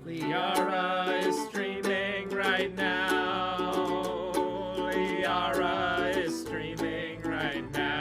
Liara is streaming right now. Liara is streaming right now.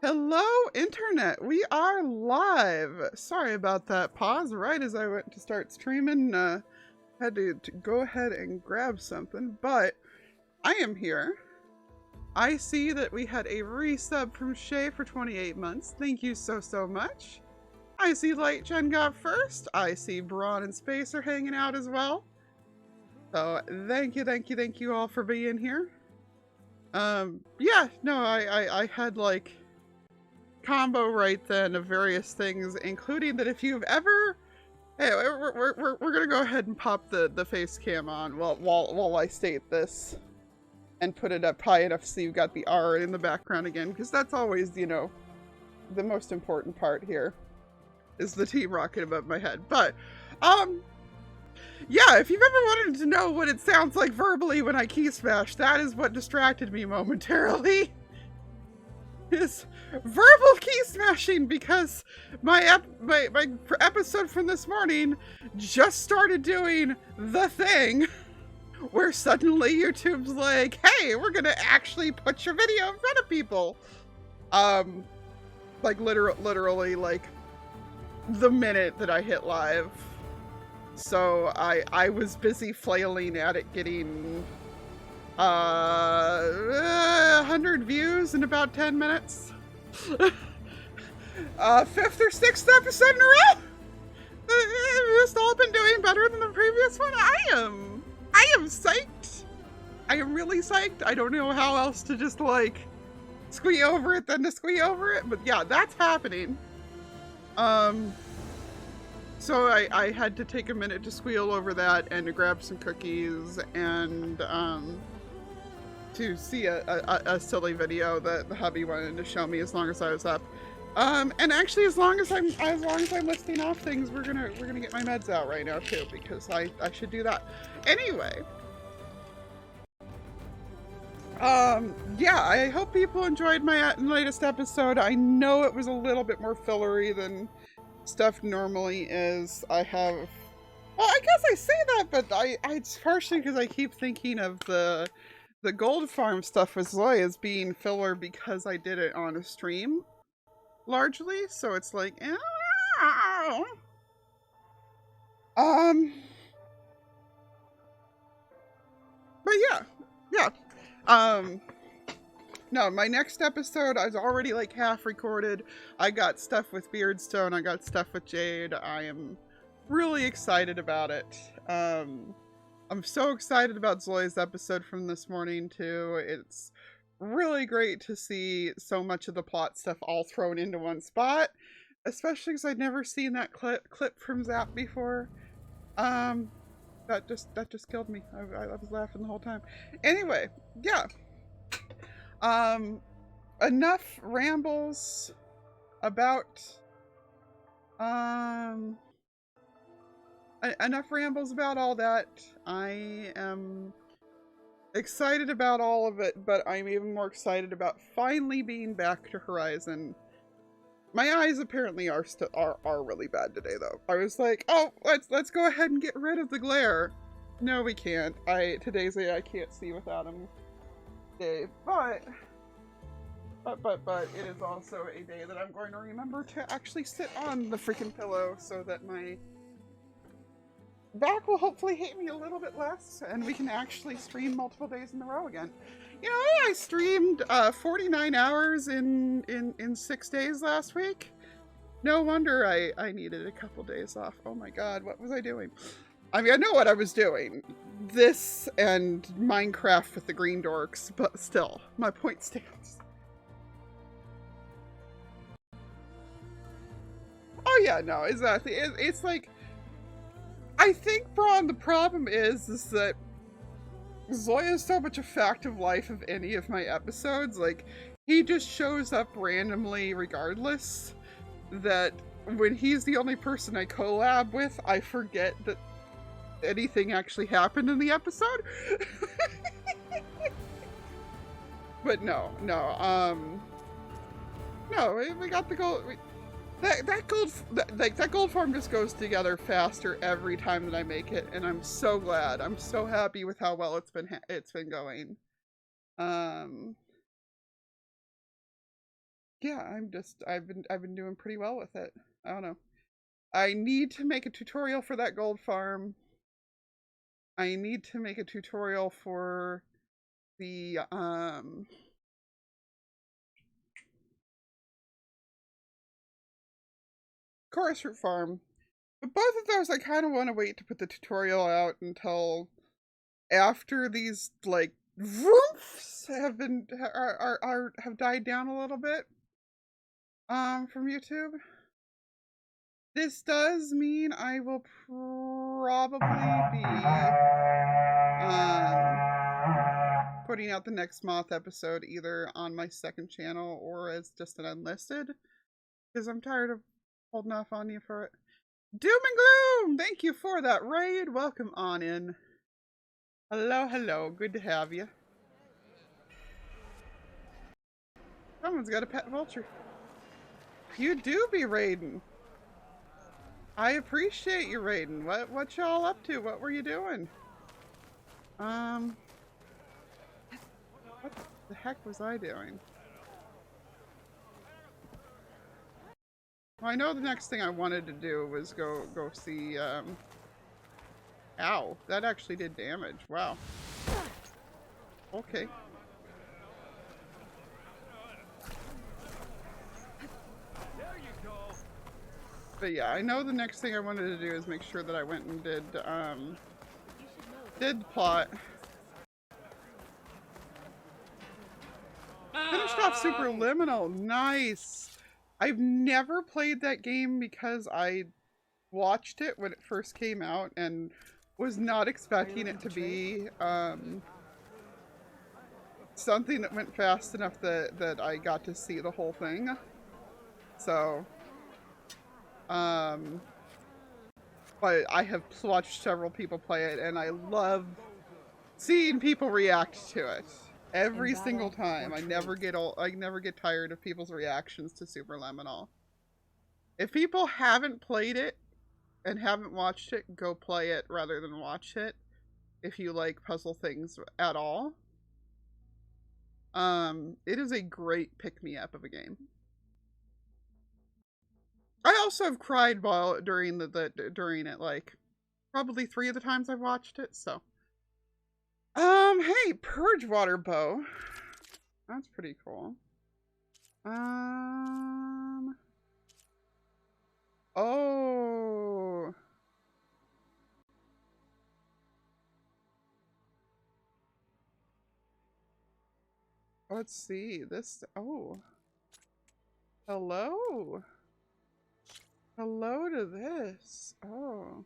Hello, Internet. We are live. Sorry about that pause right as I went to start streaming. Had to go ahead and grab something, but I am here. I see that we had a resub from Shay for 28 months. Thank you so much. I see Light Gen got first. I see Braun and Space are hanging out as well. So thank you all for being here. Yeah, no, I had like combo right then of various things, including that if you've ever, hey, we're gonna go ahead and pop the face cam on while I state this and put it up high enough so you've got the R in the background again, because that's always, you know, the most important part here is the team rocket above my head. But yeah, if you've ever wanted to know what it sounds like verbally when I key smash, that is what distracted me momentarily. Is verbal key smashing, because my episode from this morning just started doing the thing where suddenly YouTube's like, hey, we're gonna actually put your video in front of people. Like literally like the minute that I hit live. So I was busy flailing at it, getting 100 views in about 10 minutes. 5th or 6th episode in a row. Just all been doing better than the previous one. I am psyched. I am really psyched. I don't know how else to just like squee over it than to squee over it, but yeah, that's happening. So I had to take a minute to squeal over that and to grab some cookies and to see a silly video that the hubby wanted to show me as long as I was up. And actually, as long as I'm listing off things, we're gonna get my meds out right now too, because I should do that. Anyway, yeah, I hope people enjoyed my latest episode. I know it was a little bit more fillery than stuff normally is. I have, well, I guess I say that, but it's partially because I keep thinking of the gold farm stuff with Zoe as being filler because I did it on a stream largely, so it's like but yeah no, my next episode I was already like half recorded. I got stuff with Beardstone, I got stuff with Jade. I am really excited about it. I'm so excited about Zoe's episode from this morning too. It's really great to see so much of the plot stuff all thrown into one spot, especially because I'd never seen that clip from Zap before. That just killed me. I was laughing the whole time. Anyway, yeah. Enough rambles about enough rambles about all that. I am excited about all of it, but I'm even more excited about finally being back to Horizon. My eyes apparently are really bad today though. I was like, oh, let's go ahead and get rid of the glare. No, we can't. Today's a I can't see without him day, but it is also a day that I'm going to remember to actually sit on the freaking pillow so that my back will hopefully hate me a little bit less and we can actually stream multiple days in a row again. You know, I streamed 49 hours in 6 days last week. No wonder I needed a couple days off. Oh my god, what was I doing? I mean, I know what I was doing. This and Minecraft with the green dorks, but still, my point stands. Oh yeah, no, exactly. It's like, I think, Braun, the problem is that Zoya is so much a fact of life of any of my episodes. Like, he just shows up randomly regardless, that when he's the only person I collab with, I forget that anything actually happened in the episode. But no, we got the gold. That gold farm just goes together faster every time that I make it, and I'm so glad. I'm so happy with how well it's been going. yeah, I've been doing pretty well with it. I don't know. I need to make a tutorial for that gold farm. I need to make a tutorial for the chorus root farm. But both of those I kind of want to wait to put the tutorial out until after these like roofs have been have died down a little bit from YouTube. This does mean I will probably be putting out the next Moth episode either on my second channel or as just an unlisted, because I'm tired of holding off on you for it. Doom and Gloom, thank you for that raid. Welcome on in. Hello, hello. Good to have you. Someone's got a pet vulture. You do be raiding. I appreciate you raiding. What y'all up to? What were you doing? What the heck was I doing? Well, I know the next thing I wanted to do was go see, ow, that actually did damage. Wow. Okay. But yeah, I know the next thing I wanted to do is make sure that I went and did plot. Finished off Superliminal. Nice. I've never played that game because I watched it when it first came out and was not expecting it to be something that went fast enough that I got to see the whole thing. So but I have watched several people play it and I love seeing people react to it. Every single time. I never get tired of people's reactions to Superliminal. If people haven't played it and haven't watched it, go play it rather than watch it. If you like puzzle things at all. It is a great pick-me-up of a game. I also have cried during it, like probably 3 of the times I've watched it, so. Hey, Purge Water Bow. That's pretty cool. Oh. Let's see. This, oh. Hello. Hello to this. Oh.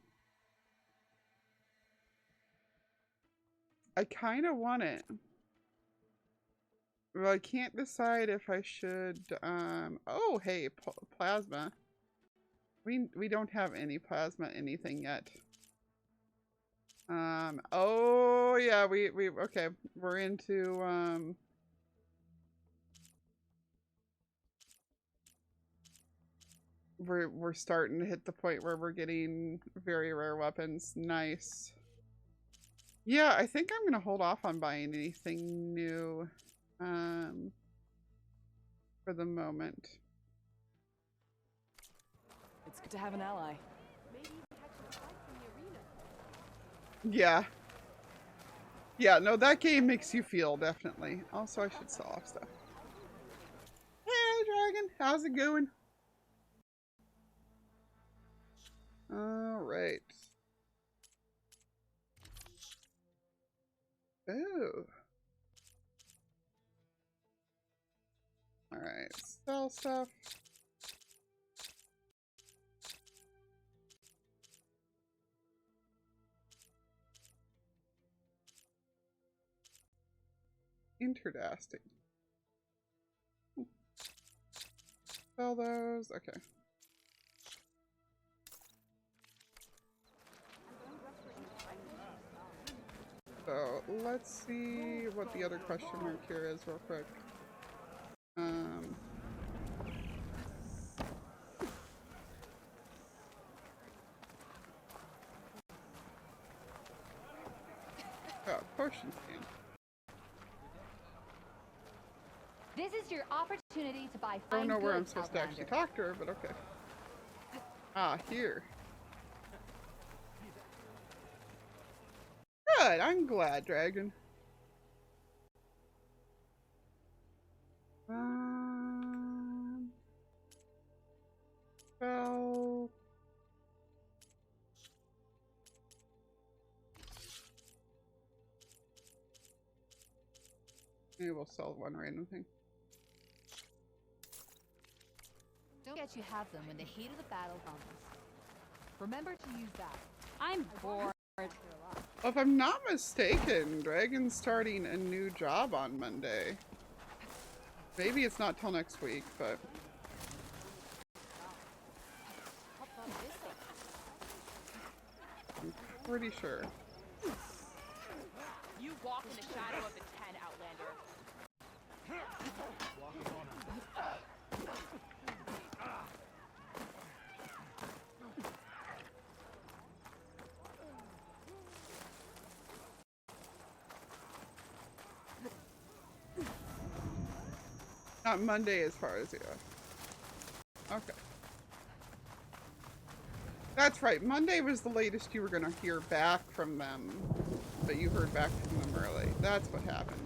I kind of want it. Well, I can't decide if I should, oh, hey, plasma. We don't have any plasma anything yet. Oh, yeah, we okay, we're into, we're starting to hit the point where we're getting very rare weapons. Nice. Yeah, I think I'm gonna hold off on buying anything new, for the moment. It's good to have an ally. Yeah. Yeah, no, that game makes you feel, definitely. Also, I should sell off stuff. Hey, Dragon, how's it going? Alright. Ooh. Alright, sell stuff. Interesting. Sell those. Okay. So let's see what the other question mark here is real quick. Oh, potion stand. This is your opportunity opportunity to buy I fine don't know where I'm goods, supposed to actually Outlander. talk to her, but okay. Ah, here. Good, I'm glad, Dragon. Well... Maybe we'll sell one random thing. Don't forget you have them when the heat of the battle comes. Remember to use that. I'm bored. Well, if I'm not mistaken, Dragon's starting a new job on Monday. Maybe it's not till next week, but... I'm pretty sure. You walk in the shadow of the 10, Outlander. Not Monday as far as you go. Okay. That's right. Monday was the latest you were going to hear back from them. But you heard back from them early. That's what happened.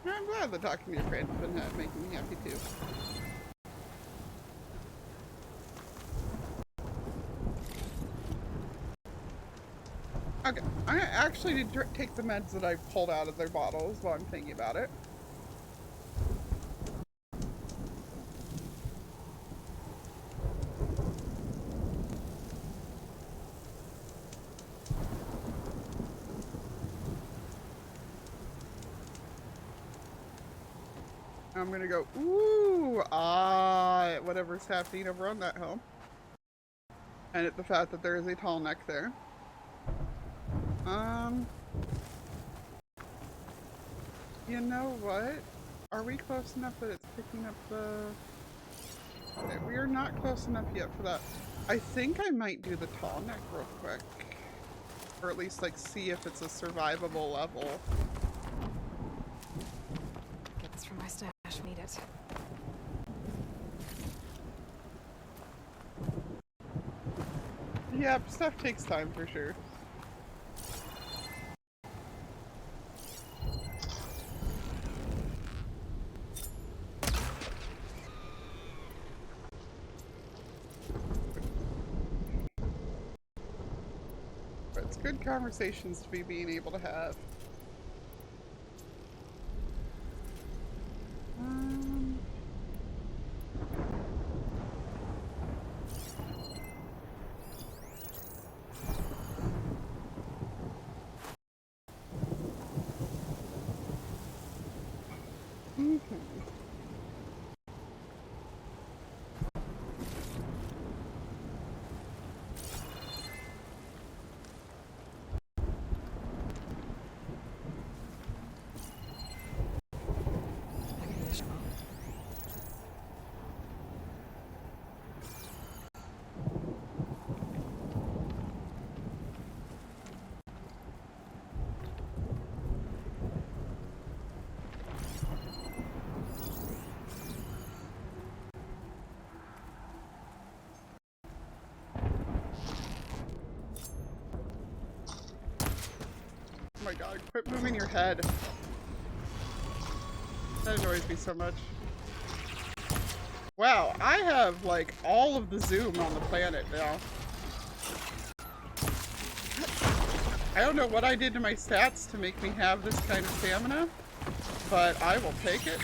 I'm glad that talking to your friend has been making me happy too. Okay, I'm gonna actually take the meds that I pulled out of their bottles while I'm thinking about it. I'm gonna go, ooh, at whatever's happening over on that home. And at the fact that there is a tall neck there. You know what? Are we close enough that it's picking up the... Okay, we are not close enough yet for that. I think I might do the tall neck real quick. Or at least, like, see if it's a survivable level. Get this from my stash. Need it. Yep, stuff takes time for sure. But it's good conversations to be being able to have. Oh my god, quit moving your head. That annoys me so much. Wow, I have like all of the zoom on the planet now. I don't know what I did to my stats to make me have this kind of stamina, but I will take it.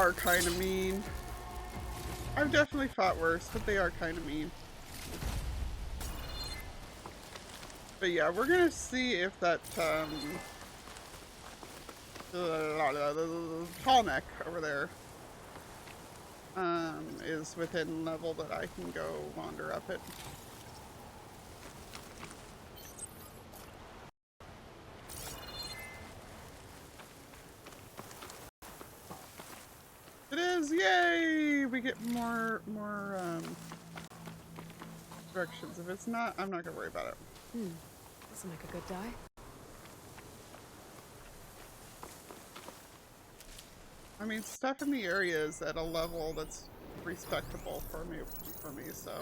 are kind of mean. I've definitely fought worse, but they are kind of mean. But yeah, we're gonna see if that tall neck over there is within level that I can go wander up it. It is! Yay! We get more directions. If it's not, I'm not gonna worry about it. This'll make a good die. I mean, stuff in the area is at a level that's respectable for me, so.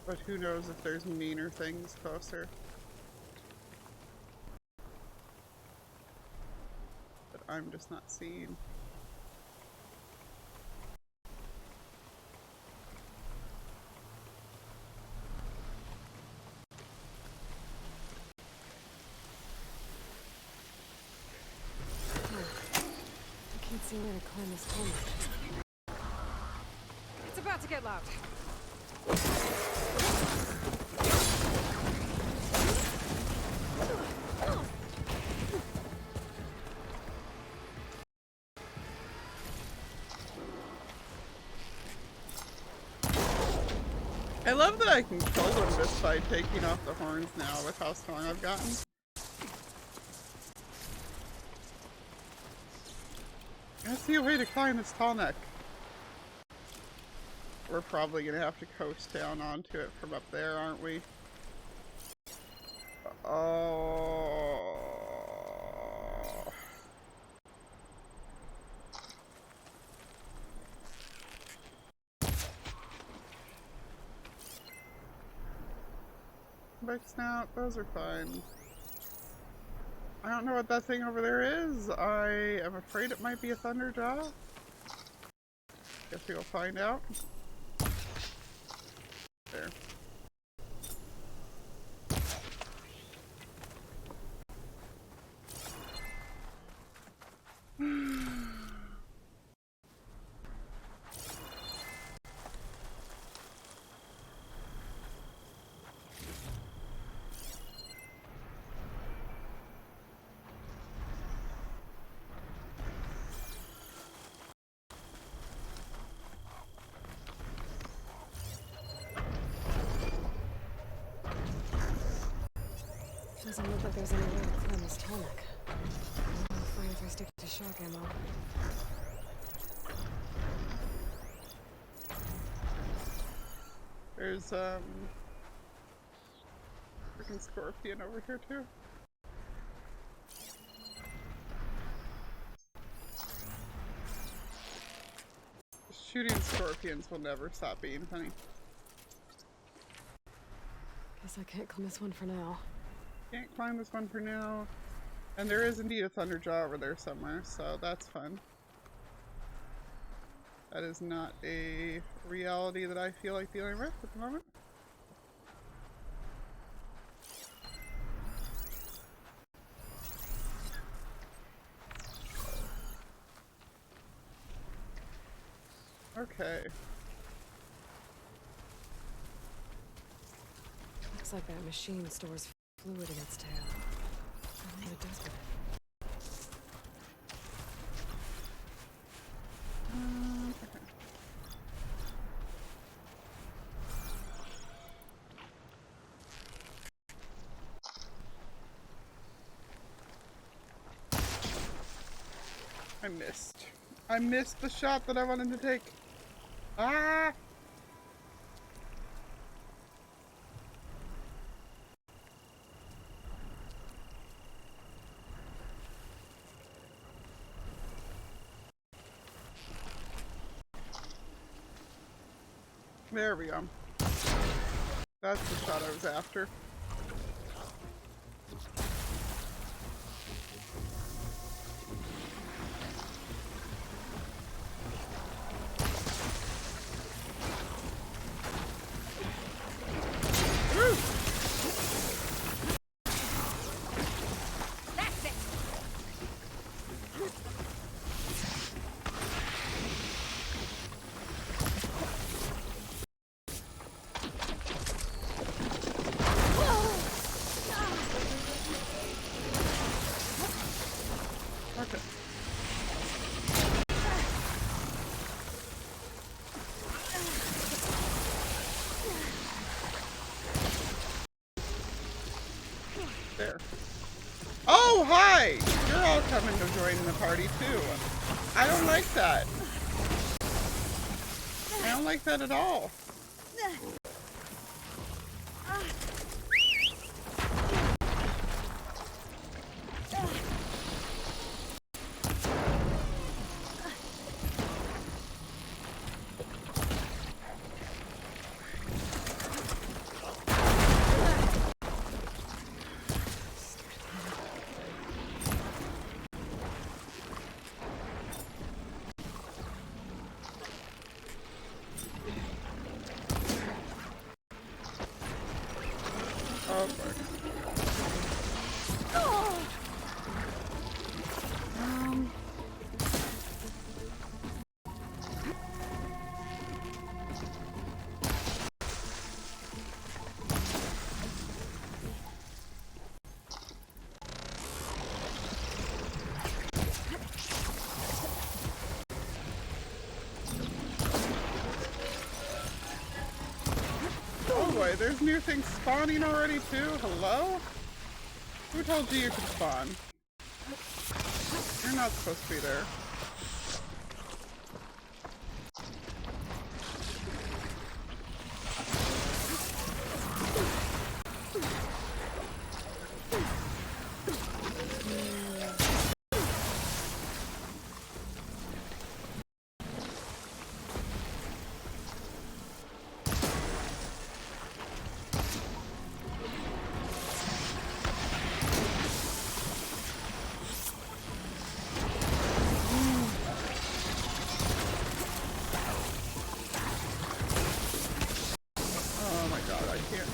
But who knows if there's meaner things closer. But I'm just not seeing. See where to climb this corner. It's about to get loud. I love that I can kill them just by taking off the horns now with how strong I've gotten. I see a way to climb this tall neck. We're probably gonna have to coast down onto it from up there, aren't we? Oh. Big snout, those are fine. I don't know what that thing over there is. I am afraid it might be a Thunderjaw. Guess we'll find out. There. Doesn't look like there's any way to climb this tall neck. I'm afraid if I stick to shock ammo. There's freaking scorpion over here too. Shooting scorpions will never stop being funny. Guess I can't climb this one for now. Can't climb this one for now. And there is indeed a Thunderjaw over there somewhere, so that's fun. That is not a reality that I feel like dealing with at the moment. Okay. Looks like that machine stores fluid in its tail. I wonder what it does with it. Okay. I missed. I missed the shot that I wanted to take. Ah! There we go. That's the shot I was after. coming to join the party too. I don't like that. I don't like that at all. Oh, fuck. Oh boy, there's new things spawning already too. Hello? Who told you you could spawn? You're not supposed to be there.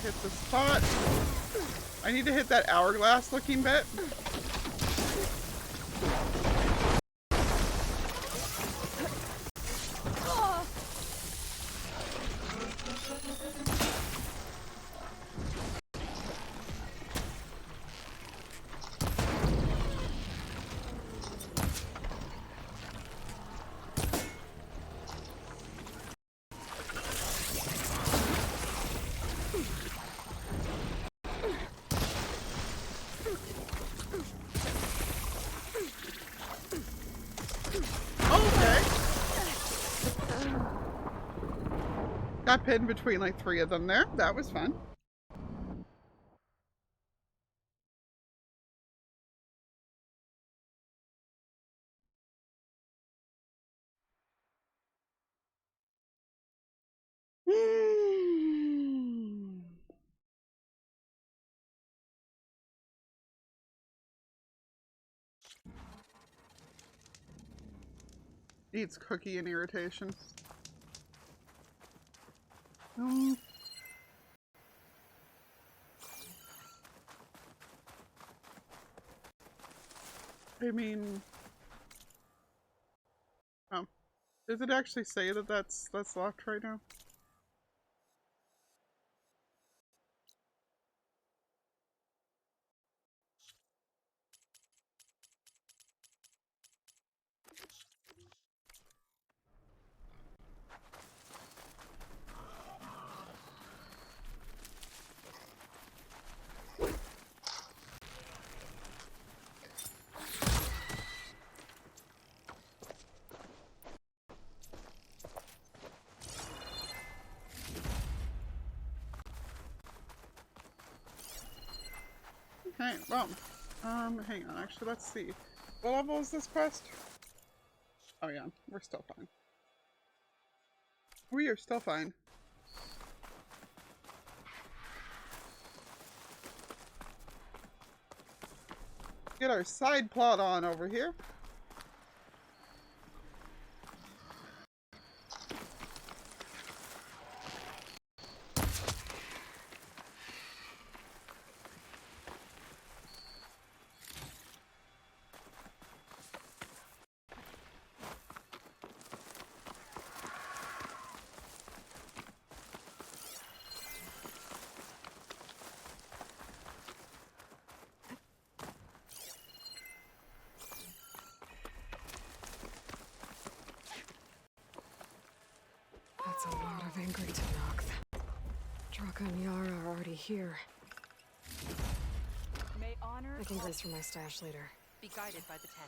Hit the spot. I need to hit that hourglass looking bit. Got pinned between like 3 of them there. That was fun. Eats cookie and irritation. I mean, does it actually say that that's locked right now? Okay, well, hang on, actually, let's see. What level is this quest? Oh yeah, we're still fine. We are still fine. Get our side plot on over here. That's a lot of angry Tenakth. Draka and Yara are already here. May honor I can grace for my stash later. Be guided by the 10.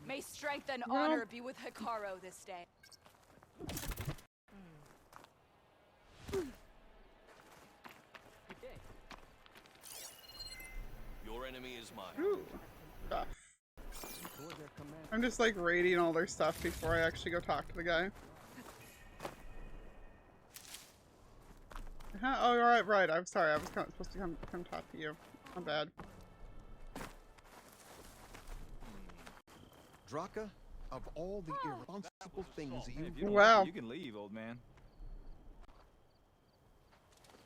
May strength and honor be with Hikaru this day. Your enemy is mine. Ooh, stuff. I'm just like raiding all their stuff before I actually go talk to the guy. Oh, right. I'm sorry. I was supposed to come talk to you. My bad. Draka, of all the irresponsible things Hey, if you you don't Wow. like it, you can leave, old man.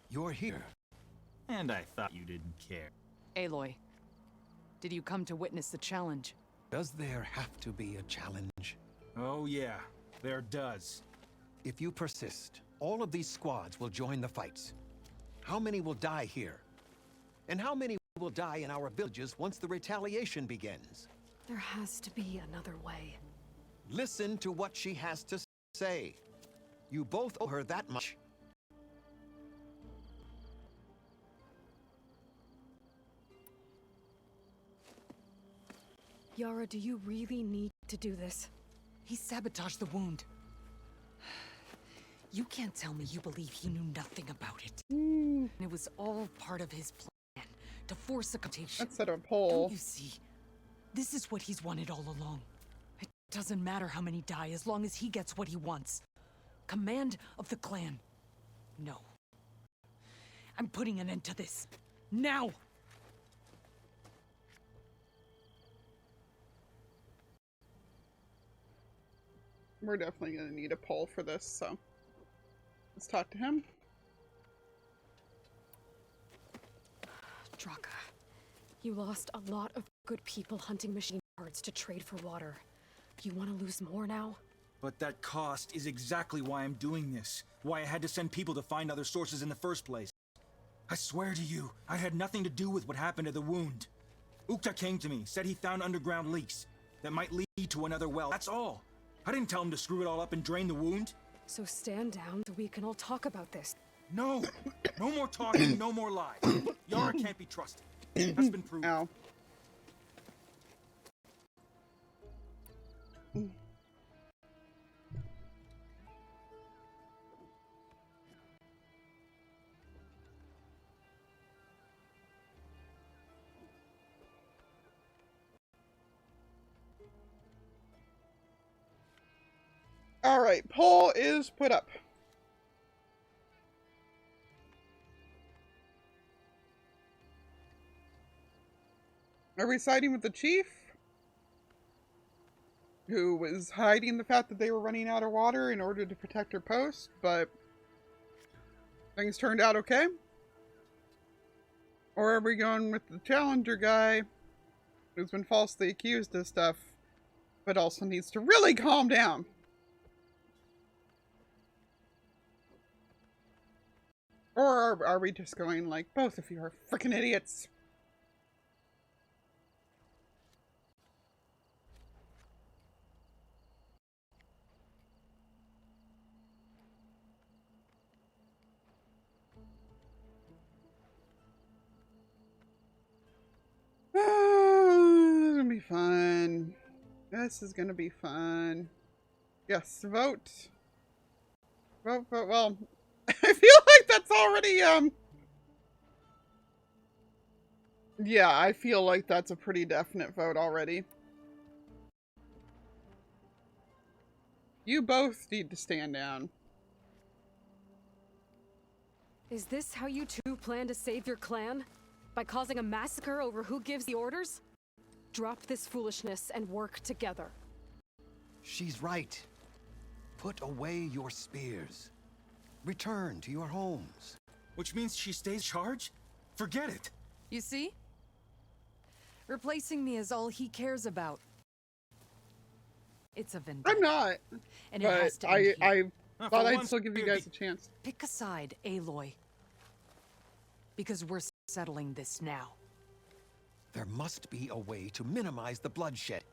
you're here. And I thought you didn't care. Aloy, did you come to witness the challenge? Does there have to be a challenge? Oh yeah, there does. If you persist, all of these squads will join the fights. How many will die here? And how many will die in our villages once the retaliation begins? There has to be another way. Listen to what she has to say. You both owe her that much. Yara, do you really need to do this? He sabotaged the wound. You can't tell me you believe he knew nothing about it. It was all part of his plan to force a quotation. Let's set a poll. Don't you see? This is what he's wanted all along. It doesn't matter how many die as long as he gets what he wants. Command of the clan. No. I'm putting an end to this. Now! We're definitely gonna need a poll for this, so let's talk to him. Draka, you lost a lot of good people hunting machine parts to trade for water. You want to lose more now? But that cost is exactly why I'm doing this. Why I had to send people to find other sources in the first place. I swear to you, I had nothing to do with what happened to the wound. Ukta came to me, said he found underground leaks that might lead to another well. That's all. I didn't tell him to screw it all up and drain the wound. So stand down so we can all talk about this. No! No more talking, no more lies. Yara can't be trusted. That's been proven. Ow. All right, poll is put up. Are we siding with the chief? Who was hiding the fact that they were running out of water in order to protect her post, but things turned out okay? Or are we going with the challenger guy who's been falsely accused of stuff, but also needs to really calm down? Or are we just going like, both of you are freaking idiots? Oh, this is gonna be fun. This is gonna be fun. Yes, vote. Vote. Well, I feel like that's already, yeah, I feel like that's a pretty definite vote already. You both need to stand down. Is this how you two plan to save your clan? By causing a massacre over who gives the orders? Drop this foolishness and work together. She's right. Put away your spears. Return to your homes. Which means she stays in charge? Forget it. You see? Replacing me is all he cares about. It's a vendetta. I'm not, And it has but to end here. I For thought I'd once, still give you you'd guys be- a chance. Pick a side, Aloy. Because we're settling this now. There must be a way to minimize the bloodshed.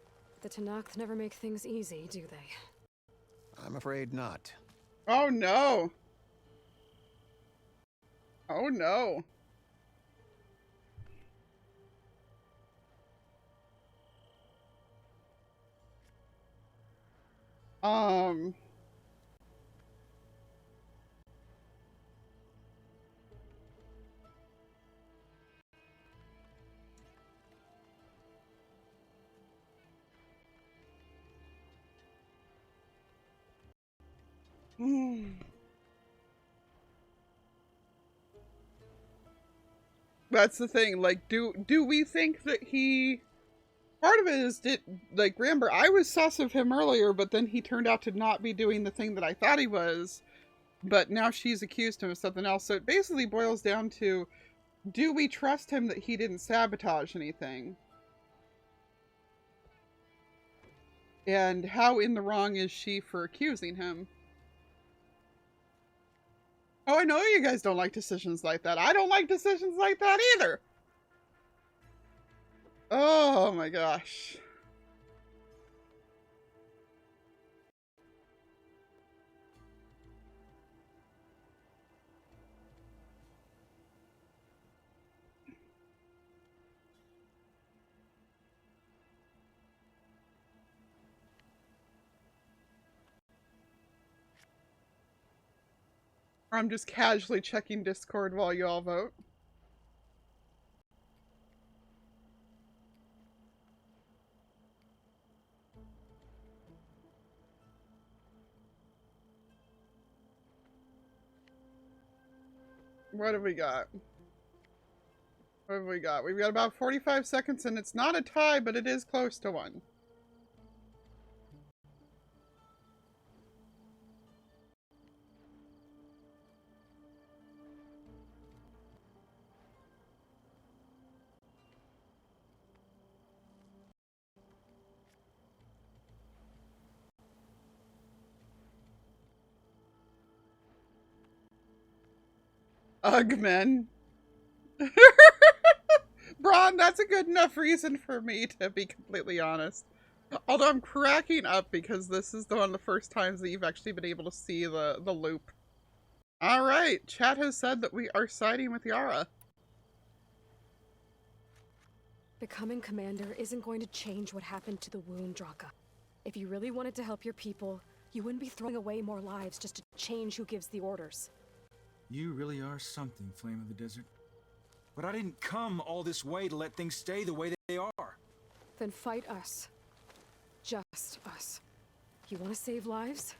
The Tenakth never make things easy, do they? I'm afraid not. Oh no. Oh no. Um... That's the thing, like, do we think that he... Part of it is, like, remember, I was sus of him earlier, but then he turned out to not be doing the thing that I thought he was, but now she's accused him of something else, so it basically boils down to, do we trust him that he didn't sabotage anything? And how in the wrong is she for accusing him? Oh, I know you guys don't like decisions like that. I don't like decisions like that either. Oh my gosh. I'm just casually checking Discord while you all vote. What have we got? What have we got? We've got about 45 seconds and it's not a tie, but it is close to one. Ugh, men. Braun, that's a good enough reason for me, to be completely honest. Although I'm cracking up because this is one of the first times that you've actually been able to see the loop. Alright, chat has said that we are siding with Yara. Becoming commander isn't going to change what happened to the wound, Draka. If you really wanted to help your people, you wouldn't be throwing away more lives just to change who gives the orders. You really are something, Flame of the Desert. But I didn't come all this way to let things stay the way they are. Then fight us. Just us. You want to save lives?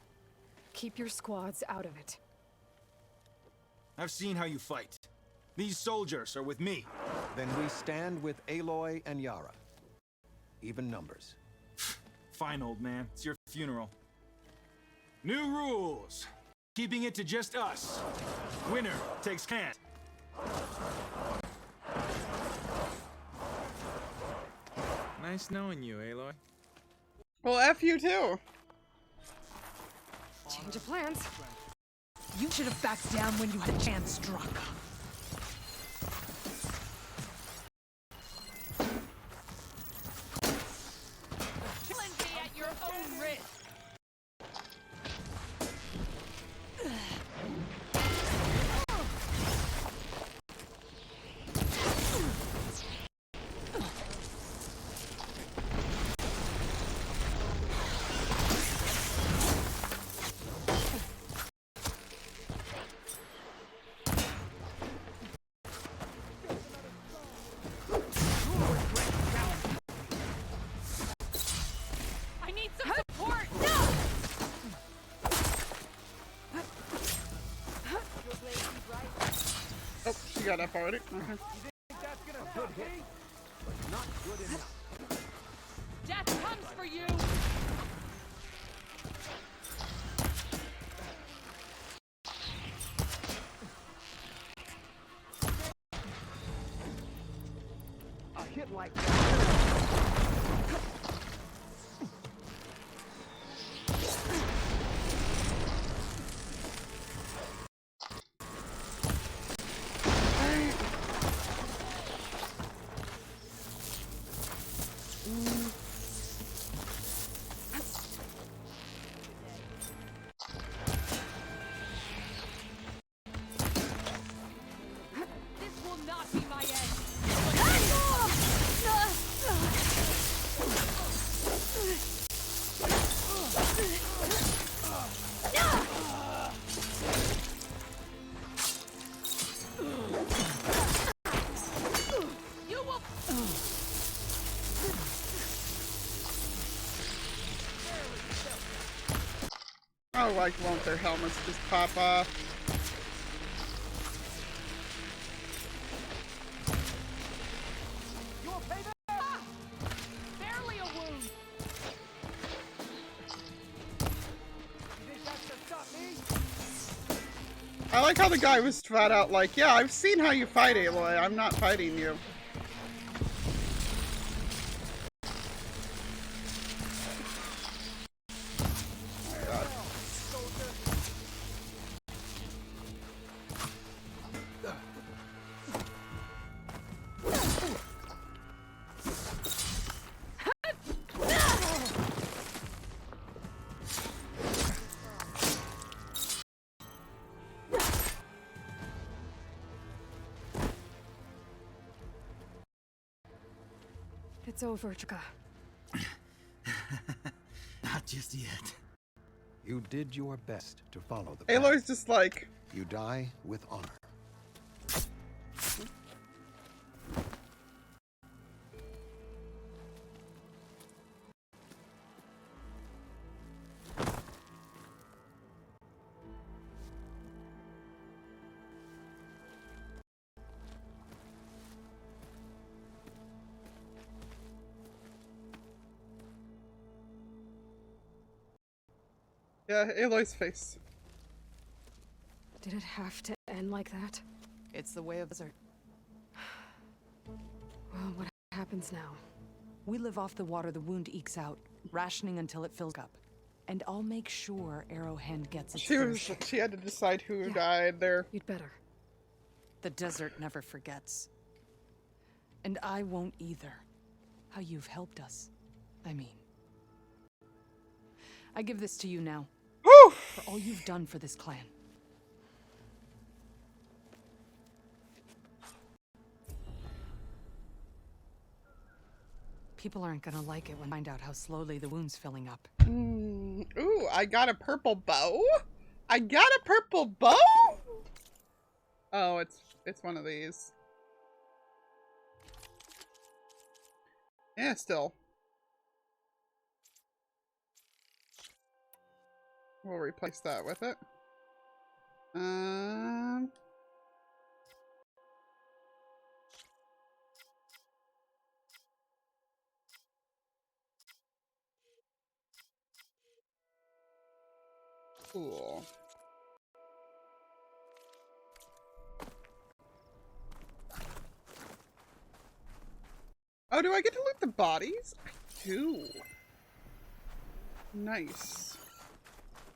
Keep your squads out of it. I've seen how you fight. These soldiers are with me. Then we stand with Aloy and Yara. Even numbers. Fine, old man. It's your funeral. New rules. Keeping it to just us. Winner takes hand. Nice knowing you, Aloy. Well, F you too. Change of plans. You should have backed down when you had a chance, Draka. At your own risk. Oh, she got up already. Okay. Death comes for you. A hit like that. This will not be my end. Oh, like, won't their helmets just pop off? Barely a wound. I like how the guy was flat out like, yeah, I've seen how you fight, Aloy. I'm not fighting you. It's over, Draka. Not just yet. You did your best to follow the path. Aloy's just like, You die with honor. yeah, Aloy's face. Did it have to end like that? It's the way of the desert. Well, what happens now? We live off the water the wound ekes out, rationing until it fills up. And I'll make sure Arrowhand gets its fair share. She had to decide who Yeah. died there. You'd better. The desert never forgets. And I won't either. How you've helped us. I mean. I give this to you now. Whew! For all you've done for this clan. People aren't gonna like it when they find out how slowly the wound's filling up. Ooh, I got a purple bow? I got a purple bow? Oh, it's one of these. Yeah, still. We'll replace that with it. Cool. Oh, do I get to loot the bodies? I do. Nice.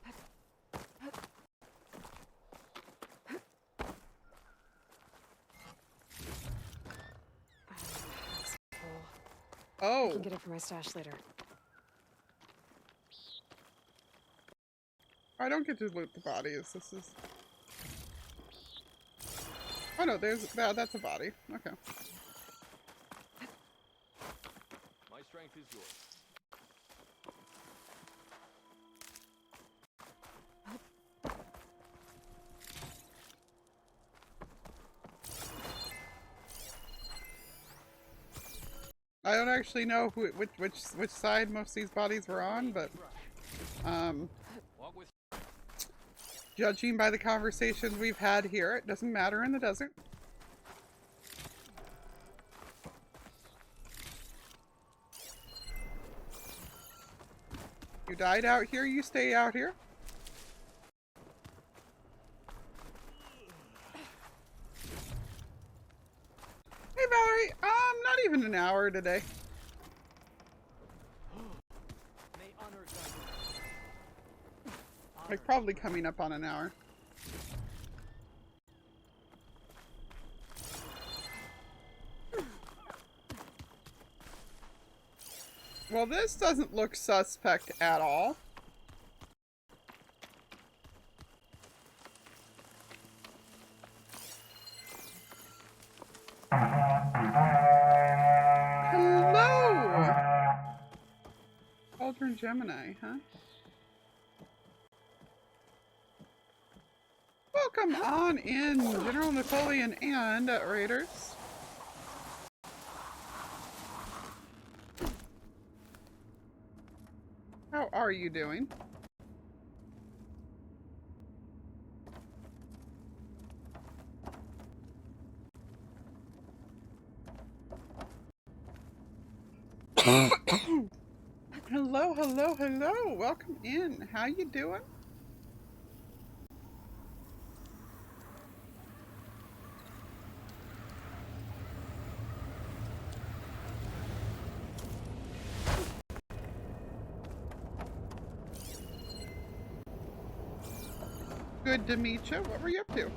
I Oh. can get it for my stash later. I don't get to loot the bodies. This is... Oh no, that's a body. Okay. My strength is yours. I don't actually know which side most of these bodies were on, but Walk with judging by the conversations we've had here, it doesn't matter in the desert. You died out here, you stay out here. Hey Valerie, not even an hour today. Like probably coming up on an hour. Well, this doesn't look suspect at all. Hello! Cauldron Gemini, huh? Welcome on in, General Napoleon and Raiders. How are you doing? Hello, hello, hello. Welcome in. How you doing? Good to meet you. What were you up to? I'm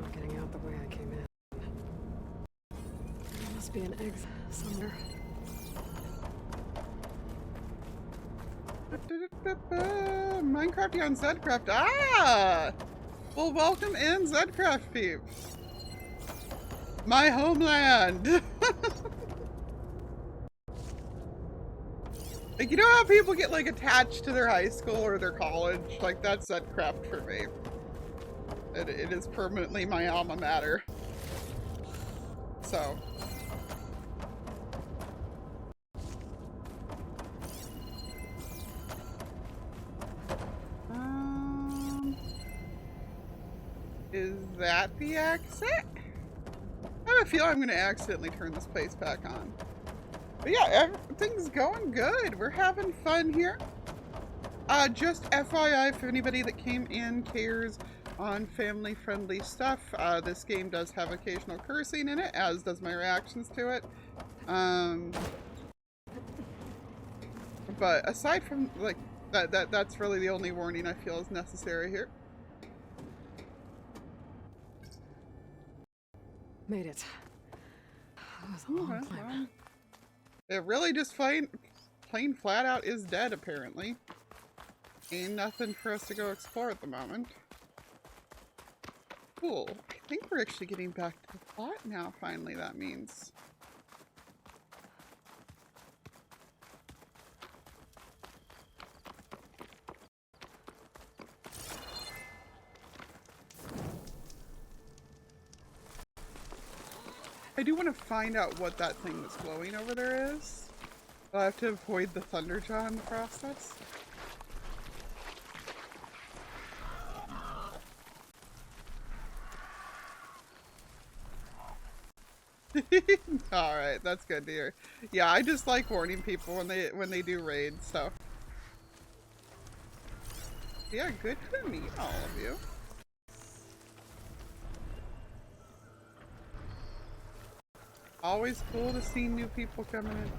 not getting out the way I came in. There must be an exit somewhere. Minecrafty on Zedcraft. Ah! Well, welcome in, Zedcraft peeps. My homeland. Like, you know how people get, like, attached to their high school or their college? Like, that's Zedcraft for me. It is permanently my alma mater. So. Is that the exit? I have a feeling I'm going to accidentally turn this place back on. But yeah, everything's going good. We're having fun here. Just FYI, if anybody that came in cares on family-friendly stuff, this game does have occasional cursing in it, as does my reactions to it. But aside from, like, that's really the only warning I feel is necessary here. Made it. That was a long climb. It really just plain flat out is dead, apparently. Ain't nothing for us to go explore at the moment. Cool. I think we're actually getting back to the plot now, finally, that means. I do want to find out what that thing that's glowing over there is. I'll have to avoid the Thunderjaw in the process. Alright, that's good to hear. Yeah, I just like warning people when they do raids, so. Yeah, good to meet all of you. Always cool to see new people coming in.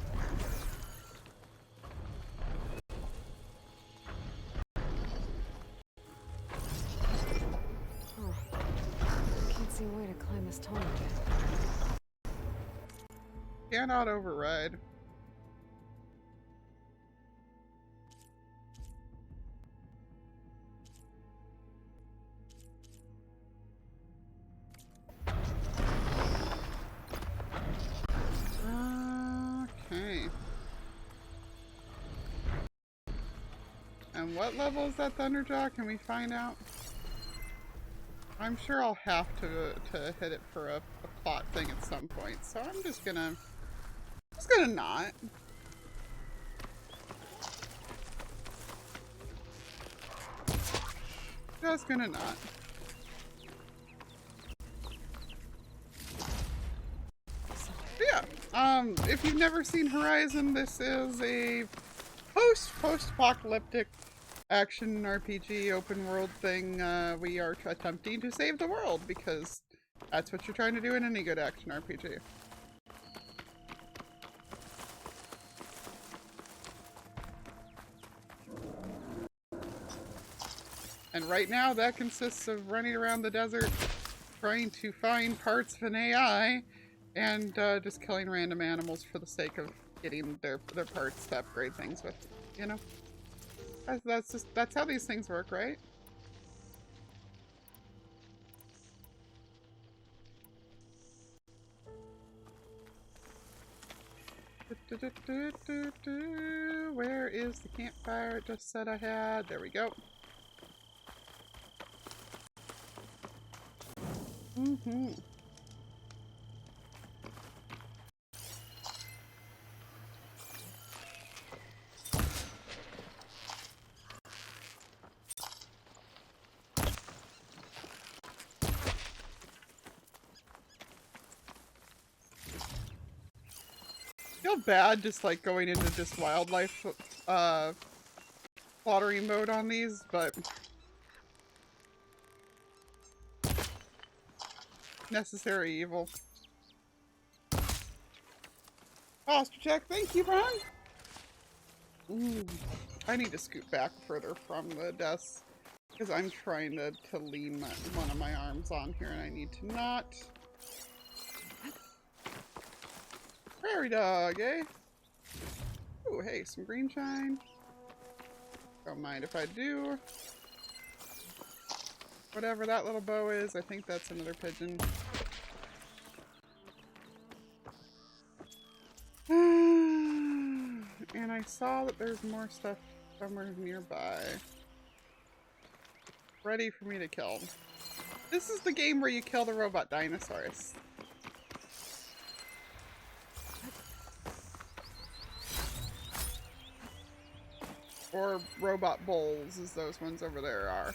Oh, I can't see a way to climb this tunnel yet. Cannot override. Okay. And what level is that Thunderjaw? Can we find out? I'm sure I'll have to hit it for a plot thing at some point, so I'm just gonna not. Just gonna not. Yeah, if you've never seen Horizon, this is a post-apocalyptic action RPG open world thing. We are attempting to save the world because that's what you're trying to do in any good action RPG. And right now that consists of running around the desert trying to find parts of an AI and just killing random animals for the sake of getting their parts to upgrade things with, you know? That's how these things work, right? Where is the campfire it just said I had? There we go. Mm-hmm. feel bad just like going into just wildlife slaughtering mode on these, but necessary evil. Posture check, thank you, Brian. Ooh, I need to scoot back further from the desk because I'm trying to lean one of my arms on here and I need to not. Prairie dog, eh? Ooh, hey, some green shine. Don't mind if I do. Whatever that little bow is, I think that's another pigeon. And I saw that there's more stuff somewhere nearby. Ready for me to kill. This is the game where you kill the robot dinosaurs. Or robot bulls, as those ones over there are.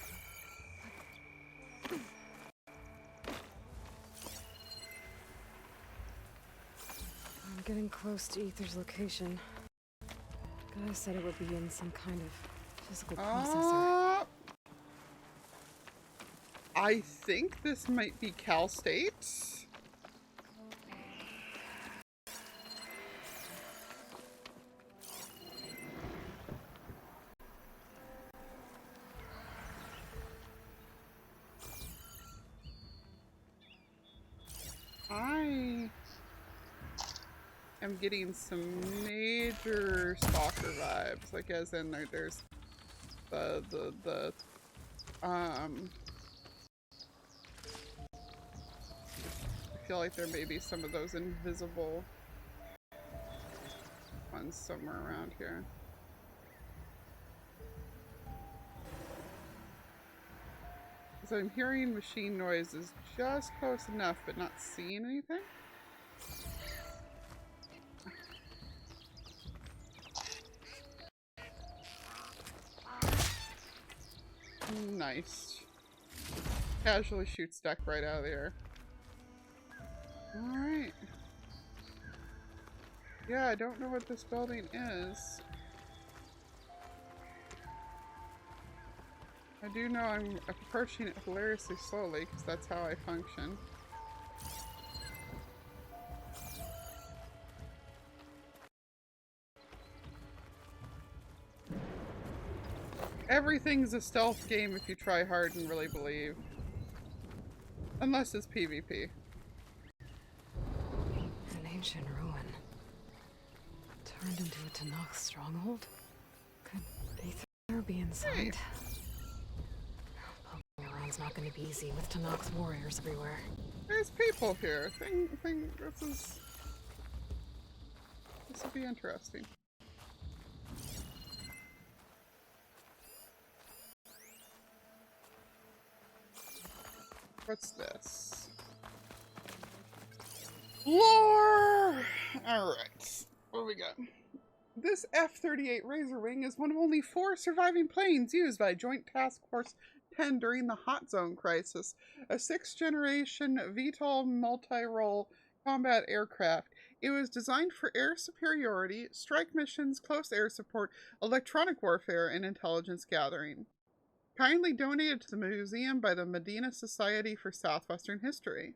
I'm getting close to Aether's location. Guy said it would be in some kind of physical processor. I think this might be Cal State. I am getting some major stalker vibes, like as in there's the I feel like there may be some of those invisible ones somewhere around here. So I'm hearing machine noises just close enough, but not seeing anything. Nice. Casually shoots deck right out of the air. Alright. Yeah, I don't know what this building is. I do know I'm approaching it hilariously slowly, because that's how I function. Everything's a stealth game if you try hard and really believe. Unless it's PvP. An ancient ruin. Turned into a Tanakh stronghold? Could Aether be inside? Hey. Poking around's not gonna be easy with Tanakh's warriors everywhere. There's people here. This will be interesting. What's this? Lore! Alright. What do we got? This F-38 Razor Wing is one of only 4 surviving planes used by Joint Task Force 10 during the Hot Zone crisis, a 6th-generation VTOL multi-role combat aircraft. It was designed for air superiority, strike missions, close air support, electronic warfare, and intelligence gathering. Kindly donated to the museum by the Medina Society for Southwestern History.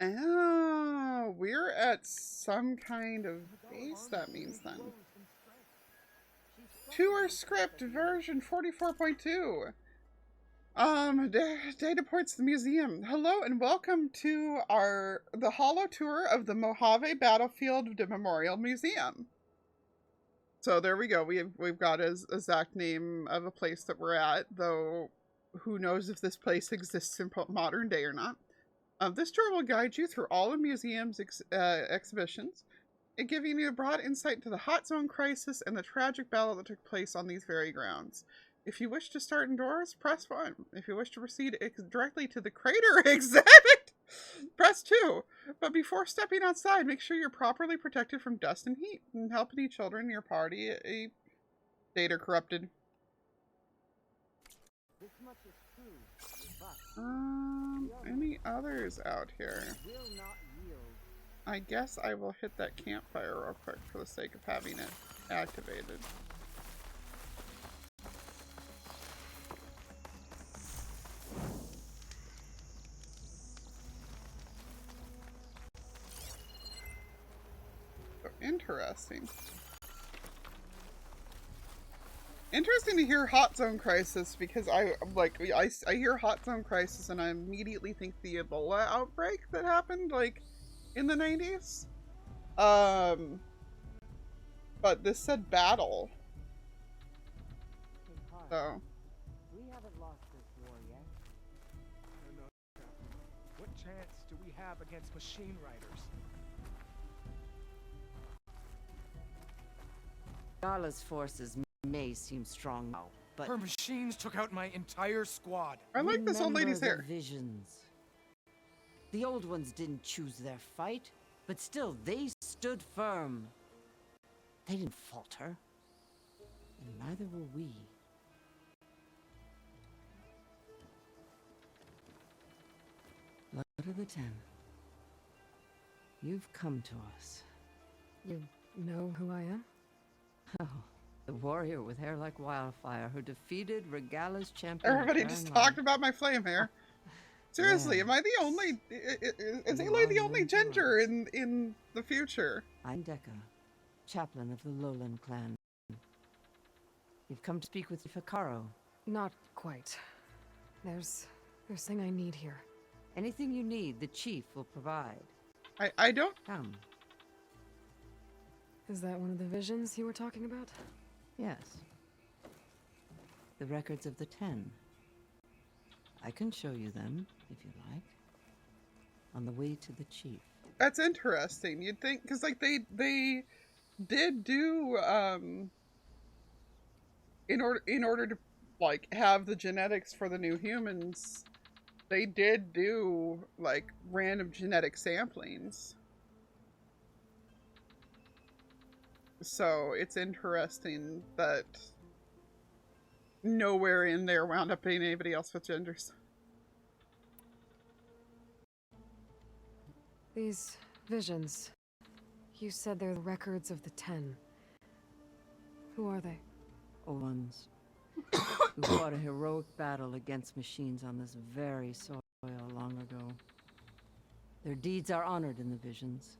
Oh, we're at some kind of base, that means then. Tour script version 44.2. Data ports the museum. Hello and welcome to the holo tour of the Mojave Battlefield Memorial Museum. So there we go. We've got an exact name of a place that we're at, though who knows if this place exists in modern day or not. This tour will guide you through all the museum's exhibitions, giving you a broad insight into the Hot Zone crisis and the tragic battle that took place on these very grounds. If you wish to start indoors, press 1. If you wish to proceed directly to the crater exhibit, press 2. But before stepping outside, make sure you're properly protected from dust and heat, and help any children in your party data corrupted. This much is true, but Any others out here? will not yield. I guess I will hit that campfire real quick for the sake of having it activated. So interesting. Interesting to hear Hot Zone Crisis, because I hear Hot Zone Crisis and I immediately think the Ebola outbreak that happened like in the 90s. But this said battle. So We haven't lost this war yet. I don't know, Captain. What chance do we have against machine riders? Gala's forces may seem strong now, but Her machines took out my entire squad. I like this old lady's remember hair. the visions. The old ones didn't choose their fight, but still they stood firm. They didn't falter, and neither will we. Blood of the Ten, you've come to us. You know who I am? Oh, the warrior with hair like wildfire who defeated Regala's champion. Everybody just talked about my flame hair. Seriously, Yeah. am I the only? Is You Aloy are the only new to ginger us. in the future? I'm Dekka, chaplain of the Lowland clan. You've come to speak with Hikaru. Not quite. There's something I need here. Anything you need, the chief will provide. I don't. Come. Is that one of the visions you were talking about? Yes. The records of the 10. I can show you them, if you like. On the way to the chief. That's interesting. You'd think, because like they did do in order to like have the genetics for the new humans, they did do like random genetic samplings. So it's interesting that nowhere in there wound up being anybody else with genders. These visions. You said they're the records of the 10. Who are they? Old ones. Who fought a heroic battle against machines on this very soil long ago. Their deeds are honored in the visions.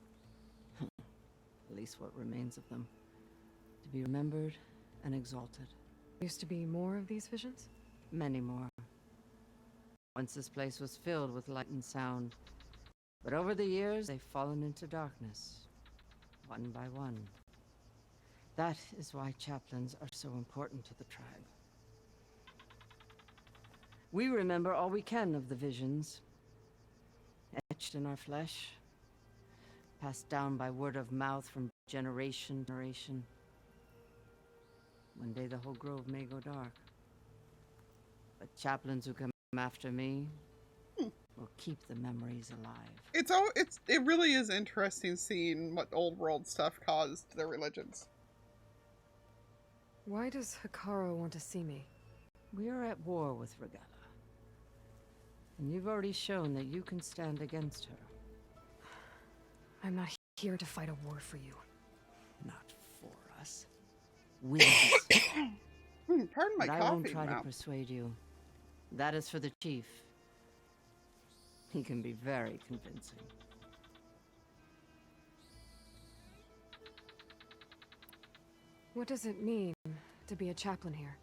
At least what remains of them. To be remembered and exalted. Used to be more of these visions? Many more. Once this place was filled with light and sound. But over the years, they've fallen into darkness. One by one. That is why chaplains are so important to the tribe. We remember all we can of the visions. Etched in our flesh. Passed down by word of mouth from generation to generation. One day the whole grove may go dark. But chaplains who come after me will keep the memories alive. It really is interesting seeing what old world stuff caused their religions. Why does Hikaru want to see me? We are at war with Regala. And you've already shown that you can stand against her. I'm not here to fight a war for you. Not for us. With us. Pardon my But I coffee won't try to mouth. persuade you. That is for the chief. He can be very convincing. What does it mean to be a chaplain here?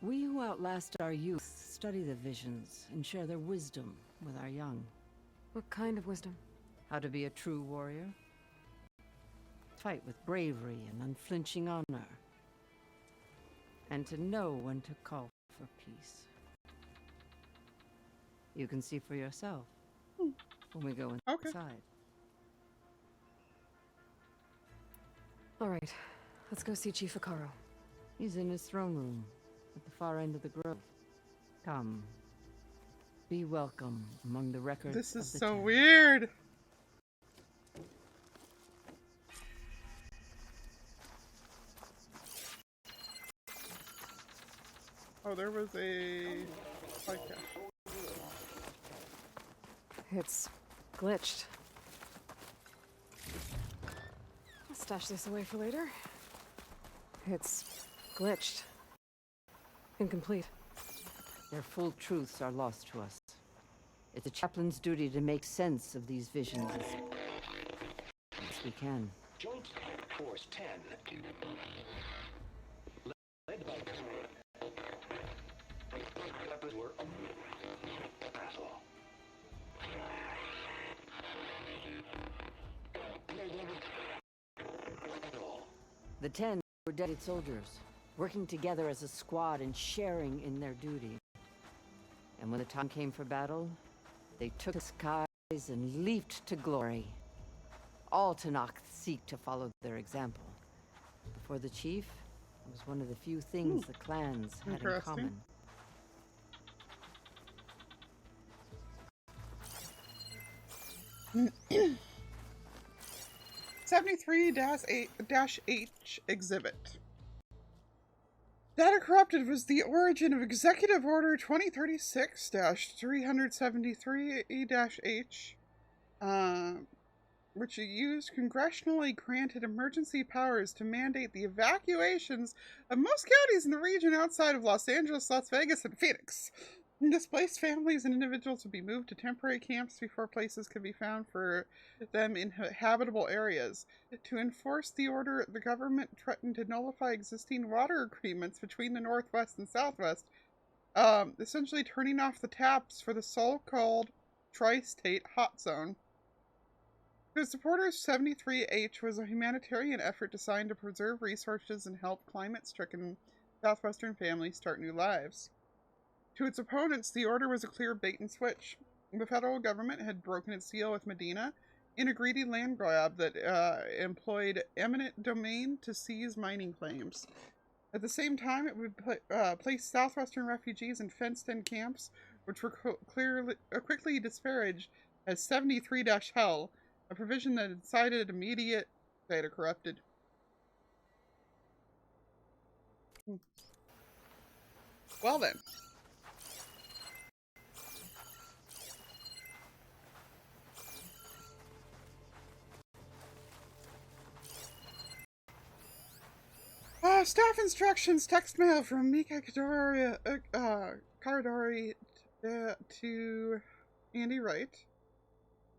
We who outlast our youth study the visions and share their wisdom with our young. What kind of wisdom? How to be a true warrior. Fight with bravery and unflinching honor. And to know when to call for peace. You can see for yourself when we go Okay. inside. All right, let's go see Chief Hikaru. He's in his throne room at the far end of the grove. Come. Be welcome among the records This is of the so 10. weird. Oh, there was a podcast. It's glitched. stash this away for later. It's glitched. Incomplete. Their full truths are lost to us. It's a chaplain's duty to make sense of these visions as we can. Joint Force 10. Led by weapons were battle. The 10 were dedicated soldiers, working together as a squad and sharing in their duty. And when the time came for battle, they took the skies and leaped to glory. All Tenakth seek to follow their example. Before the chief, it was one of the few things the clans had in common. 73-H exhibit. Data corrupted was the origin of Executive Order 2036-373-H, which used congressionally granted emergency powers to mandate the evacuations of most counties in the region outside of Los Angeles, Las Vegas, and Phoenix. Displaced families and individuals would be moved to temporary camps before places could be found for them in habitable areas. To enforce the order, the government threatened to nullify existing water agreements between the Northwest and Southwest, essentially turning off the taps for the so-called Tri-State Hot Zone. The supporters, 73H was a humanitarian effort designed to preserve resources and help climate-stricken southwestern families start new lives. To its opponents, the order was a clear bait and switch. The federal government had broken its deal with Medina in a greedy land grab that employed eminent domain to seize mining claims. At the same time, it would place southwestern refugees in fenced-in camps, which were quickly disparaged as 73-Hell, a provision that incited immediate data corrupted. Well then. Staff instructions, text mail from Mika Cardori to Andy Wright.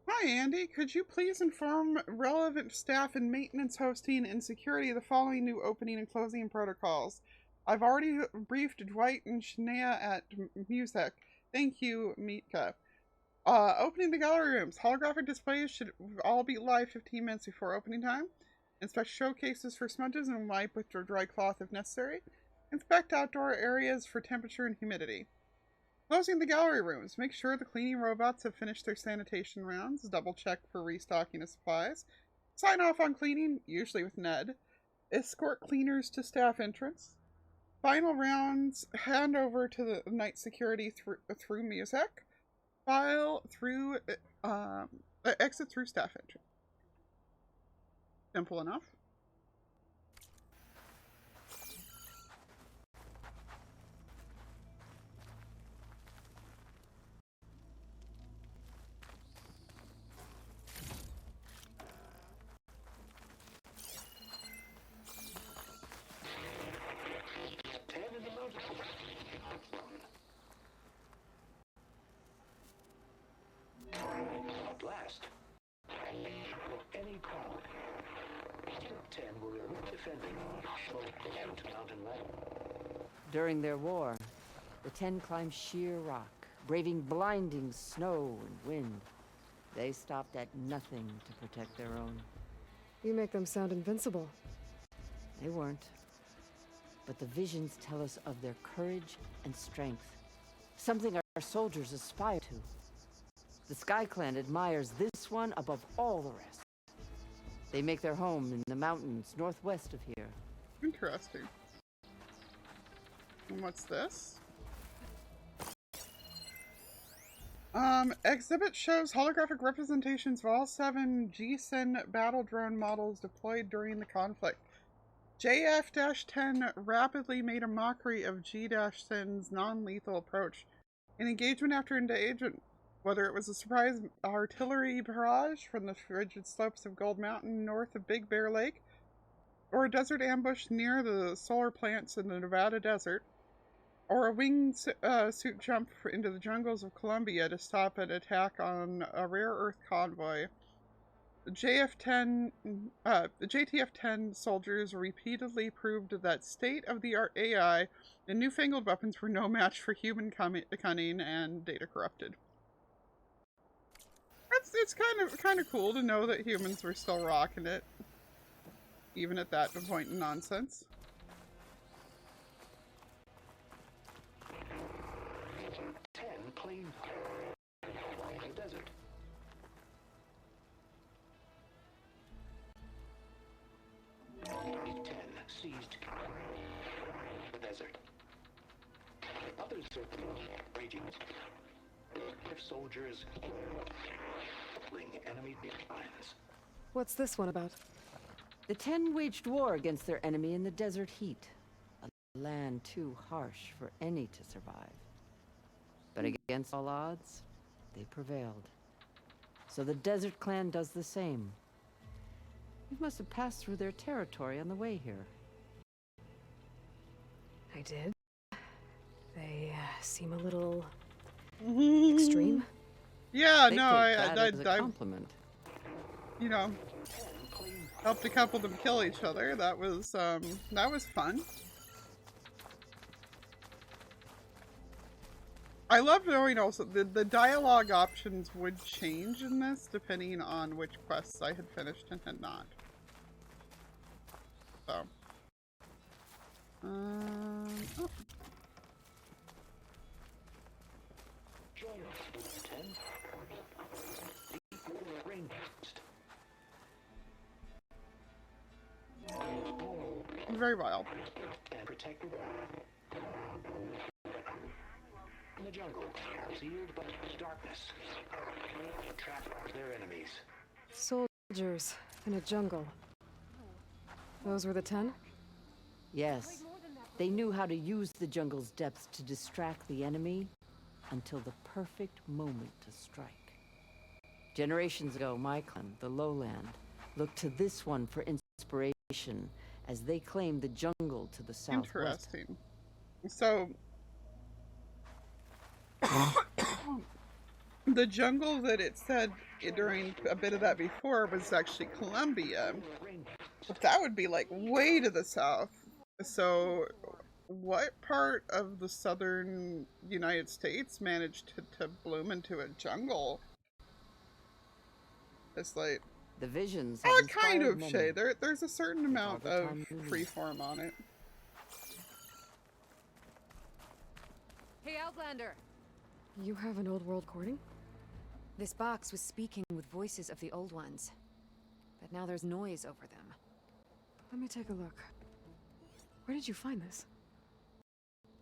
Hi Andy, could you please inform relevant staff in maintenance, hosting, and security the following new opening and closing protocols? I've already briefed Dwight and Shania at Music. Thank you, Mika. Opening the gallery rooms. Holographic displays should all be live 15 minutes before opening time. Inspect showcases for smudges and wipe with dry cloth if necessary. Inspect outdoor areas for temperature and humidity. Closing the gallery rooms. Make sure the cleaning robots have finished their sanitation rounds. Double check for restocking of supplies. Sign off on cleaning, usually with Ned. Escort cleaners to staff entrance. Final rounds. Hand over to the night security through Music. File through exit through staff entrance. Simple enough. Blast. Any problem. 10 were defending mountain ladder. During their war, the 10 climbed sheer rock, braving blinding snow and wind. They stopped at nothing to protect their own. You make them sound invincible. They weren't. But the visions tell us of their courage and strength, something our soldiers aspire to. The Sky Clan admires this one above all the rest. They make their home in the mountains northwest of here. Interesting. And what's this? Exhibit shows holographic representations of all 7 G-Sen battle drone models deployed during the conflict. JF-10 rapidly made a mockery of G-Sen's non-lethal approach. In engagement after engagement, whether it was a surprise artillery barrage from the frigid slopes of Gold Mountain north of Big Bear Lake, or a desert ambush near the solar plants in the Nevada desert, or a wingsuit jump into the jungles of Colombia to stop an attack on a rare Earth convoy. The JTF-10 soldiers repeatedly proved that state-of-the-art AI and newfangled weapons were no match for human cunning and data corrupted. It's kind of cool to know that humans were still rocking it, even at that point in nonsense. Clean the desert. Seized the desert. Others are raging. If soldiers fling enemy lines. What's this one about? The 10 waged war against their enemy in the desert heat. A land too harsh for any to survive. But against all odds, they prevailed. So the Desert Clan does the same. You must have passed through their territory on the way here. I did. They seem a little extreme. Yeah, They no, take that as a compliment. You know, helped a couple of them kill each other. That was fun. I love knowing also the dialogue options would change in this depending on which quests I had finished and had not. So, oh. Very wild. And protected in the jungle, sealed by darkness. Trap their enemies. Soldiers in a jungle. Those were the 10? Yes. They knew how to use the jungle's depths to distract the enemy until the perfect moment to strike. Generations ago, my clan, the Lowland, looked to this one for inspiration as they claimed the jungle to the southwest. Interesting. So, the jungle that it said during a bit of that before was actually Colombia. But that would be like way to the south. So, what part of the southern United States managed to bloom into a jungle? It's like... The visions Oh, have kind inspired of, many. Shay. There's a certain amount all the of time you need. freeform on it. Hey, Outlander! You have an old world recording? This box was speaking with voices of the old ones. But now there's noise over them. Let me take a look. Where did you find this?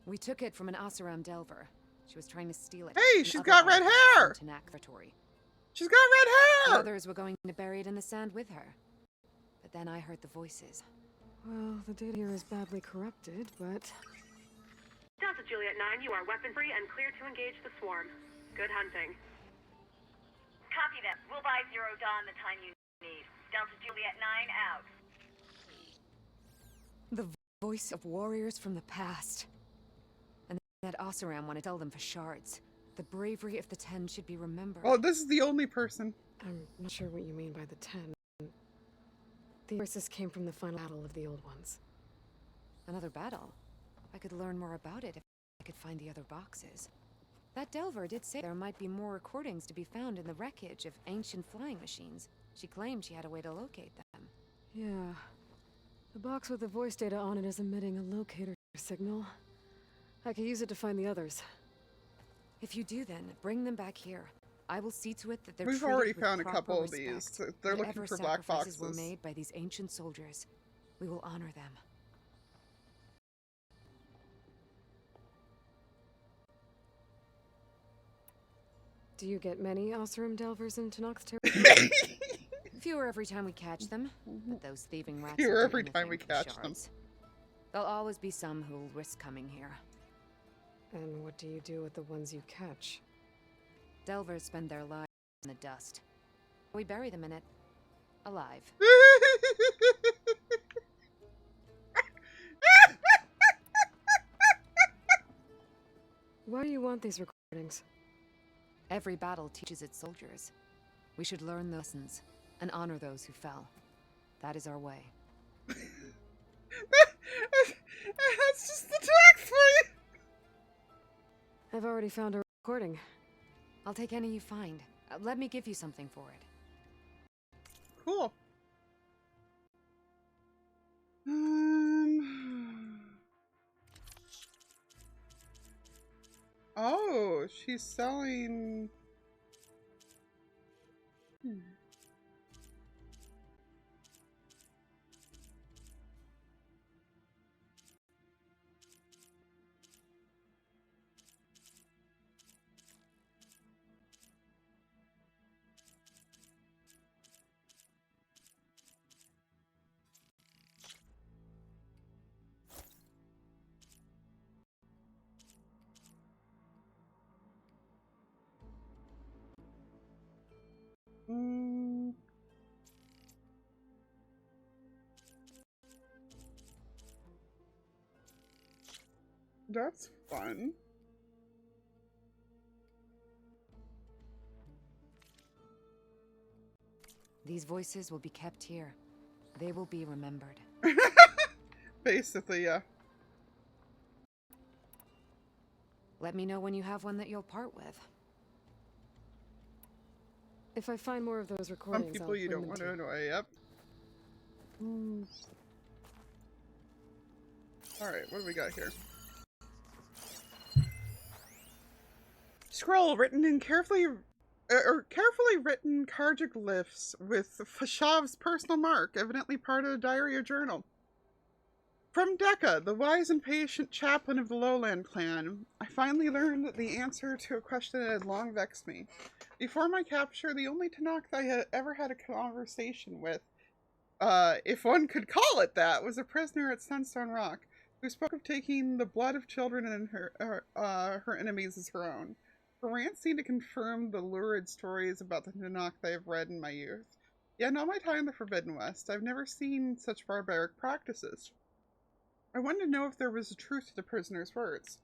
We took it from an Oseram Delver. She was trying to steal it. Hey, and she's other got red artifacts hair! from Tanak Territory. She's got red The hair! others were going to bury it in the sand with her. But then I heard the voices. Well, the data here is badly corrupted, but... Delta Juliet 9, you are weapon-free and clear to engage the swarm. Good hunting. Copy that. We'll buy Zero Dawn the time you need. Delta Juliet 9 out. The voice of warriors from the past. And that Oseram wanted to sell them for shards. The bravery of the 10 should be remembered. Oh, this is the only person. I'm not sure what you mean by the 10. The voices came from the final battle of the Old Ones. Another battle? I could learn more about it if I could find the other boxes. That Delver did say there might be more recordings to be found in the wreckage of ancient flying machines. She claimed she had a way to locate them. Yeah. The box with the voice data on it is emitting a locator signal. I could use it to find the others. If you do, then bring them back here. I will see to it that they're We've treated already with found a proper couple of respect. these. They're looking Whatever for black sacrifices boxes. were made by these ancient soldiers, we will honor them. Do you get many Oseram Delvers in Tanox territory? Fewer every time we catch them, but those thieving rats Fewer will do every time we anything for catch them. shards. There'll always be some who'll risk coming here. And what do you do with the ones you catch? Delvers spend their lives in the dust. We bury them in it, alive. Why do you want these recordings? Every battle teaches its soldiers. We should learn the lessons and honor those who fell. That is our way. That's just the text for you! I've already found a recording. I'll take any you find. Let me give you something for it. Cool. Oh, she's selling... That's fun. These voices will be kept here. They will be remembered. Basically, yeah. Let me know when you have one that you'll part with. If I find more of those recordings, Some people I'll you bring don't them want to annoy, yep. Alright, what do we got here? Scroll written in carefully written Karja glyphs with Fashav's personal mark, evidently part of a diary or journal. From Dekka, the wise and patient chaplain of the Lowland clan, I finally learned the answer to a question that had long vexed me. Before my capture, the only Tenakth I had ever had a conversation with, if one could call it that, was a prisoner at Sunstone Rock, who spoke of taking the blood of children and her enemies as her own. Her rant seemed to confirm the lurid stories about the Tenakth I have read in my youth. Yet in all my time in the Forbidden West, I've never seen such barbaric practices. I wanted to know if there was a truth to the prisoner's words.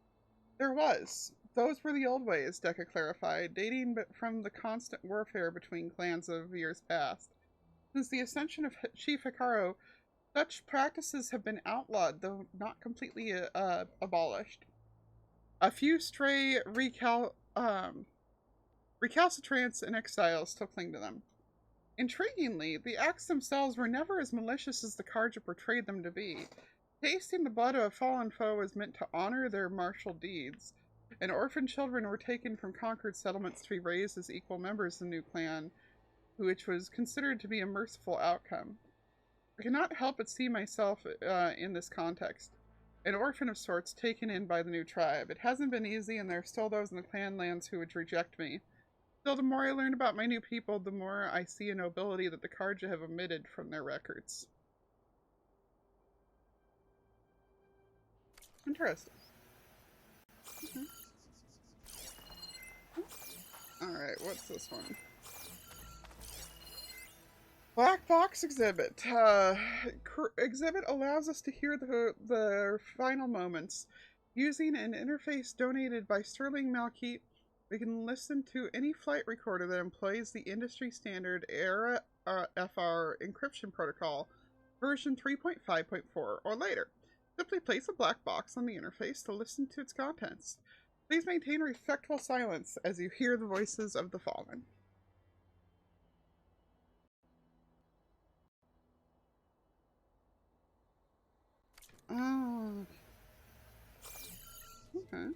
There was. Those were the old ways, Dekka clarified, dating from the constant warfare between clans of years past. Since the ascension of Chief Hekarro, such practices have been outlawed, though not completely abolished. A few stray recalcitrants and exiles still cling to them. Intriguingly, the acts themselves were never as malicious as the Karja portrayed them to be. Tasting the blood of a fallen foe was meant to honor their martial deeds, and orphan children were taken from conquered settlements to be raised as equal members of the new clan, which was considered to be a merciful outcome. I cannot help but see myself in this context. An orphan of sorts taken in by the new tribe. It hasn't been easy, and there are still those in the clan lands who would reject me. Still, the more I learn about my new people, the more I see a nobility that the Karja have omitted from their records. Interesting. Alright, what's this one? Black Box Exhibit. Exhibit allows us to hear the final moments. Using an interface donated by Sterling Malkeet, we can listen to any flight recorder that employs the industry standard ERA FR encryption protocol, version 3.5.4 or later. Simply place a black box on the interface to listen to its contents. Please maintain respectful silence as you hear the voices of the fallen. Oh. Okay.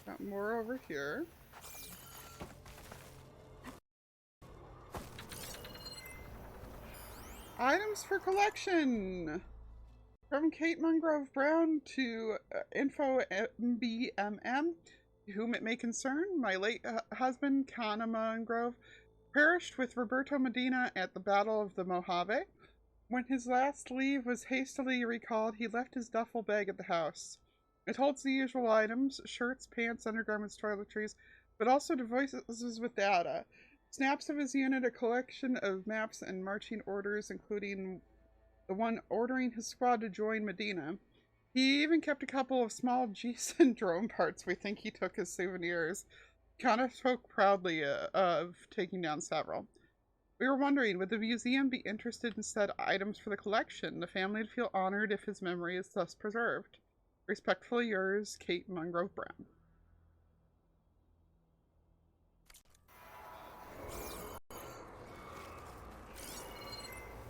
Got more over here. Items for collection! From Kate Mungrove Brown to Info MBMM, to whom it may concern, my late husband, Kana Mungrove, perished with Roberto Medina at the Battle of the Mojave. When his last leave was hastily recalled, he left his duffel bag at the house. It holds the usual items, shirts, pants, undergarments, toiletries, but also devices with data. Snaps of his unit, a collection of maps and marching orders, including the one ordering his squad to join Medina. He even kept a couple of small G-Sin drone parts we think he took as souvenirs. Connor spoke proudly of taking down several. We were wondering, would the museum be interested in said items for the collection? The family would feel honored if his memory is thus preserved. Respectfully yours, Kate Mungrove Brown.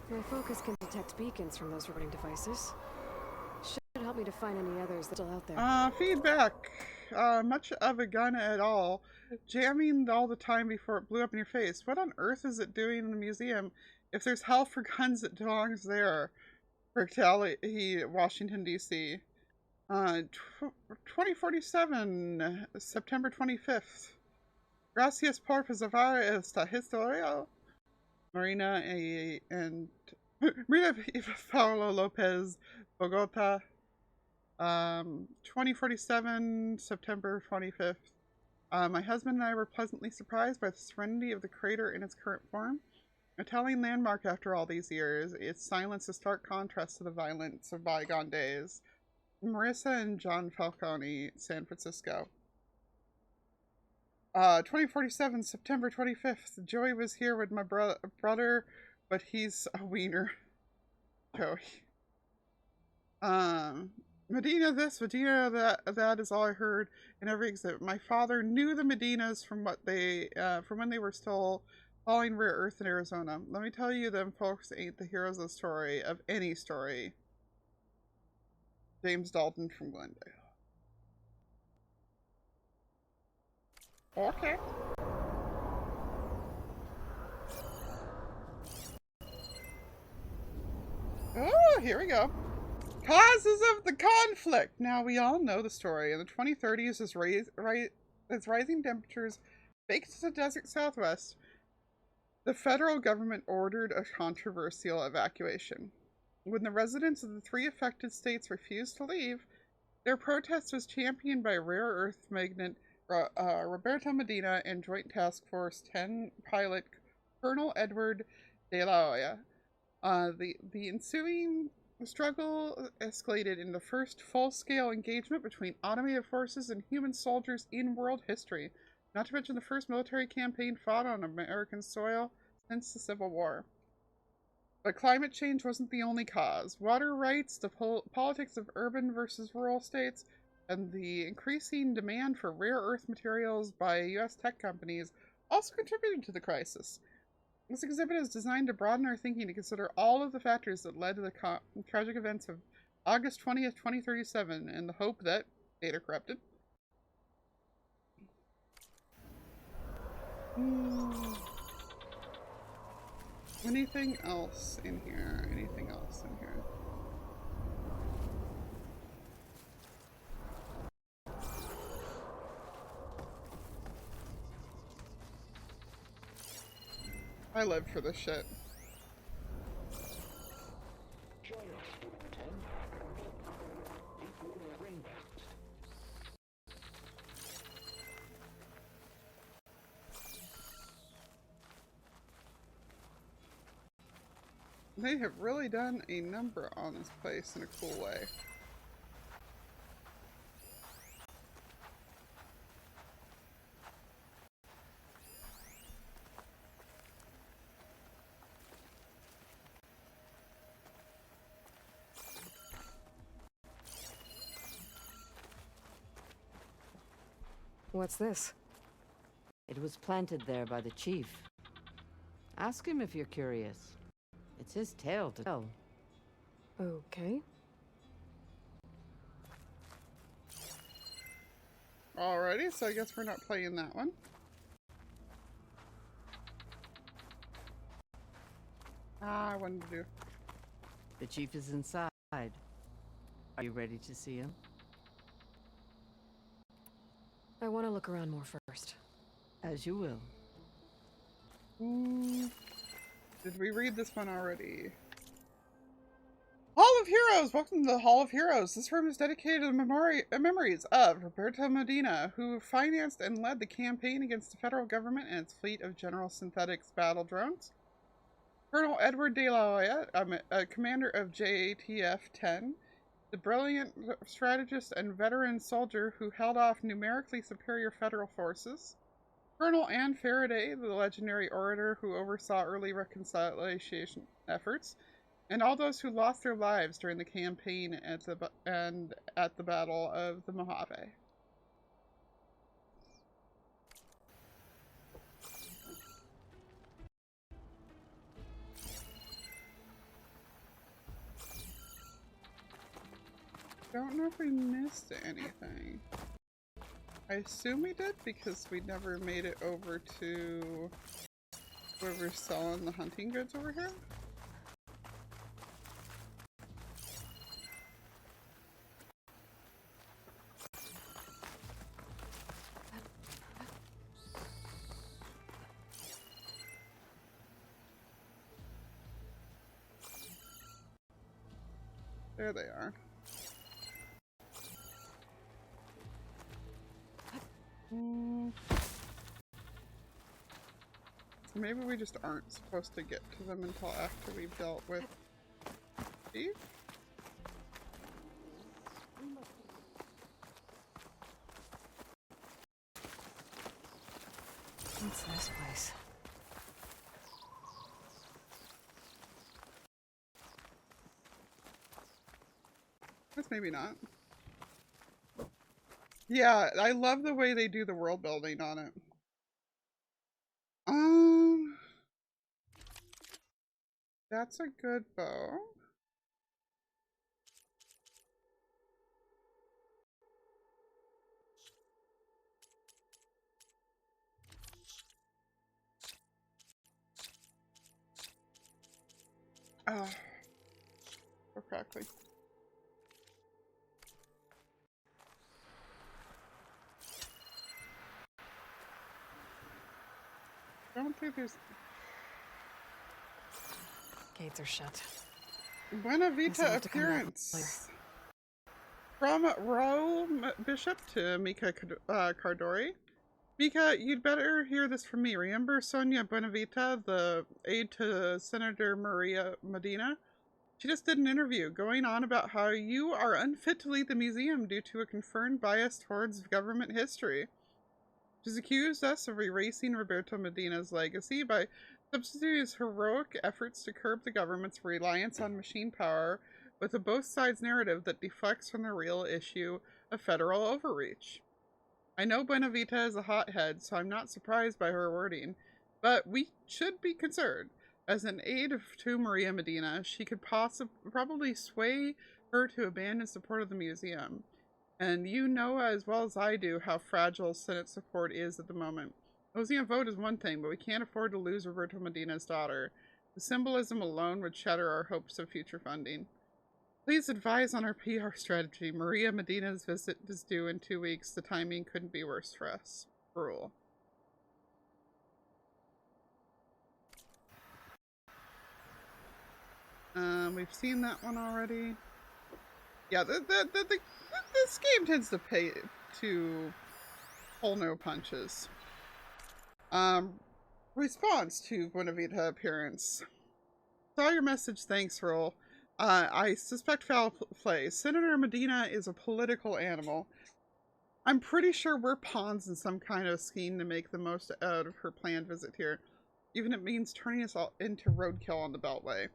My focus can detect beacons from those recording devices. Should help me to find any others that are still out there. Feedback. Much of a gun at all. Jamming all the time before it blew up in your face. What on earth is it doing in the museum? If there's hell for guns, it belongs there. Bricktally, Washington, D.C. 2047, September 25th. Gracias por preservar esta historia. Marina and Marina Paulo Lopez, Bogota. 2047, September 25th. My husband and I were pleasantly surprised by the serenity of the crater in its current form. A telling landmark after all these years, its silence a stark contrast to the violence of bygone days. Marissa and John Falcone, San Francisco. 2047, September 25th. Joey was here with my brother, but he's a wiener. Joey. Medina this, Medina that is all I heard in every exhibit. My father knew the Medinas from when they were still hauling rare earth in Arizona. Let me tell you, them folks ain't the heroes of any story. James Dalton from Glendale. Okay. Oh, here we go. Causes of the conflict. Now, we all know the story. In the 2030s, as rising temperatures baked the desert southwest, the federal government ordered a controversial evacuation. When the residents of the 3 affected states refused to leave, their protest was championed by rare earth magnate Roberto Medina and Joint Task Force 10 pilot Colonel Edward De La Hoya. The ensuing struggle escalated in the first full-scale engagement between automated forces and human soldiers in world history, not to mention the first military campaign fought on American soil since the Civil War. But climate change wasn't the only cause. Water rights, the politics of urban versus rural states, and the increasing demand for rare earth materials by U.S. tech companies also contributed to the crisis. This exhibit is designed to broaden our thinking to consider all of the factors that led to the tragic events of August 20th, 2037, in the hope that data corrupted. Anything else in here? Anything else in here? I lived for this shit. Join us, Group 10. Equal ring balanced. They have really done a number on this place in a cool way. What's this? It was planted there by the chief. Ask him if you're curious. It's his tale to tell. Okay. Alrighty, so I guess we're not playing that one. I wanted to do. The chief is inside. Are you ready to see him? I want to look around more first. As you will. Did we read this one already? Hall of Heroes! Welcome to the Hall of Heroes. This room is dedicated to the memories of Roberto Medina, who financed and led the campaign against the federal government and its fleet of General Synthetics battle drones. Colonel Edward De La Hoya, a commander of JATF-10, the brilliant strategist and veteran soldier who held off numerically superior federal forces. Colonel Anne Faraday, the legendary orator who oversaw early reconciliation efforts, and all those who lost their lives during the campaign at the Battle of the Mojave. Don't know if we missed anything. I assume we did because we never made it over to where we're selling the hunting goods over here. There they are. So maybe we just aren't supposed to get to them until after we've dealt with Steve? What's this place? Guess maybe not. Yeah, I love the way they do the world building on it. That's a good bow. Oh, so crackly. I don't think there's... Gates are shut. Buena Vita appearance. From Raul Bishop to Mika Cardori. Mika, you'd better hear this from me. Remember Sonia Buenavita, the aide to Senator Maria Medina? She just did an interview going on about how you are unfit to lead the museum due to a confirmed bias towards government history. She's accused us of erasing Roberto Medina's legacy by substituting his heroic efforts to curb the government's reliance on machine power with a both sides narrative that deflects from the real issue of federal overreach. I know Buenavita is a hothead, so I'm not surprised by her wording, but we should be concerned. As an aide to Maria Medina, she could probably sway her to abandon support of the museum. And you know as well as I do how fragile Senate support is at the moment. Losing a vote is one thing, but we can't afford to lose Roberto Medina's daughter. The symbolism alone would shatter our hopes of future funding. Please advise on our PR strategy. Maria Medina's visit is due in 2 weeks. The timing couldn't be worse for us. Rule. We've seen that one already. Yeah, this game tends to pay to pull no punches. Response to Buenavita appearance. Saw your message, thanks, Roll. I suspect foul play. Senator Medina is a political animal. I'm pretty sure we're pawns in some kind of scheme to make the most out of her planned visit here. Even if it means turning us all into roadkill on the Beltway.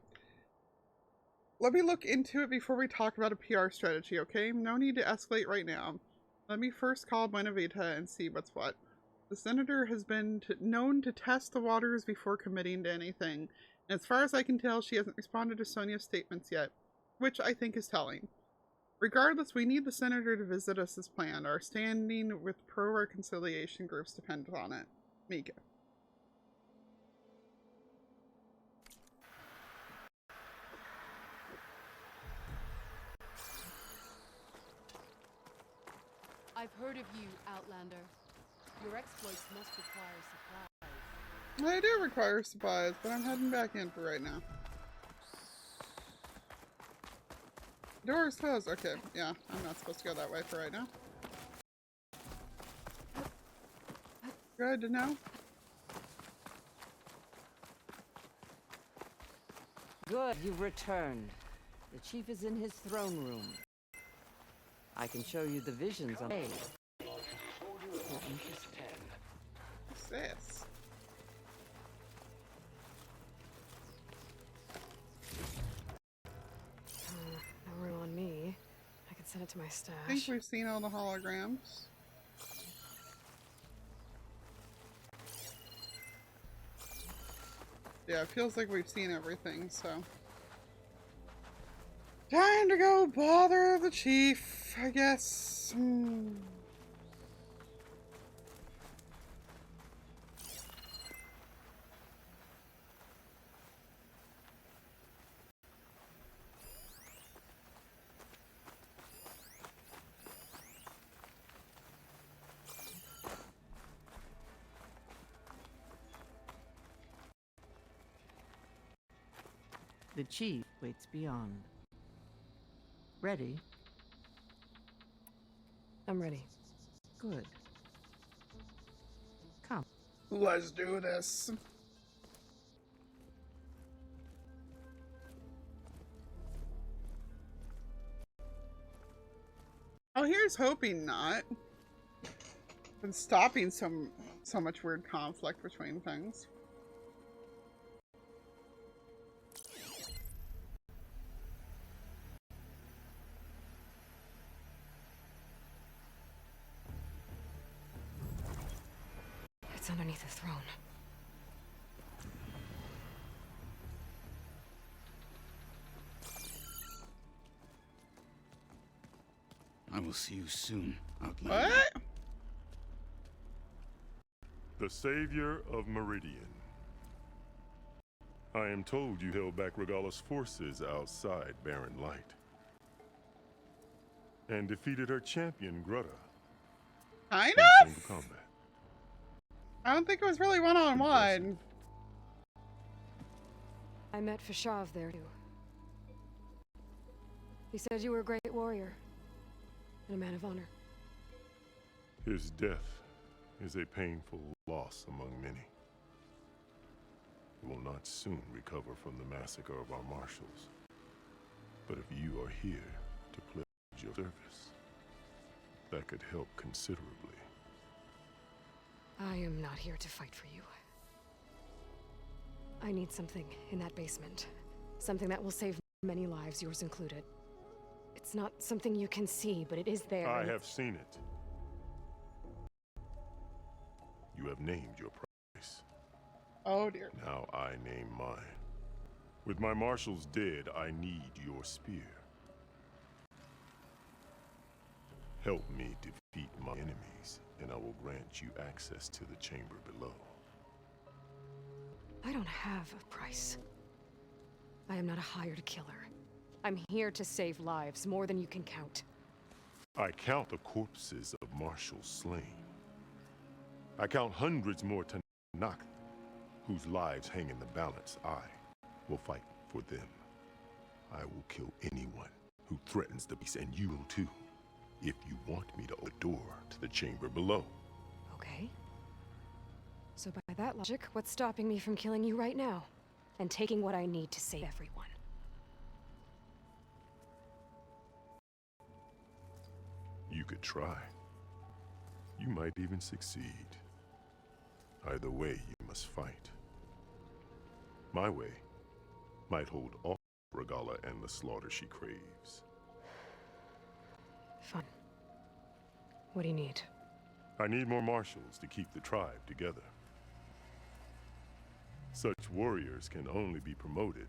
Let me look into it before we talk about a PR strategy, okay? No need to escalate right now. Let me first call Buenavita and see what's what. The senator has been known to test the waters before committing to anything. And as far as I can tell, she hasn't responded to Sonia's statements yet, which I think is telling. Regardless, we need the senator to visit us as planned. Our standing with pro-reconciliation groups depends on it. Mika. I've heard of you, Outlander. Your exploits must require supplies. I do require supplies, but I'm heading back in for right now. Door is closed. Okay, yeah, I'm not supposed to go that way for right now. Good to know. Good, you've returned. The chief is in his throne room. I can show you the visions on Hey. What's this? No room on me. I could send it to my stash. I think we've seen all the holograms. Yeah, it feels like we've seen everything, so. Time to go bother the chief, I guess. The chief waits beyond. Ready? I'm ready. Good. Come. Let's do this. Oh, here's hoping not. Been stopping so much weird conflict between things. It's underneath the throne. I will see you soon, Outlander. What? The savior of Meridian. I am told you held back Regalla's forces outside Barren Light. And defeated her champion, Grutta. Kind in of? single combat. I don't think it was really one-on-one. I met Fashav there too. He said you were a great warrior. And a man of honor. His death is a painful loss among many. We will not soon recover from the massacre of our marshals. But if you are here to pledge your service, that could help considerably. I am not here to fight for you. I need something in that basement. Something that will save many lives, yours included. It's not something you can see, but it is there. I have seen it. You have named your price. Oh dear. Now I name mine. With my marshals dead, I need your spear. Help me defeat my enemies, and I will grant you access to the chamber below. I don't have a price. I am not a hired killer. I'm here to save lives, more than you can count. I count the corpses of marshals slain. I count hundreds more Tenakth, whose lives hang in the balance. I will fight for them. I will kill anyone who threatens the beast, and you will too, if you want me to open the door to the chamber below. Okay. So by that logic, what's stopping me from killing you right now? And taking what I need to save everyone? You could try. You might even succeed. Either way, you must fight. My way might hold off Regalla and the slaughter she craves. Fine. What do you need? I need more marshals to keep the tribe together. Such warriors can only be promoted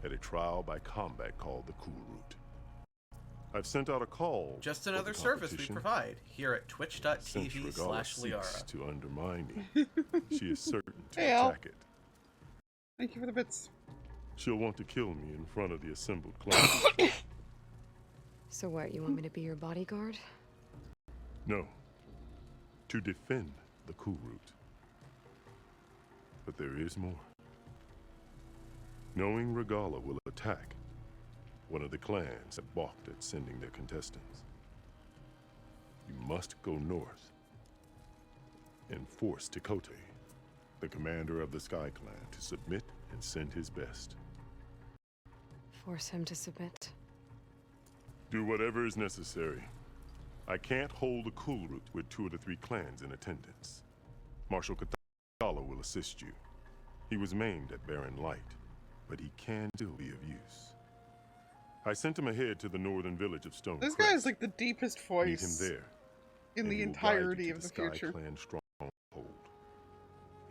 at a trial by combat called the Kulrut. I've sent out a call. Just another service we provide here at twitch.tv/Liara. To undermine me, she is certain to Hey, Al. attack it. Thank you for the bits. She'll want to kill me in front of the assembled clan. So what, you want me to be your bodyguard? No. To defend the Kulrut. But there is more. Knowing Regalla will attack, one of the clans have balked at sending their contestants. You must go north and force Tekote, the commander of the Sky Clan, to submit and send his best. Force him to submit. Do whatever is necessary. I can't hold a Kulrut with 2 of the 3 clans in attendance. Marshal Kathala will assist you. He was maimed at Barren Light, but he can still be of use. I sent him ahead to the northern village of Stone This Crest. guy is like the deepest Meet him voice there, in and the he will guide entirety you to of the Sky future. Clan stronghold.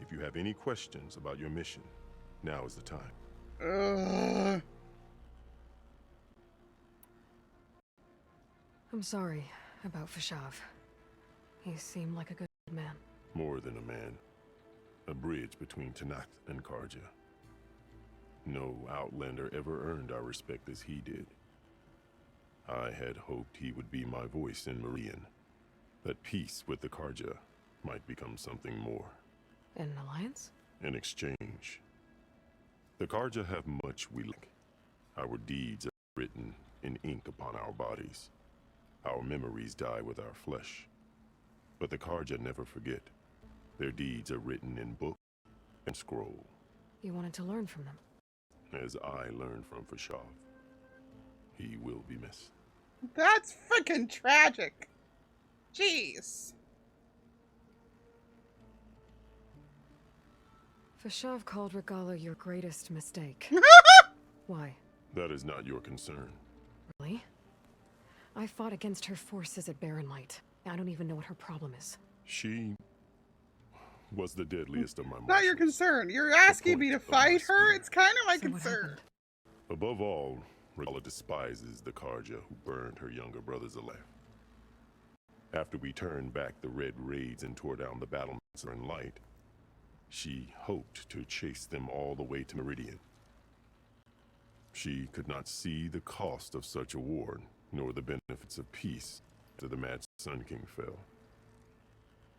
If you have any questions about your mission, now is the time. I'm sorry about Fashav. He seemed like a good man. More than a man. A bridge between Tenakth and Karja. No Outlander ever earned our respect as he did. I had hoped he would be my voice in Meridian. That peace with the Karja might become something more. An alliance? In exchange. The Karja have much we lack. Our deeds are written in ink upon our bodies. Our memories die with our flesh. But the Karja never forget. Their deeds are written in book and scroll. You wanted to learn from them. As I learned from Fashav. He will be missed. That's freaking tragic. Jeez. Fashav called Regala your greatest mistake. Why? That is not your concern. Really? I fought against her forces at Barren Light. I don't even know what her problem is. She was the deadliest of my It's not your concern. You're asking me to fight her? It's kind of my concern. Above all, Regala despises the Karja who burned her younger brothers alive. After we turned back the Red Raids and tore down the battlements in Light, she hoped to chase them all the way to Meridian. She could not see the cost of such a war, nor the benefits of peace after the Mad Sun King fell.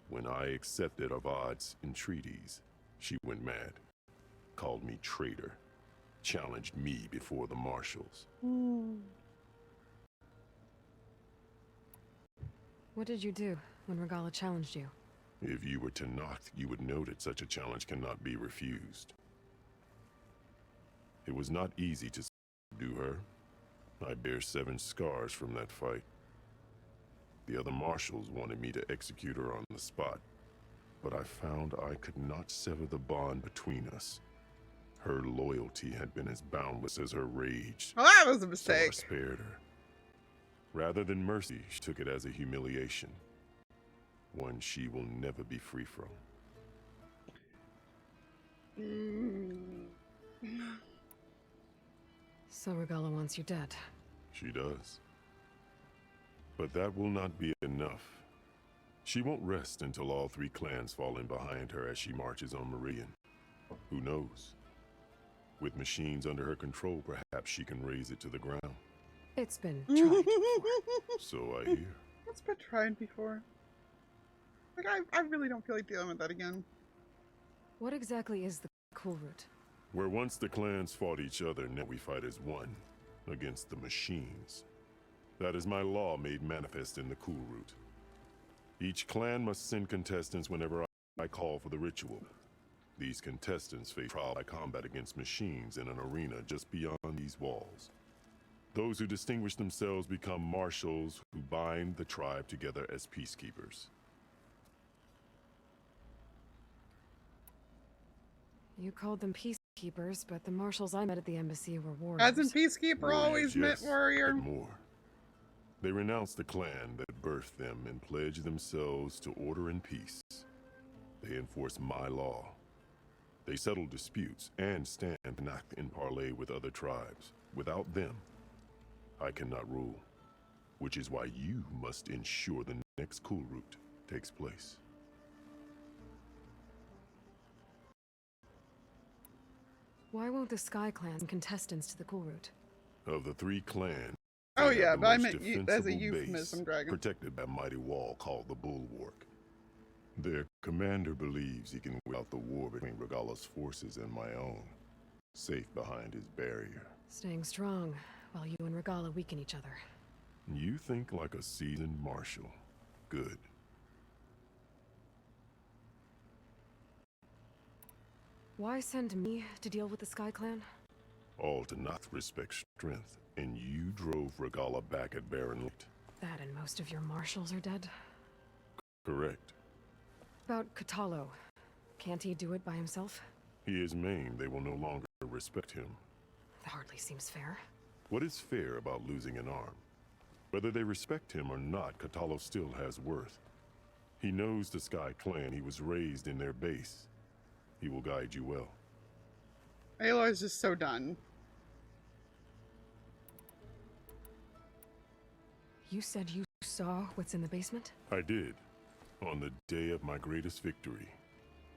When I accepted Avad's entreaties, she went mad, called me traitor, challenged me before the marshals. What did you do when Regala challenged you? If you were Tenakth, you would know that such a challenge cannot be refused. It was not easy to subdue her. I bear 7 scars from that fight. The other marshals wanted me to execute her on the spot, but I found I could not sever the bond between us. Her loyalty had been as boundless as her rage. Well, that was a mistake. So I spared her. Rather than mercy, she took it as a humiliation. One she will never be free from. So Regala wants you dead. She does. But that will not be enough. She won't rest until all 3 clans fall in behind her as she marches on Meridian. Who knows? With machines under her control, perhaps she can raise it to the ground. It's been tried. So I hear. It's been tried before. Like, I really don't feel like dealing with that again. What exactly is the Kulrut? Where once the clans fought each other, now we fight as one, against the machines. That is my law made manifest in the Kulrut. Each clan must send contestants whenever I call for the ritual. These contestants face trial by combat against machines in an arena just beyond these walls. Those who distinguish themselves become marshals who bind the tribe together as peacekeepers. You called them peacekeepers, but the marshals I met at the embassy were warriors. As in peacekeeper always meant Yes, warrior. but more. They renounce the clan that birthed them and pledge themselves to order and peace. They enforce my law. They settle disputes and stand in parley with other tribes. Without them, I cannot rule. Which is why you must ensure the next Kulrut takes place. Why won't the Sky Clan send contestants to the Kulrut? Of the 3 clans, Oh they yeah, have the but I most meant as a defensible euphemism, base, Dragon. protected by a mighty wall called the Bulwark. Their commander believes he can win out the war between Regala's forces and my own, safe behind his barrier. Staying strong, while you and Regala weaken each other. You think like a seasoned marshal. Good. Why send me to deal with the Sky Clan? All to not respect strength, and you drove Regala back at Barren Light. That and most of your marshals are dead? Correct. About Kotallo. Can't he do it by himself? He is maimed. They will no longer respect him. That hardly seems fair. What is fair about losing an arm? Whether they respect him or not, Kotallo still has worth. He knows the Sky Clan. He was raised in their base. He will guide you well. Aloy's just so done. You said you saw what's in the basement? I did. On the day of my greatest victory.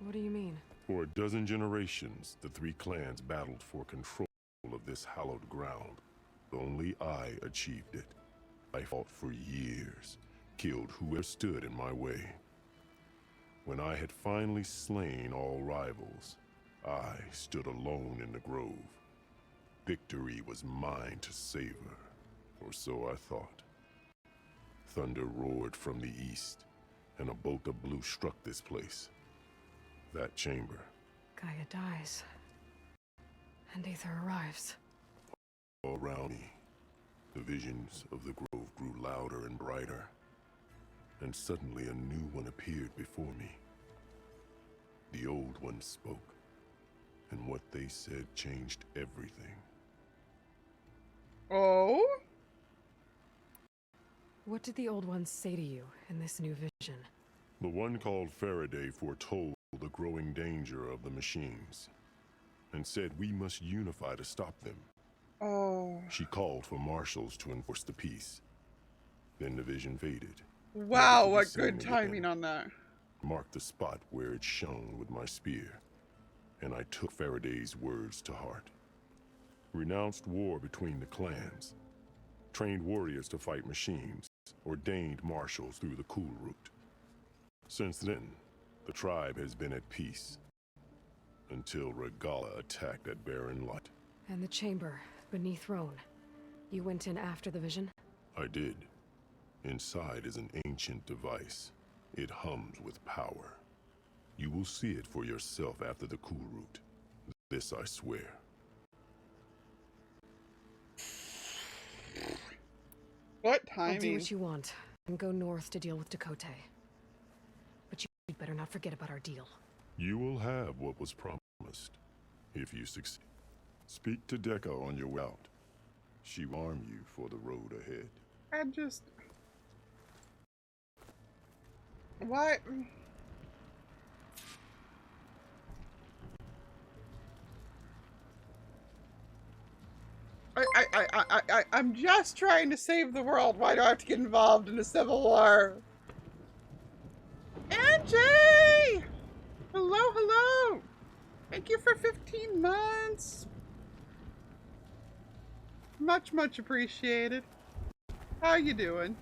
What do you mean? For a dozen generations, the three clans battled for control of this hallowed ground. Only I achieved it. I fought for years, killed whoever stood in my way. When I had finally slain all rivals, I stood alone in the grove. Victory was mine to savor, or so I thought. Thunder roared from the east, and a bolt of blue struck this place. That chamber. Gaia dies. And Aether arrives. All around me, the visions of the grove grew louder and brighter. And suddenly a new one appeared before me. The old one spoke, and what they said changed everything. Oh? What did the old ones say to you in this new vision? The one called Faraday foretold the growing danger of the machines, and said we must unify to stop them. Oh. She called for marshals to enforce the peace. Then the vision faded. Wow, what good timing on that. Marked the spot where it shone with my spear, and I took Faraday's words to heart. Renounced war between the clans, trained warriors to fight machines, ordained marshals through the cool route. Since then, the tribe has been at peace, until Regala attacked at Barren Light. And the chamber, beneath Rhone. You went in after the vision? I did. Inside is an ancient device. It hums with power. You will see it for yourself after the cool route. This I swear. What timing? I'll do what you want and go north to deal with Dakota. But you'd better not forget about our deal. You will have what was promised, if you succeed. Speak to Dekka on your way out. She will arm you for the road ahead. I just... What? I'm just trying to save the world. Why do I have to get involved in a civil war? Angie! Hello, hello! Thank you for 15 months. Much, much appreciated. How you doing?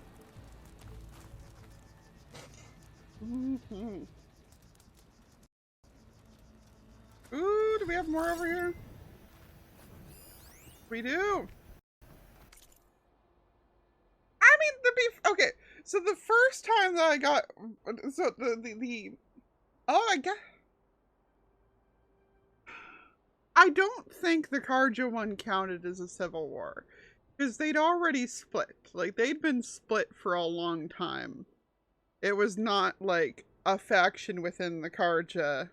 Mm-hmm. Ooh, do we have more over here? We do. I mean, the beef. Okay, so the first time that I got, so oh, I guess. I don't think the Karja one counted as a civil war, because they'd already split. Like, they'd been split for a long time. It was not like a faction within the Karja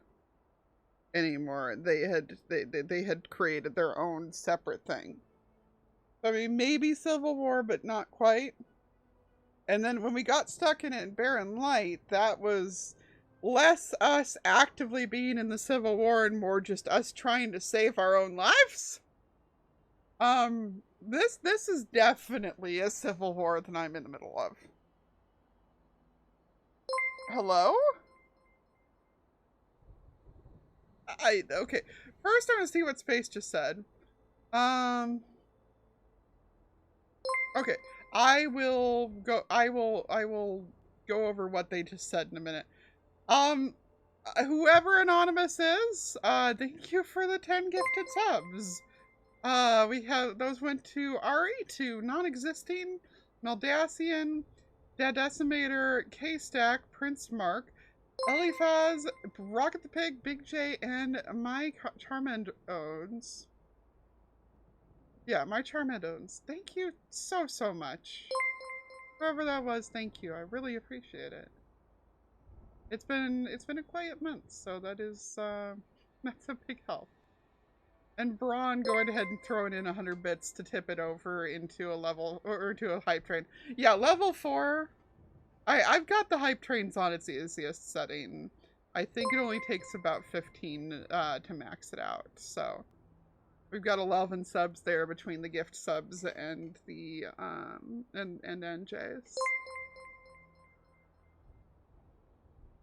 anymore. They had created their own separate thing. I mean, maybe civil war, but not quite. And then when we got stuck in it in Barren Light, that was less us actively being in the civil war and more just us trying to save our own lives. This is definitely a civil war that I'm in the middle of. Hello? Okay. First, I'm gonna see what Space just said. Okay. I will go go over what they just said in a minute. Whoever Anonymous is, thank you for the 10 gifted subs. We have, those went to Ari, to Non-Existing, Meldacian, Dead Decimator, K-Stack, Prince Mark, Eliphaz, Rocket the Pig, Big J, and my Charmand owns. Yeah, my Charmadones. Thank you so, so much. Whoever that was, thank you. I really appreciate it. It's been a quiet month, so that is that's a big help. And Braun going ahead and throwing in 100 bits to tip it over into a level or to a hype train. Yeah, level 4. I've got the hype trains on its easiest setting. I think it only takes about 15 to max it out. So we've got 11 subs there between the gift subs and the and NJs.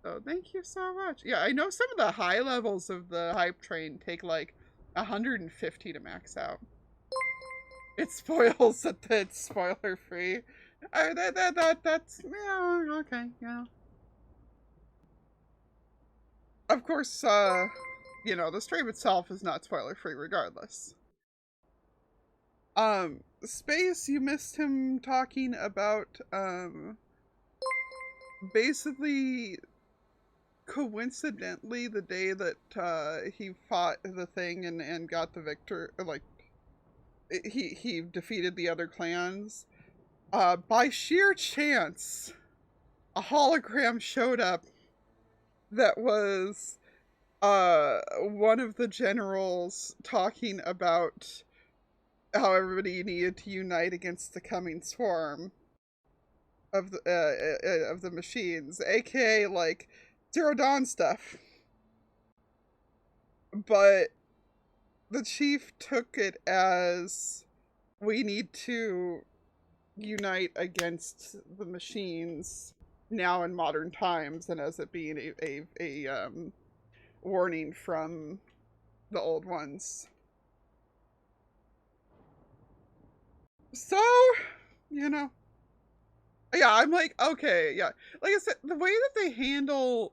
So thank you so much. Yeah, I know some of the high levels of the hype train take like 150 to max out. It spoils that it's spoiler free. That's yeah, okay, yeah. Of course, you know, the stream itself is not spoiler free regardless. Space, you missed him talking about basically coincidentally the day that he fought the thing and got the victor, like he defeated the other clans, by sheer chance a hologram showed up that was one of the generals talking about how everybody needed to unite against the coming swarm of the machines, aka like Zero Dawn stuff. But the chief took it as we need to unite against the machines now in modern times, and as it being a warning from the old ones. So, you know, yeah, I'm like, okay, yeah. Like I said, the way that they handle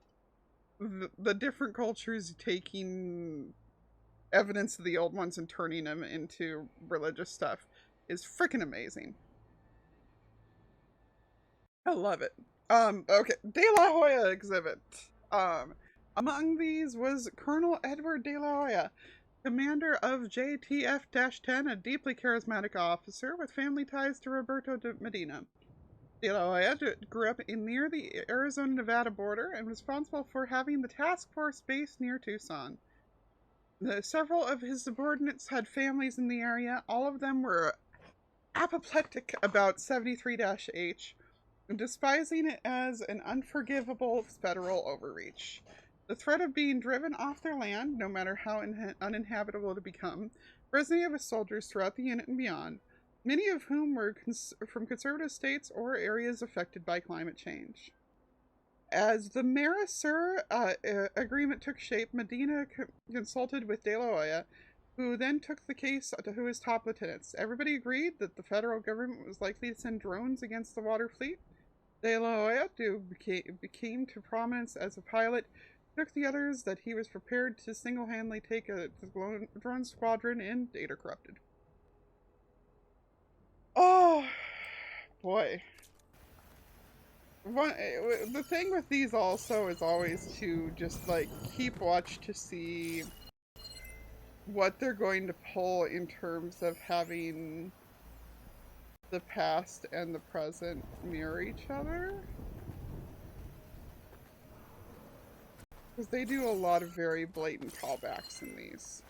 the different cultures taking evidence of the old ones and turning them into religious stuff is freaking amazing. I love it. Okay, De La Hoya exhibit. Among these was Colonel Edward De La Hoya, commander of JTF-10, a deeply charismatic officer with family ties to Roberto de Medina. De La Hoya grew up near the Arizona-Nevada border and was responsible for having the task force based near Tucson. Several of his subordinates had families in the area. All of them were apoplectic about 73-H, despising it as an unforgivable federal overreach. The threat of being driven off their land, no matter how uninhabitable it become, resonated with soldiers throughout the unit and beyond, many of whom were from conservative states or areas affected by climate change. As the Marisur agreement took shape, Medina consulted with De La Hoya, who then took the case to his top lieutenants. Everybody agreed that the federal government was likely to send drones against the water fleet. De La Hoya, who became to prominence as a pilot, took the others that he was prepared to single-handedly take a drone squadron and data corrupted. Oh, boy. The thing with these also is always to just, like, keep watch to see what they're going to pull in terms of having the past and the present mirror each other. Because they do a lot of very blatant callbacks in these.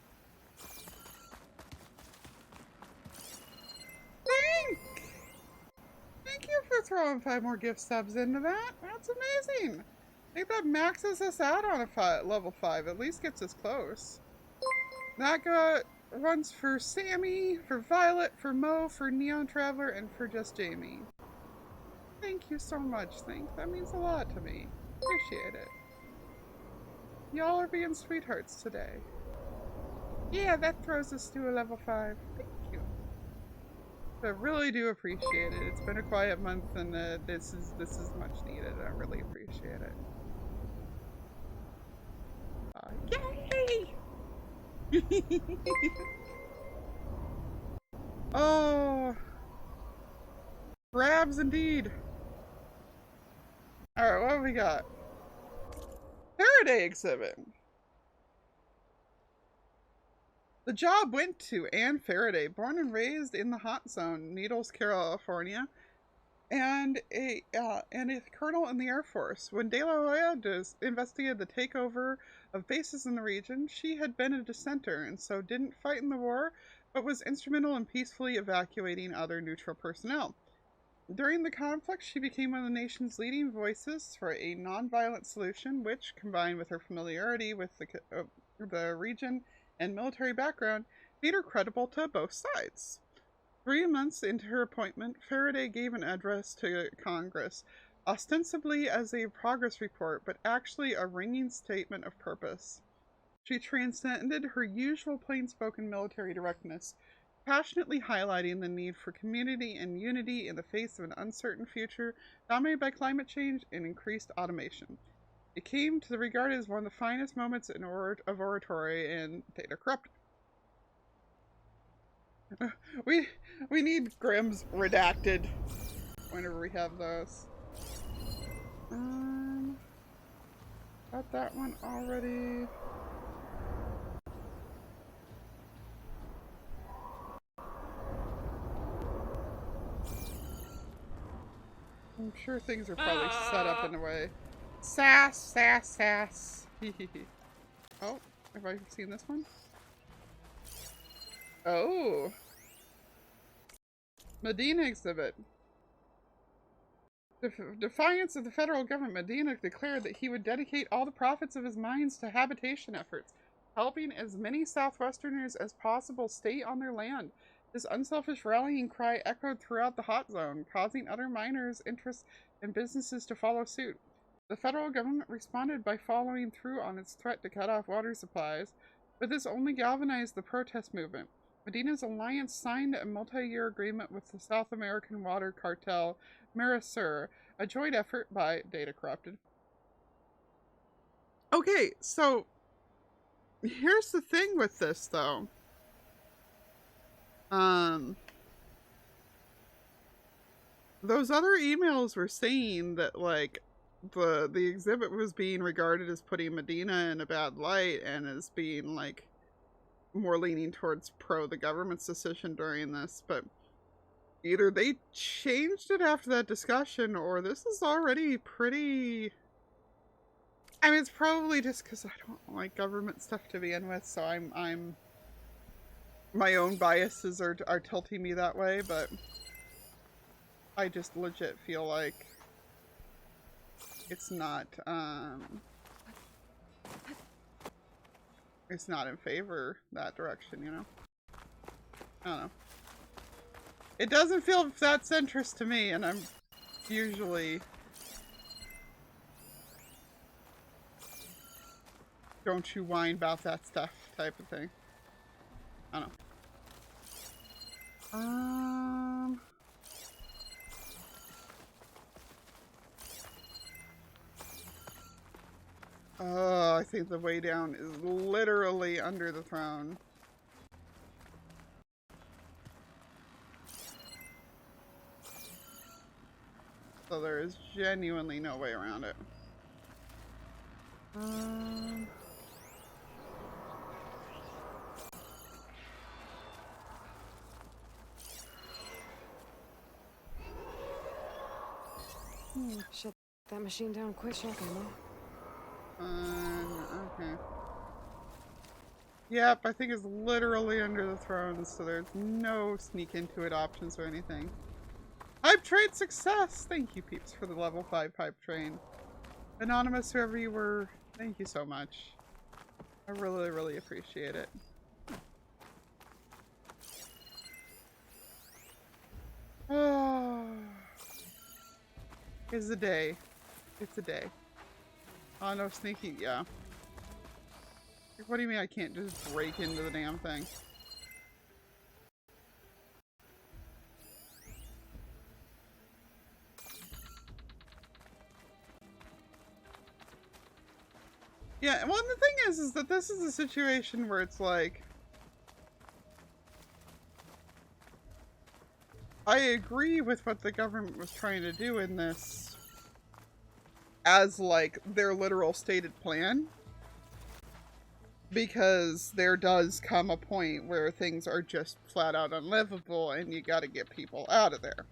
Thank you for throwing 5 more gift subs into that. That's amazing. I think that maxes us out on a level 5. At least gets us close. That got runs for Sammy, for Violet, for Mo, for Neon Traveler, and for just Jamie. Thank you so much. That means a lot to me. Appreciate it. Y'all are being sweethearts today. Yeah, that throws us to a level 5. Thank you. I really do appreciate it. It's been a quiet month, and this is much needed. I really appreciate it. Yay! Oh, grabs indeed. All right, what have we got? Faraday exhibit. The job went to Anne Faraday, born and raised in the hot zone, Needles, California, and a colonel in the Air Force. When De La Hoya investigated the takeover of bases in the region, she had been a dissenter and so didn't fight in the war, but was instrumental in peacefully evacuating other neutral personnel. During the conflict, she became one of the nation's leading voices for a nonviolent solution, which, combined with her familiarity with the region and military background, made her credible to both sides. 3 months into her appointment, Faraday gave an address to Congress, ostensibly as a progress report, but actually a ringing statement of purpose. She transcended her usual plain-spoken military directness, passionately highlighting the need for community and unity in the face of an uncertain future dominated by climate change and increased automation. It came to be regarded as one of the finest moments of oratory in Data Corrupted. We need Grimm's redacted whenever we have those. Got that one already. I'm sure things are probably set up in a way. Sass, sass, sass. Oh, have I seen this one? Oh. Medina exhibit. Defiance of the federal government, Medina declared that he would dedicate all the profits of his mines to habitation efforts, helping as many Southwesterners as possible stay on their land. This unselfish rallying cry echoed throughout the hot zone, causing other miners, interests, and businesses to follow suit. The federal government responded by following through on its threat to cut off water supplies, but this only galvanized the protest movement. Medina's alliance signed a multi-year agreement with the South American water cartel Mercosur, a joint effort by Data Corrupted. Okay, so here's the thing with this, though. Those other emails were saying that, like, the exhibit was being regarded as putting Medina in a bad light and as being, like, more leaning towards the government's decision during this, but either they changed it after that discussion or this is already pretty... I mean, it's probably just because I don't like government stuff to begin with, so I'm my own biases are tilting me that way, but I just legit feel like it's not in favor that direction, you know? I don't know. It doesn't feel that centrist to me, and I'm usually don't you whine about that stuff type of thing. I don't know. Oh, I think the way down is literally under the throne. So there is genuinely no way around it. Shut that machine down quick, shock ammo. Okay. Yep, I think it's literally under the throne, so there's no sneak into it options or anything. Pipe train success! Thank you, peeps, for the level 5 pipe train. Anonymous, whoever you were, thank you so much. I really, really appreciate it. Oh. It's a day. It's a day. Oh, no sneaky, yeah. What do you mean I can't just break into the damn thing? Yeah, well, the thing is that this is a situation where it's like, I agree with what the government was trying to do in this as, like, their literal stated plan. because there does come a point where things are just flat out unlivable and you gotta get people out of there.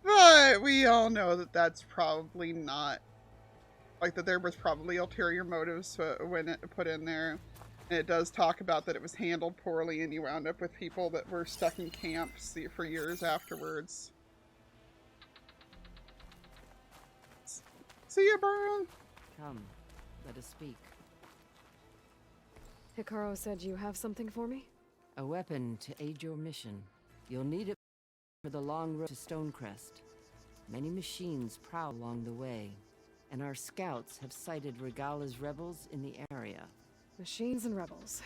But we all know that that's probably not, like, that there was probably ulterior motives when it put in there. And it does talk about that it was handled poorly and you wound up with people that were stuck in camps for years afterwards. See ya, Burn. Come, let us speak. Hikaru said you have something for me? A weapon to aid your mission. You'll need it for the long road to Stonecrest. Many machines prowl along the way, and our scouts have sighted Regala's rebels in the area. Machines and rebels.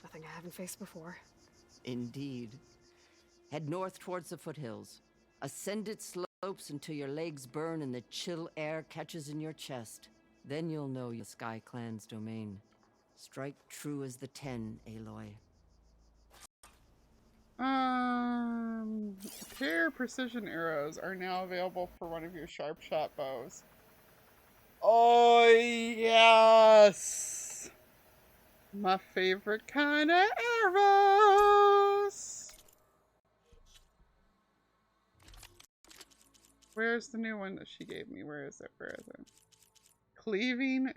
Nothing I haven't faced before. Indeed. Head north towards the foothills. Ascend its slopes until your legs burn and the chill air catches in your chest. Then you'll know your Sky Clan's domain. Strike true as the 10, Aloy. Pair precision arrows are now available for one of your sharp shot bows. Oh, yes! My favorite kind of arrows! Where's the new one that she gave me? Where is it? Where is it? Cleaving.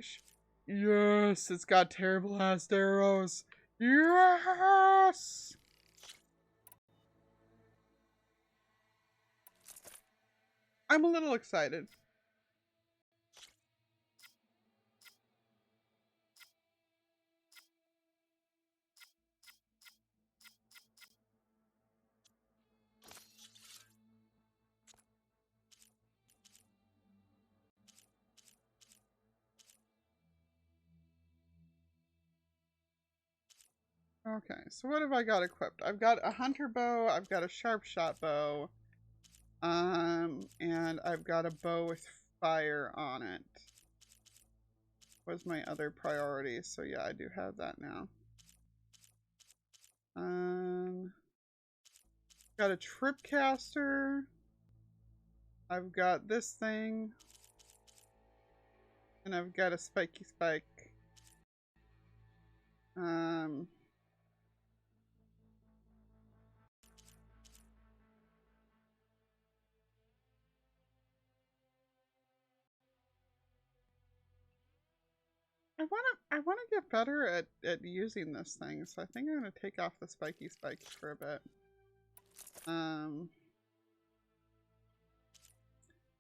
Yes, it's got terrible ass arrows. Yes! I'm a little excited. Okay, so what have I got equipped? I've got a hunter bow, I've got a sharp shot bow, and I've got a bow with fire on it. Was my other priority, so yeah, I do have that now. Got a tripcaster. I've got this thing. And I've got a spiky spike. I wanna get better at using this thing, so I think I'm gonna take off the spiky spikes for a bit.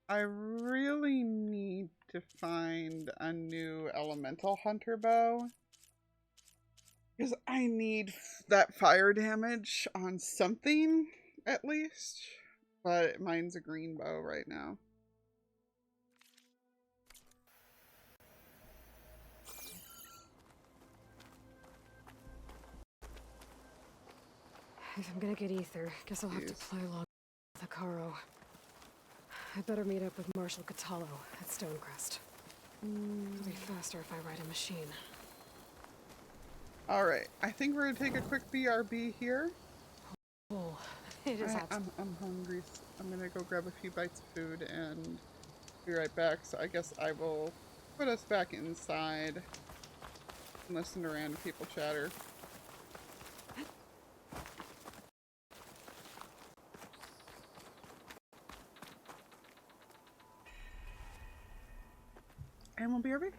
I really need to find a new elemental hunter bow, because I need that fire damage on something at least, but mine's a green bow right now. If I'm gonna get ether, guess I'll have to play along with Hikaru. I'd better meet up with Marshal Catallo at Stonecrest. It'll be faster if I ride a machine. Alright, I think we're gonna take a quick BRB here. Oh, it is I'm hungry. I'm gonna go grab a few bites of food and be right back. So I guess I will put us back inside and listen to random people chatter. And we'll be right back.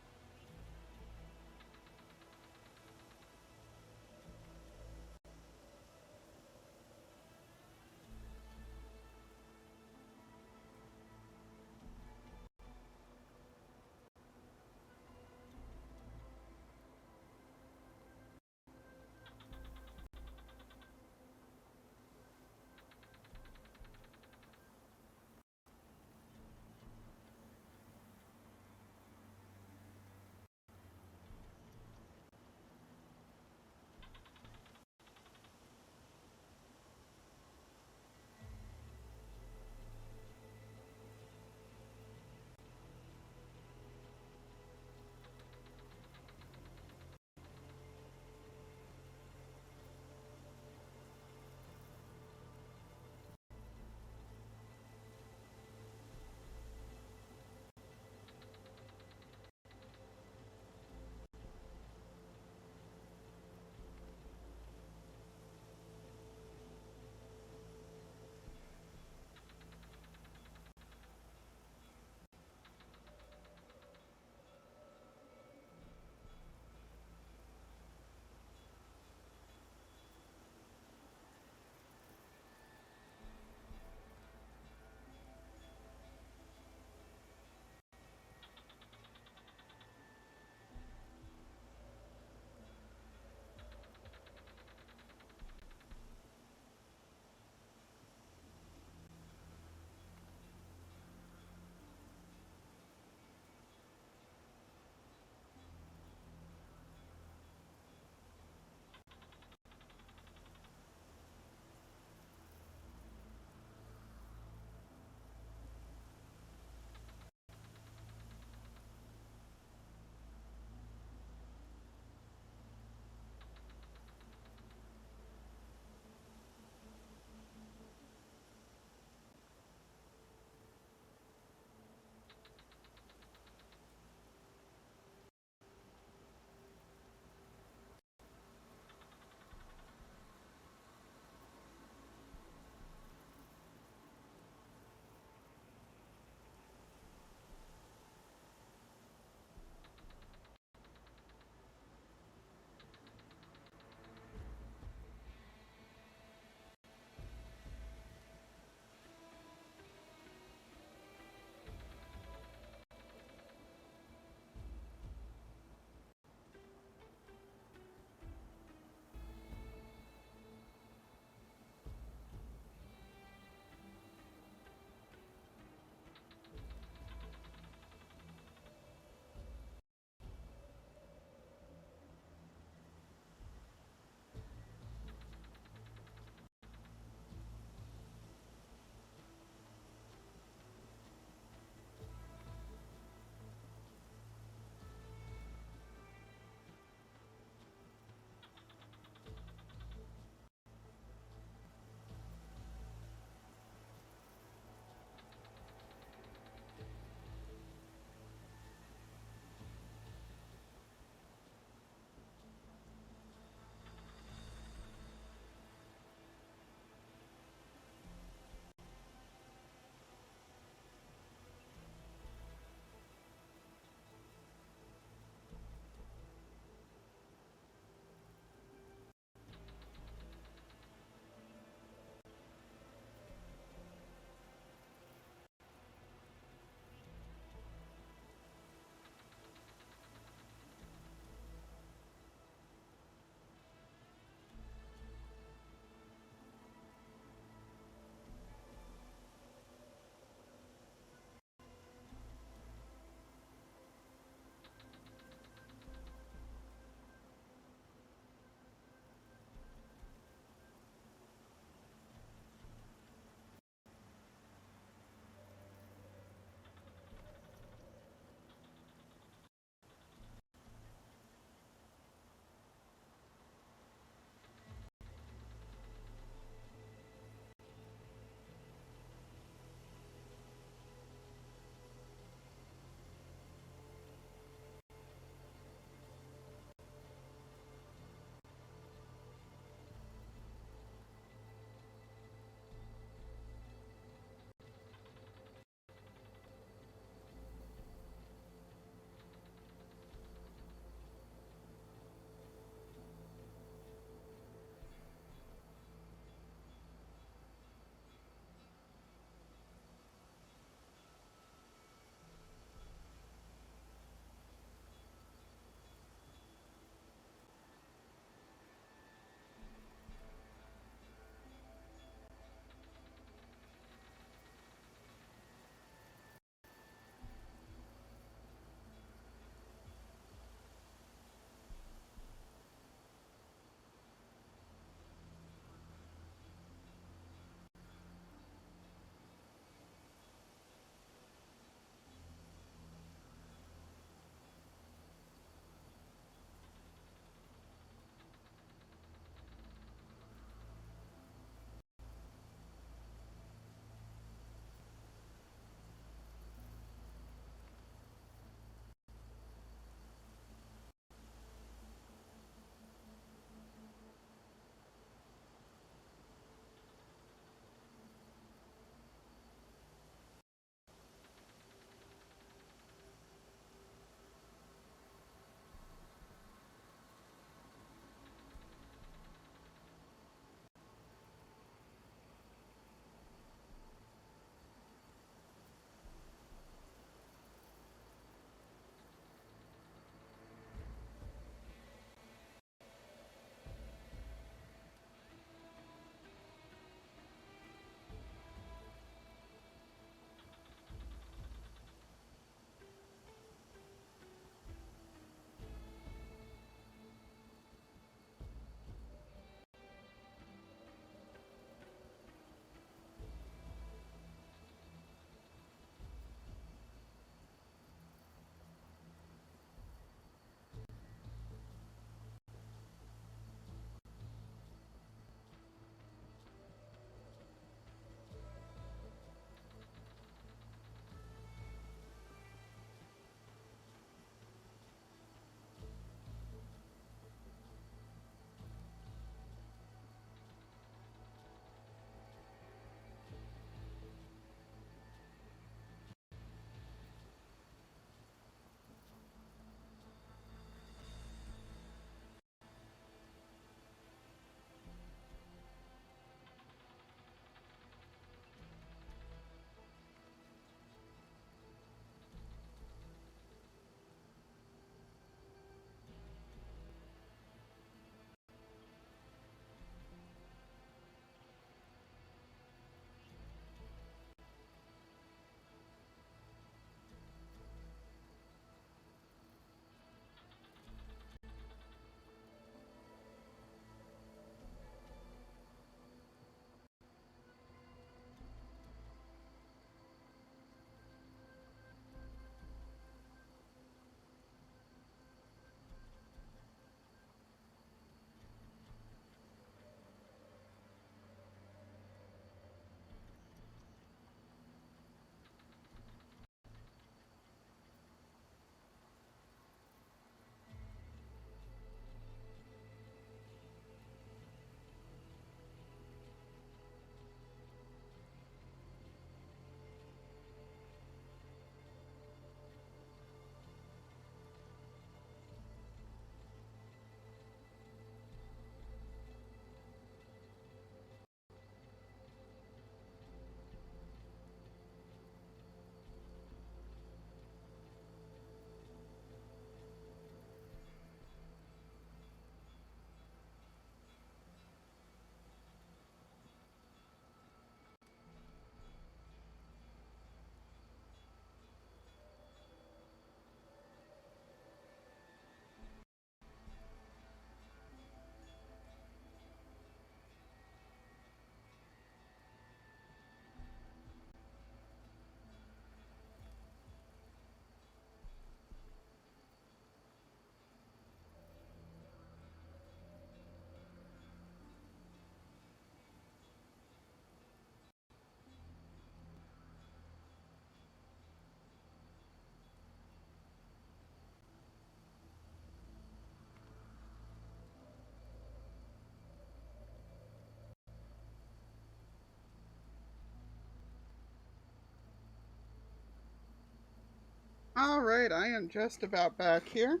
Alright, I am just about back here.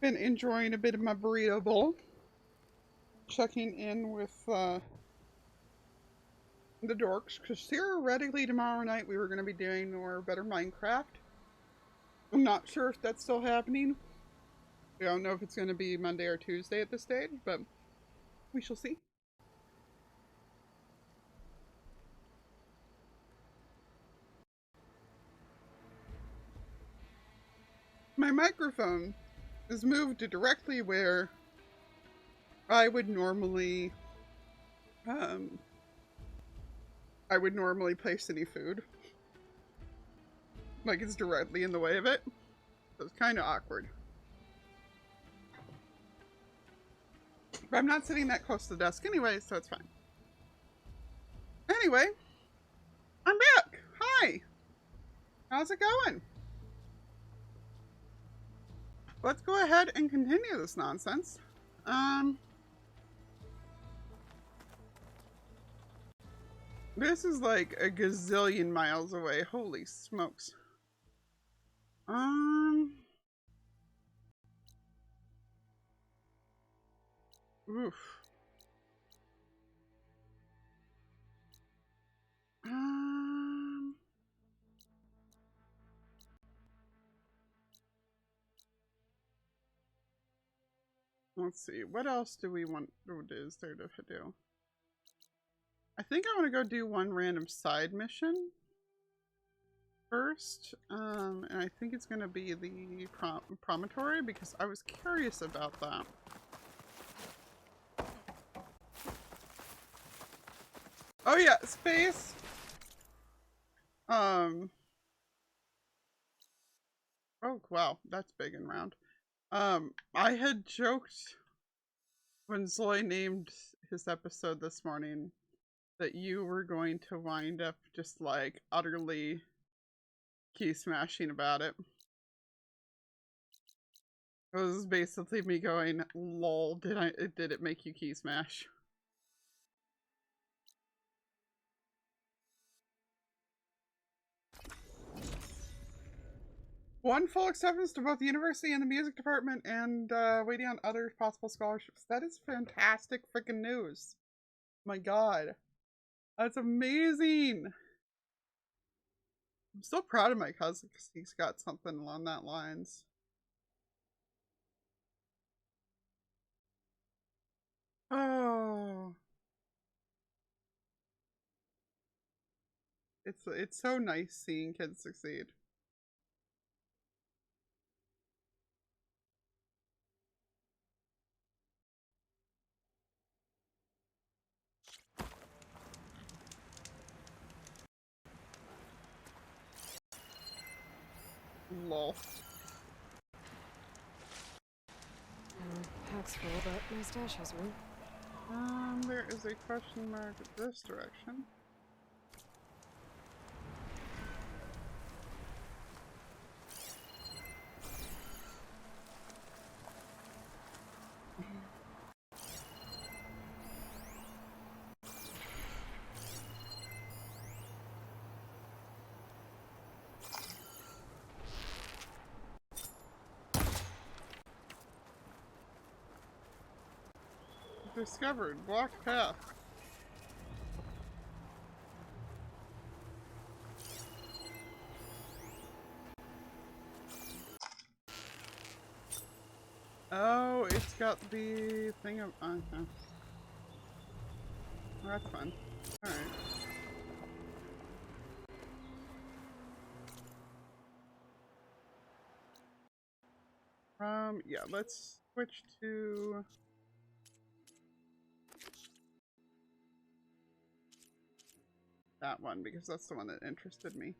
Been enjoying a bit of my burrito bowl. Checking in with the dorks, because theoretically tomorrow night we were going to be doing more Better Minecraft. I'm not sure if that's still happening. We don't know if it's going to be Monday or Tuesday at this stage, but we shall see. My microphone is moved to directly where I would normally place any food. Like, it's directly in the way of it. So it's kind of awkward. But I'm not sitting that close to the desk anyway, so it's fine. Anyway, I'm back. Hi. How's it going? Let's go ahead and continue this nonsense. This is like a gazillion miles away. Holy smokes. Oof. Let's see. What else do we want? What is there to do? I think I want to go do one random side mission first, and I think it's going to be the promontory because I was curious about that. Oh yeah, space. Oh wow, that's big and round. I had joked when Zoe named his episode this morning that you were going to wind up just like utterly key smashing about it. It was basically me going, lol, did it make you key smash? One full acceptance to both the university and the music department, and waiting on other possible scholarships. That is fantastic freaking news. My god. That's amazing. I'm so proud of my cousin because he's got something along that lines. Oh. It's so nice seeing kids succeed. Lol. Pack's full, but my stash has room. There is a question mark this direction. Discovered. Blocked path. Oh, it's got the thing of... okay. Oh, that's fun. Alright. Yeah, let's switch to... that one, because that's the one that interested me.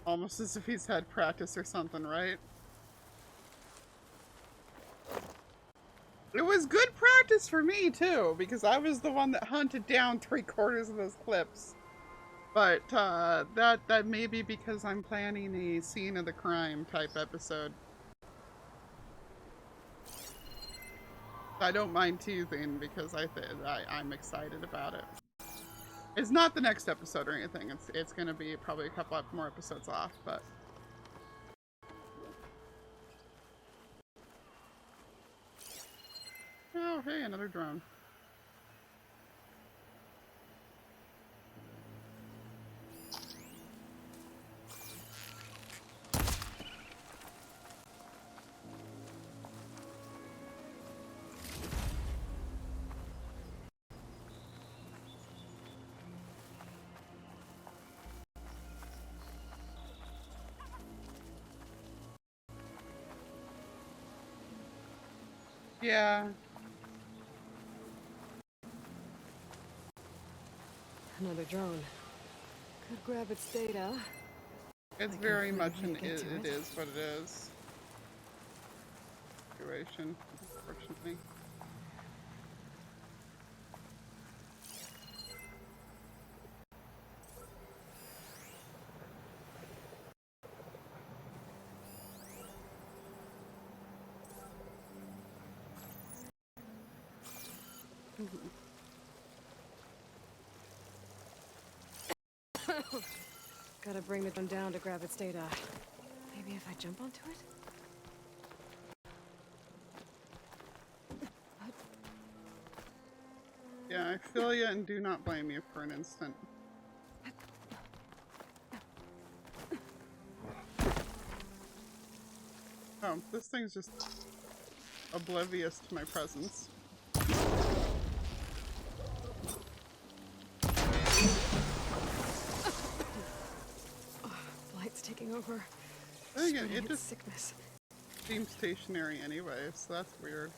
Almost as if he's had practice or something, right? It was good practice for me, too, because I was the one that hunted down 3/4 of those clips. But, that may be because I'm planning a scene of the crime type episode. I don't mind teasing because I'm excited about it. It's not the next episode or anything. It's gonna be probably a couple more episodes off, but. Oh, hey, another drone. Yeah. Another drone. Could grab its data. It's very much an it is what it is situation, unfortunately. Gotta bring the drone down to grab its data. Maybe if I jump onto it? Yeah, I feel you and do not blame you for an instant. Oh, this thing's just oblivious to my presence. Flight's taking over. Again, it just sickness. seems stationary anyway, so that's weird.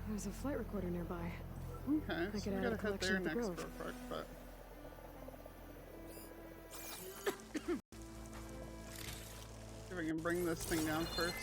There's a flight recorder nearby. Okay, so we gotta head there next real quick, but... See if I can bring this thing down first.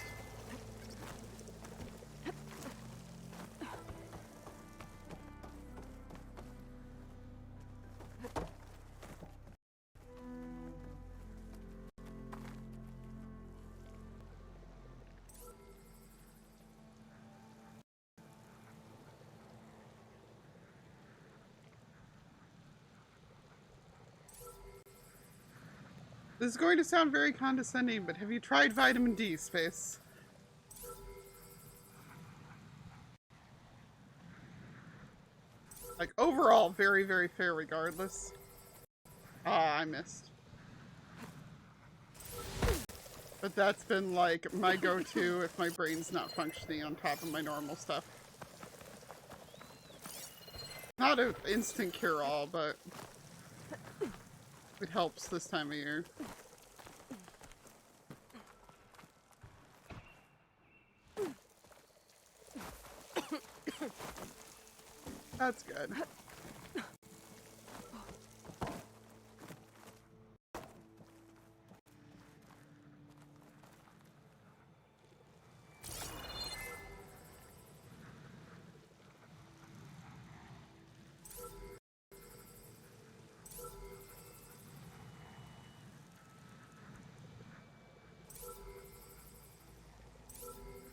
This is going to sound very condescending, but have you tried vitamin D, Space? Like, overall, very, very fair regardless. Ah, I missed. But that's been, like, my go-to if my brain's not functioning on top of my normal stuff. Not an instant cure-all, but... it helps this time of year. That's good.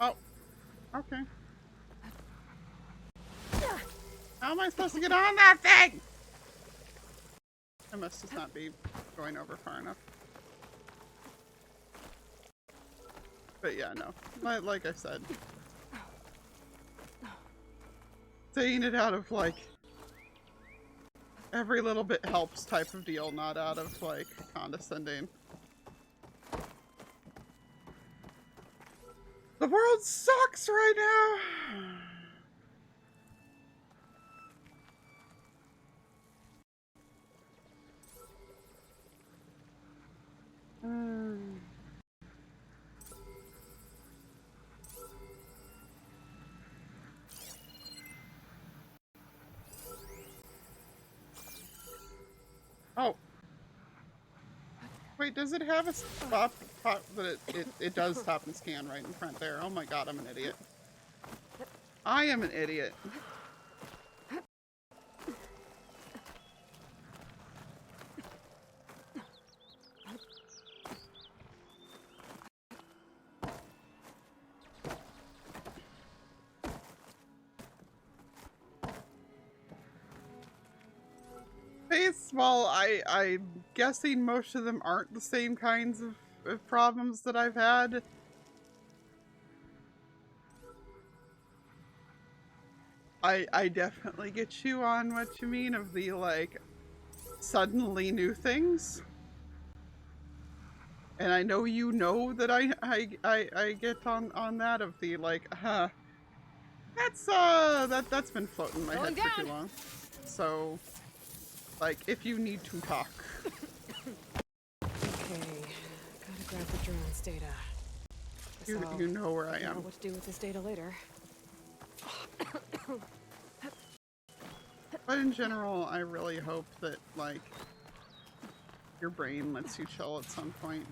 Oh, okay. How am I supposed to get on that thing? I must just not be going over far enough. But yeah, no. Like I said. Saying it out of like every little bit helps type of deal, not out of like condescending. The world sucks right now! Oh. Wait, does it have a stop that it does stop and scan right in front there? Oh my god, I'm an idiot. I am an idiot. Well, I'm guessing most of them aren't the same kinds of problems that I've had. I definitely get you on what you mean of the, like, suddenly new things. And I know you know that I get on that of the, like, that's been floating in my head for too long. So, like, if you need to talk. Okay, gotta grab the drone's data. You know where I am. Know what to do with this data later. But in general, I really hope that, like, your brain lets you chill at some point.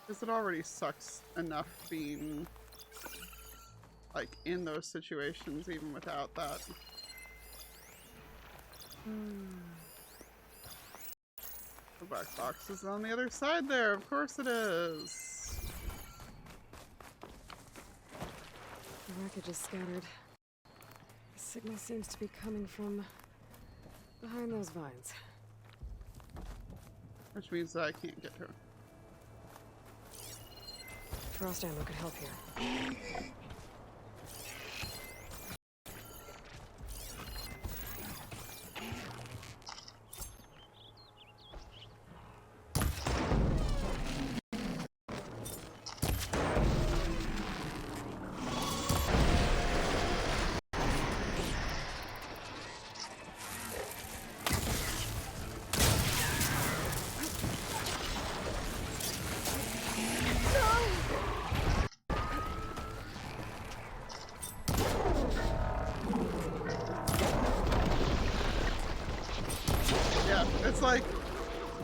Because it already sucks enough being, like, in those situations even without that. The black box is on the other side there, of course it is. The wreckage is scattered. The signal seems to be coming from behind those vines. Which means that I can't get to it. Frost ammo could help here. It's like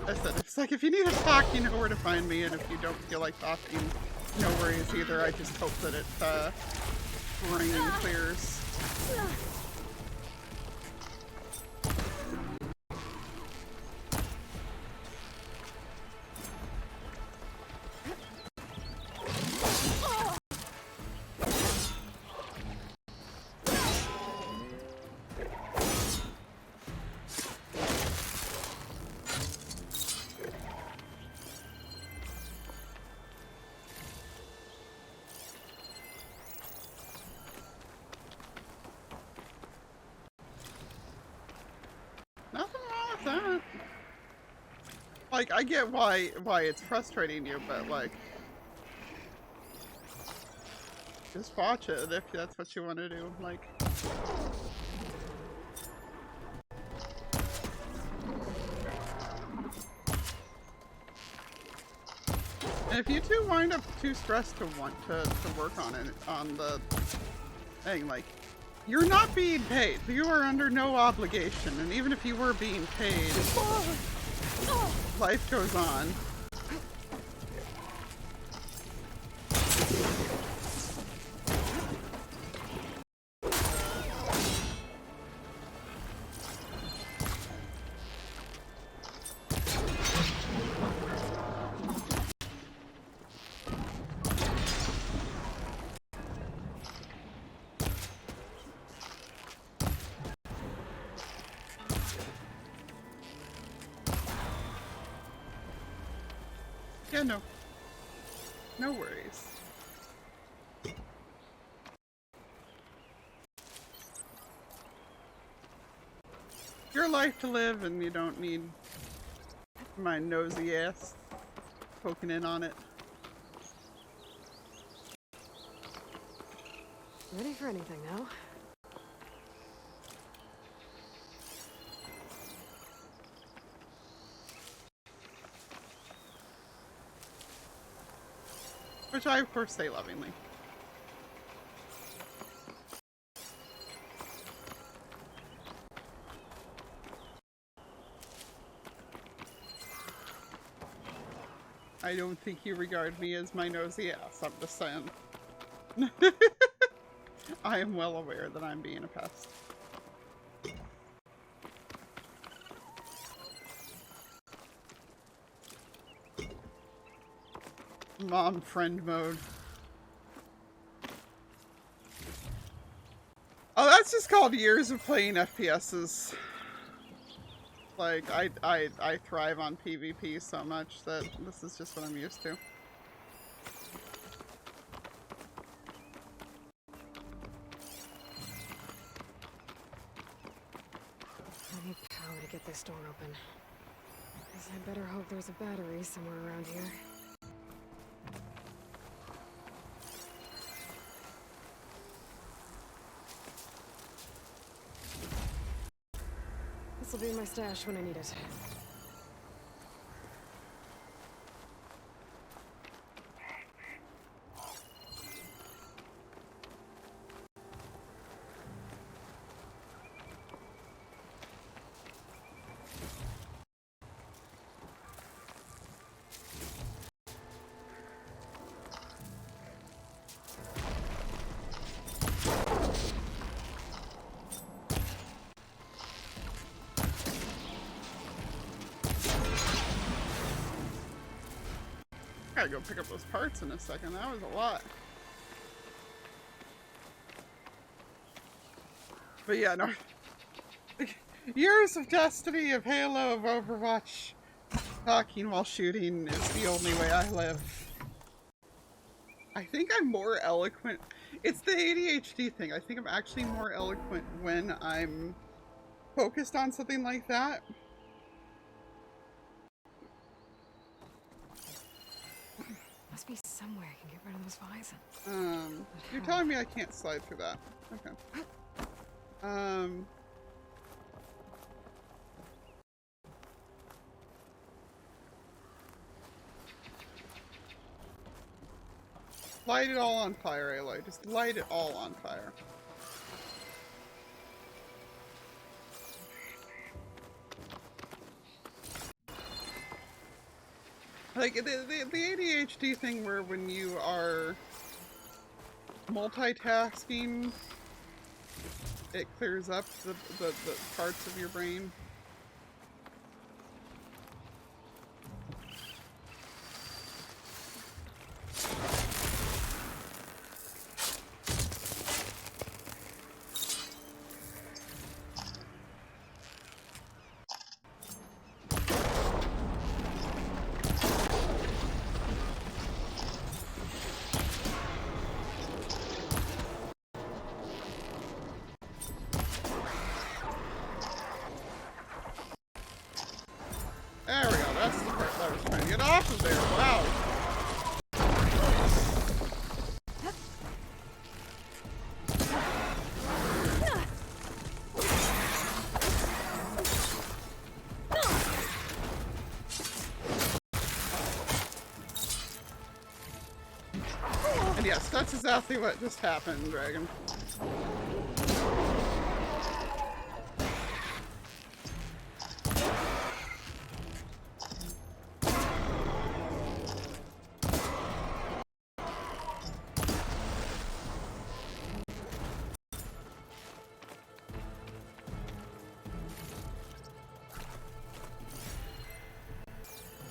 I said, it's like if you need to talk, you know where to find me, and if you don't feel like talking, no worries either. I just hope that it brain clears. Like, I get why it's frustrating you, but like, just watch it if that's what you want to do. Like, and if you two wind up too stressed to want to work on it, on the thing, like, you're not being paid. You are under no obligation, and even if you were being paid, life goes on. Yeah, no worries. Your life to live, and you don't need my nosy ass poking in on it. Ready for anything now? Which I, of course, say lovingly. I don't think you regard me as my nosy ass, I'm just saying. I am well aware that I'm being a pest. Mom friend mode. Oh, that's This is called years of playing FPSs. Like, I thrive on PvP so much that this is just what I'm used to. I need power to get this door open. Guess I better hope there's a battery somewhere around here. This'll be my stash when I need it. I gotta go pick up those parts in a second. That was a lot. But yeah, no. Years of Destiny, of Halo, of Overwatch. Talking while shooting is the only way I live. I think I'm more eloquent. It's the ADHD thing. I think I'm actually more eloquent when I'm focused on something like that. Must be somewhere I can get rid of those vines. You're telling me I can't slide through that. Okay. Light it all on fire, Aloy. Just light it all on fire. Like, the ADHD thing where when you are multitasking, it clears up the parts of your brain. There we go, that's the part that I was trying to get off of there. Wow. And yes, that's exactly what just happened, Dragon.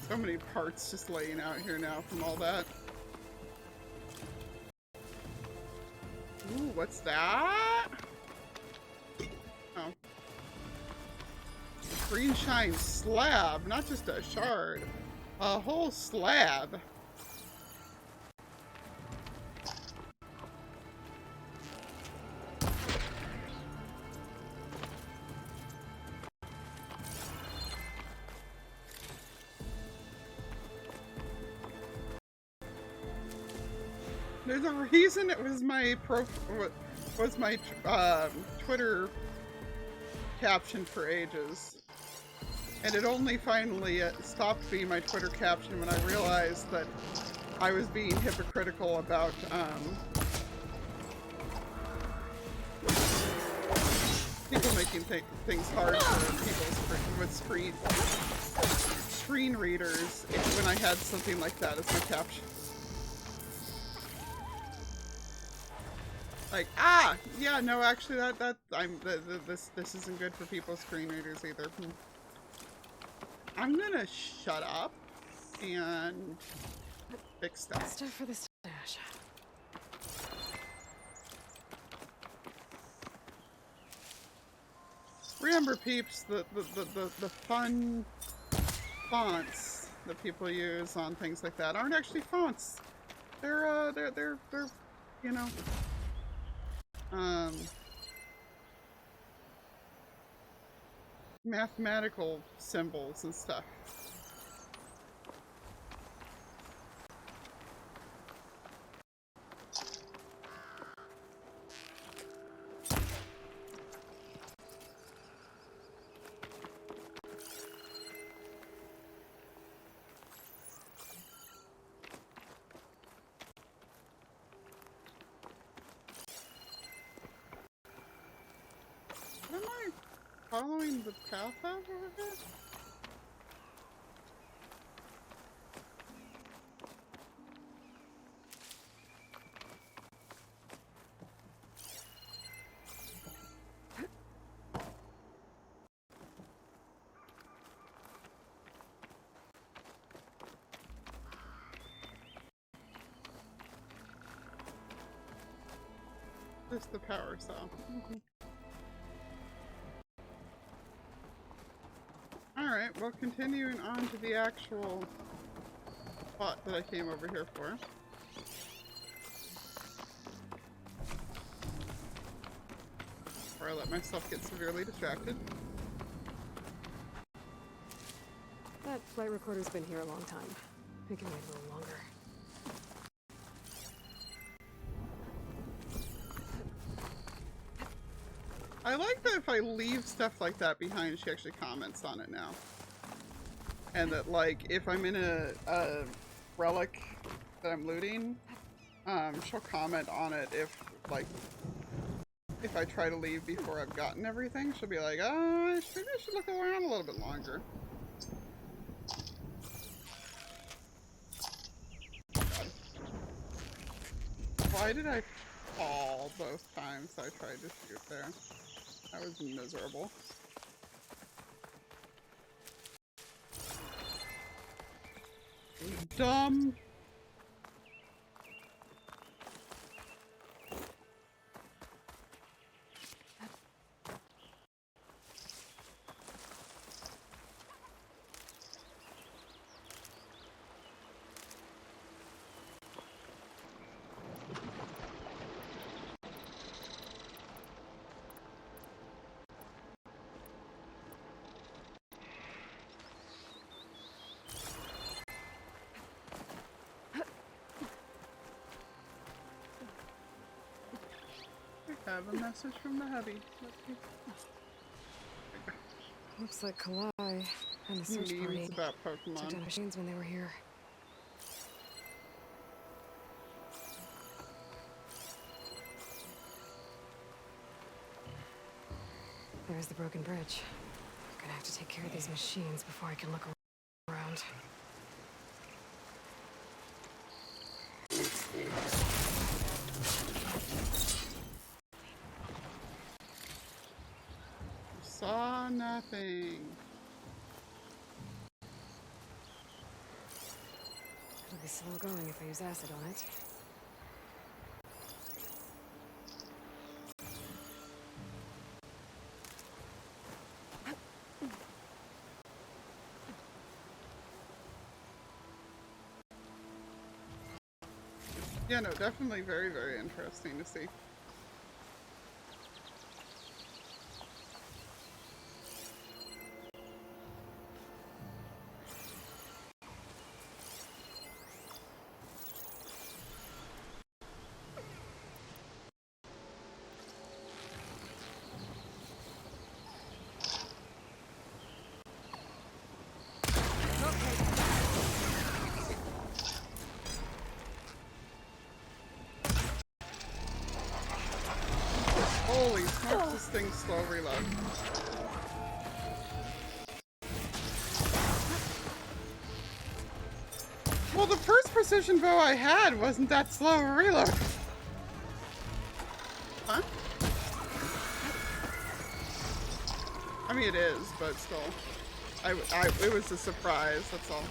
So many parts just laying out here now from all that. Ooh, what's that? Oh. Green shine slab, not just a shard. A whole slab. There's a reason it was my Twitter caption for ages, and it only finally stopped being my Twitter caption when I realized that I was being hypocritical about people making things hard for people with screen readers when I had something like that as my caption. Like, yeah, no, actually, this isn't good for people's screen readers either. I'm gonna shut up and fix that. Stuff for the stash. remember, peeps, the fun fonts that people use on things like that aren't actually fonts. They're you know, mathematical symbols and stuff. Am I following the path over here? Just the power cell. Alright, well, continuing on to the actual spot that I came over here for. Before I let myself get severely distracted. That flight recorder's been here a long time. We can wait a little longer. I like that if I leave stuff like that behind, she actually comments on it now. And that, like, if I'm in a relic that I'm looting, she'll comment on it if, like, if I try to leave before I've gotten everything. She'll be like, oh, maybe I should look around a little bit longer. God. Why did I fall both times I tried to shoot there? That was miserable. Dumb. I have a message from the hubby. Looks like Kalai and the search Memes party about Pokemon. took down machines when they were here. There's the broken bridge. I'm gonna have to take care of these machines before I can look around. Saw nothing. It'll be slow going if I use acid on it. Yeah, no, definitely very, very interesting to see. Holy smokes, this thing's slow reload. Well, the first precision bow I had wasn't that slow a reload. Huh? I mean, it is, but still. It was a surprise, that's all.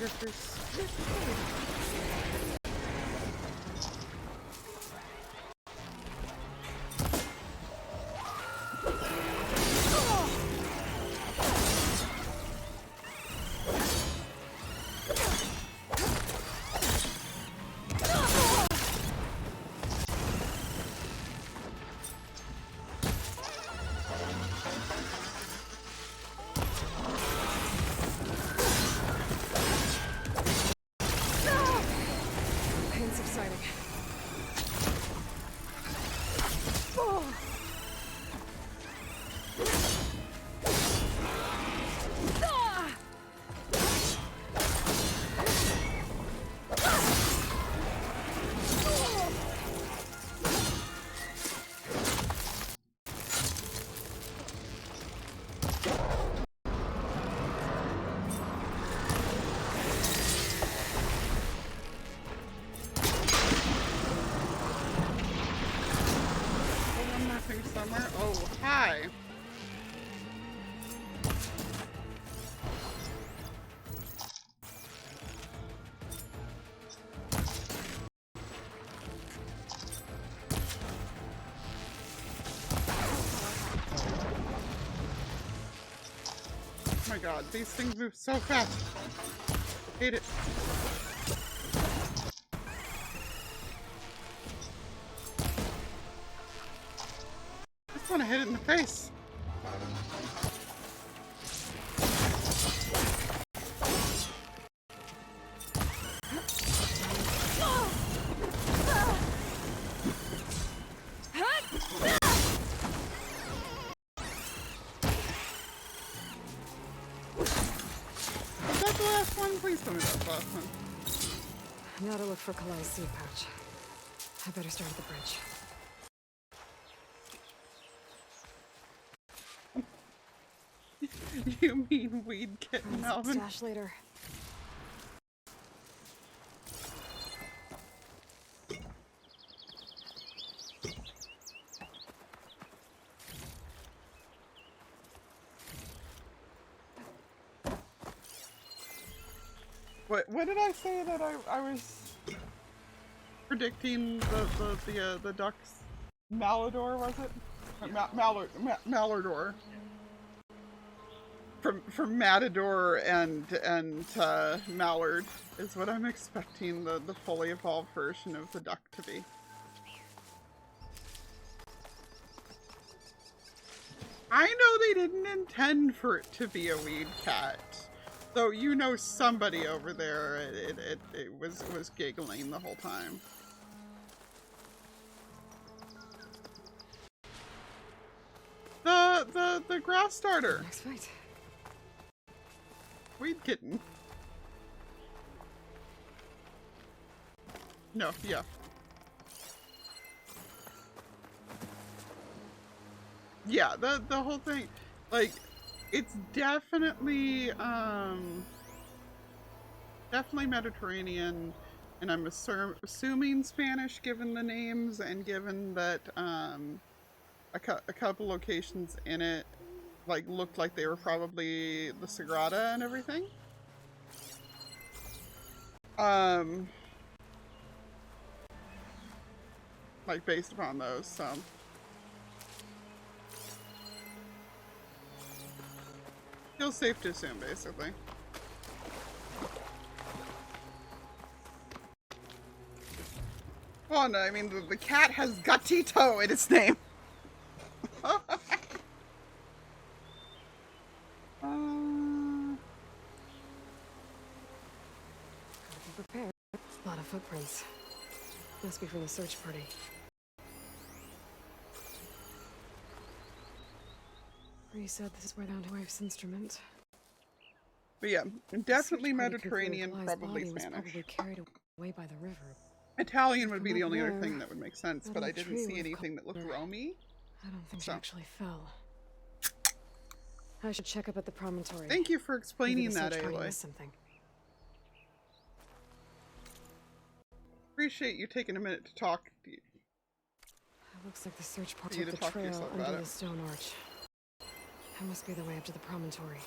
Editors. Oh, hi. Oh my god, these things move so fast. Hate it. I just want to hit it in the face. Please tell me that's the last one. Now to look for Kalai's seed pouch. I better start at the bridge. You mean weed kitten, Alvin? Stash later. What did I say that I was predicting the ducks? Malador, was it? Malador. From Matador and Mallard is what I'm expecting the fully evolved version of the duck to be. I know they didn't intend for it to be a weed cat. So you know somebody over there it was giggling the whole time. The grass starter. Next fight. Weed kitten. No, yeah. Yeah, the whole thing, like, it's definitely Mediterranean, and I'm assuming Spanish given the names and given that a couple locations in it like looked like they were probably the Sagrada and everything. Like based upon those, so. Feels safe to assume, basically. Well, no, I mean, the cat has Gatito in its name. Be prepared. A lot of footprints. Must be from the search party. Bree said this is where they found wife's instrument. But yeah, definitely Search party Mediterranean, concluded Kalai's probably body was Spanish. probably carried away by the river. Italian would be From the only other there, thing that would make sense, that but I old didn't tree see with anything that looked color. Romy. I don't think she So. actually fell. I should check up at the promontory. Thank you for Maybe explaining the that, search party Aloy. missed something. Appreciate you taking a minute to talk. It looks like the search party You took to the talk to trail yourself under about the it. stone arch. That must be the way up to the promontory.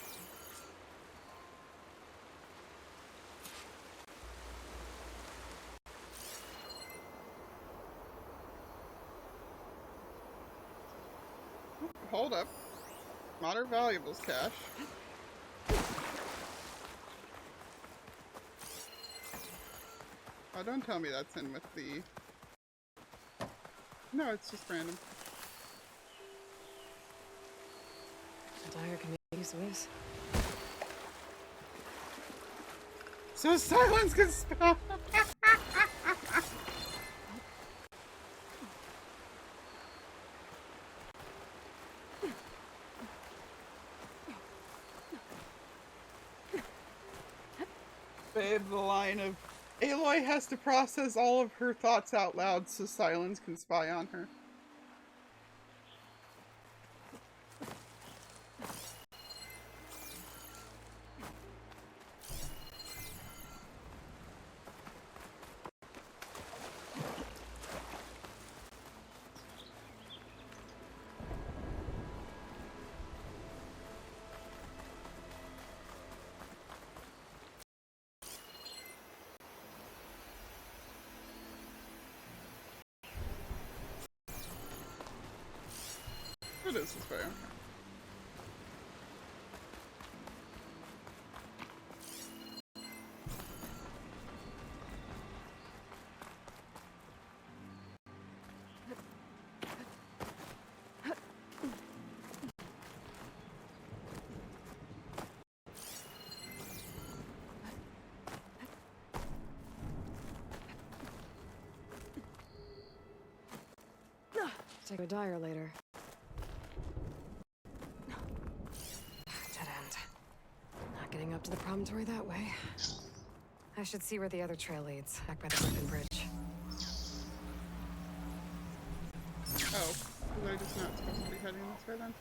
hold up. Modern valuables cache. Oh, don't tell me that's in with the... No, it's just random. Dyer can make use of this. So silence can spell. Babe, the line of Aloy has to process all of her thoughts out loud so silence can spy on her. It is this way. Take a Dyer later. Dead end. Not getting up to the promontory that way. I should see where the other trail leads, back by the Griffin Bridge. Oh, was I just not supposed to be heading this way then?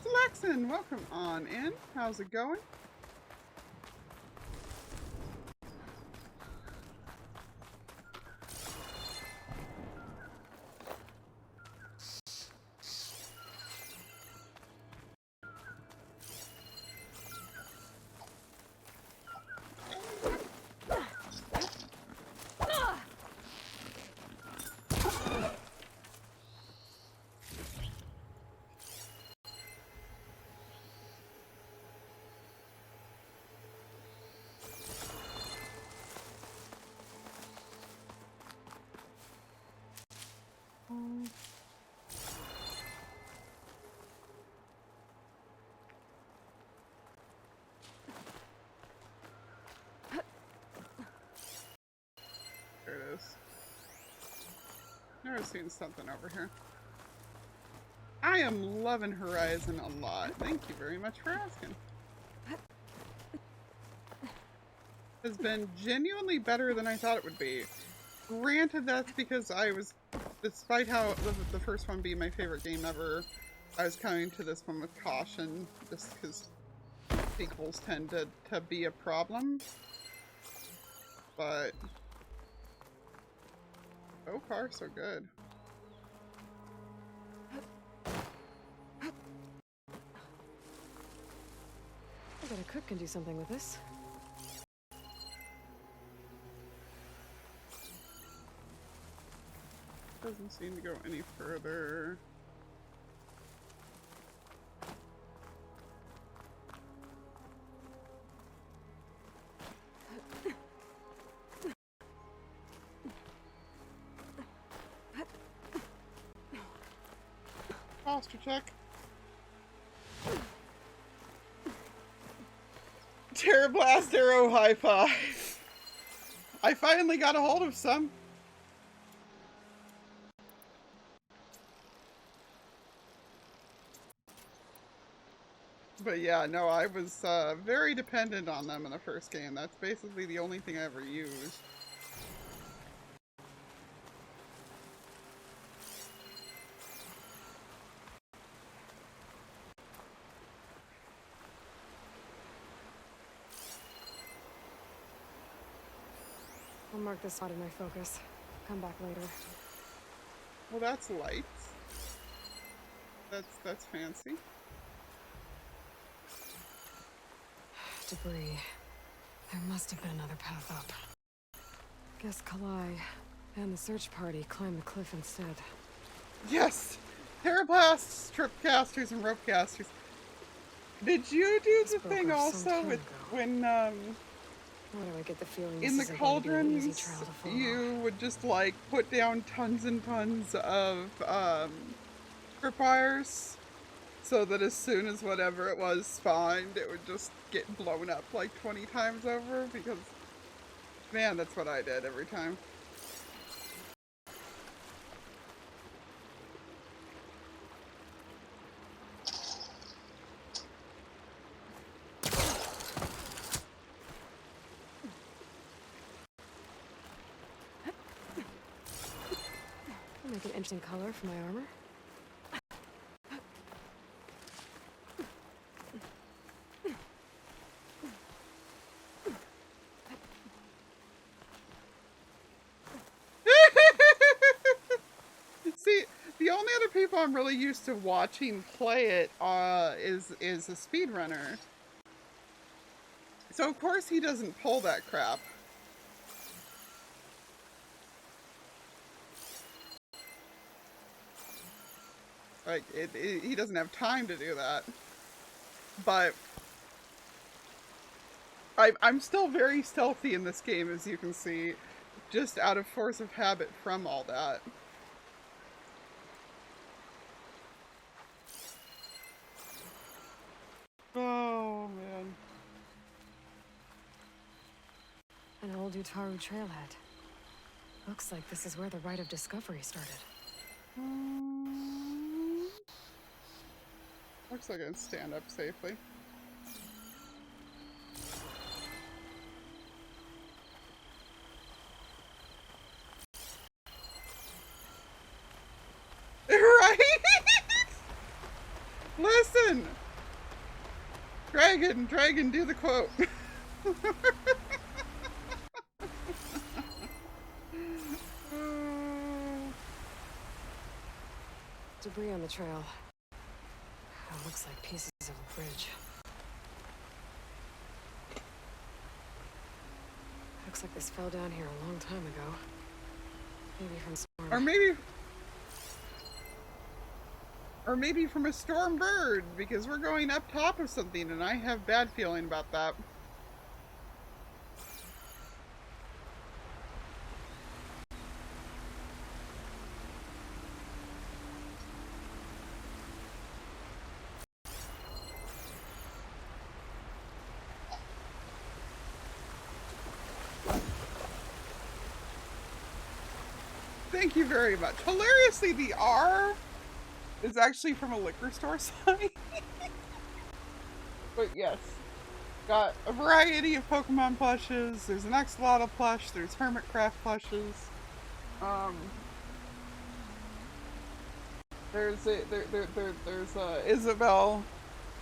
Lexon, welcome on in. How's it going? There it is. Never seen something over here. I am loving Horizon a lot. Thank you very much for asking. Has been genuinely better than I thought it would be. Granted, that's because I was, despite how the first one being my favorite game ever, I was coming to this one with caution, just because sequels tend to be a problem. But so far, so good. I bet a cook can do something with this. Doesn't seem to go any further. Posture check. Terra Blast Arrow High Five. I finally got a hold of some. But yeah, no, I was very dependent on them in the first game. That's basically the only thing I ever used. I'll mark this spot in my focus. Come back later. Well, that's lights. That's fancy. Debris. There must have been another path up. Guess Kalai and the search party climbed the cliff instead. Yes! Terrablasts, tripcasters, and ropecasters. Did you do the thing also with when Why do I get the feeling in the this isn't going to be an easy cauldrons trail to follow? you would just like put down tons and tons of tripwires so that as soon as whatever it was spawned, it would just get blown up like 20 times over? Because, man, that's what I did every time. I'll make an interesting color for my armor. See, the only other people I'm really used to watching play it is a speedrunner. So of course he doesn't pull that crap. Like, he doesn't have time to do that. But I'm still very stealthy in this game, as you can see, just out of force of habit from all that. Oh, man. An old Utaru trailhead. Looks like this is where the Rite of Discovery started. Looks like I can stand up safely. Right? Listen! Dragon, do the quote. Debris on the trail. It looks like pieces of a bridge. Looks like this fell down here a long time ago. Maybe from storm. Or maybe from a storm bird, because we're going up top of something and I have bad feeling about that. Thank you very much. Hilariously, the R is actually from a liquor store sign. But yes, got a variety of Pokemon plushes. There's an Axolotl plush. There's Hermitcraft plushes. There's a Isabelle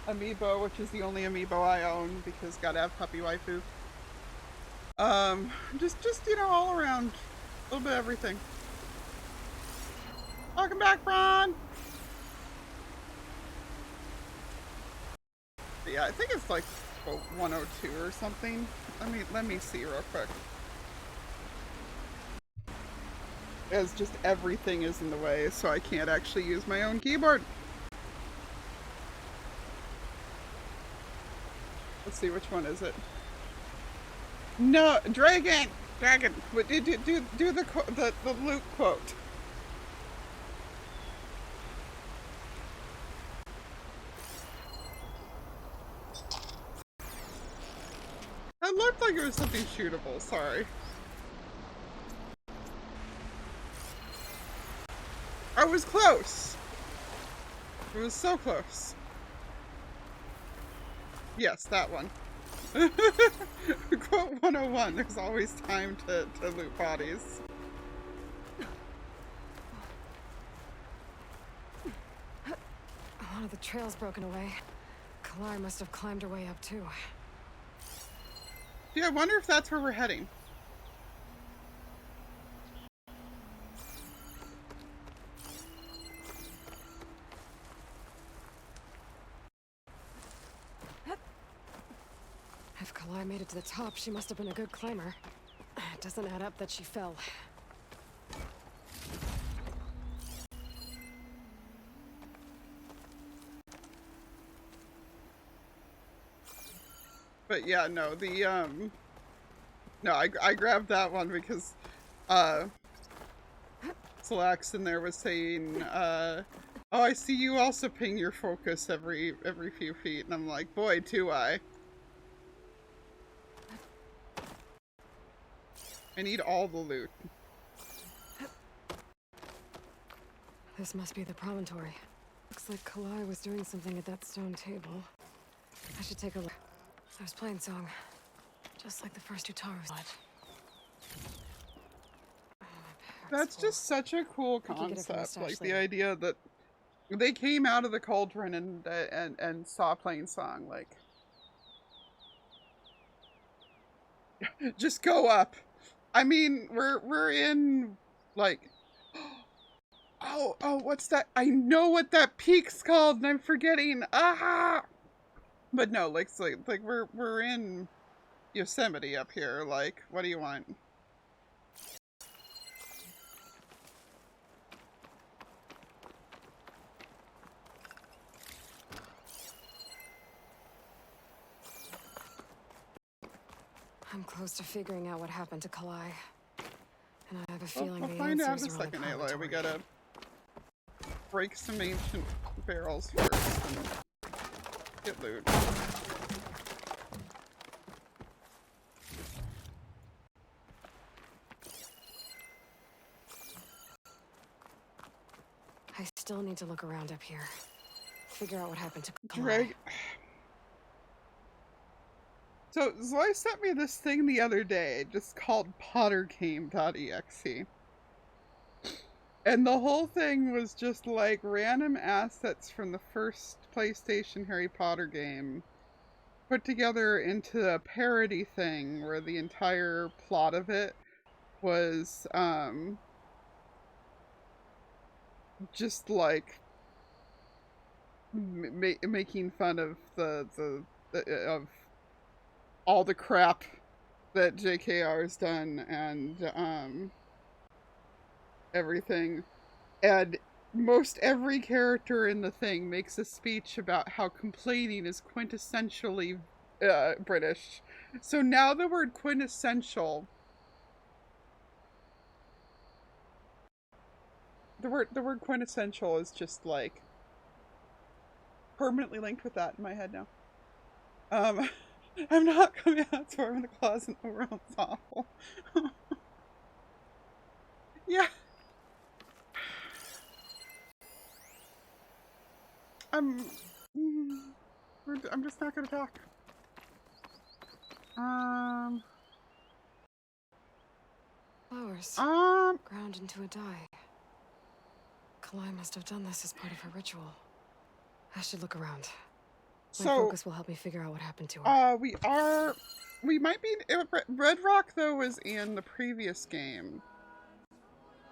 amiibo, which is the only amiibo I own because gotta have puppy waifu. Just you know, all around, a little bit of everything. Welcome back, Ron. Yeah, I think it's like 102 or something. Let me see real quick. As just everything is in the way, so I can't actually use my own keyboard. Let's see, which one is it? No, Dragon. Do the Luke quote. It looked like it was something shootable, sorry. I was close. It was so close. Yes, that one. Quote 101, there's always time to loot bodies. One of the trails broken away. Kalai must have climbed her way up too. Yeah, I wonder if that's where we're heading. Kalai made it to the top, she must have been a good climber. It doesn't add up that she fell. But yeah, no, no, I grabbed that one because, Slax in there was saying, oh, I see you also ping your focus every few feet, and I'm like, boy, do I. I need all the loot. This must be the promontory. Looks like Kalai was doing something at that stone table. I should take a look. I was playing song, just like the first Utaru's. That's just such a cool concept, like the idea that they came out of the cauldron and saw playing song, like, just go up. I mean, we're in, like, oh, what's that? I know what that peak's called, and I'm forgetting. Ah! But no, like we're in Yosemite up here. Like, what do you want? I'm close to figuring out what happened to Kalai. And I have a feeling We'll the find out in a answers are on the second, Aloy. We promontory. gotta break some ancient barrels first and get loot. I still need to look around up here. Figure out what happened to Kalai. Drag. So Zoe sent me this thing the other day, just called PotterGame.exe. And the whole thing was just like random assets from the first PlayStation Harry Potter game put together into a parody thing where the entire plot of it was just like making fun of of all the crap that JKR has done and everything. And most every character in the thing makes a speech about how complaining is quintessentially British. So now the word quintessential, the word quintessential is just like permanently linked with that in my head now. I'm not coming out, so I'm in the closet. The world's awful. Yeah. I'm just not gonna talk. Flowers. Ground into a dye. Kalai must have done this as part of her ritual. I should look around. My focus will help me figure out what happened to her. We might be, Red Rock though was in the previous game.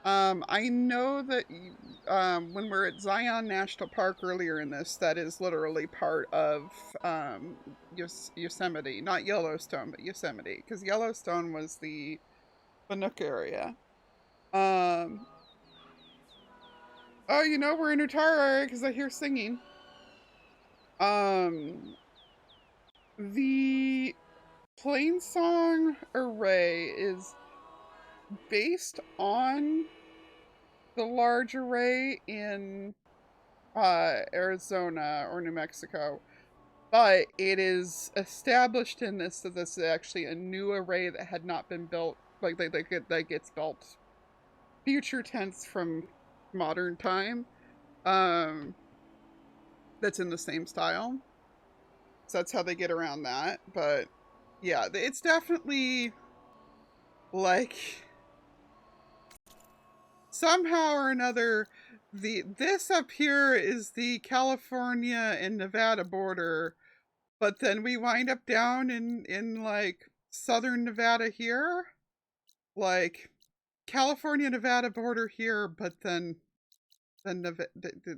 I know that when we're at Zion National Park earlier in this, that is literally part of Yosemite. Not Yellowstone, but Yosemite. Because Yellowstone was the Nook area. Oh, you know, we're in Utaru area because I hear singing. The Plainsong array is based on the large array in Arizona or New Mexico, but it is established in this that this is actually a new array that had not been built, like that gets built future tense from modern time, that's in the same style. So that's how they get around that. But yeah, it's definitely like somehow or another this up here is the California and Nevada border, but then we wind up down in like southern Nevada here, like California Nevada border here, but then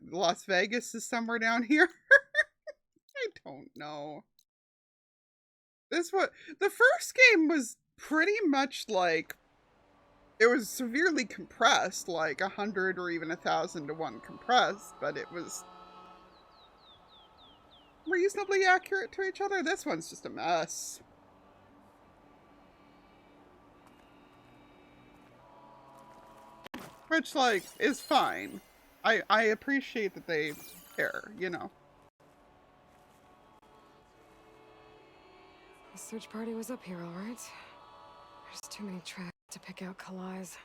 Las Vegas is somewhere down here. I don't know. the first game was pretty much like, it was severely compressed, like 100 or even 1,000 to 1 compressed, but it was reasonably accurate to each other. This one's just a mess. Which, like, is fine. I appreciate that they care, you know. The search party was up here, all right. There's too many tracks to pick out Kalai's.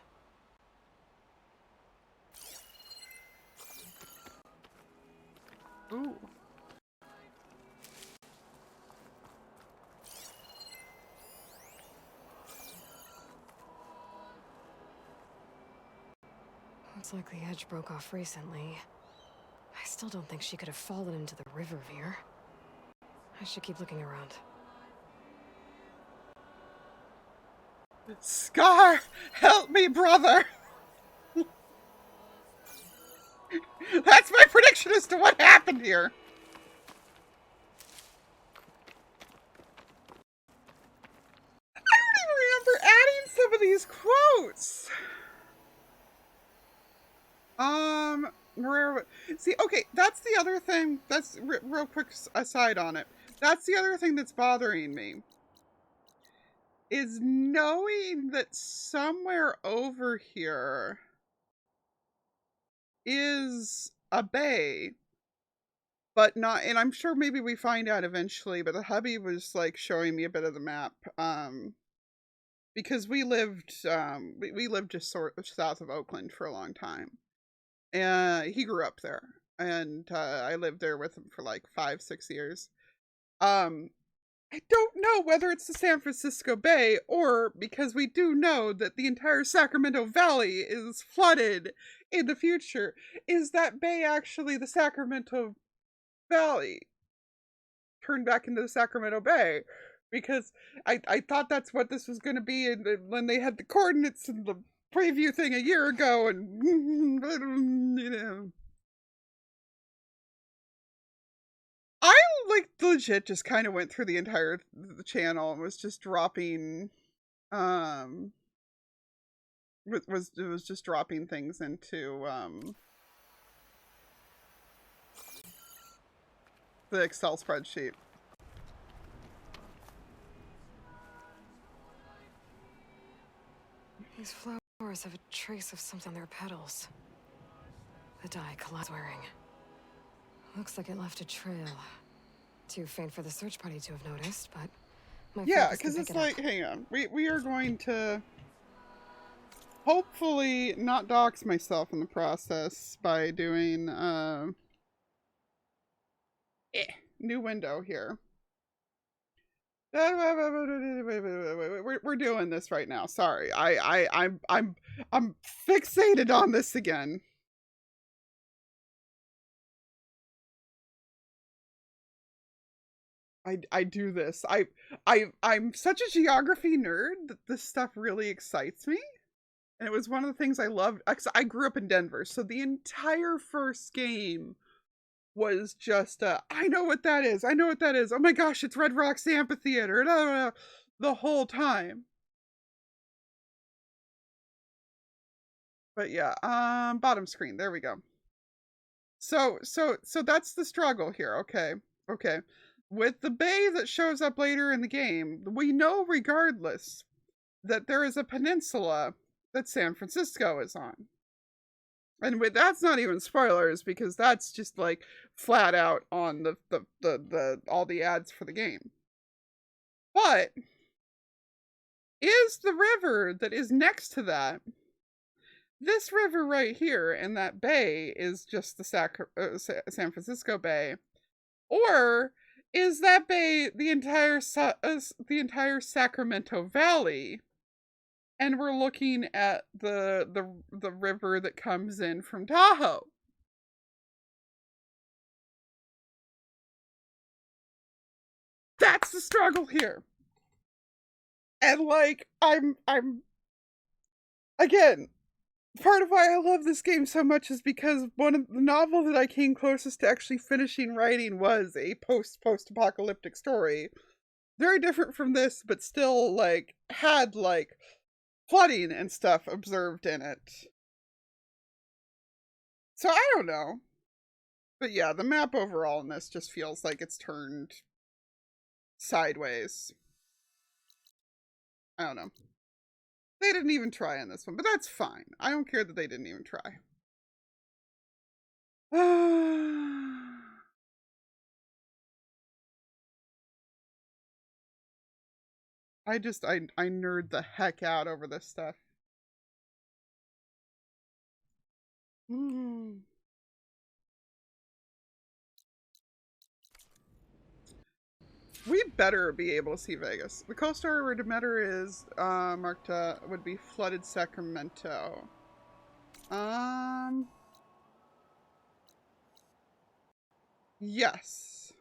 Ooh. Looks like the edge broke off recently. I still don't think she could have fallen into the river, Veer. I should keep looking around. Scar, help me, brother! That's my prediction as to what happened here. I don't even remember adding some of these quotes. See, okay, that's the other thing. That's real quick aside on it. That's the other thing that's bothering me. Is knowing that somewhere over here is a bay, but not, and I'm sure maybe we find out eventually, but the hubby was like showing me a bit of the map, because we lived just sort of south of Oakland for a long time. He grew up there, and I lived there with him for like 5-6 years. I don't know whether it's the San Francisco Bay, or because we do know that the entire Sacramento Valley is flooded in the future. Is that bay actually the Sacramento Valley turned back into the Sacramento Bay? Because I thought that's what this was going to be, and when they had the coordinates in the preview thing a year ago, and you know, I like legit just kind of went through the entire channel and was just dropping was just dropping things into the Excel spreadsheet. These flowers have a trace of something on their petals. The dye Kalai's wearing. Looks like it left a trail. Too faint for the search party to have noticed, but my yeah, because it's like, hang on, we are going to hopefully not dox myself in the process by doing new window here. We're doing this right now. Sorry, I'm fixated on this again. I do this. I'm such a geography nerd that this stuff really excites me. And it was one of the things I loved. I grew up in Denver, so the entire first game was just, I know what that is. I know what that is. Oh my gosh, it's Red Rocks Amphitheater. The whole time. But yeah, bottom screen. There we go. So that's the struggle here. Okay. With the bay that shows up later in the game, we know regardless that there is a peninsula that San Francisco is on. And that's not even spoilers, because that's just like flat out on the all the ads for the game. But is the river that is next to that, this river right here, and that bay is just the San Francisco Bay, or is that bay the entire Sacramento Valley? And we're looking at the river that comes in from Tahoe. That's the struggle here. And like, I'm again, part of why I love this game so much is because one of the novel that I came closest to actually finishing writing was a post-apocalyptic story very different from this, but still, like, had, like, flooding and stuff observed in it. So I don't know. But yeah, the map overall in this just feels like it's turned sideways. I don't know. They didn't even try on this one, but that's fine. I don't care that they didn't even try. I nerd the heck out over this stuff. We better be able to see Vegas. The coast area where Demeter is marked would be flooded Sacramento. Yes.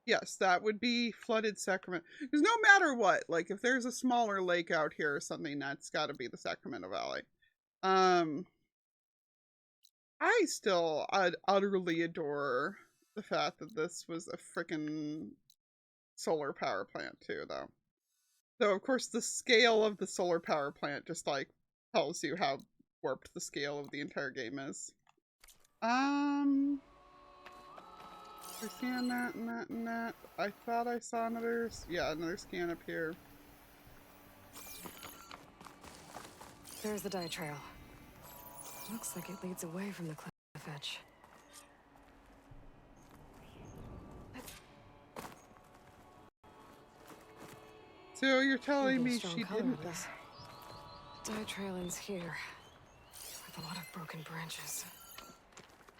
Yes, that would be flooded Sacramento. Because no matter what, like if there's a smaller lake out here or something, that's got to be the Sacramento Valley. I still utterly adore the fact that this was a freaking solar power plant too, though. Though, of course, the scale of the solar power plant just, like, tells you how warped the scale of the entire game is. We're seeing that and that and that. I thought I saw another, yeah, another scan up here. There's the dye trail. Looks like it leads away from the cliff edge. So you're telling me she didn't? This dye trail ends here, with a lot of broken branches.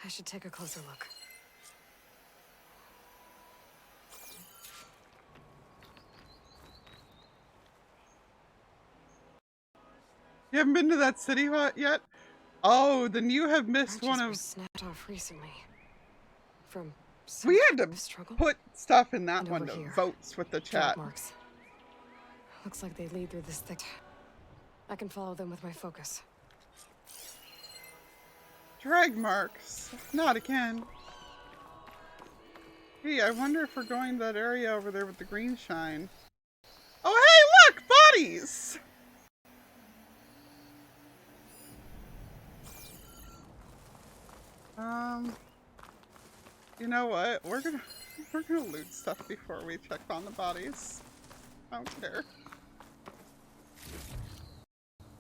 I should take a closer look. You haven't been to that city yet? Oh, then you have missed one of. Snapped off recently. From we had to put stuff in that one to votes with the chat. Marks. Looks like they lead through this thick. I can follow them with my focus. Drag marks. Not again. Hey, I wonder if we're going to that area over there with the green shine. Oh, hey, look! Bodies! You know what? We're gonna loot stuff before we check on the bodies. I don't care.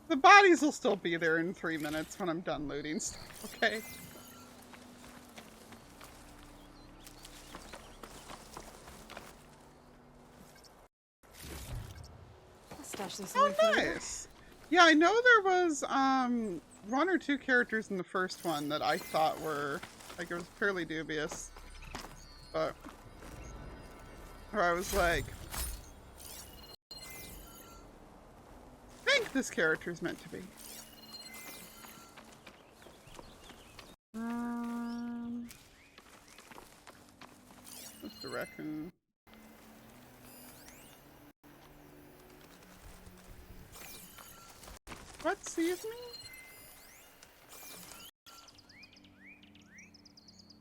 The bodies will still be there in 3 minutes when I'm done looting stuff, okay? Stash this oh, nice! Yeah, I know there was, 1 or 2 characters in the first one that I thought were, like, it was fairly dubious. But, where I was like, I think this character is meant to be. Mr. Raccoon. What sees me?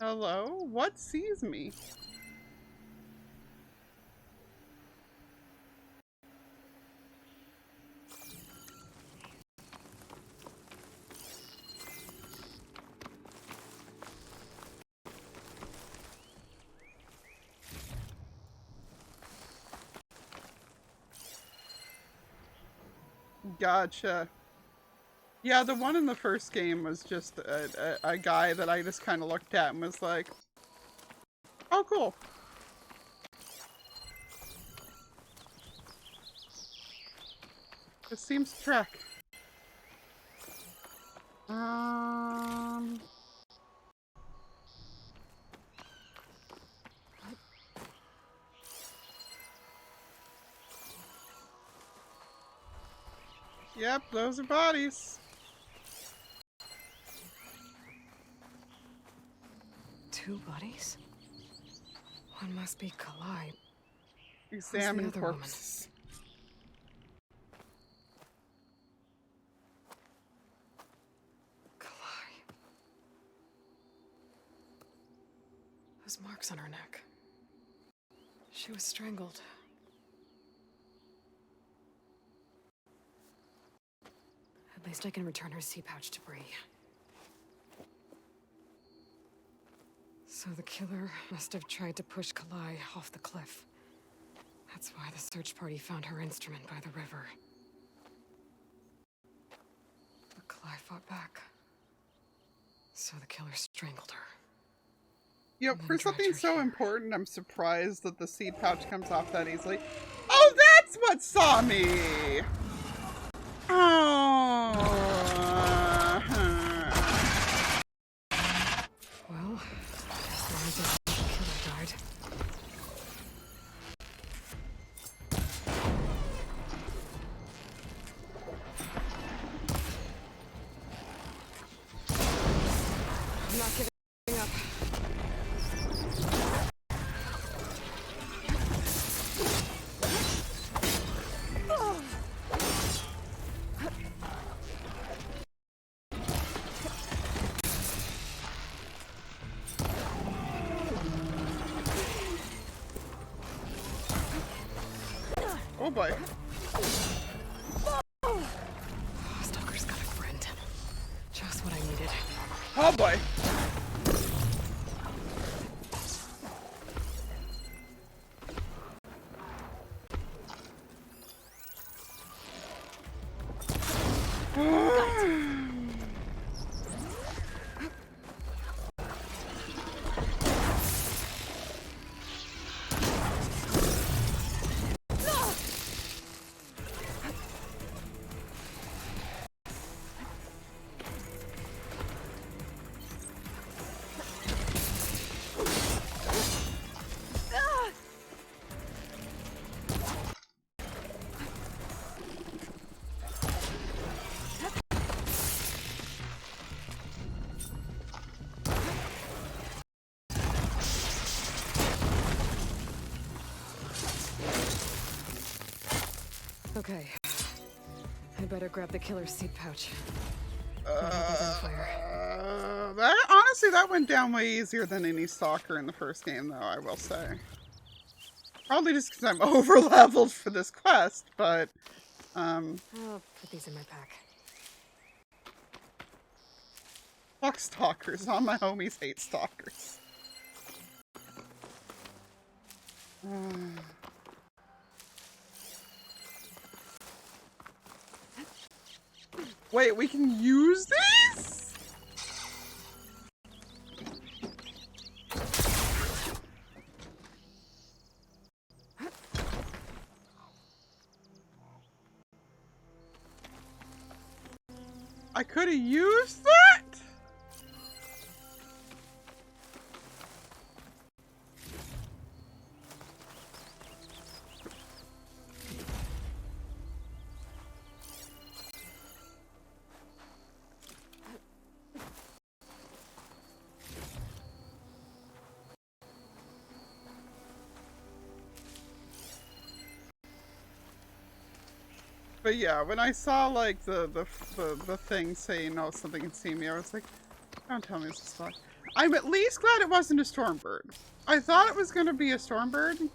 Hello? What sees me? Gotcha. Yeah, the one in the first game was just a guy that I just kind of looked at and was like, oh, cool. This seems to track. Yep, those are bodies. 2 bodies? One must be Kalai. Examine corpses. Kalai. Those marks on her neck. She was strangled. At least I can return her sea pouch to Bree. So the killer must have tried to push Kalai off the cliff. That's why the search party found her instrument by the river. But Kalai fought back. So the killer strangled her. Yep, for something so important, I'm surprised that the seed pouch comes off that easily. Oh, that's what saw me! Oh. Well, as long as the killer died. I'm not giving up. Oh boy. Stalker's got a friend. Just what I needed. Oh boy. Okay. I better grab the killer's seed pouch. Honestly, that went down way easier than any stalker in the first game, though, I will say. Probably just because I'm over-leveled for this quest, but, I'll put these in my pack. fuck stalkers. All my homies hate stalkers. Wait, we can use these? I could have used that? But yeah, when I saw like the thing saying, "Oh, something can see me," I was like, "Don't tell me it's a stalker." I'm at least glad it wasn't a Stormbird. I thought it was gonna be a Stormbird.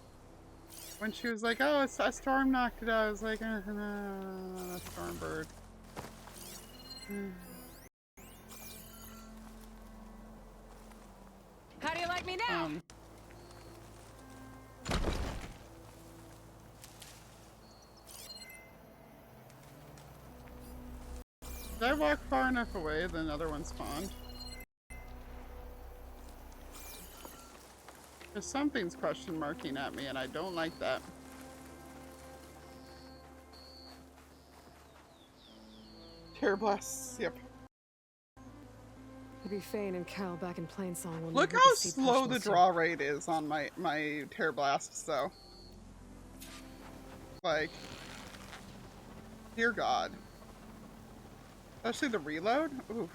When she was like, "Oh, it's a storm knocked it out," I was like, "No, a Stormbird." How do you like me now? Did I walk far enough away, then another one spawned? Because something's question marking at me, and I don't like that. Tear blasts, yep. Maybe Fane and Cal back in Plainsong will Look how slow the draw rate is on my tear blasts, though. Like, dear God. Especially the reload? Oof.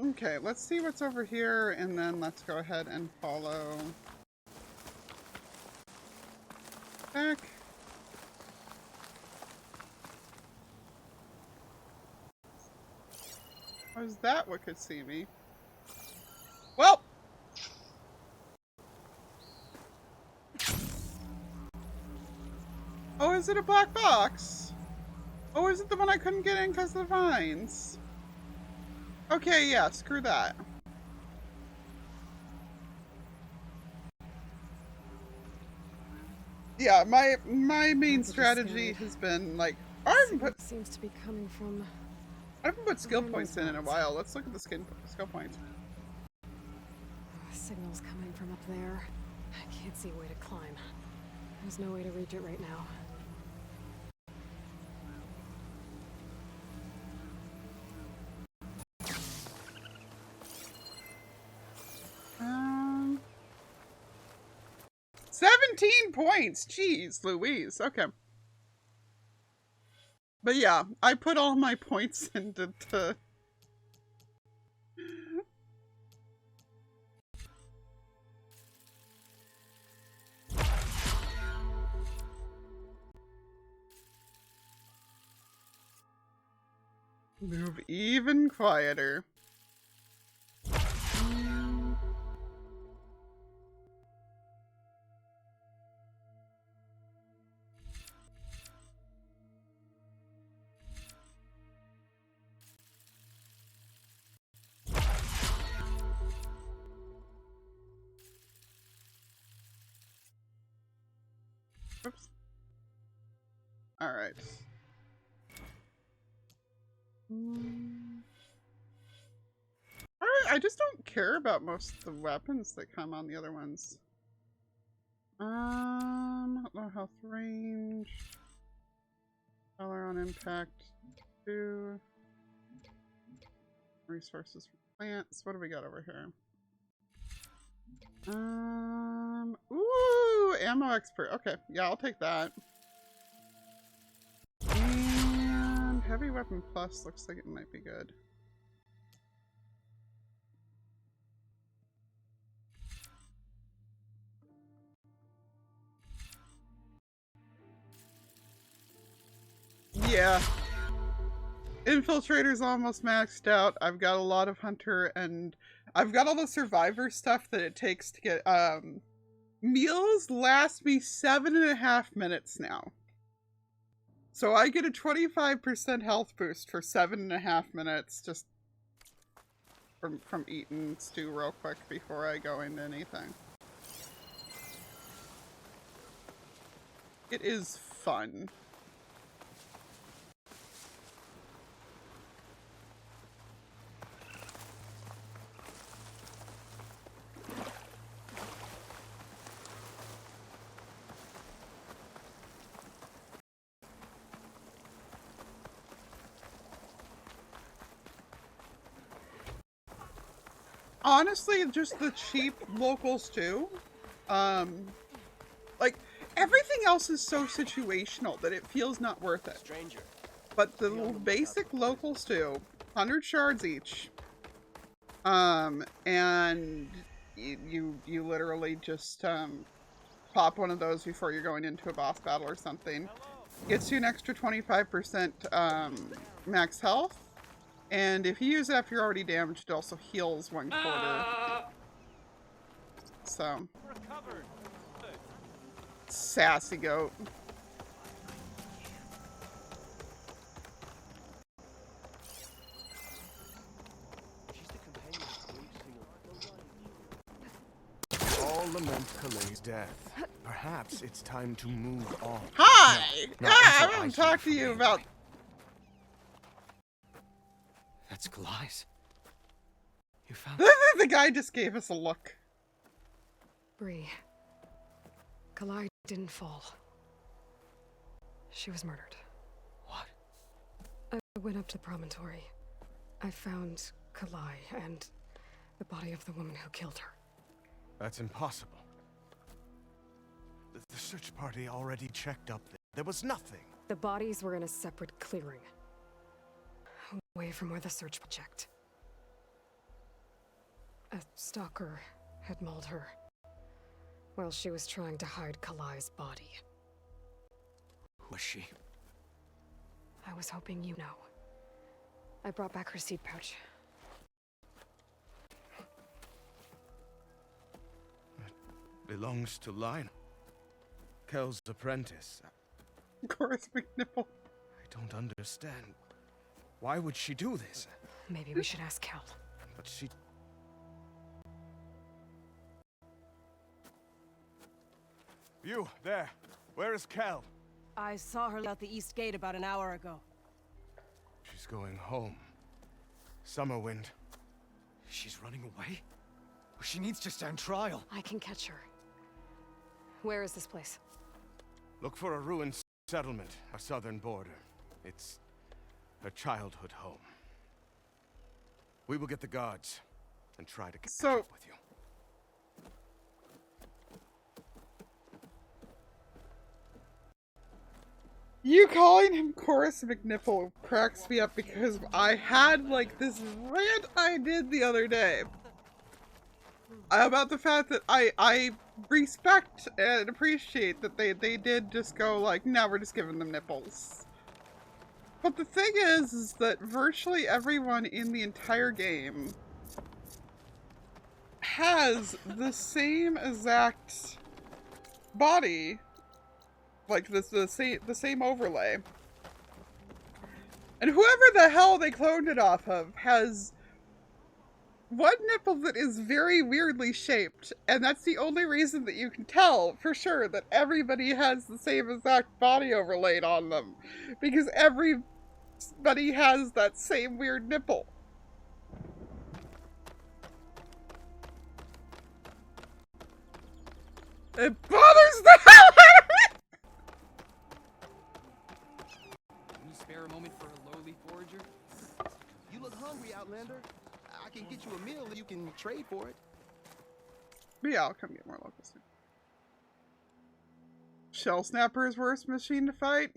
Okay, let's see what's over here, and then let's go ahead and follow back. Was that what could see me? Oh, is it a black box? Oh, is it the one I couldn't get in because of the vines? Okay, yeah, screw that. Yeah, my main strategy has been like I haven't put seems to be coming from. I haven't put skill points in a while. Let's look at the skill points. The signal's coming from up there. I can't see a way to climb. There's no way to reach it right now. 17 points! Jeez Louise. Okay. But yeah, I put all my points into the... Move even quieter. Oops. All right. I just don't care about most of the weapons that come on the other ones. Low health range. Color on impact 2. Resources for plants. What do we got over here? Ooh, ammo expert. Okay, yeah, I'll take that. And heavy weapon plus looks like it might be good. Yeah. Infiltrator's almost maxed out. I've got a lot of hunter and I've got all the survivor stuff that it takes to get, meals last me 7.5 minutes now. So I get a 25% health boost for 7.5 minutes just from eating stew real quick before I go into anything. It is fun. Honestly, just the cheap local stew. Like, everything else is so situational that it feels not worth it. Stranger. But the basic local stew, 100 shards each. And you literally just pop one of those before you're going into a boss battle or something. Gets you an extra 25% max health. And if you use it after you're already damaged, it also heals 1/4. So. Sassy goat. All lament Kalei's death. Perhaps it's time to move on. Hi! No, Yeah, I want to talk to you about... That's Kalai's. You found... The guy just gave us a look. Bree. Kalai didn't fall. She was murdered. What? I went up to the promontory. I found Kalai and the body of the woman who killed her. That's impossible. The search party already checked up there. There was nothing. The bodies were in a separate clearing. Away from where the search checked. A stalker had mauled her while she was trying to hide Kalai's body. Who was she? I was hoping you know. I brought back her seed pouch. It belongs to Lionel. Kel's apprentice. Chorus McNipple. I don't understand. Why would she do this? Maybe we should ask Cal. But she... You, there. Where is Cal? I saw her out the east gate about an hour ago. She's going home. Summerwind. She's running away? She needs to stand trial. I can catch her. Where is this place? Look for a ruined settlement, our southern border. It's her childhood home. We will get the guards and try to catch up with you. You calling him Chorus McNipple cracks me up because I had like this rant I did the other day about the fact that I respect and appreciate that they did just go like, now we're just giving them nipples. But the thing is that virtually everyone in the entire game has the same exact body. Like the same overlay. And whoever the hell they cloned it off of has one nipple that is very weirdly shaped, and that's the only reason that you can tell for sure that everybody has the same exact body overlaid on them. Because everybody has that same weird nipple. It bothers the hell out of me! Can you spare a moment for a lowly forager? You look hungry, Outlander. I can get you a meal and you can trade for it. Yeah, I'll come get more locals. Shell Snapper's worst machine to fight?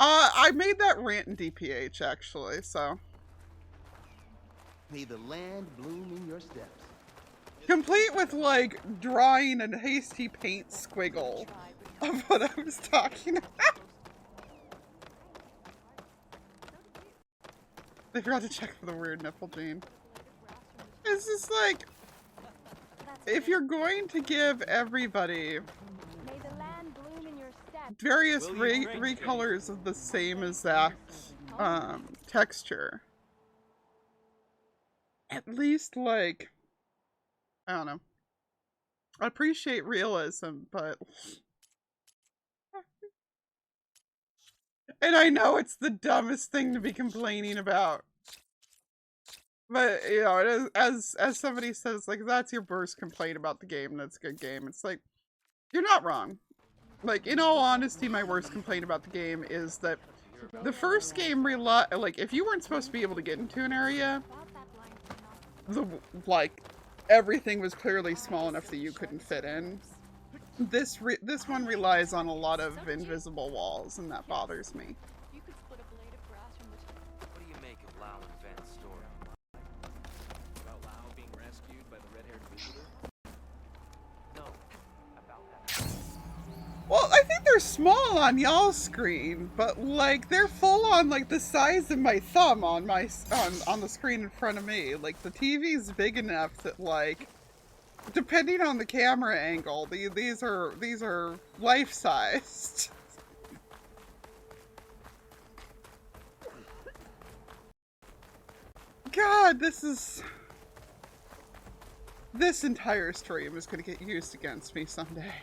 I made that rant in DPH actually, so. May the land bloom in your steps. Complete with like drawing and hasty paint squiggle of what I was talking about. I forgot to check for the weird nipple gene. It's just like, if you're going to give everybody various recolors of the same exact texture, at least like, I don't know. I appreciate realism, but... And I know it's the dumbest thing to be complaining about. But, you know, it is, as somebody says, like, that's your worst complaint about the game, that's a good game. It's like, you're not wrong. Like, in all honesty, my worst complaint about the game is that the first game like, if you weren't supposed to be able to get into an area, everything was clearly small enough that you couldn't fit in. This one relies on a lot of invisible walls, and that bothers me. What do you make of Lau and Van's story? About Lau being rescued by the red-haired visitor? No, about that. Well, I think they're small on y'all's screen, but like they're full on like the size of my thumb on my on the screen in front of me. Like the TV's big enough that like, depending on the camera angle, these are life-sized. God, this entire stream is going to get used against me someday.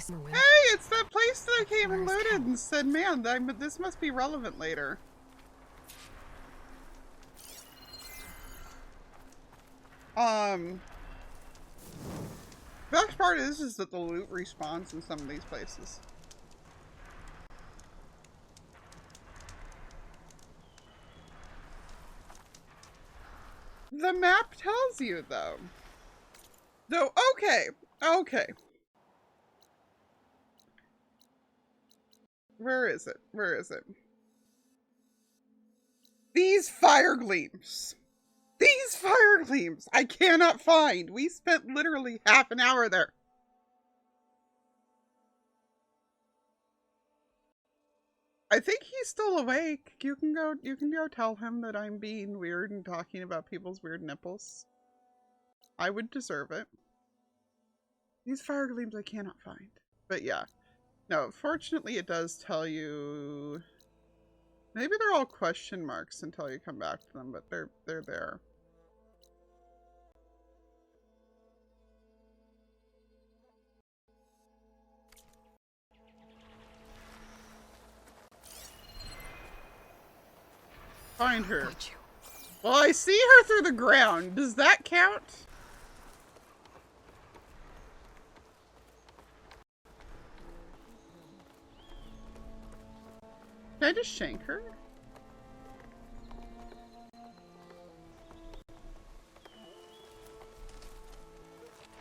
Hey, it's that place that I came and looted and said, man, this must be relevant later. Best part is that the loot respawns in some of these places. The map tells you, though. Okay. Where is it? These fire gleams! I cannot find! We spent literally half an hour there. I think he's still awake. You can go tell him that I'm being weird and talking about people's weird nipples. I would deserve it. These fire gleams I cannot find. But yeah. No, fortunately it does tell you. Maybe they're all question marks until you come back to them, but they're there. Find her. Well, I see her through the ground. Does that count? Can I just shank her?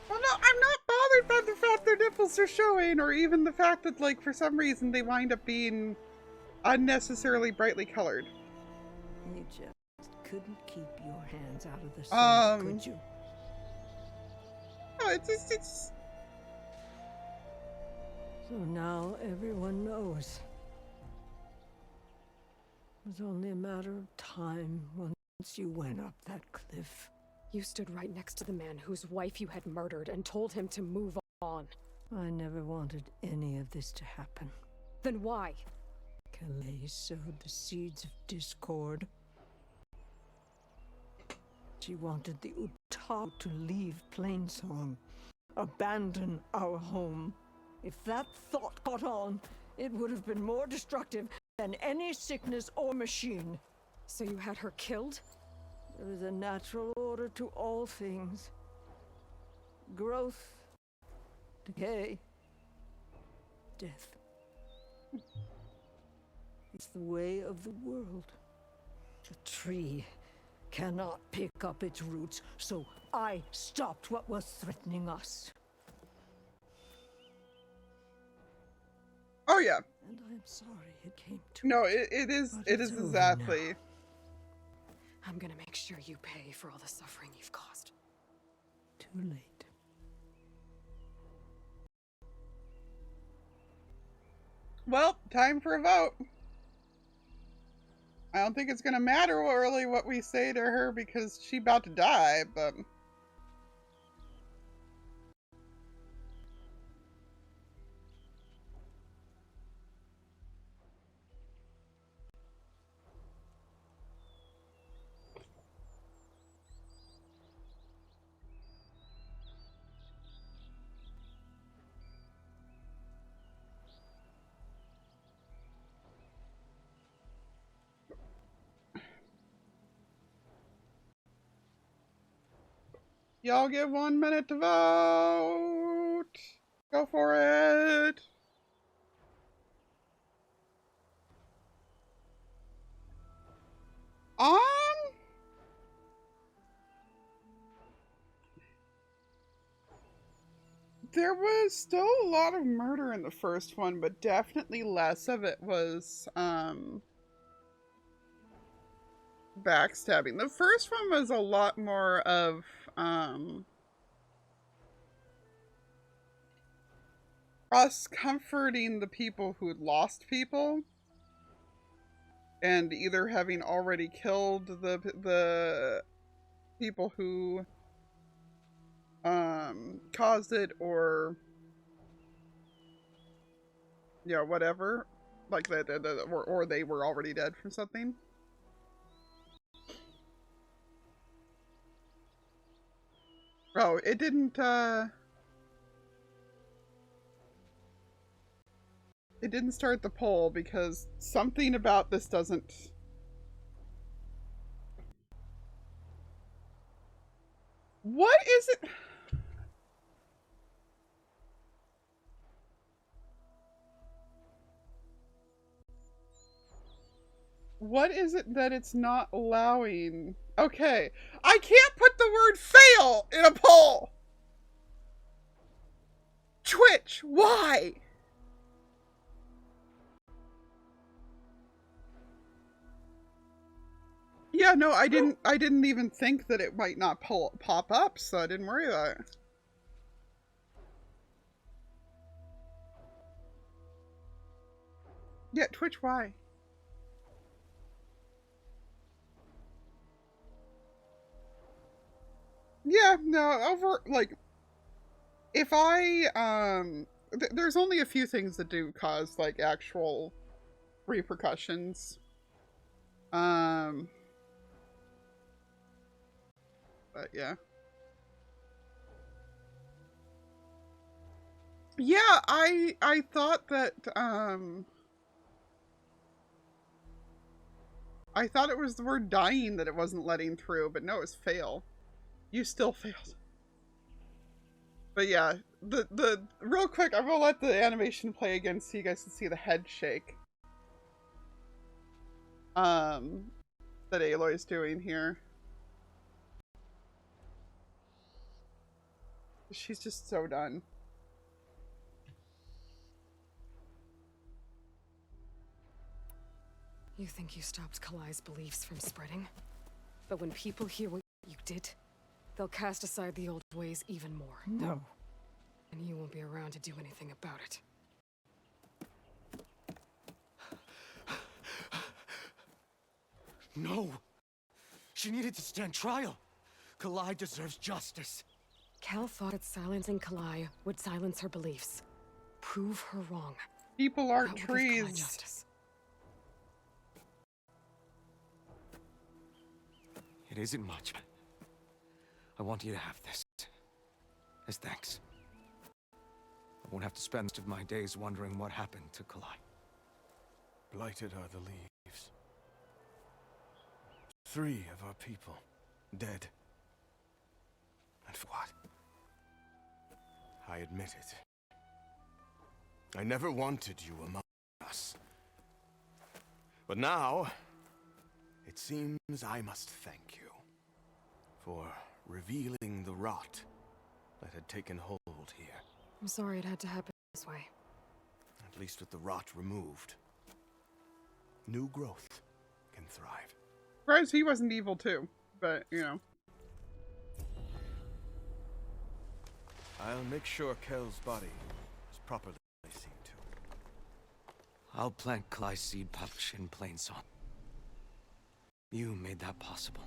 Well, no, I'm not bothered by the fact their nipples are showing, or even the fact that, like, for some reason they wind up being unnecessarily brightly colored. You just couldn't keep your hands out of the sun, could you? No, it's... So now everyone knows. It was only a matter of time once you went up that cliff. You stood right next to the man whose wife you had murdered and told him to move on. I never wanted any of this to happen. Then why? Calais sowed the seeds of discord. She wanted the Utah to leave Plainsong, abandon our home. If that thought caught on, it would have been more destructive than any sickness or machine. So you had her killed? There is a natural order to all things. Growth, decay, death. It's the way of the world. The tree cannot pick up its roots, so I stopped what was threatening us. Oh yeah. And I'm sorry it came to No, it is exactly. Now. I'm gonna make sure you pay for all the suffering you've caused. Too late. Well, time for a vote. I don't think it's gonna matter really what we say to her because she's about to die, but... Y'all get 1 minute to vote. Go for it. There was still a lot of murder in the first one, but definitely less of it was, backstabbing. The first one was a lot more of, us comforting the people who had lost people. And either having already killed the people who caused it, or yeah, whatever, like that, or they were already dead from something. Oh, it didn't start the poll because something about this doesn't. What is it? What is it that it's not allowing? Okay, I can't put the word fail in a poll. Twitch, why? Yeah, no, I didn't even think that it might not pop up, so I didn't worry about it. Yeah, Twitch, why? Yeah, no, over, like, if I, there's only a few things that do cause, like, actual repercussions. But yeah. Yeah, I thought that, I thought it was the word dying that it wasn't letting through, but no, it was fail. You still failed. But yeah, the real quick, I'm gonna let the animation play again so you guys can see the head shake. That Aloy's doing here. She's just so done. You think you stopped Kalai's beliefs from spreading? But when people hear what you did, they'll cast aside the old ways even more. No. And you won't be around to do anything about it. No! She needed to stand trial! Kalai deserves justice. Kel thought that silencing Kalai would silence her beliefs. Prove her wrong. People aren't That would give Kalai trees. justice. It isn't much. I want you to have this. As thanks. I won't have to spend most of my days wondering what happened to Kalai. Blighted are the leaves. 3 of our people dead. And for what? I admit it. I never wanted you among us. But now, it seems I must thank you for revealing the rot that had taken hold here. I'm sorry it had to happen this way. At least with the rot removed, new growth can thrive. Surprised he wasn't evil too, but you know. I'll make sure Kel's body is properly seen to. I'll plant Kalai's seed pouch in Plainsong. You made that possible.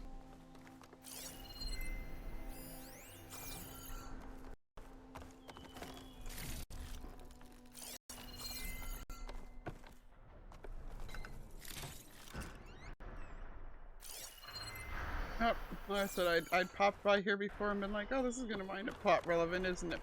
Oh, well, I said I'd popped by here before and been like, oh, this is gonna wind up plot relevant, isn't it?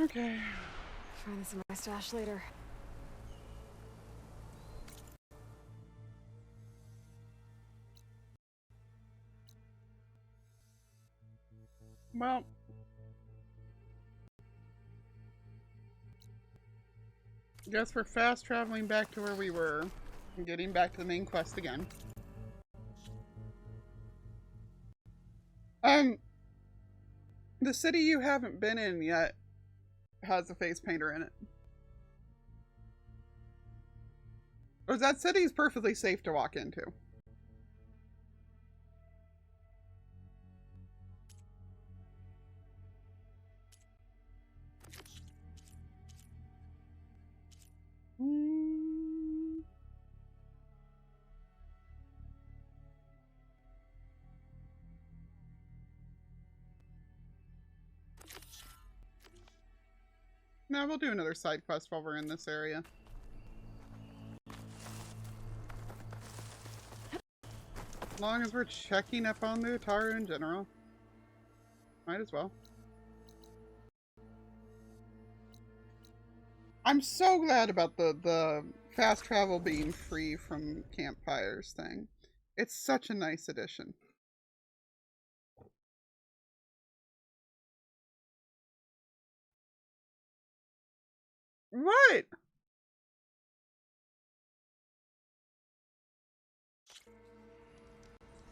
Okay. Find this in my stash later. Well, guess we're fast traveling back to where we were and getting back to the main quest again. The city you haven't been in yet has a face painter in it. Or that city is perfectly safe to walk into. Now we'll do another side quest while we're in this area. As long as we're checking up on the Utaru in general. Might as well. I'm so glad about the fast travel being free from campfires thing. It's such a nice addition. What?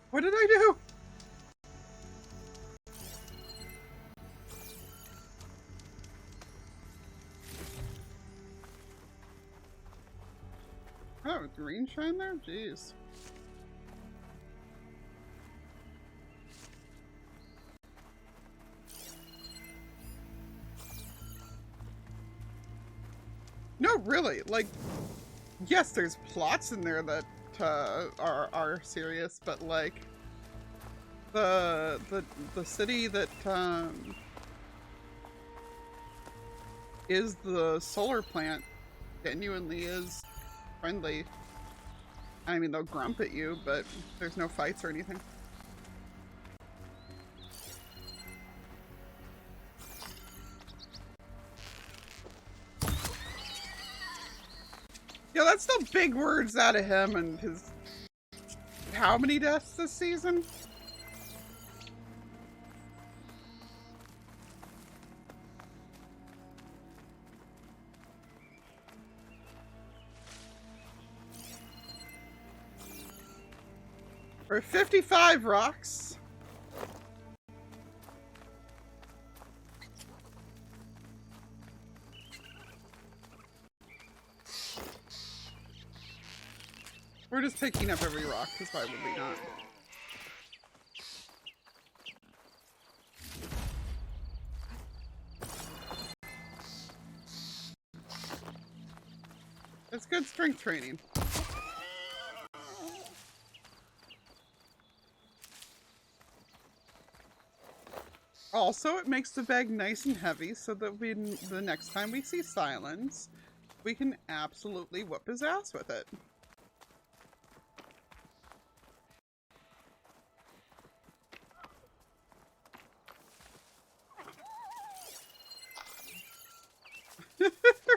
What did I do? lot of green shine there? Jeez. No, really, like, yes, there's plots in there that are serious, but like the city that is the solar plant genuinely is friendly. I mean, they'll grump at you, but there's no fights or anything. Yeah, that's still big words out of him and his... How many deaths this season? We're 55 rocks. We're just picking up every rock, because why would we not? It's good strength training. Also, it makes the bag nice and heavy so that the next time we see Silence, we can absolutely whoop his ass with it.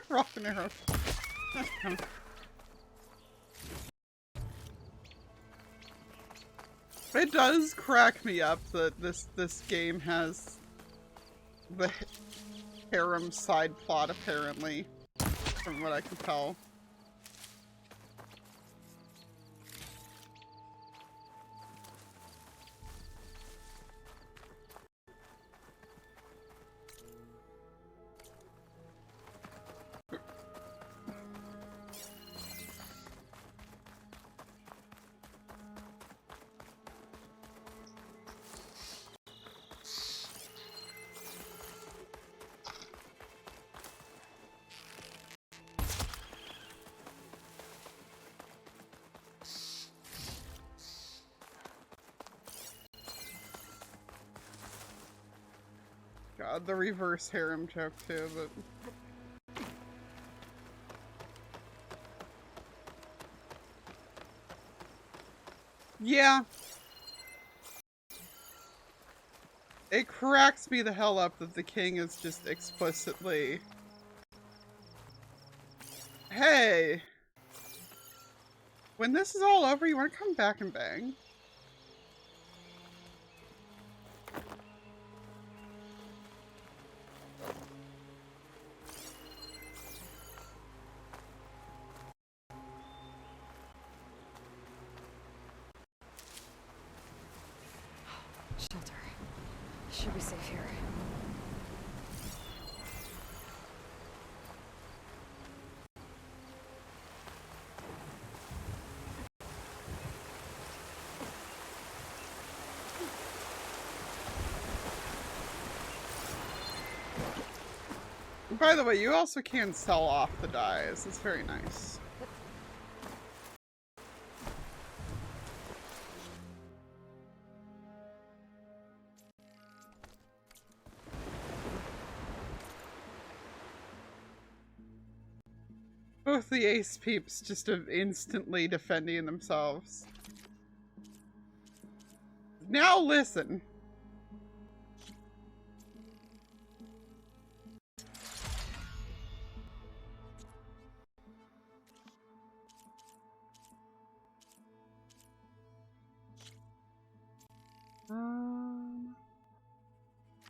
Rock and arrow. It does crack me up that this game has the harem side plot, apparently, from what I can tell. God, the reverse harem joke too, but... Yeah. It cracks me the hell up that the king is just explicitly... Hey! When this is all over, you want to come back and bang? Shelter. Should be safe here. By the way, you also can sell off the dyes. It's very nice. Both the ace peeps just instantly defending themselves. Now listen.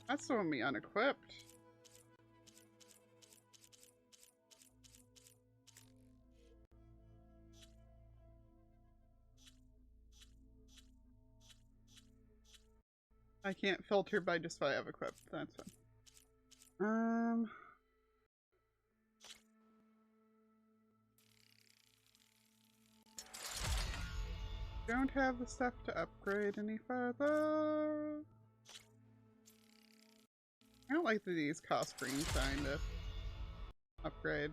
That's throwing me unequipped. I can't filter by just what I have equipped. That's fine. don't have the stuff to upgrade any further. I don't like that these cost green sign to upgrade.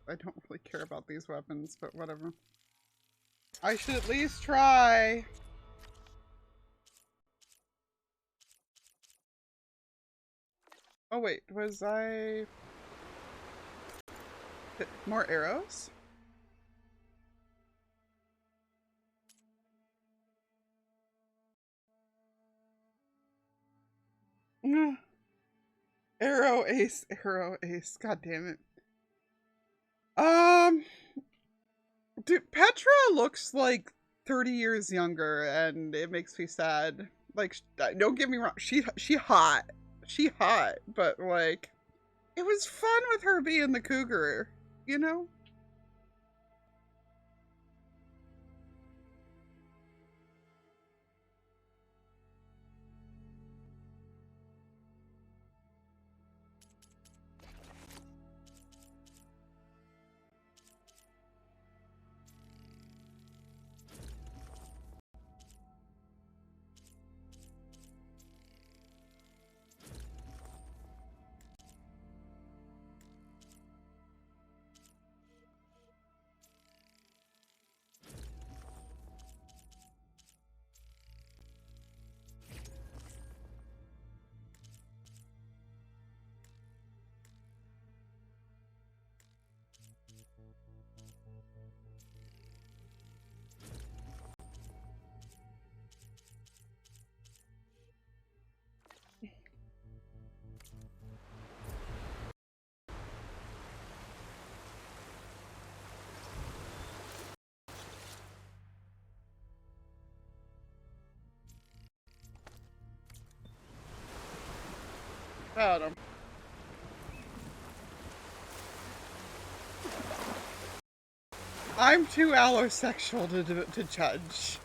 I don't really care about these weapons, but whatever. I should at least try. Oh wait, was I... More arrows? Arrow ace, god damn it. Dude, Petra looks like 30 years younger and it makes me sad. Like, don't get me wrong, she hot. She hot, but like, it was fun with her being the cougar, you know? Got him. I'm too allosexual to judge.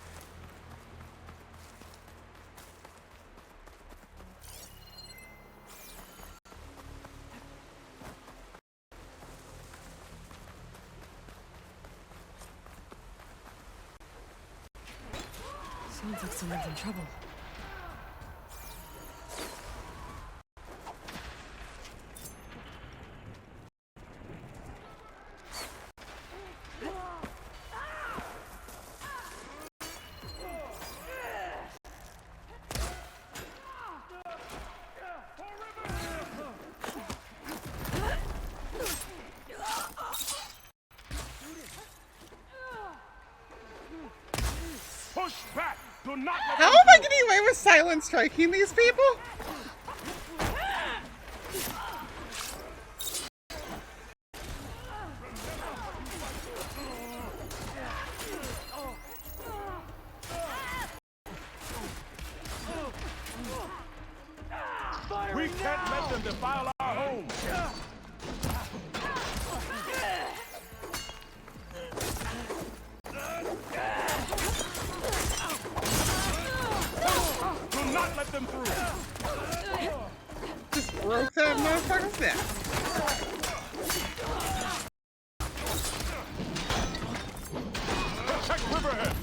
Sounds like someone's in trouble. How am I getting away with silent striking these people? We can't let them defile our home. Do not let them through. Just broke that motherfucker's neck. Protect Riverhead.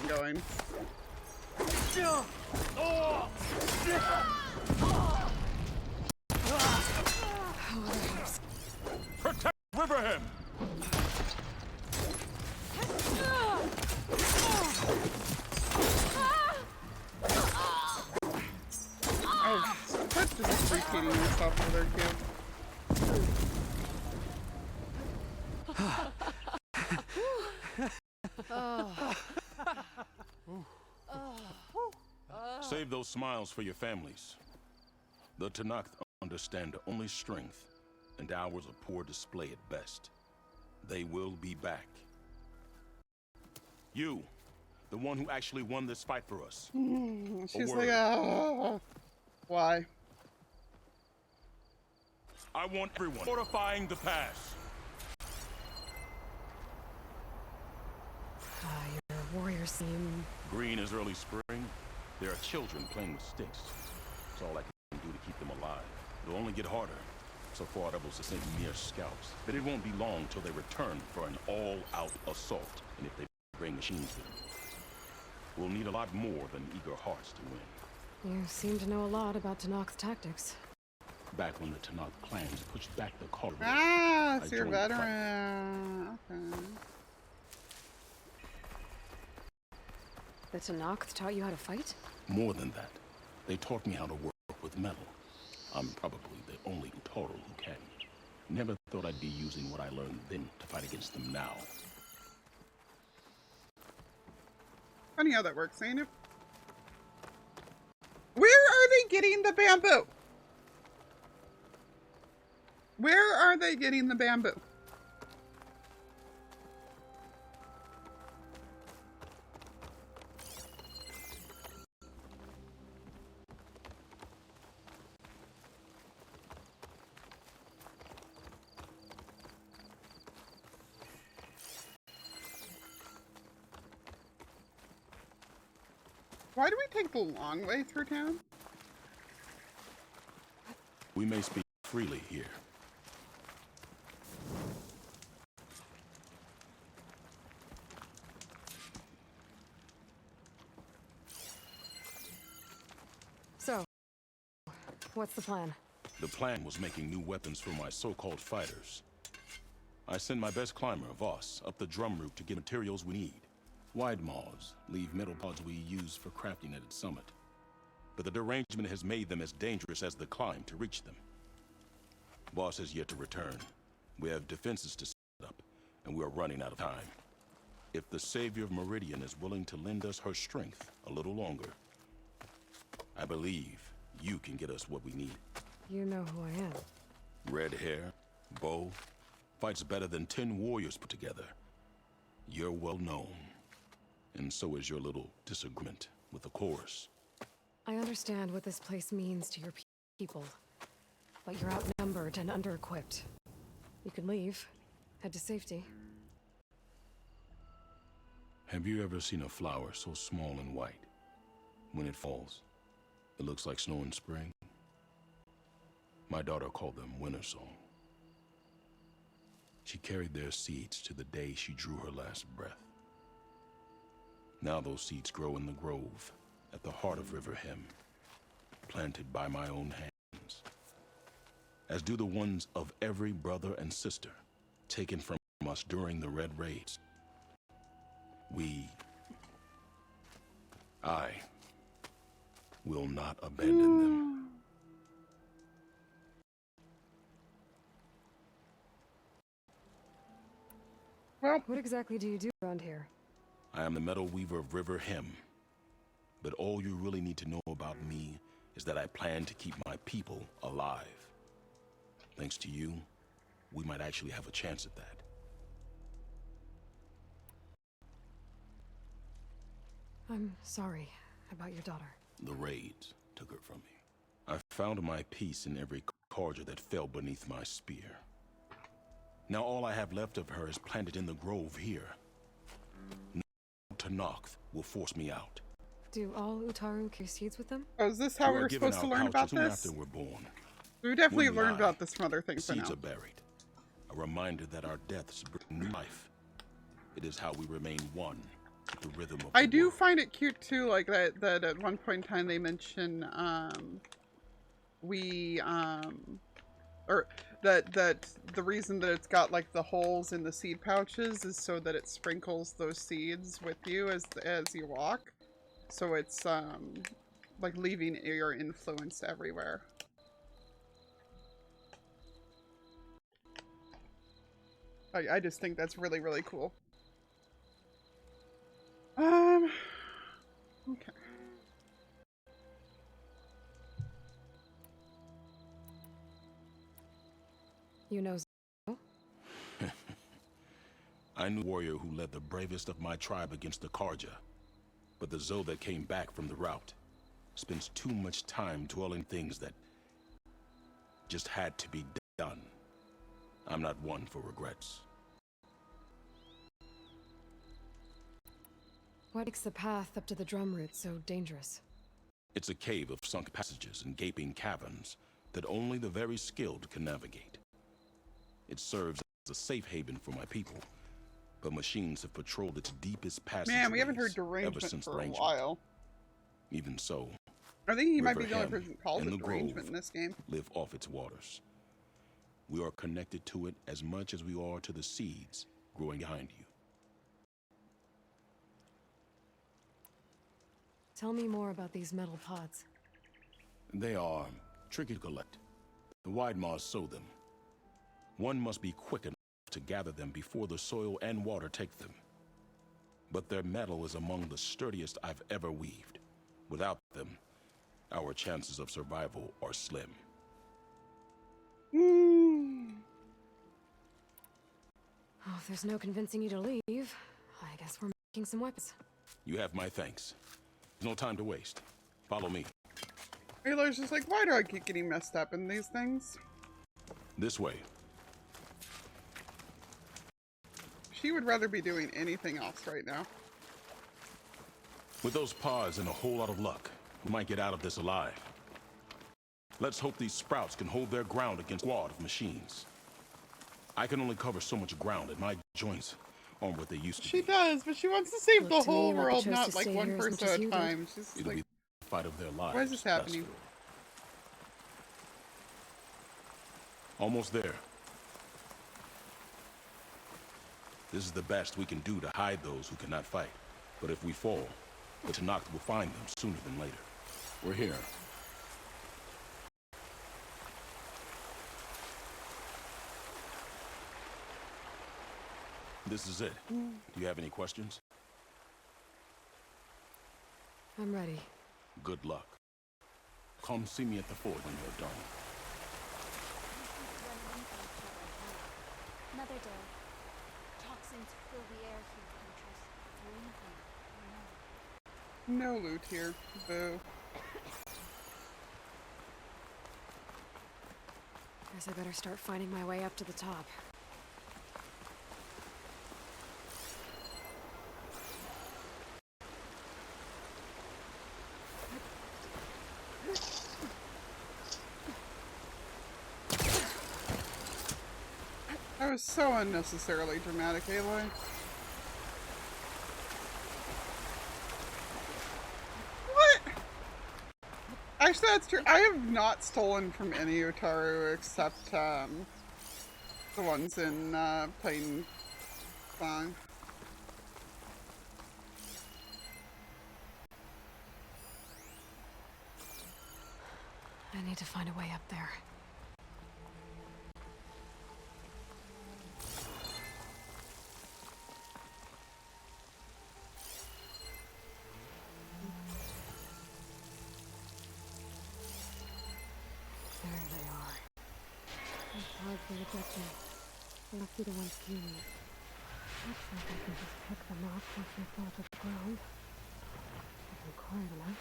Going. Protect Riverhead. Oh, quit just repeating yourself for their cube. Save those smiles for your families. The Tenakth understand only strength, and ours a poor display at best. They will be back. You, the one who actually won this fight for us. She's like, oh, why? I want everyone fortifying the pass. Your warriors seem... Green is early spring. There are children playing with sticks. It's all I can do to keep them alive. It'll only get harder. So far, rebels have sent mere scouts. But it won't be long till they return for an all-out assault. And if they bring machines with them, we'll need a lot more than eager hearts to win. You seem to know a lot about Tenakth's tactics. Back when the Tenakth clans pushed back the Khorne. Ah, so you're a veteran. Okay. The Tenakth taught you how to fight? More than that, they taught me how to work with metal. I'm probably the only Utaru who can. Never thought I'd be using what I learned then to fight against them now. Funny how that works, ain't it? Where are they getting the bamboo? Where are they getting the bamboo? Why do we take the long way through town? We may speak freely here. So, what's the plan? The plan was making new weapons for my so-called fighters. I send my best climber, Voss, up the drum route to get materials we need. Wide maws leave metal pods we use for crafting at its summit. But the derangement has made them as dangerous as the climb to reach them. Voss has yet to return. We have defenses to set up, and we are running out of time. If the Savior of Meridian is willing to lend us her strength a little longer, I believe you can get us what we need. You know who I am. Red hair, bow, fights better than 10 warriors put together. You're well known. And so is your little disagreement with the chorus. I understand what this place means to your people, but you're outnumbered and under-equipped. You can leave, head to safety. Have you ever seen a flower so small and white? When it falls, it looks like snow in spring. My daughter called them winter song. She carried their seeds to the day she drew her last breath. Now those seeds grow in the grove at the heart of River Hem, planted by my own hands, as do the ones of every brother and sister taken from us during the Red Raids. I will not abandon them. Well, what exactly do you do around here? I am the metal weaver of River Hem. But all you really need to know about me is that I plan to keep my people alive. Thanks to you, we might actually have a chance at that. I'm sorry about your daughter. The raids took her from me. I found my peace in every Carja that fell beneath my spear. Now all I have left of her is planted in the grove here. No Tenakth will force me out. Do all Utaru carry seeds with them? Oh, is this how we were supposed to learn about this? After we're born. We definitely learned about this from other things. Seeds are buried. A reminder that our deaths bring new life. It is how we remain one with the rhythm of I do find it cute too, like that at one point in time they mention that the reason that it's got like the holes in the seed pouches is so that it sprinkles those seeds with you as you walk. So it's like leaving your influence everywhere. I just think that's really, really cool. Okay. You know Zo? I knew a warrior who led the bravest of my tribe against the Carja. But the Zo that came back from the rout spends too much time dwelling things that just had to be done. I'm not one for regrets. What makes the path up to the drum route so dangerous? It's a cave of sunk passages and gaping caverns that only the very skilled can navigate. It serves as a safe haven for my people, but machines have patrolled its deepest passages. Man, we haven't heard derangement for a while. Even so, I think he might be the only Riverhem person called and it the derangement Grove in this game. live off its waters. We are connected to it as much as we are to the seeds growing behind you. Tell me more about these metal pods. They are tricky to collect. The Widemaws sow them. One must be quick enough to gather them before the soil and water take them. But their metal is among the sturdiest I've ever weaved. Without them, our chances of survival are slim. Oh, if there's no convincing you to leave, I guess we're making some weapons. You have my thanks. There's no time to waste. Follow me. Aloy's just like, why do I keep getting messed up in these things? This way. She would rather be doing anything else right now. With those pods and a whole lot of luck, we might get out of this alive. Let's hope these sprouts can hold their ground against a squad of machines. I can only cover so much ground, and my joints aren't what they used to be. She does, but she wants to save the Look to whole me like world, you chose not to like stay one here as much person as at a you time. She's It'll like, be the fight of their lives. why is this that's happening? for. Almost there. This is the best we can do to hide those who cannot fight. But if we fall, the Tenakth will find them sooner than later. We're here. This is it. Do you have any questions? I'm ready. Good luck. Come see me at the fort when you're done. Another day. Toxins fill the air here, Huntress. No loot here. Boo. Guess I better start finding my way up to the top. That was so unnecessarily dramatic, Aloy. What? Actually, that's true. I have not stolen from any Utaru except the ones in Plain Song. I need to find a way up there. There they are. Those pods will reject me. They must be the ones fueling it. Looks like I can just pick them off once they fall to the ground. If I'm quiet enough,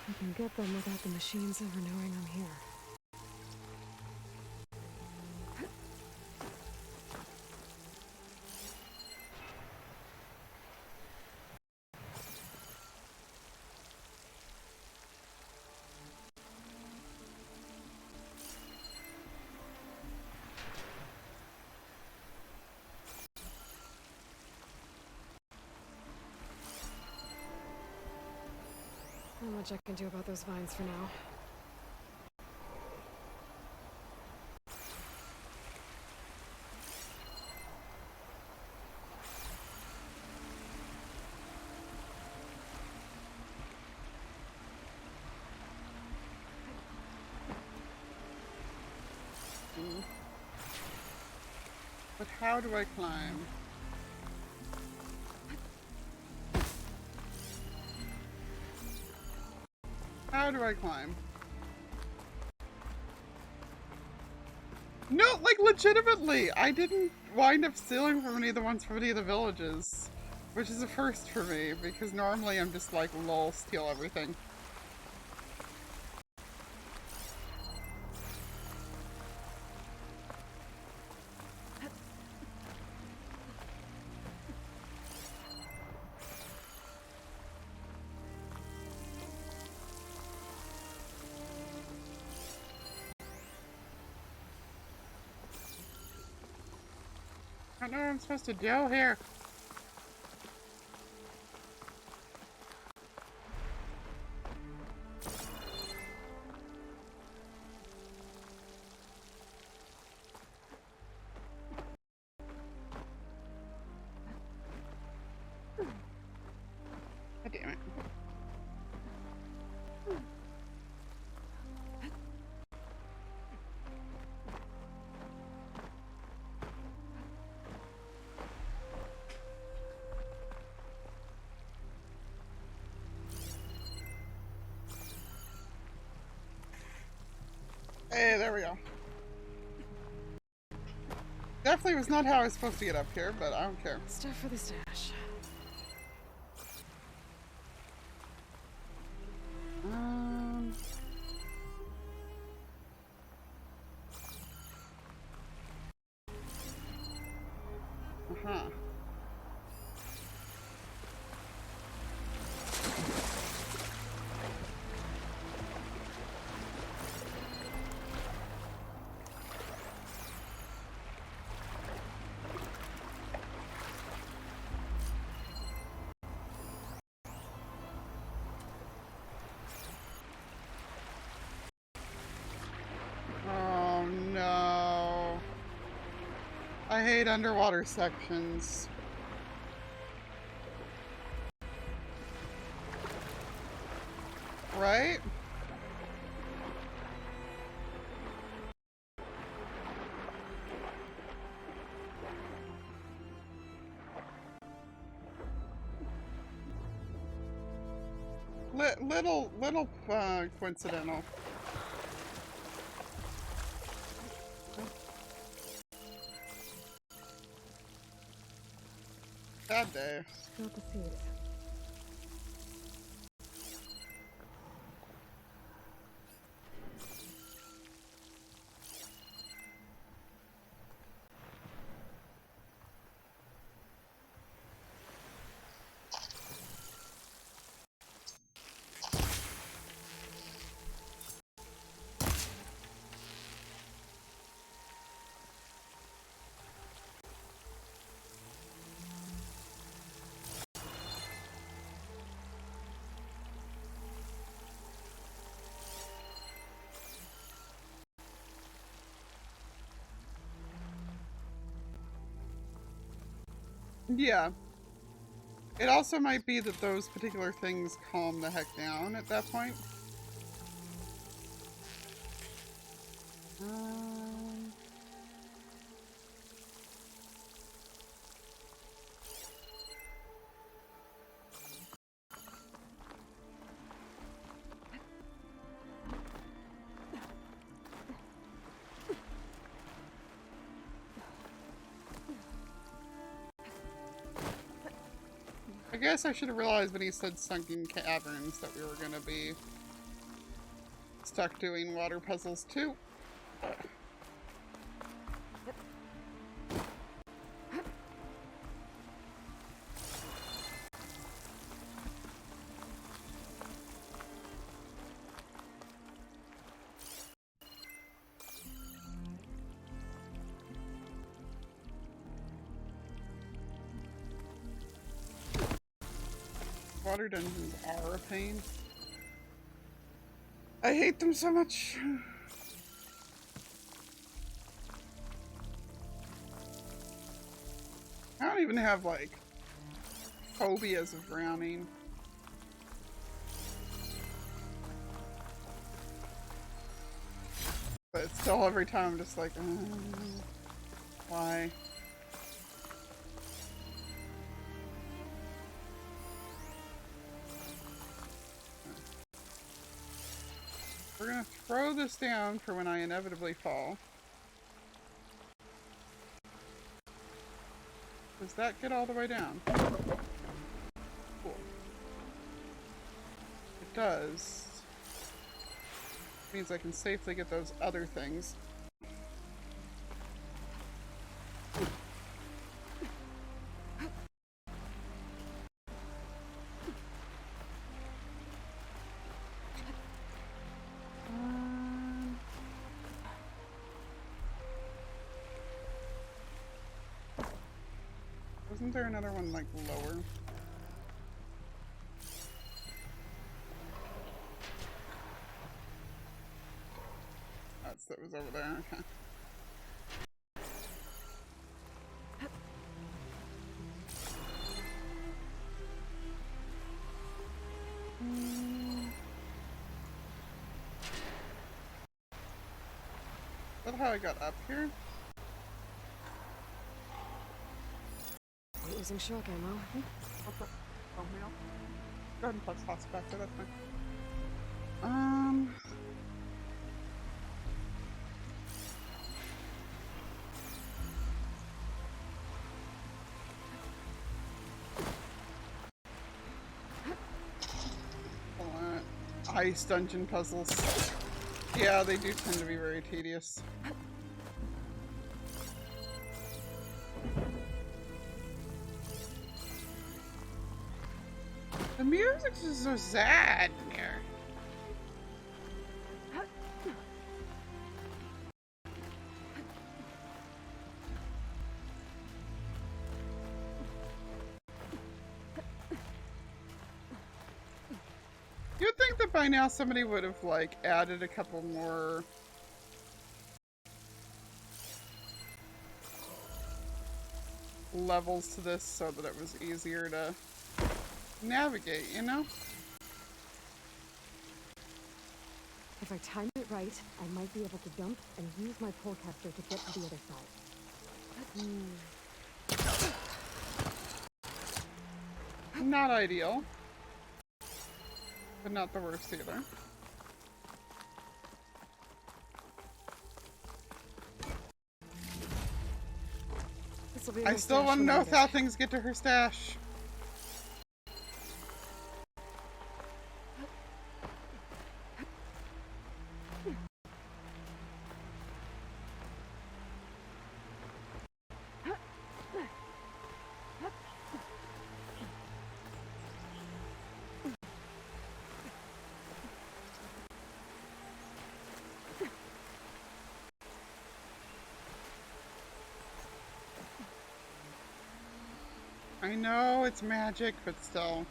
I can get them without the machines ever knowing I'm here. Not much I can do about those vines for now. But how do I climb? How do I climb? No, like legitimately, I didn't wind up stealing from any of the ones from any of the villages. Which is a first for me, because normally I'm just like, lol, steal everything. I don't know what I'm supposed to do here. God damn it. Hey, there we go. Definitely was not how I was supposed to get up here, but I don't care. Stuff for the stash. Uh-huh. Oh no. I hate underwater sections. Right? Little coincidental. Bad day. Spill the seeds. Yeah. It also might be that those particular things calm the heck down at that point. I guess I should have realized when he said sunken caverns that we were going to be stuck doing water puzzles too. Water dungeons are a pain. I hate them so much. I don't even have, like, phobias of drowning. But still, every time I'm just like, why? We're gonna throw this down for when I inevitably fall. Does that get all the way down? Cool. It does. Means I can safely get those other things. Wasn't there another one, like, lower? That was over there, okay. Is that how I got up here? We're using shock ammo. Okay. Oh, yeah. Go ahead and place house back there, that's fine. Ice dungeon puzzles. Yeah, they do tend to be very tedious. The music's just so sad in here. You'd think that by now somebody would have, like, added a couple more levels to this so that it was easier to navigate, you know? If I time it right, I might be able to jump and use my polecaster to get to the other side. Not ideal. But not the worst either. I still want to know if how things get to her stash. I know it's magic, but still.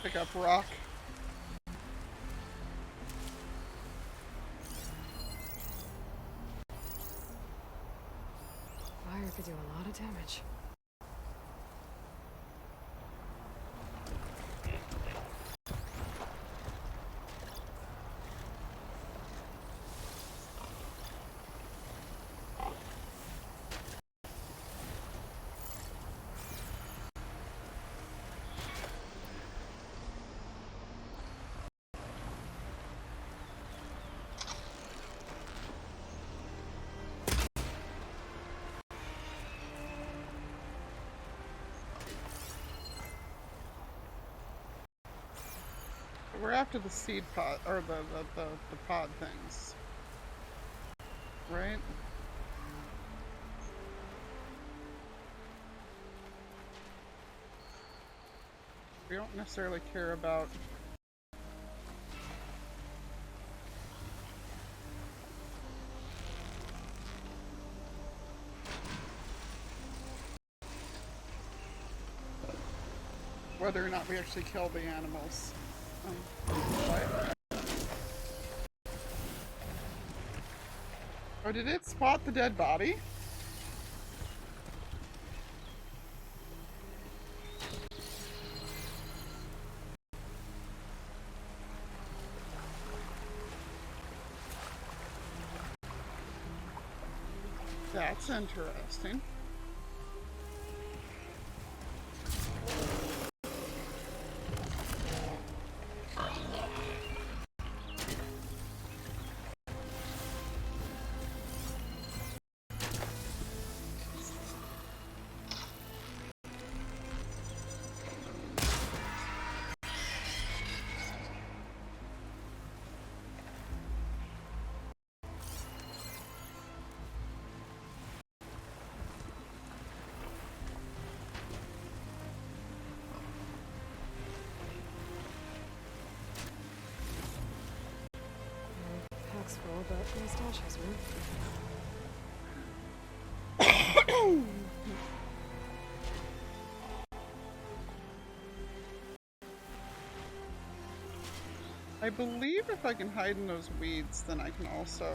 Pick up rock. Fire could do a lot of damage. We're after the seed pod, or the pod things. Right? We don't necessarily care about whether or not we actually kill the animals. Oh, did it spot the dead body? That's interesting. but my stash has room. I believe if I can hide in those weeds, then I can also...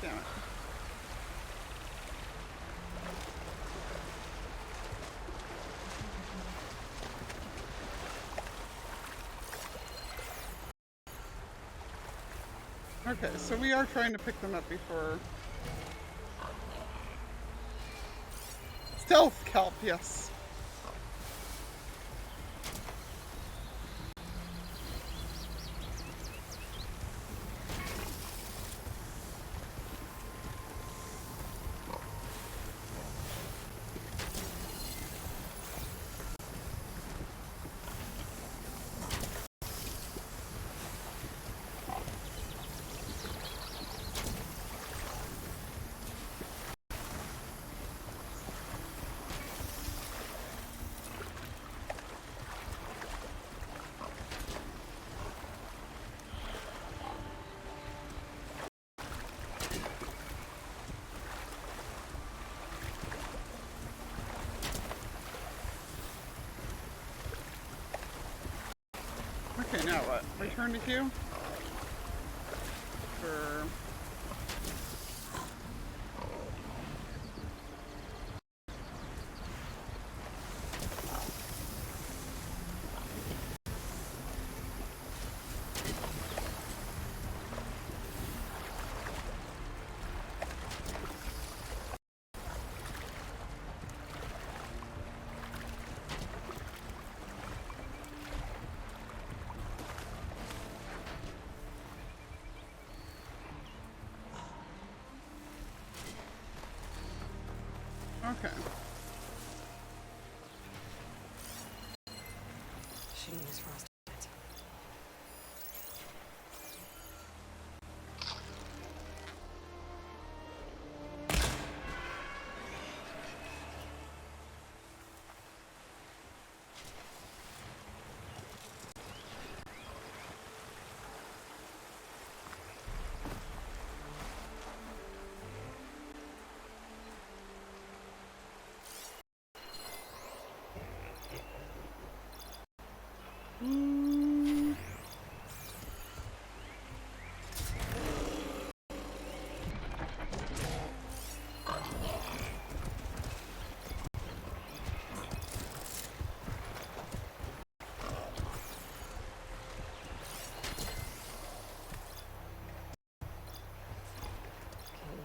Damn it. Okay, so we are trying to pick them up before... Stealth kelp, yes. Okay, now what? Return to queue? Or... Okay. Shouldn't use frosted.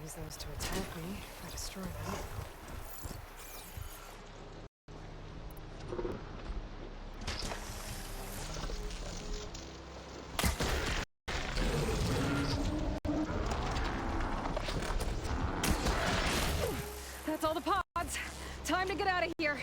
Use those to attack me if I destroy them. That's all the pods. Time to get out of here.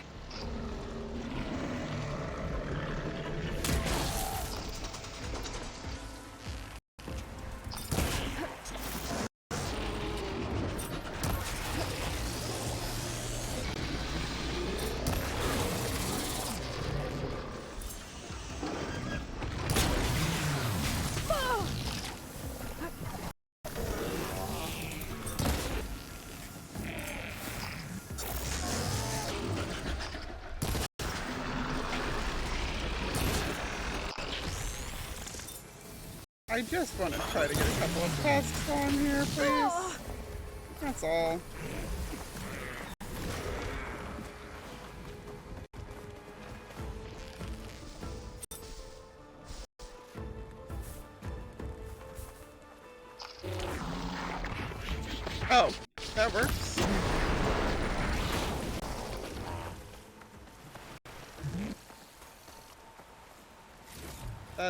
I just want to try to get a couple of tasks on here, please. That's all. Oh, that works.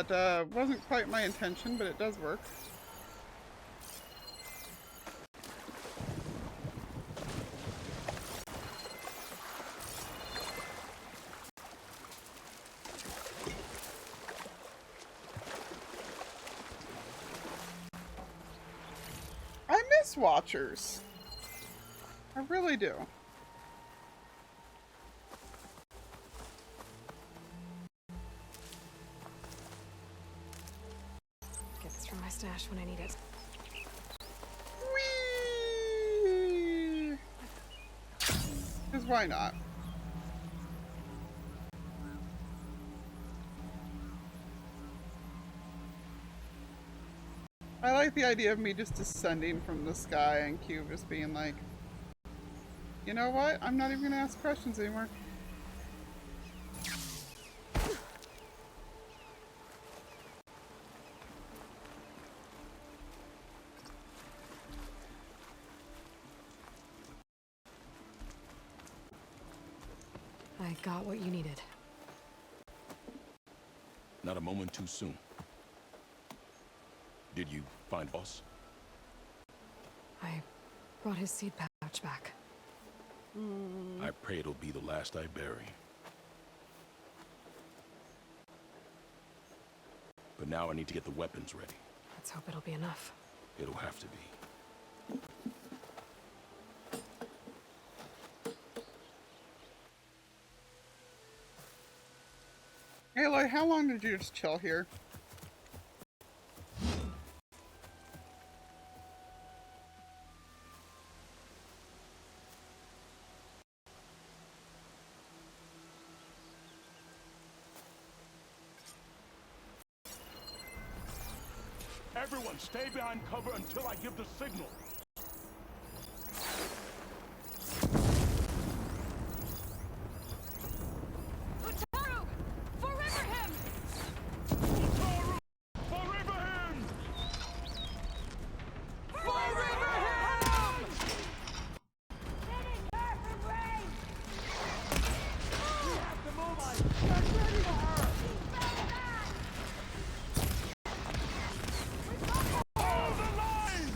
That wasn't quite my intention, but it does work. Ghost Watchers. I really do. Get this from my stash when I need it. Whee! Because why not? I like the idea of me just descending from the sky and Cube just being like, you know what? I'm not even gonna ask questions anymore. I got what you needed. Not a moment too soon. Did you find Boss? I brought his seed pouch back. I pray it'll be the last I bury. But now I need to get the weapons ready. Let's hope it'll be enough. It'll have to be. Aloy, how long did you just chill here? Everyone, stay behind cover until I give the signal. Utaru! Forever him! Utaru! Forever him! Forever him! We have to move on! Get ready for her! Hold the line!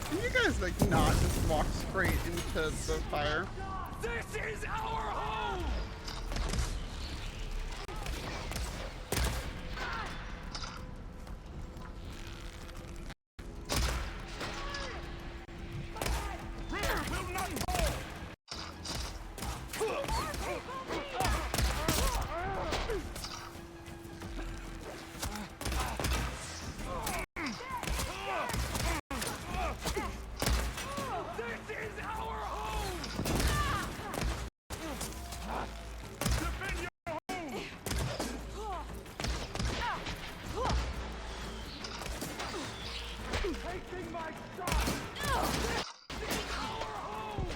Can you guys like not just walk straight into the fire? This is our home! Will not fall! This is our home! Defend your home! Taking my shot! This is our home!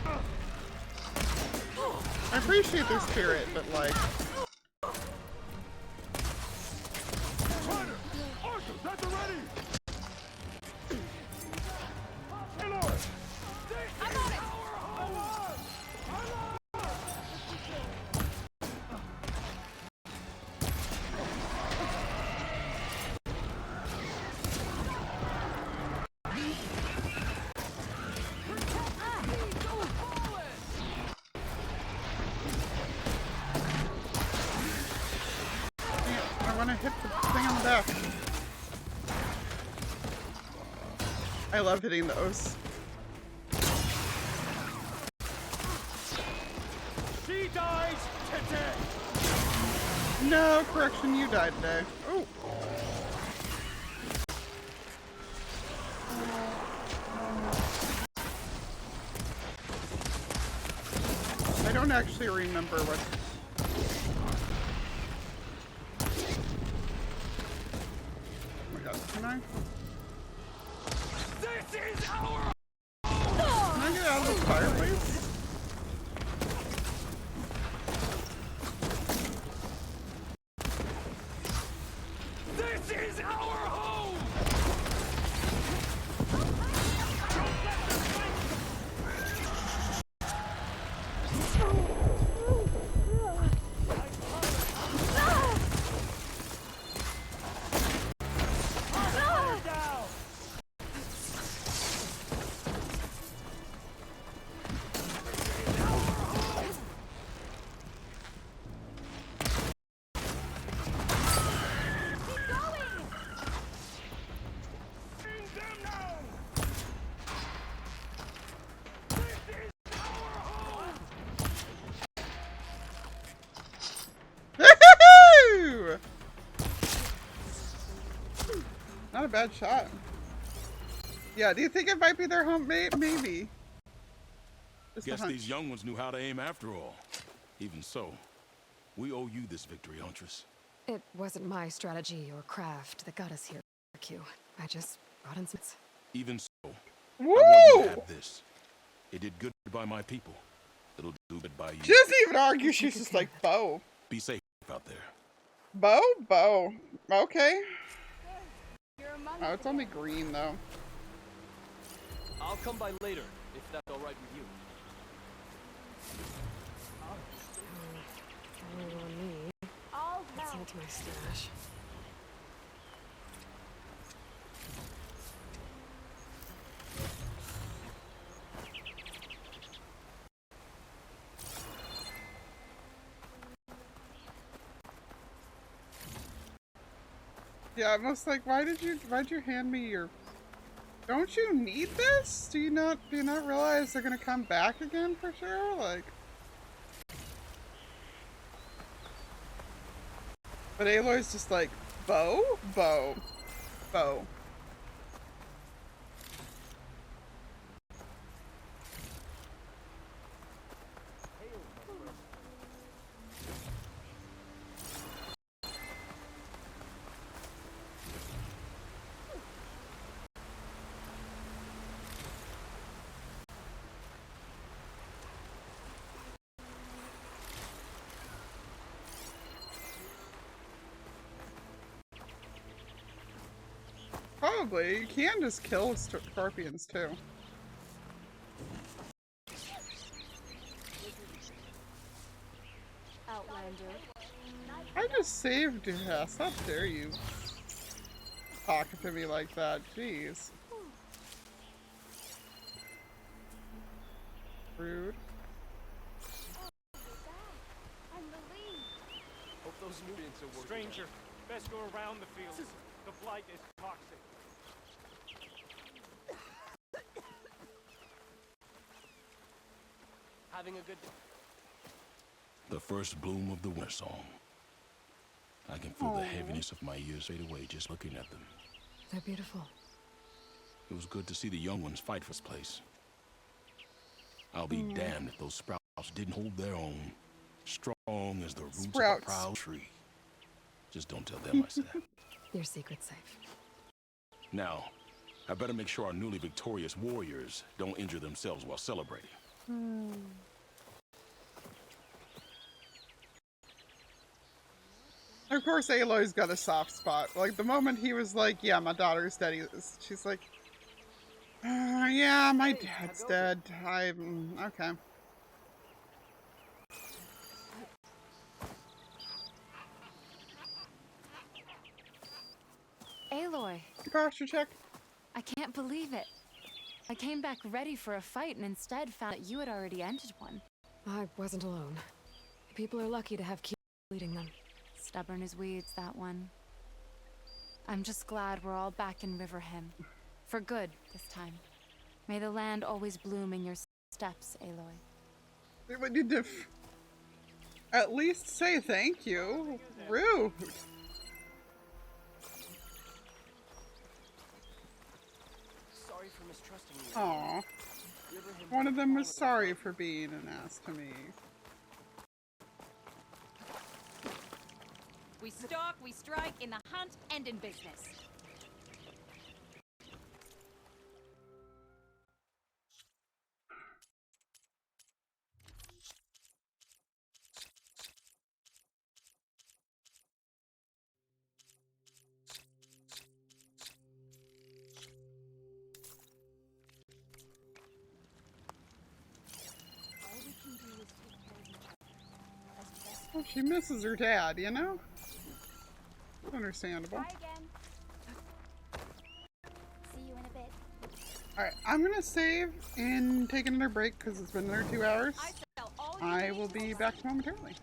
I appreciate their spirit, but like, Ryder! Arthur, that's ready! Aloy! I'm on it! I want to hit the thing on the back. I love hitting those. She dies today! No, correction, you died today. Oh. I don't actually remember what. Oh my god, can I? This is our Can I get out of the fire, please? This is our home! a bad shot. Yeah, do you think it might be their home? Maybe. Just a Guess hunch. these young ones knew how to aim after all. Even so, we owe you this victory, Huntress. It wasn't my strategy or craft that got us here, Q. I just brought in some... Even so, Woo! I want you to have this. It did good by my people. It'll do good by you. She doesn't even argue. She's just like, Bo. Be safe out there. Bo? Bo. Okay. Oh, it's only green, though. I'll come by later, if that's all right with you. Only on me. Let's send it to my stash. Yeah, I'm almost like, why'd you hand me your... Don't you need this? Do you not realize they're gonna come back again for sure? Like... But Aloy's just like, Bo? Bo. Bo. Probably. You can just kill scorpions too. Outlander. I just saved your ass. How dare you talking to me like that? Jeez. Rude. Hope those nutrients are working. Stranger, best go around the fields. The blight is toxic. Having a good day. The first bloom of the winter song. I can feel the heaviness of my years fade away just looking at them. They're beautiful. It was good to see the young ones fight for this place. I'll be damned if those sprouts didn't hold their own. Strong as the roots of a proud tree. Just don't tell them I said that. Your secret's safe. Now, I better make sure our newly victorious warriors don't injure themselves while celebrating. Of course, Aloy's got a soft spot. Like, the moment he was like, yeah, my daughter's dead, she's like, yeah, my dad's dead. Okay. Aloy. Posture check. I can't believe it. I came back ready for a fight and instead found that you had already ended one. I wasn't alone. People are lucky to have Q leading them. Stubborn as weeds, that one. I'm just glad we're all back in Riverham. For good, this time. May the land always bloom in your steps, Aloy. They would need to at least say thank you. Rude. Sorry for mistrusting you. Aw. One of them was sorry for being an ass to me. We stalk, we strike, in the hunt, and in business. Well, she misses her dad, you know? Understandable. Try again. See you in a bit. Alright, I'm gonna save and take another break because it's been another 2 hours. I will be back momentarily.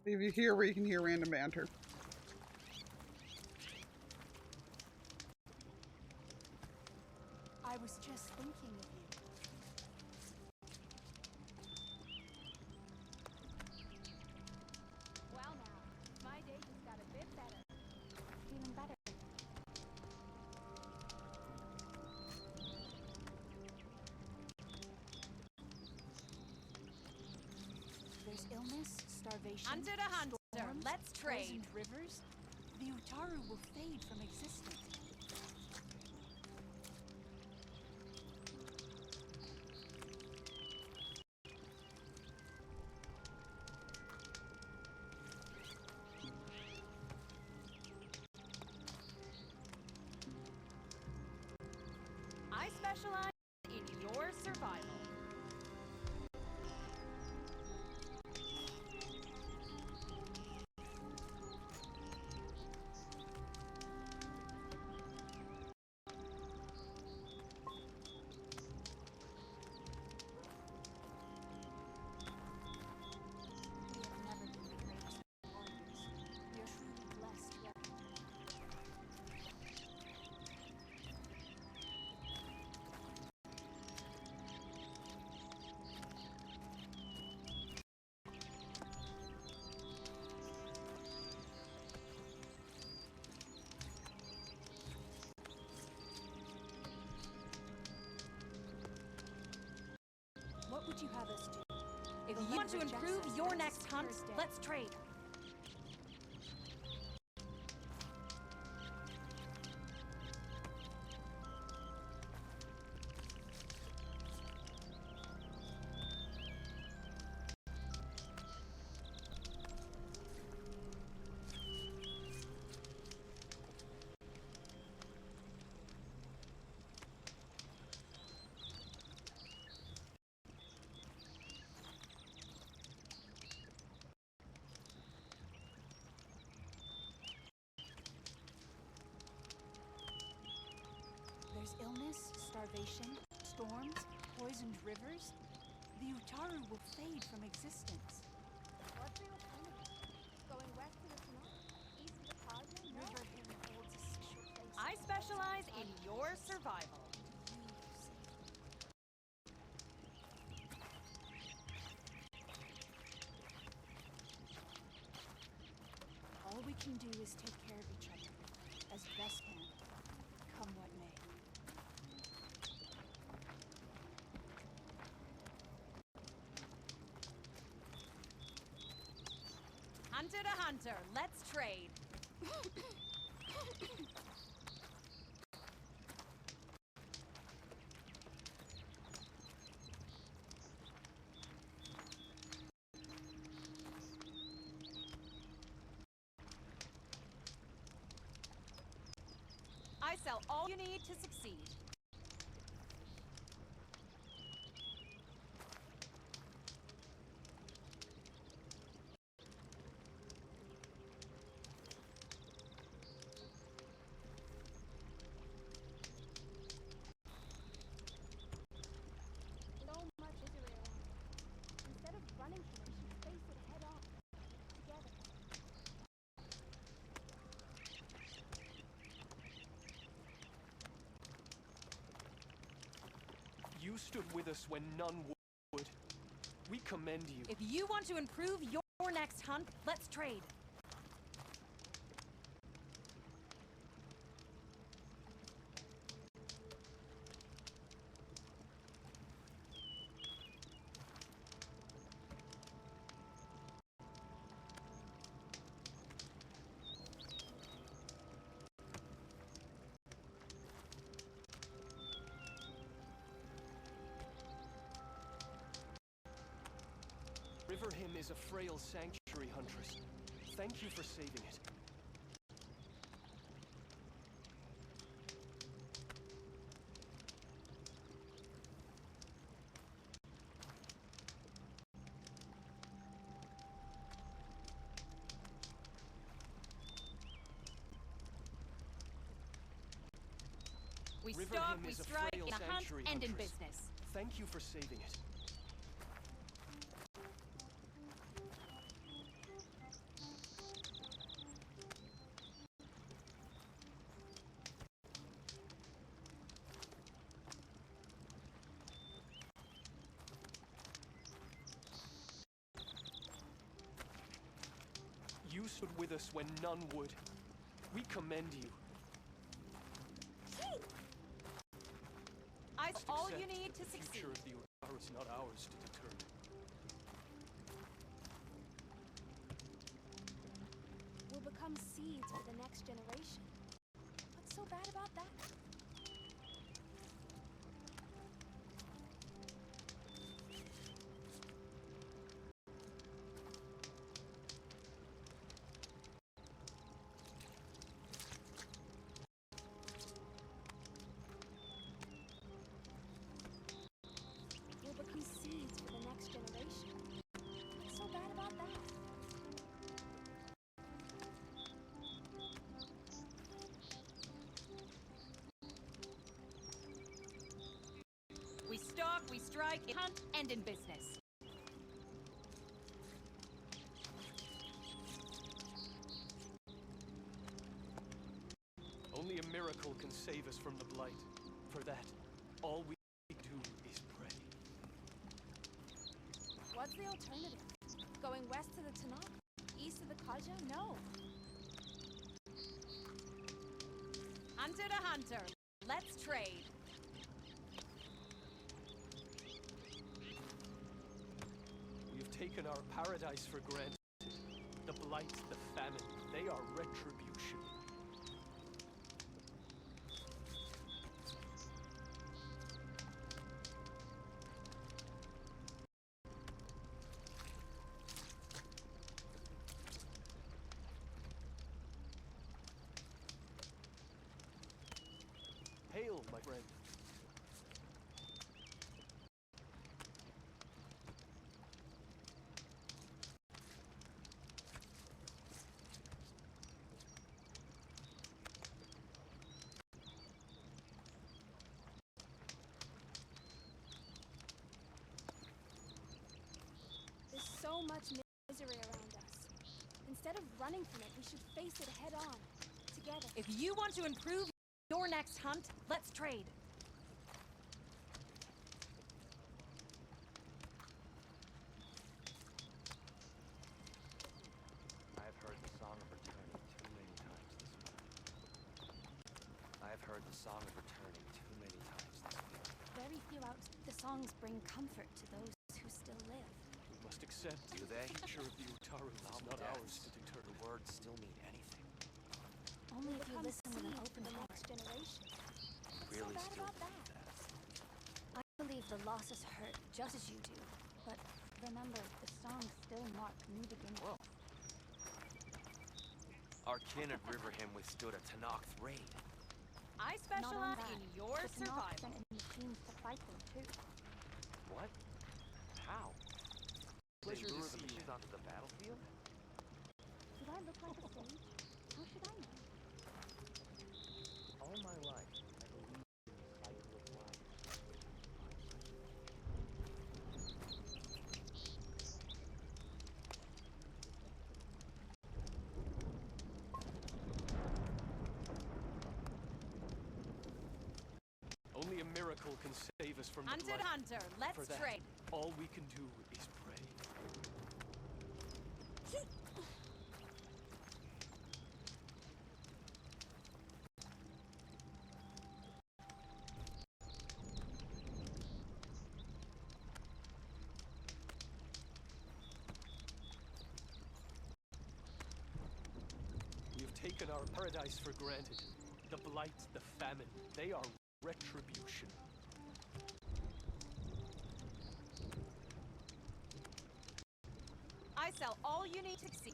Leave you here where you can hear random banter. I was just thinking of you. Well now, illness, starvation, Hunter to hunter, storms, let's trade. poisoned rivers, the Utaru will fade from existence. I specialize in your survival. What would you have us do? If you want to improve your next hunt, let's trade. There's illness, starvation, storms, poisoned rivers. The Utaru will fade from existence. What's the alternative? Going west to the Sonata? East to the Cosmo? River Hill holds a secure place. I specialize in your survival. All we can do is take care of each other, as best can, come what may. Hunter to hunter, let's trade. I sell all you need to succeed. So much is irrelevant. Instead of running from it, you face it head on. Together. You stood with us when none would. We commend you. If you want to improve your next hunt, let's trade. Riverhim is a frail sanctuary, Huntress. Thank you for saving it. We Riverhim stop, we is a strike, frail in a hunt sanctuary, and in Huntress. business. Thank you for saving it. You stood with us when none would. We commend you. I all Accept you need to the succeed. future of the Utaru is not ours to determine. become seeds for the next generation. What's so bad about that? You'll become seeds for the next generation. What's so bad about that? We stalk, we strike, in hunt, and in business. Only a miracle can save us from the Blight. For that, all we do is pray. What's the alternative? Going west to the Tanakh? East to the Kaja? No. Hunter to hunter. Let's trade. We have taken our paradise for granted. The Blight, the famine, they are retribution. Hail, my friend. There's so much misery around us. Instead of running from it, we should face it head on. Together. If you want to improve your next hunt, let's trade. I have heard the song of returning too many times this way. I have heard the song of returning too many times this way. Very few out the songs bring comfort to those who still live. We must accept Do they? the future of the Utaru is not ours to determine. The words still mean anything. Only if you Become listen with an seeds open for the heart. next generation. Really so bad still about believe that? that. I believe the losses hurt just as you do. But remember, the songs still mark new beginnings. Our kin at Riverham withstood a Tanakh raid. I Not only specialize that, in your the Tanakh survival. sent in machines to fight them too. What? How? They Pleasure to lure the see you. machines onto the battlefield? Do I look like a sage? How should I know? All my life, I believed in the cycle of life. Only a miracle can save us from the Hunter Blight. to hunter. Let's For that, trade. all we can do is pray. We have taken our paradise for granted. The Blight, the famine, they are retribution. I sell all you need to succeed.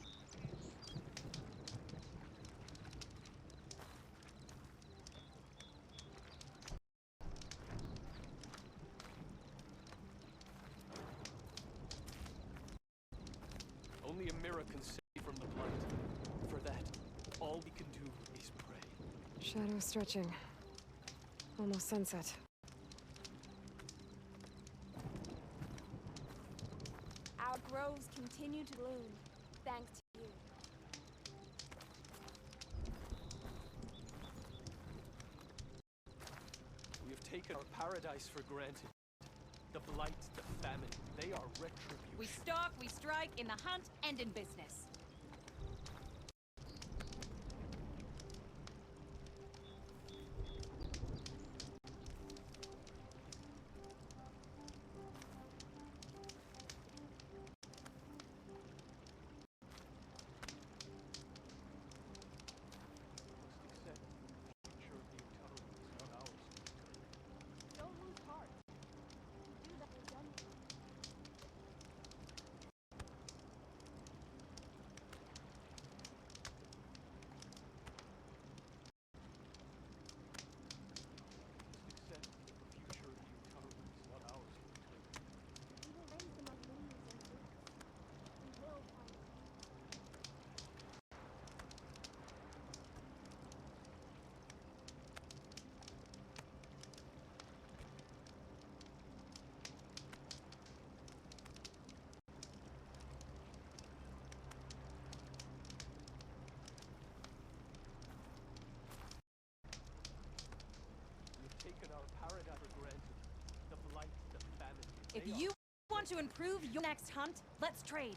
Only a mirror can save from the Blight. For that, all we can do is pray. Shadow stretching. Almost sunset. Our groves continue to bloom, thanks to you. We have taken our paradise for granted. The Blight, the famine, they are retribution. We stalk, we strike, in the hunt, and in business. If you want to improve your next hunt, let's trade.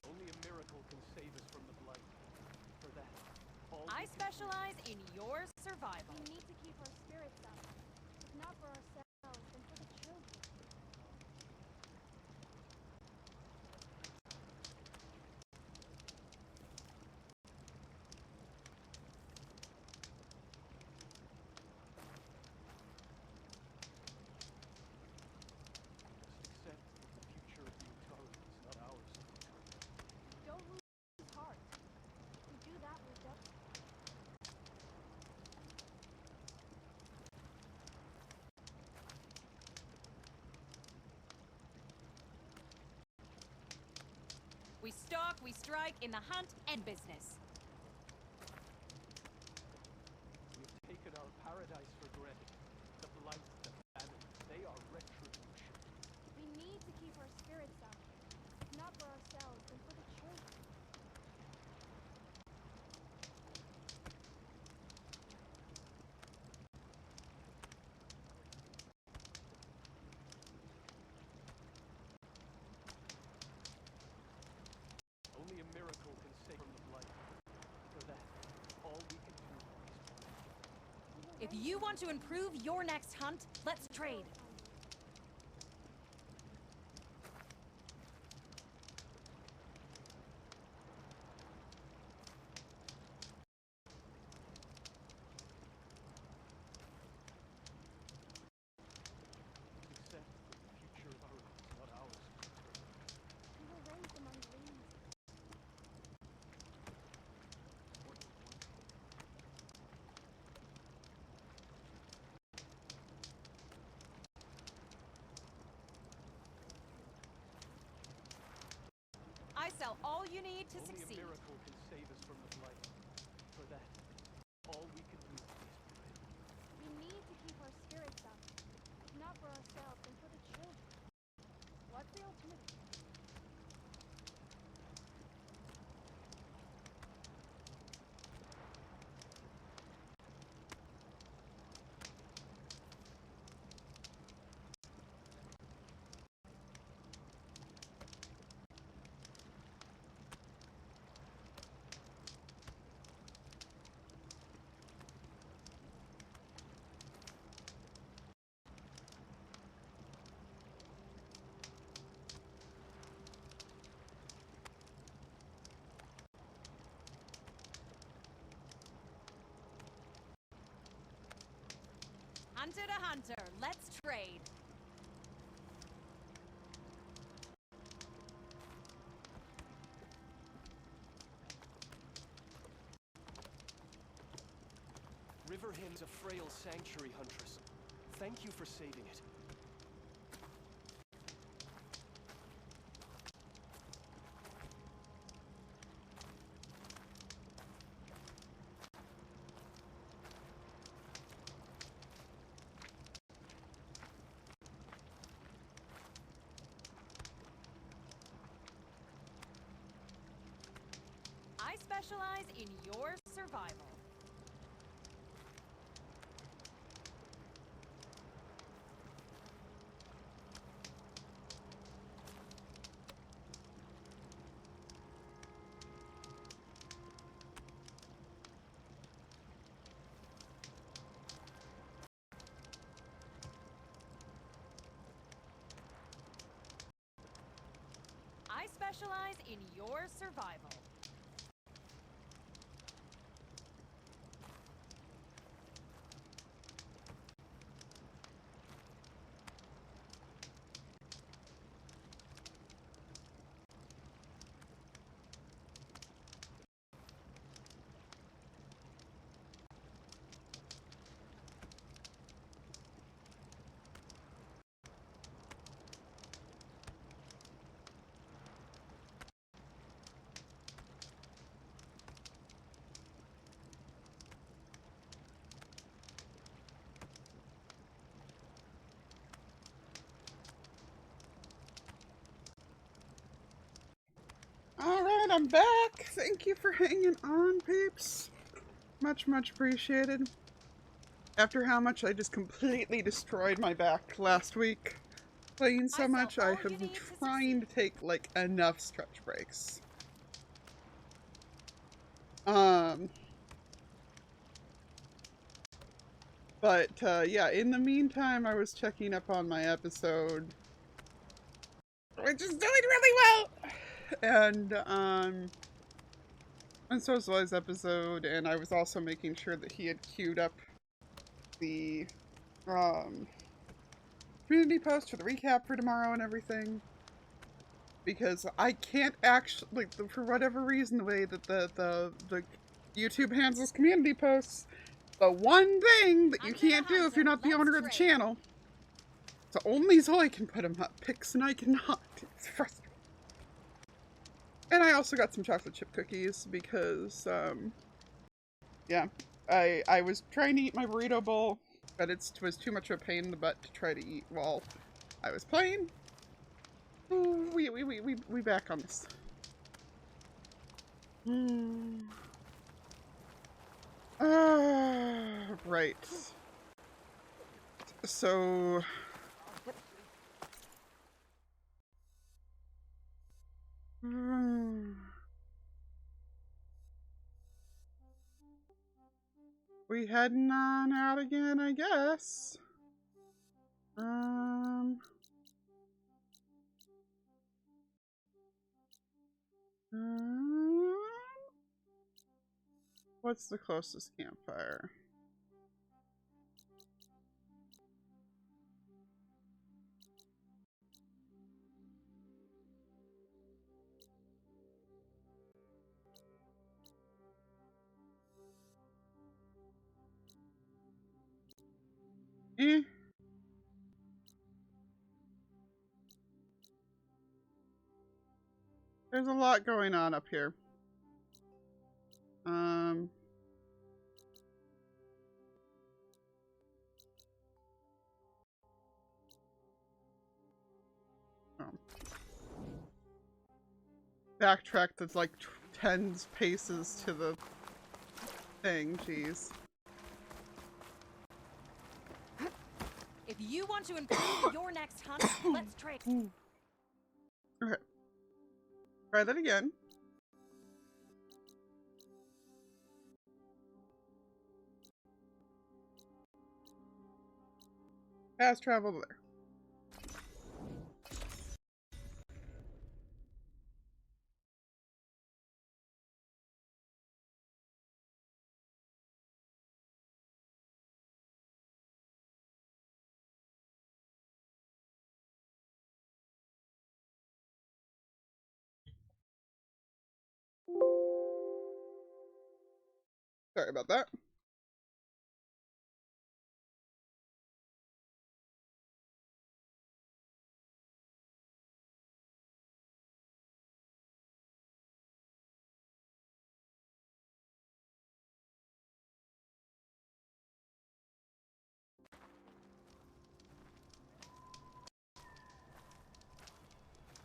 Only a miracle can save us from the blight. For that, all I specialize in your survival. We need to keep our spirits up. If not for ourselves, then for the children. accept that the future of the Utaru is not ours to determine. Don't lose heart. If we do that, we're done. We stalk, we strike in the hunt and business. We have taken our paradise for granted. The blight, the famine, they are retribution. We need to keep our spirits up. If not for ourselves, then for the children. Only a miracle can save from the blight. For that, all we can do is If you want to improve your next hunt, let's trade. accept that the future of our is not ours to determine. We were raised among leaves. I sell all you need to Only succeed. a miracle can save us from the blight. For that, all we can do is pray. We need to keep our spirits up. If not for ourselves, then for the children. What's the alternative? Hunter to hunter, let's trade. River Hymn's a frail sanctuary, Huntress. Thank you for saving it. I specialize in your survival. I specialize in your survival. Alright, I'm back. Thank you for hanging on, peeps. Much, much appreciated. After how much I just completely destroyed my back last week playing so much, I have been trying to take, like, enough stretch breaks. But, yeah, in the meantime, I was checking up on my episode, which is doing really well! And so was Zoe's episode, and I was also making sure that he had queued up the, community post for the recap for tomorrow and everything. Because I can't actually, like, for whatever reason, the way that the YouTube handles community posts, the one thing that you can't do if you're not the owner of the channel, so only Zoe can put them up. Pix and I cannot. It's frustrating. And I also got some chocolate chip cookies because, yeah, I was trying to eat my burrito bowl, but it was too much of a pain in the butt to try to eat while I was playing. Ooh, we back on this. Right. So... we heading on out again, I guess. What's the closest campfire? There's a lot going on up here. Backtrack that's like 10 paces to the thing, jeez. If you want to improve your next hunt, let's trade. Okay. Try that again. Fast travel there. Sorry about that.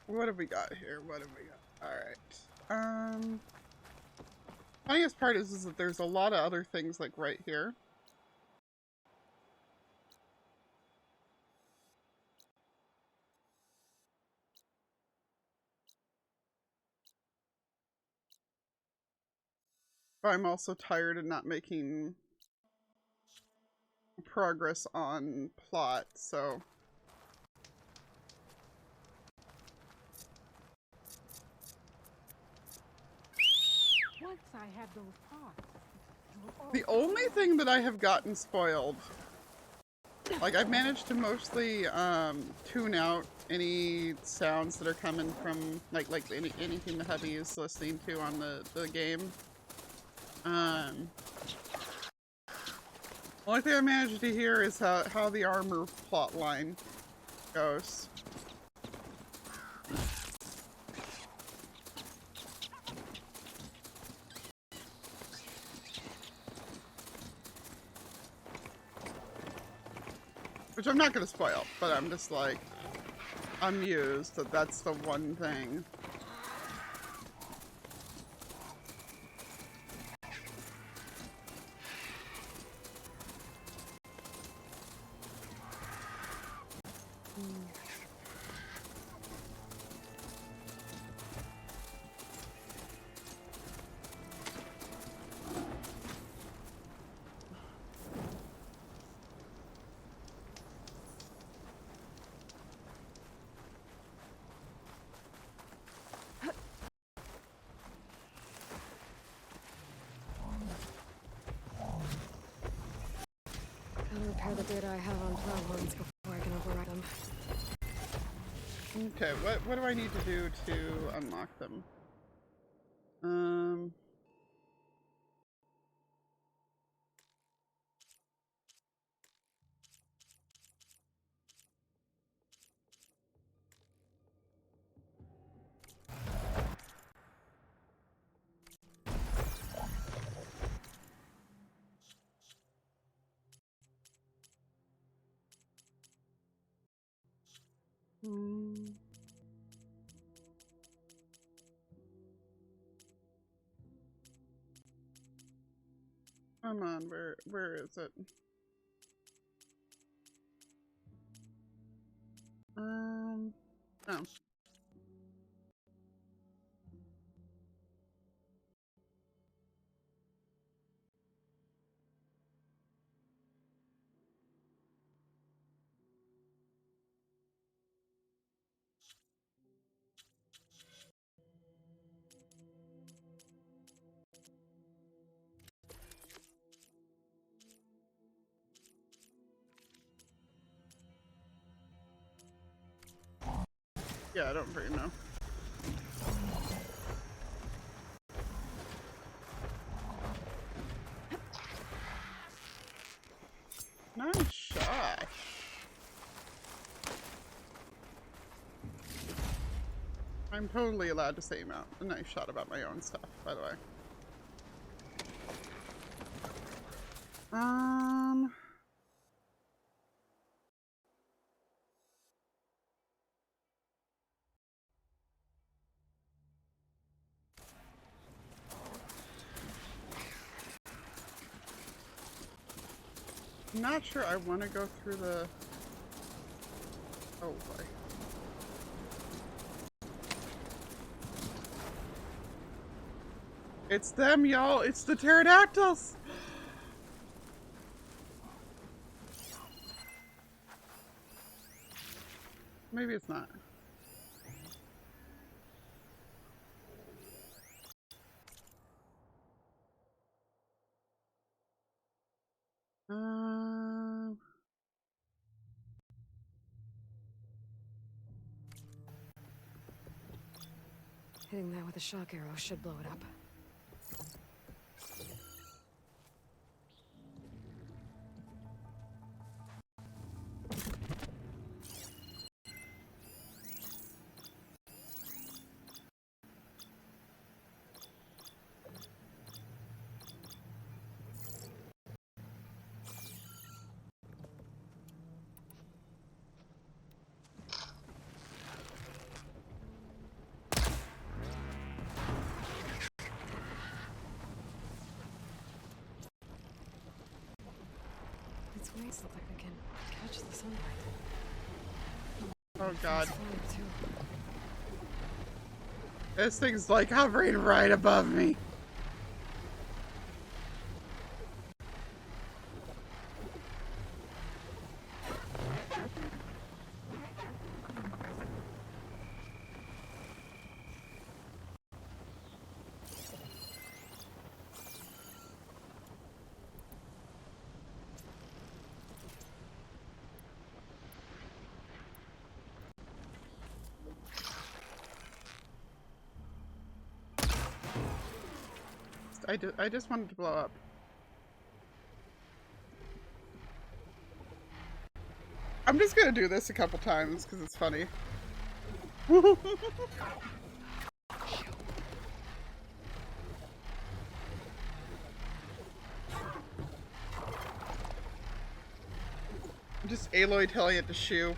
What have we got here? What have we got? Alright. Funniest part is that there's a lot of other things like right here. But I'm also tired of not making progress on plot, so... Once I have those parts. The only thing that I have gotten spoiled, like I've managed to mostly tune out any sounds that are coming from like anything the hubby is listening to on the game. Only thing I managed to hear is how the armor plot line goes. Which I'm not gonna spoil, but I'm just like amused that that's the one thing. repair the data I have on Plowhorns before I can override them. Okay, what do I need to do to unlock them? Come on, where is it? Oh. Yeah, I don't really know. Nice shot. I'm totally allowed to say a nice shot about my own stuff, by the way. I'm not sure I want to go through the... Oh boy. It's them, y'all. It's the pterodactyls. Maybe it's not. Hitting that with a shock arrow should blow it up. Its wings look like they can catch the sunlight. Oh god. This thing's like hovering right above me. I just wanted to blow up. I'm just gonna do this a couple times because it's funny. Just Aloy telling it to shoo.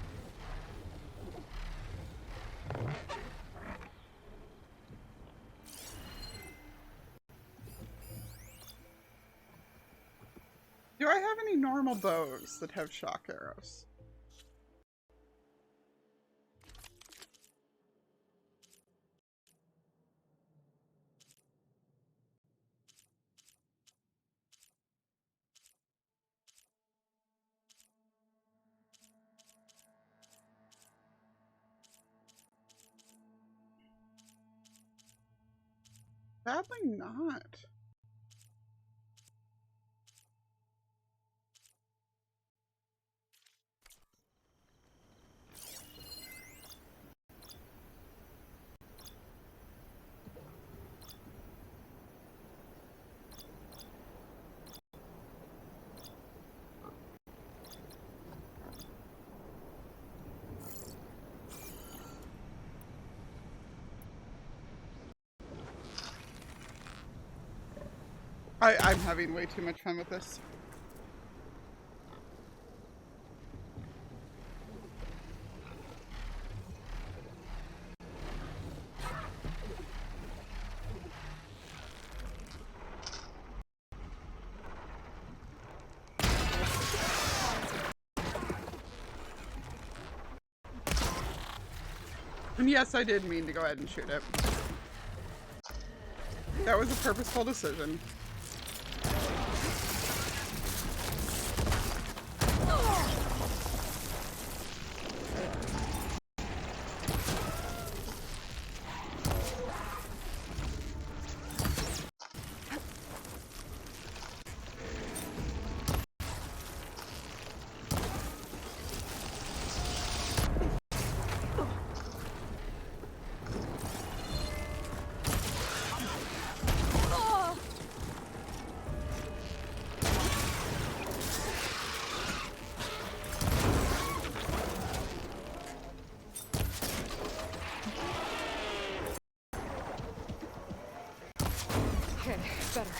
Do I have any normal bows that have shock arrows? Sadly not. I'm having way too much fun with this. And yes, I did mean to go ahead and shoot it. That was a purposeful decision. Okay, better.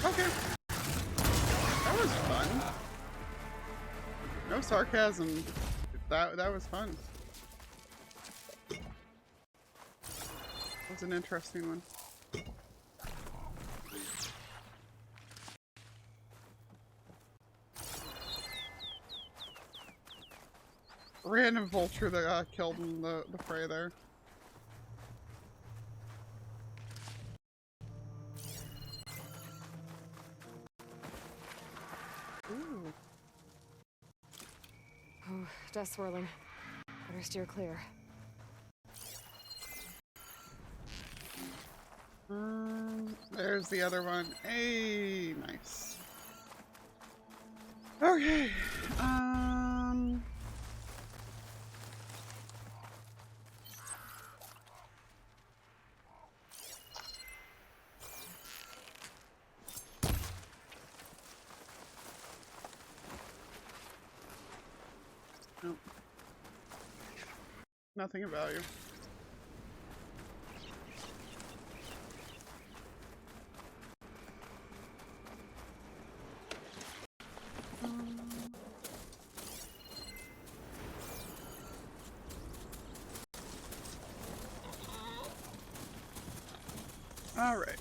Okay. That was fun. No sarcasm. That was fun. That was an interesting one. Random vulture that got killed in the fray there. Ooh. Oh, dust swirling. Better steer clear. There's the other one. Hey, nice. Okay. Nope. Nothing of value. All right.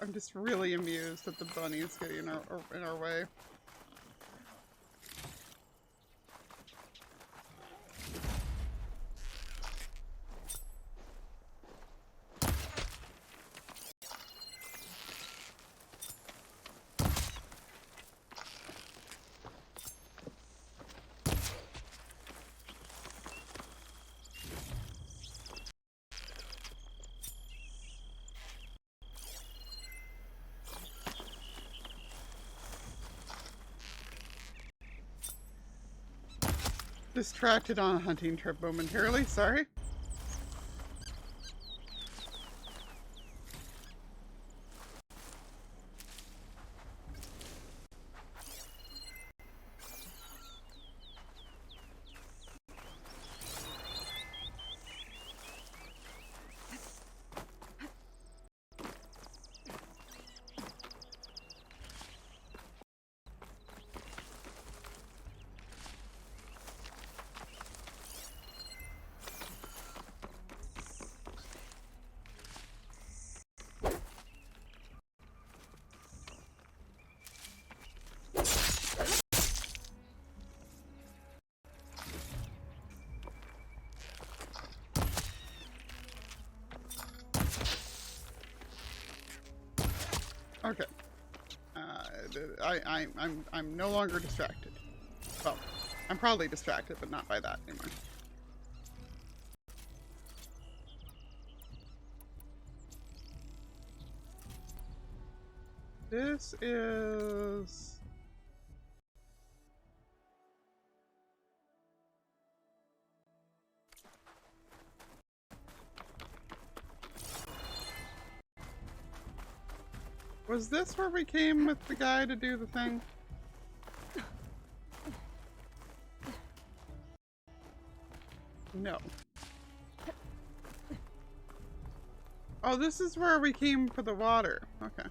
I'm just really amused that the bunny is getting in our way. Distracted on a hunting trip momentarily, sorry. Okay. I'm no longer distracted. Well, I'm probably distracted, but not by that anymore. This is... Was this where we came with the guy to do the thing? No. Oh, this is where we came for the water. Okay.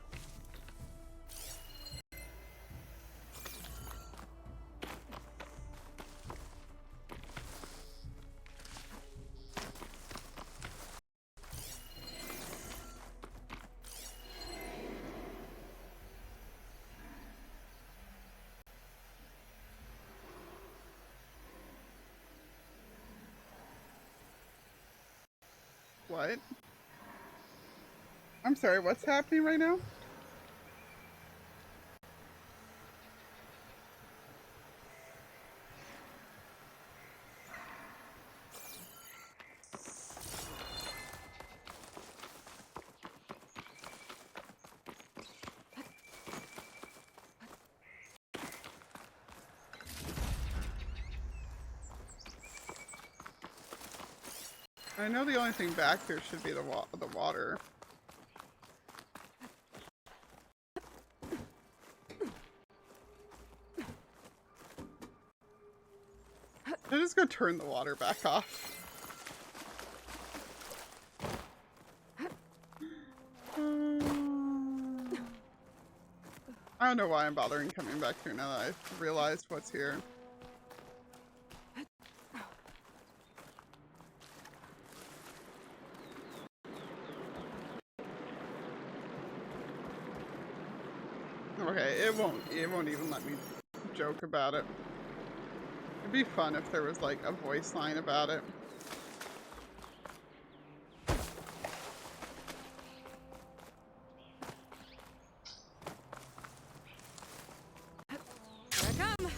What? I'm sorry, what's happening right now? I know the only thing back there should be the water. I'm just gonna turn the water back off. I don't know why I'm bothering coming back here now that I've realized what's here. Okay, it won't even let me joke about it. It'd be fun if there was like a voice line about it. Here I come.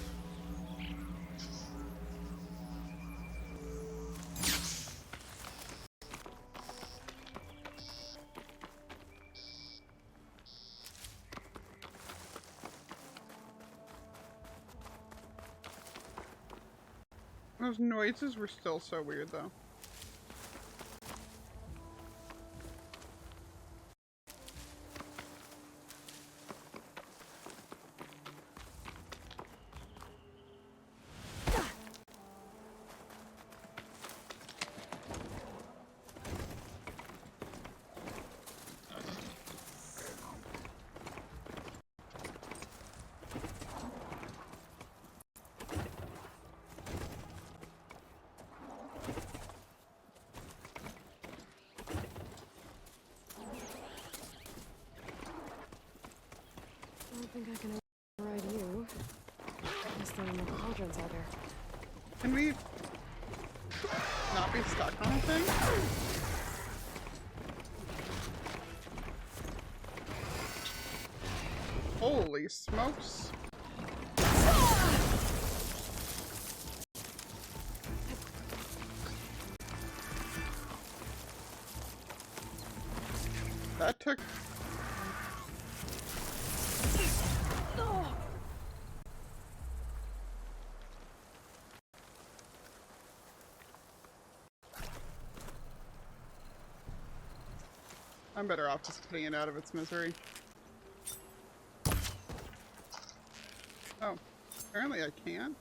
Those noises were still so weird though. I don't think I can override you. Unless there are more cauldrons out there. Can we not be stuck on a thing? Holy smokes. That took... I'm better off just putting it out of its misery. Oh, apparently I can't.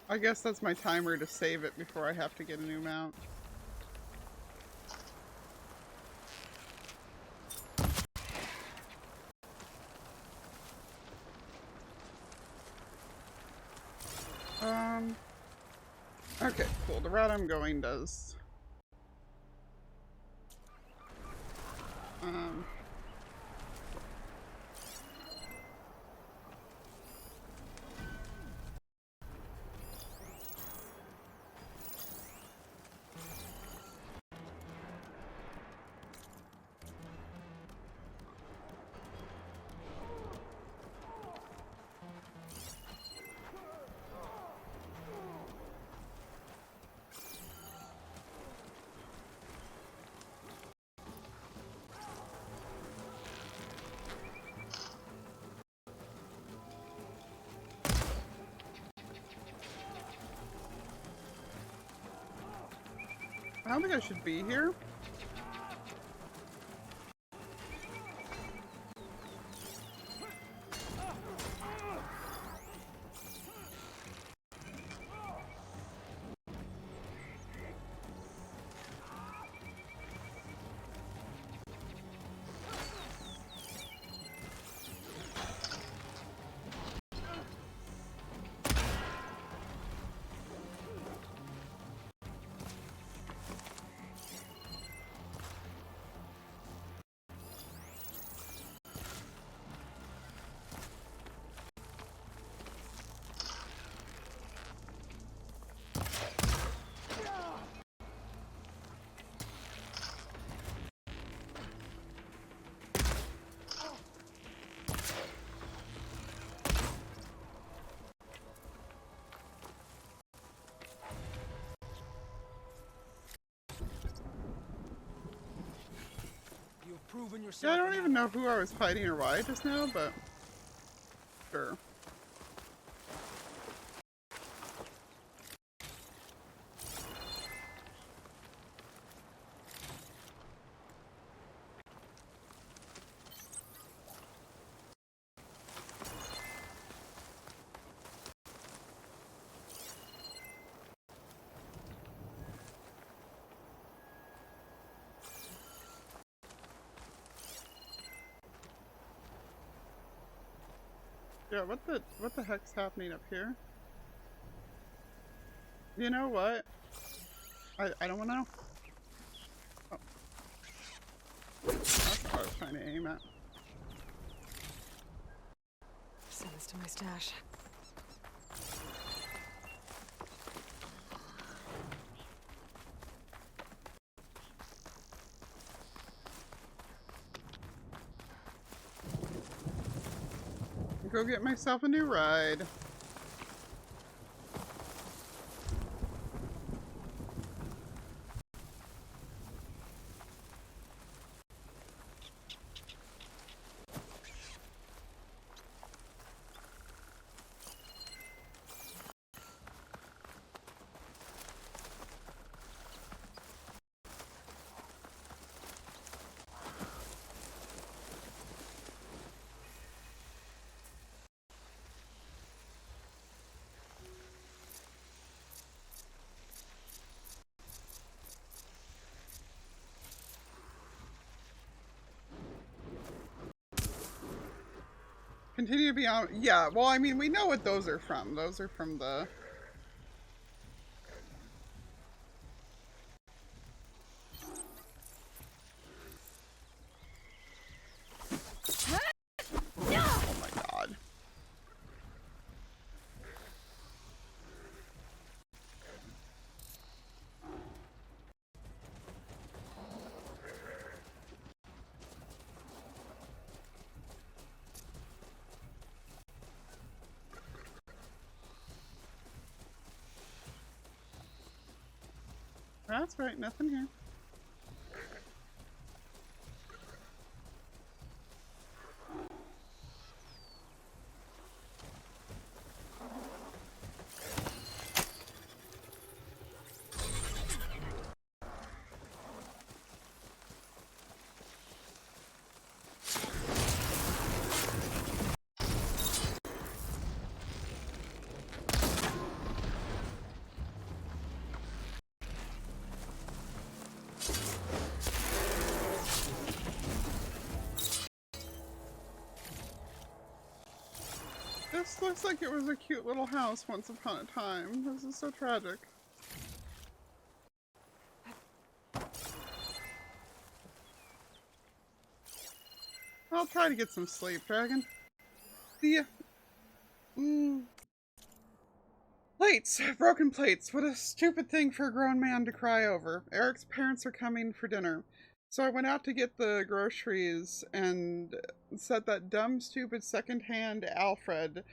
I guess that's my timer to save it before I have to get a new mount. Okay, cool. The route I'm going does. I don't think I should be here. Proven Yeah, yourself. I don't even know who I was fighting or why just now, but sure. Yeah, what the heck's happening up here? You know what? I don't wanna know. Oh. That's what I was trying to aim at. Send this to my stash. Go get myself a new ride. Continue to be on. Yeah, well, I mean, we know what those are from. Those are from the. Oh my god. That's right, nothing here. This looks like it was a cute little house once upon a time. This is so tragic. I'll try to get some sleep, Dragon. See ya. Plates! Broken plates. What a stupid thing for a grown man to cry over. Eric's parents are coming for dinner. So I went out to get the groceries and set that dumb, stupid second-hand Alfred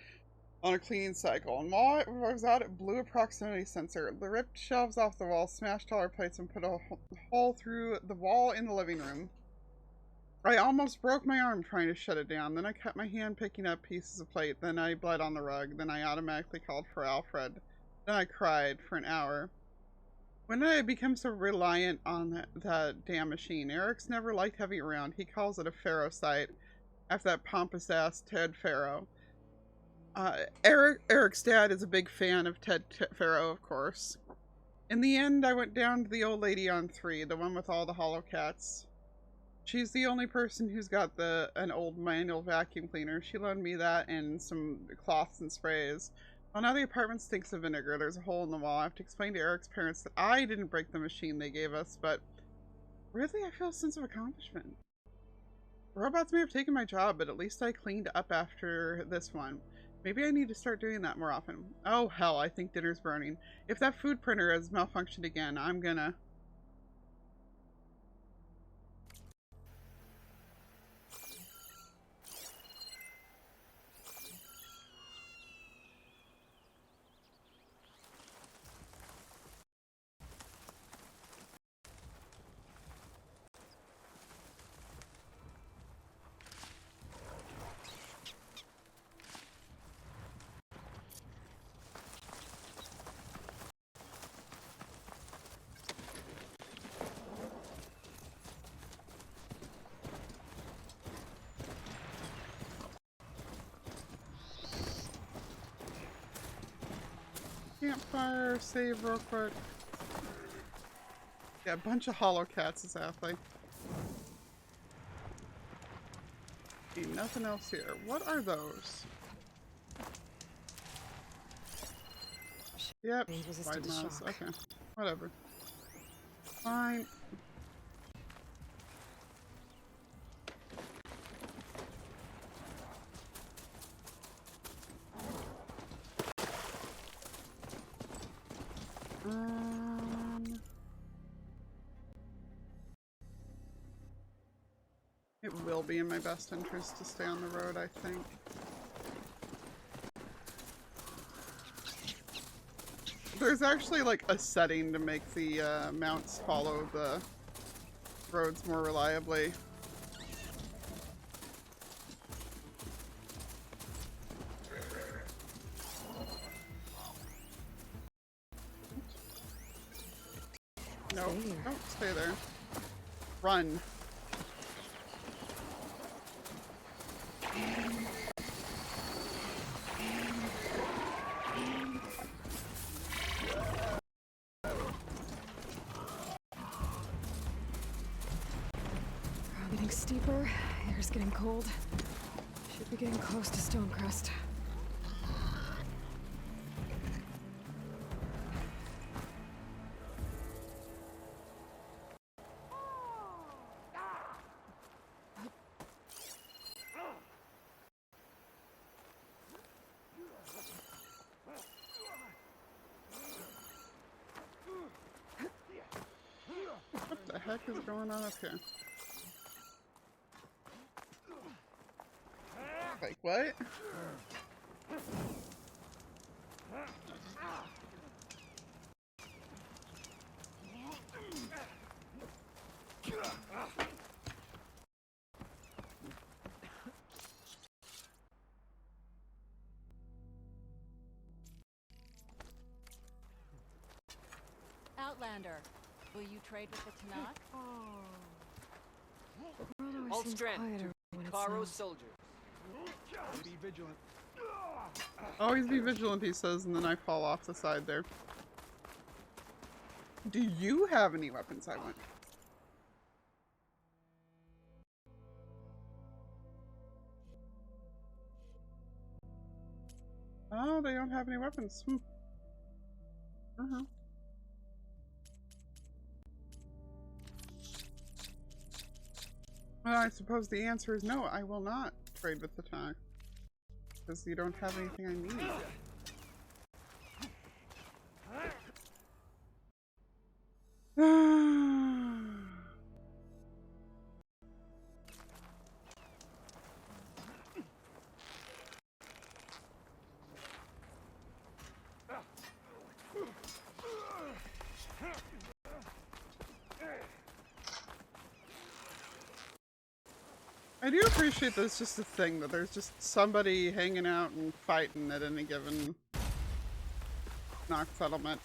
on a cleaning cycle. And while I was out, it blew a proximity sensor. It ripped shelves off the wall, smashed all our plates, and put a hole through the wall in the living room. I almost broke my arm trying to shut it down. Then I cut my hand picking up pieces of plate. Then I bled on the rug. Then I automatically called for Alfred. Then I cried for an hour. When did I become so reliant on that damn machine? Eric's never liked having it around. He calls it a Pharaoh site after that pompous ass Ted Pharaoh. Eric's dad is a big fan of Ted Pharaoh, of course. In the end, I went down to the old lady on 3, the one with all the hollow cats. She's the only person who's got an old manual vacuum cleaner. She loaned me that and some cloths and sprays. Well, now the apartment stinks of vinegar. There's a hole in the wall. I have to explain to Eric's parents that I didn't break the machine they gave us, but really I feel a sense of accomplishment. Robots may have taken my job, but at least I cleaned up after this one. Maybe I need to start doing that more often. Oh hell, I think dinner's burning. If that food printer has malfunctioned again, I'm gonna... Campfire, save real quick. Yeah, a bunch of hollow cats, exactly. See, nothing else here. What are those? Yep, wide mouse. Okay, whatever. Fine. It will be in my best interest to stay on the road, I think. There's actually like a setting to make the mounts follow the roads more reliably. No, don't stay there. Run. Getting steeper, air's getting cold. Should be getting close to Stonecrest. What the heck is going on up here? Like, what? Outlander, will you trade with the Tanakh? Hold strength. Karo's soldiers. Be vigilant. Always be vigilant, he says, and then I fall off the side there. Do you have any weapons, I want? Oh, they don't have any weapons. Well, I suppose the answer is no, I will not trade with the Tanakh. Because you don't have anything I need. I do appreciate that it's just a thing, that there's just somebody hanging out and fighting at any given knock settlement.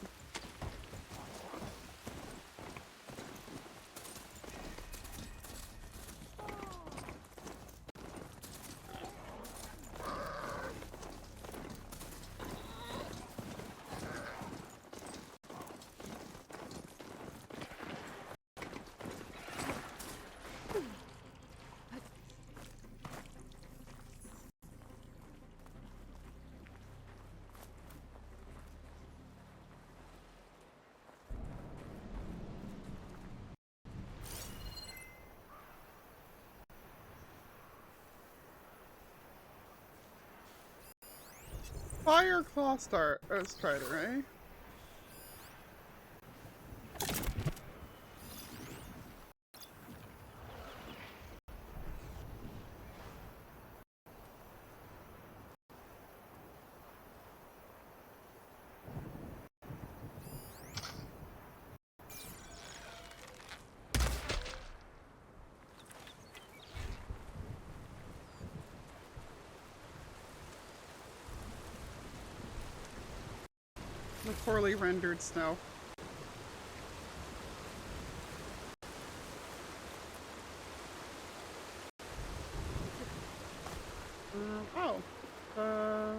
Fire Claw Strider, eh? The poorly rendered snow.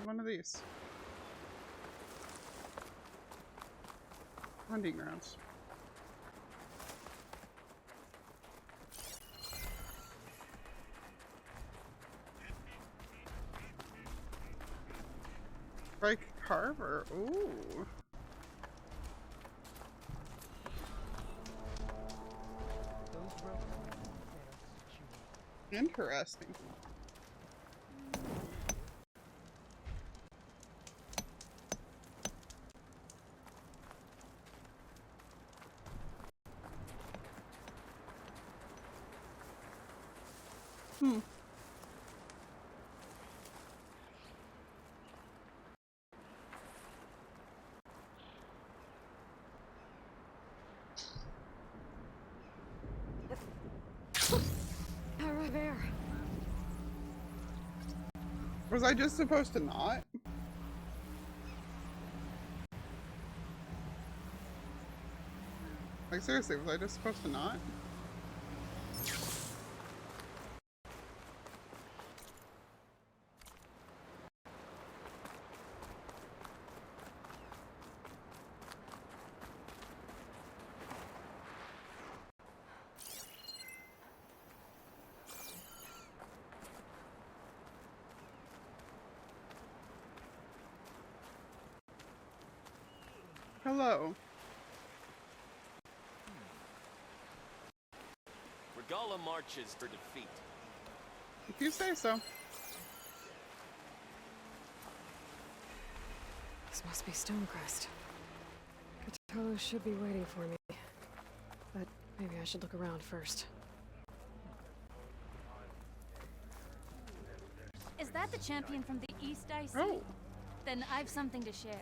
One of these. Hunting grounds. Strike Carver. Ooh. Interesting. There. Was I just supposed to not? Like seriously, was I just supposed to not? Hello. Regala marches for defeat. If you say so. This must be Stonecrest. Cthulhu should be waiting for me. But maybe I should look around first. Is that the champion from the East I see? Oh. Then I've something to share.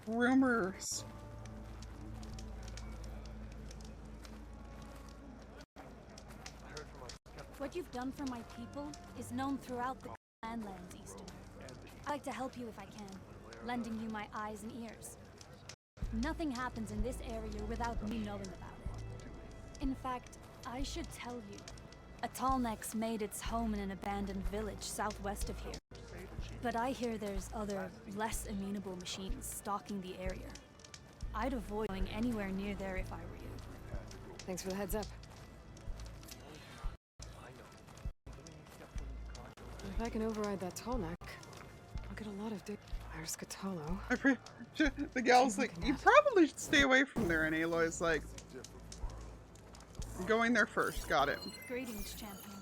Rumors. What you've done for my people is known throughout the Clanlands, Eastern. I'd like to help you if I can, lending you my eyes and ears. Nothing happens in this area without me knowing about it. In fact, I should tell you, a Tallneck's made its home in an abandoned village southwest of here. But I hear there's other, less amenable machines stalking the area. I'd avoid going anywhere near there if I were you. Thanks for the heads up. If I can override that Tallneck, I'll get a lot of There's Cthulhu. The gal's like, you probably should stay away from there, and Aloy's like, going there first. Got it. Greetings, champion.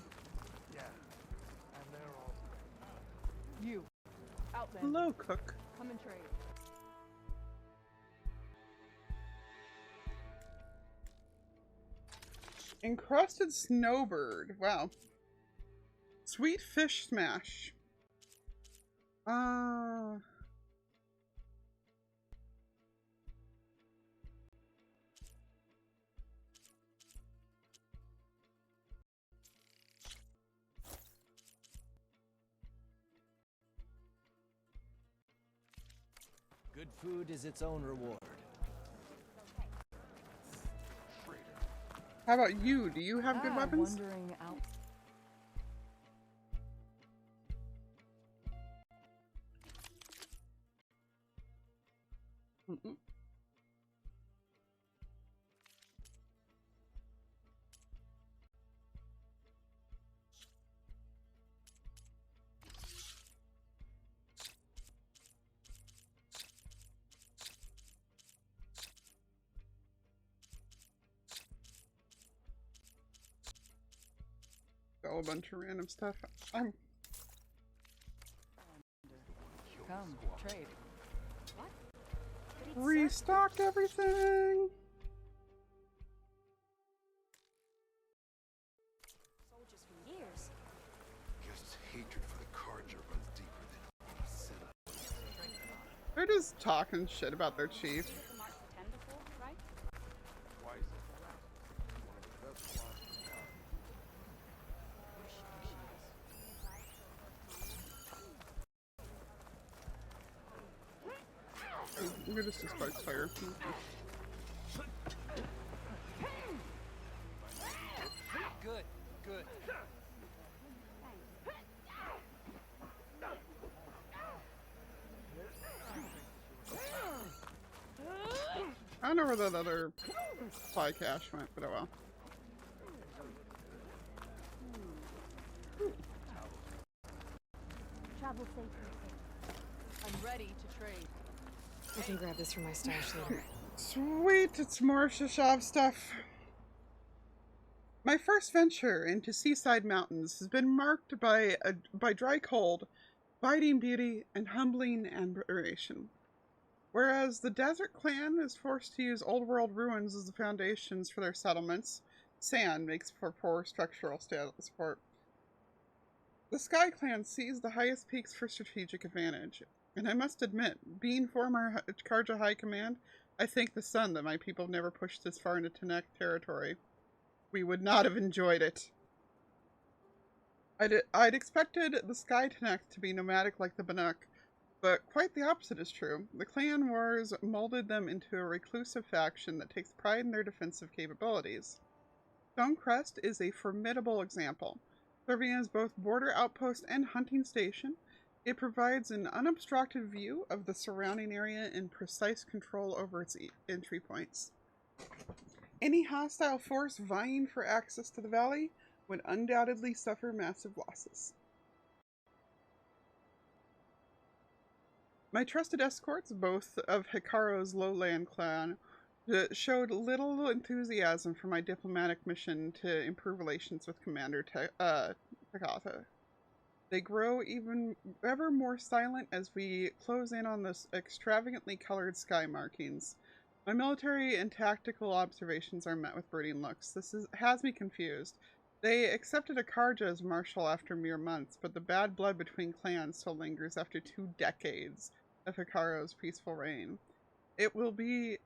You, out there. Hello, cook. Come and trade. Encrusted snowbird. Wow. Sweet fish smash. Good food is its own reward. How about you? Do you have good weapons? Wandering out. Mm-mm. A bunch of random stuff. come. Trade. What? Restocked everything. Soldiers for years. Guess hatred for the Carja runs deeper than Senna. They're just talking shit about their chief. We're just a spark fire. Good, good. I don't know where that other fly cache went, but oh well. Travel safely. I'm ready to trade. I can grab this from my stash later. Sweet, it's more Shishov stuff. My first venture into Seaside Mountains has been marked by dry cold, biting beauty, and humbling admiration. Whereas the Desert Clan is forced to use old world ruins as the foundations for their settlements, sand makes for poor structural support. The Sky Clan sees the highest peaks for strategic advantage, and I must admit, being former Carja High Command, I thank the sun that my people never pushed this far into Tenech territory. We would not have enjoyed it. I'd expected the Sky Tenech to be nomadic like the Banuk, but quite the opposite is true. The clan wars molded them into a reclusive faction that takes pride in their defensive capabilities. Stonecrest is a formidable example. Serving as both border outpost and hunting station, it provides an unobstructed view of the surrounding area and precise control over its entry points. Any hostile force vying for access to the valley would undoubtedly suffer massive losses. My trusted escorts, both of Hikaru's lowland clan, showed little enthusiasm for my diplomatic mission to improve relations with Commander Takata. They grow ever more silent as we close in on the extravagantly colored sky markings. My military and tactical observations are met with brooding looks. This has me confused. They accepted a Carja as marshal after mere months, but the bad blood between clans still lingers after 2 decades of Hikaru's peaceful reign. It will be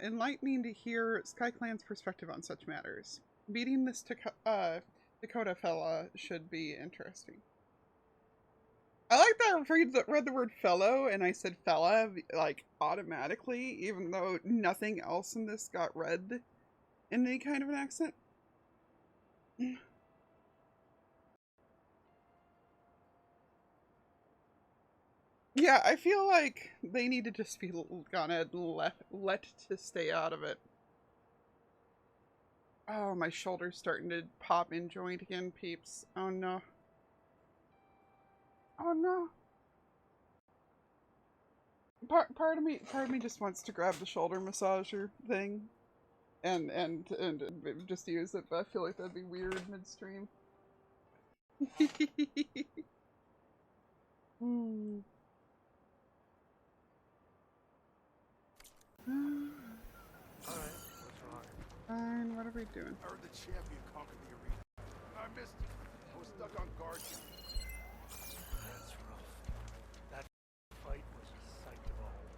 enlightening to hear Sky Clan's perspective on such matters. Meeting this Dakota fella should be interesting. I like that I read the word fellow and I said fella like automatically, even though nothing else in this got read in any kind of an accent. Yeah, I feel like they need to just be gonna let to stay out of it. Oh, my shoulder's starting to pop in joint again, peeps. Oh no. Oh no. Part of me just wants to grab the shoulder massager thing and just use it, but I feel like that'd be weird midstream. Alright, what's wrong? Fine, what are we doing? I heard the champion conquered the arena. I missed it. I was stuck on guard. That's rough. That fight was a sight to behold.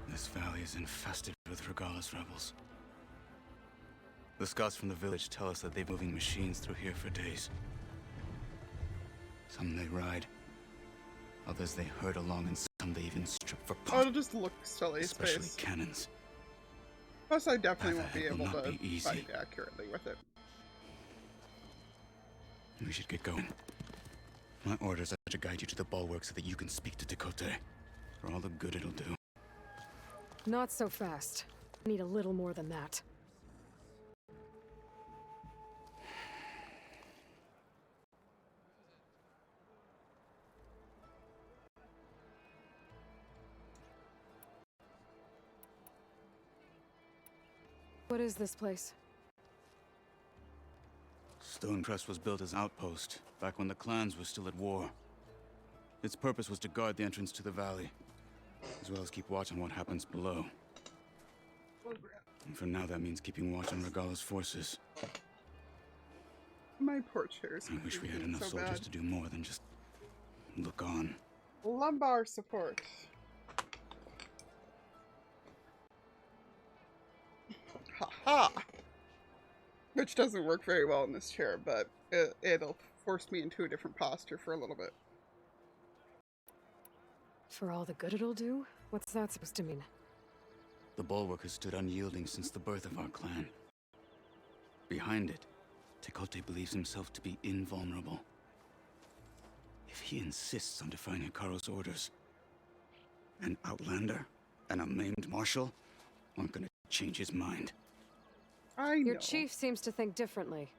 This valley is infested with Regalla's rebels. The scouts from the village tell us that they've been moving machines through here for days. Some they ride, others they herd along, and some they even strip for parts. Oh, it'll just look silly, especially space. cannons. Plus, I definitely won't be able not to be fight accurately with it. We should get going. My orders are to guide you to the bulwark so that you can speak to Dakota. For all the good it'll do. Not so fast. I need a little more than that. What is this place? Stonecrest was built as an outpost back when the clans were still at war. Its purpose was to guard the entrance to the valley, as well as keep watch on what happens below. And for now, that means keeping watch on Regalla's forces. My poor chairs. I wish we had enough so soldiers bad. to do more than just look on. Lumbar support. Ha! Which doesn't work very well in this chair, but it'll force me into a different posture for a little bit. For all the good it'll do? What's that supposed to mean? The bulwark has stood unyielding since the birth of our clan. Behind it, Tekote believes himself to be invulnerable. If he insists on defying Hikaru's orders, an outlander and a maimed marshal aren't gonna change his mind. I know. Your chief seems to think differently.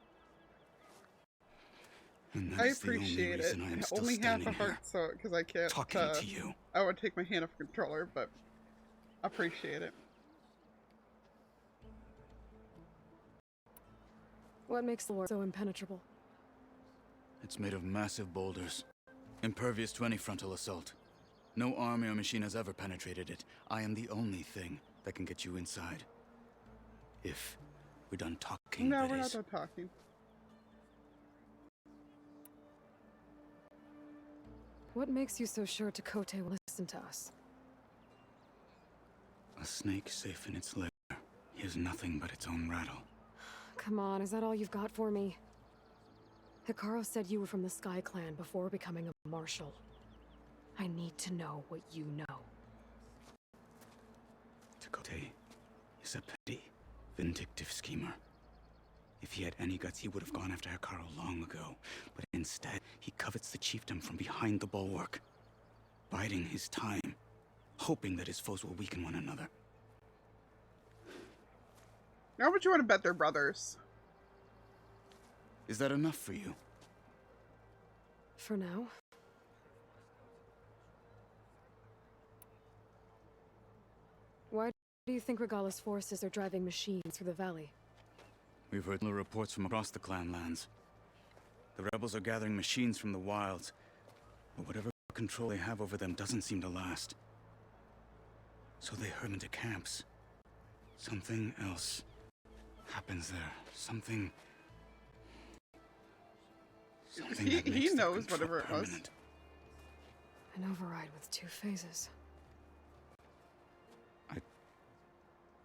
And that I is the only appreciate it. reason I am still Only half standing a heart, here, so because I can't. talking to you. I would take my hand off the controller, but appreciate it. What makes the war so impenetrable? It's made of massive boulders, impervious to any frontal assault. No army or machine has ever penetrated it. I am the only thing that can get you inside. If we're done talking, No, that we're not is. done talking. What makes you so sure Tekote will listen to us? A snake safe in its lair hears nothing but its own rattle. Come on, is that all you've got for me? Hikaru said you were from the Sky Clan before becoming a marshal. I need to know what you know. Tekote is a petty, vindictive schemer. If he had any guts, he would have gone after Hikaru long ago. But instead, he covets the chiefdom from behind the bulwark, biding his time, hoping that his foes will weaken one another. How would you want to bet they're brothers? Is that enough for you? For now. Why do you think Regalla's forces are driving machines through the valley? We've heard reports from across the clan lands. The rebels are gathering machines from the wilds, but whatever control they have over them doesn't seem to last. So they herd into camps. Something else happens there. Something that He makes knows their control whatever it was. permanent. An override with 2 phases.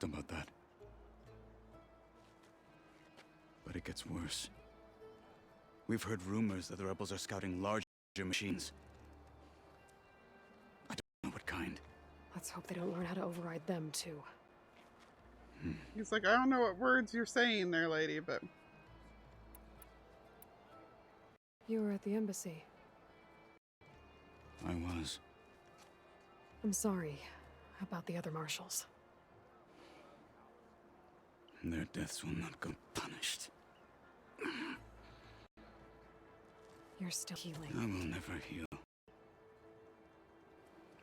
About that. But it gets worse. We've heard rumors that the rebels are scouting larger machines. I don't know what kind. Let's hope they don't learn how to override them, too. He's like, I don't know what words you're saying there, lady, but... You were at the embassy. I was. I'm sorry about the other marshals. Their deaths will not go punished. You're still healing. I will never heal.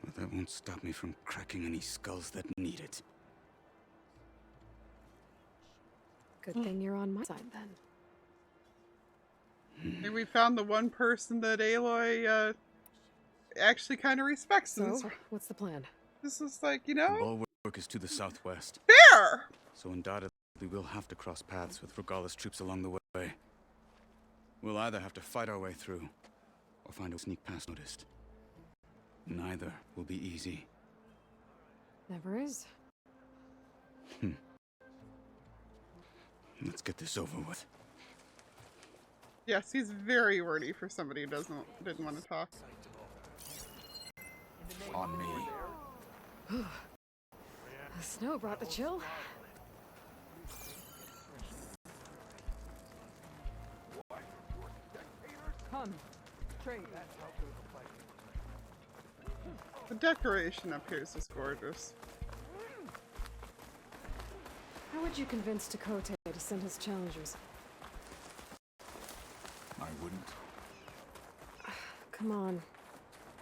But that won't stop me from cracking any skulls that need it. Good thing you're on my side, then. Maybe we found the one person that Aloy actually kind of respects. in this So, what's the plan? This is like, you The know, bulwark is to the southwest. fair! So undoubtedly we'll have to cross paths with Regalla's troops along the way. We'll either have to fight our way through, or find a sneak past noticed. Neither will be easy. Never is. Let's get this over with. Yes, he's very wordy for somebody who didn't want to talk. On me. The snow brought the chill. Come, trade. The decoration up here is just gorgeous. How would you convince Tekote to send his challengers? I wouldn't. Come on.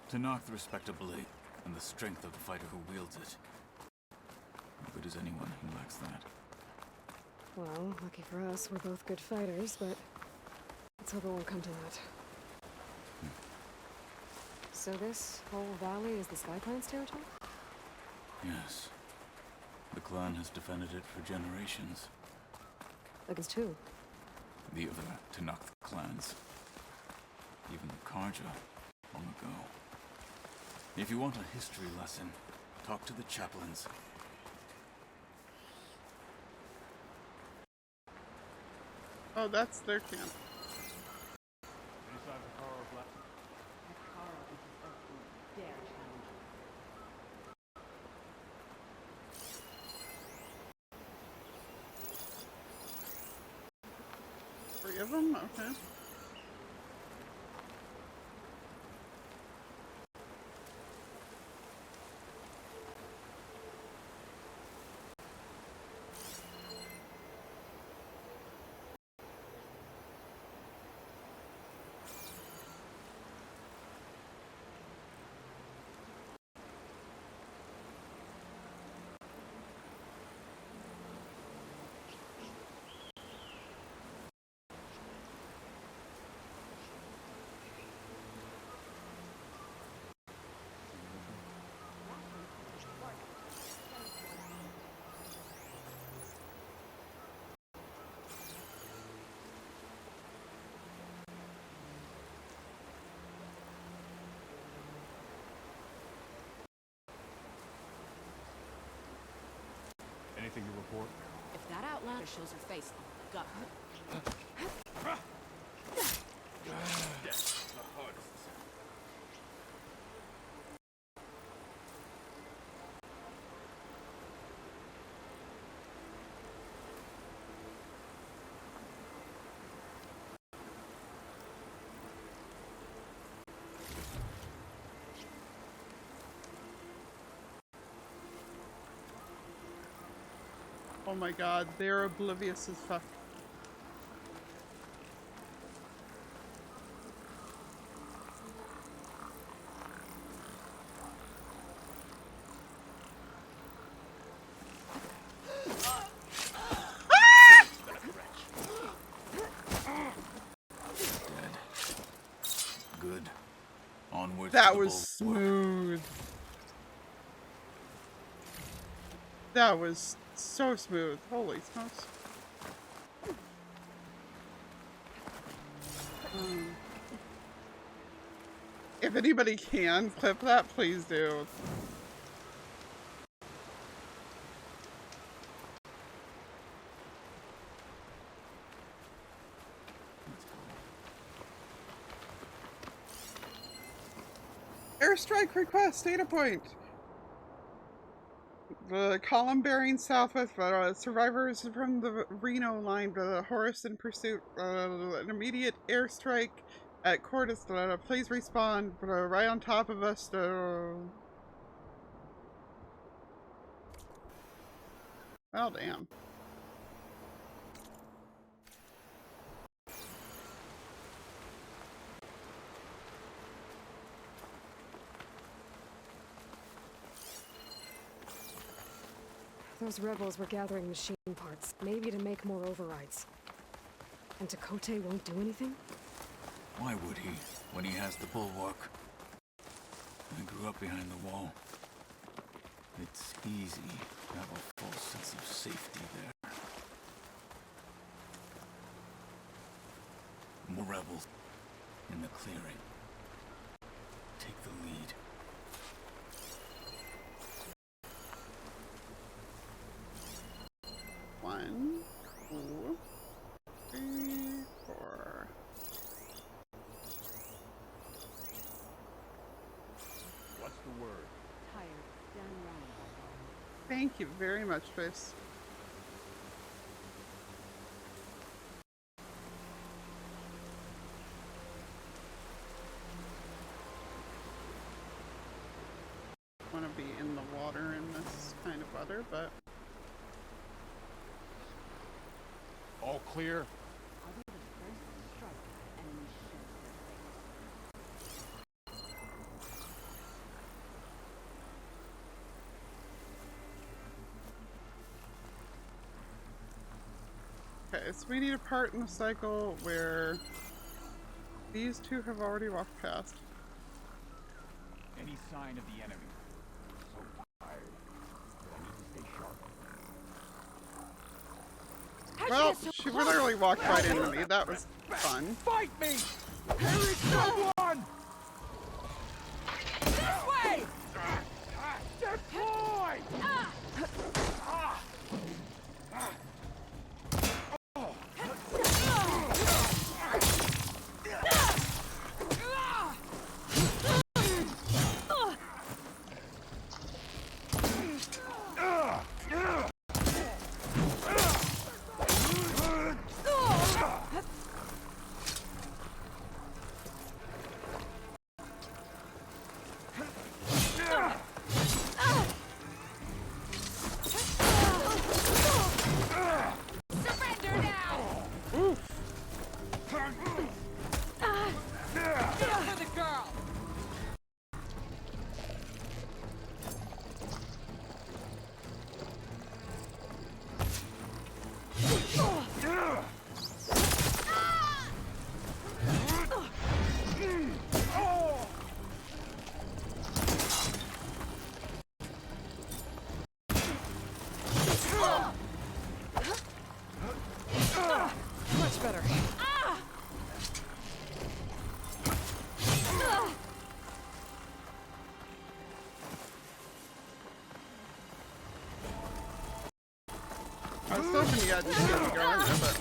To knock the respectable blade and the strength of the fighter who wields it. Good as anyone who lacks that. Well, lucky for us, we're both good fighters, but Let's hope it won't come to that. So this whole valley is the Sky Clan's territory? Yes. The clan has defended it for generations. Against who? The other Tenakth clans. Even the Karja, long ago. If you want a history lesson, talk to the chaplains. Oh, that's their camp. Three of them? Okay. Anything to report? If that outlander shows her face, I'll gut her. Oh my god, they're oblivious as fuck. Good. Onwards. That was smooth. That was so smooth. Holy smokes. If anybody can clip that, please do. Airstrike request, data point. The column bearing southwest, survivors from the Reno line, Horus in pursuit, an immediate airstrike at Cordis, please respond, right on top of us. Well, damn. Those rebels were gathering machine parts, maybe to make more overrides. And Tekotteh won't do anything? Why would he, when he has the bulwark? I grew up behind the wall. It's easy to have a false sense of safety there. More rebels in the clearing. Take the lead. One, two, three, four. What's the word? Tired. Done running. Thank you very much, Trace. Want to be in the water in this kind of weather, but All clear? I'll be the first to strike if enemy shows their face. okay, so we need a part in the cycle where These two have already walked past. Any sign of the enemy? So tired. I need to stay sharp. Well, she literally walked right into me. That was fun. Fight me! There is someone! This way! Deploy! Much better. I was hoping you guys didn't get me going there, but...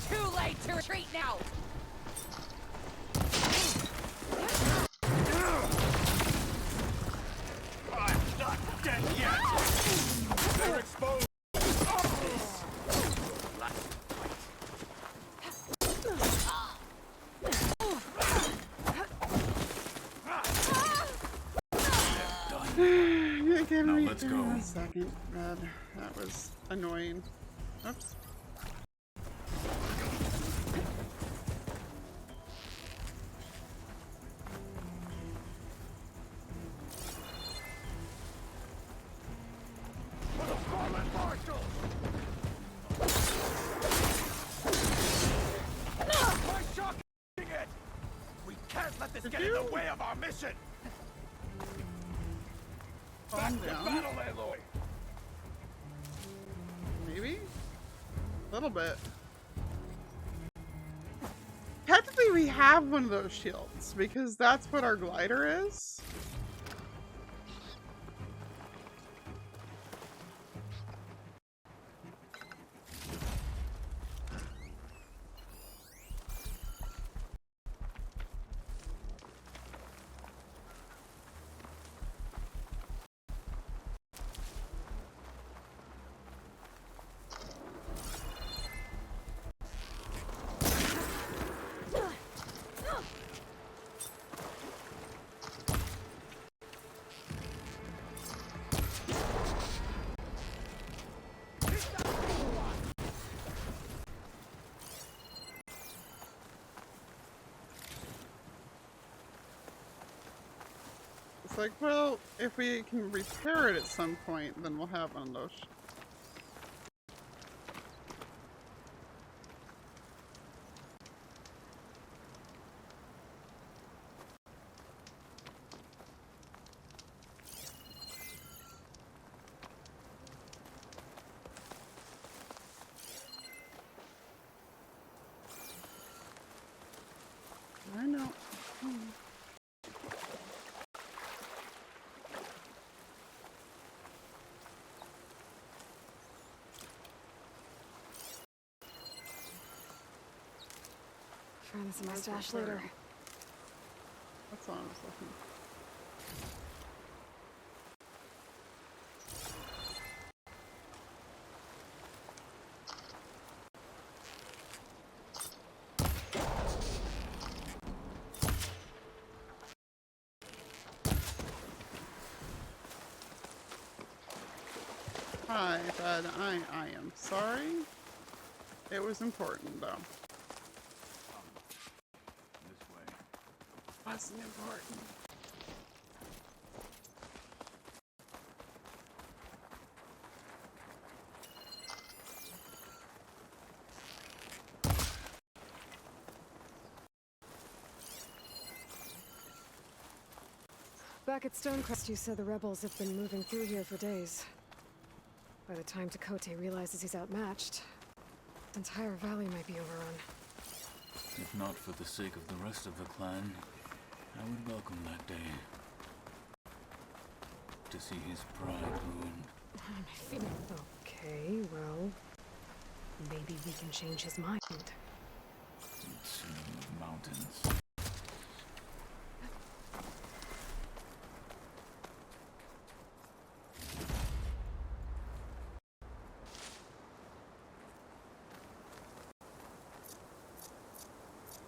Too late to retreat now! I'm not dead yet! They're exposed! You gave Now me let's go. a second. God, that was annoying. Oops. Why shocking it? We can't let this get in the way of our mission! Calm Back to down. battle, Aloy! Maybe? A little bit. Technically, we have one of those shields, because that's what our glider is. It's like, well, if we can repair it at some point, then we'll have one of those. I know. Find this in my stash later. That's all I was looking. Hi, Bud. I am sorry. It was important, though. This way. Wasn't important. Back at Stonecrest, you said the rebels have been moving through here for days. By the time Tekote realizes he's outmatched, the entire valley might be overrun. If not for the sake of the rest of the clan, I would welcome that day. To see his pride ruined. Okay, well, maybe we can change his mind. It's mountains.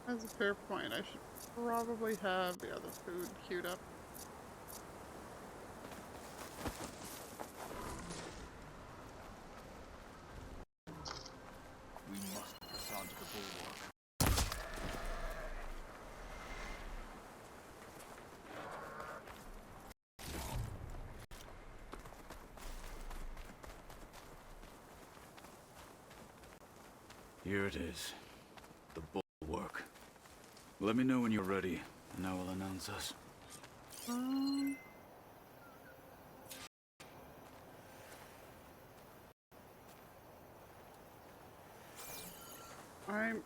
That's a fair point. I should probably have the other food queued up. We must press on to the bulwark. Here it is. The bulwark. Let me know when you're ready, and I will announce us.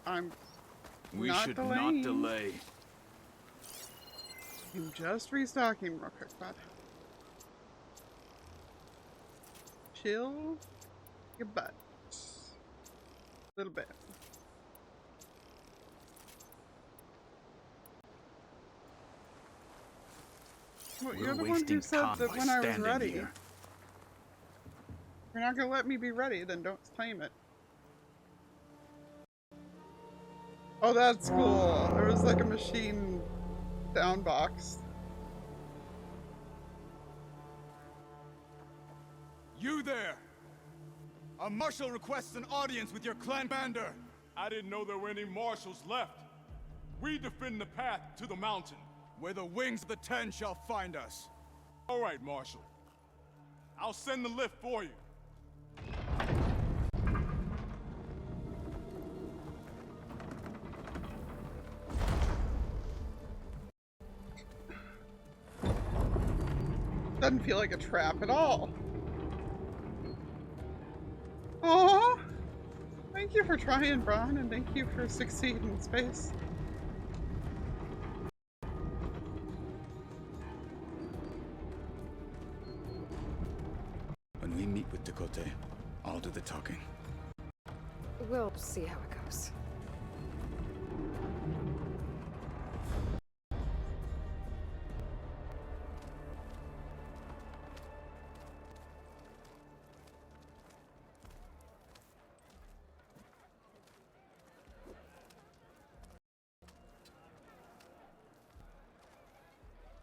I'm We not should delaying. not delay. I'm just restocking real quick, bud. Chill your butt. A little bit. Well, you're the one who said that when I was ready. Here. If you're not gonna let me be ready, then don't claim it. Oh, that's cool. There was like a machine down box. You there! A marshal requests an audience with your clan commander. I didn't know there were any marshals left. We defend the path to the mountain. Where the wings of the Ten shall find us. All right, Marshal. I'll send the lift for you. Doesn't feel like a trap at all. Aww! Thank you for trying, Bron, and thank you for succeeding in space. When we meet with Tekote, I'll do the talking. We'll see how it goes.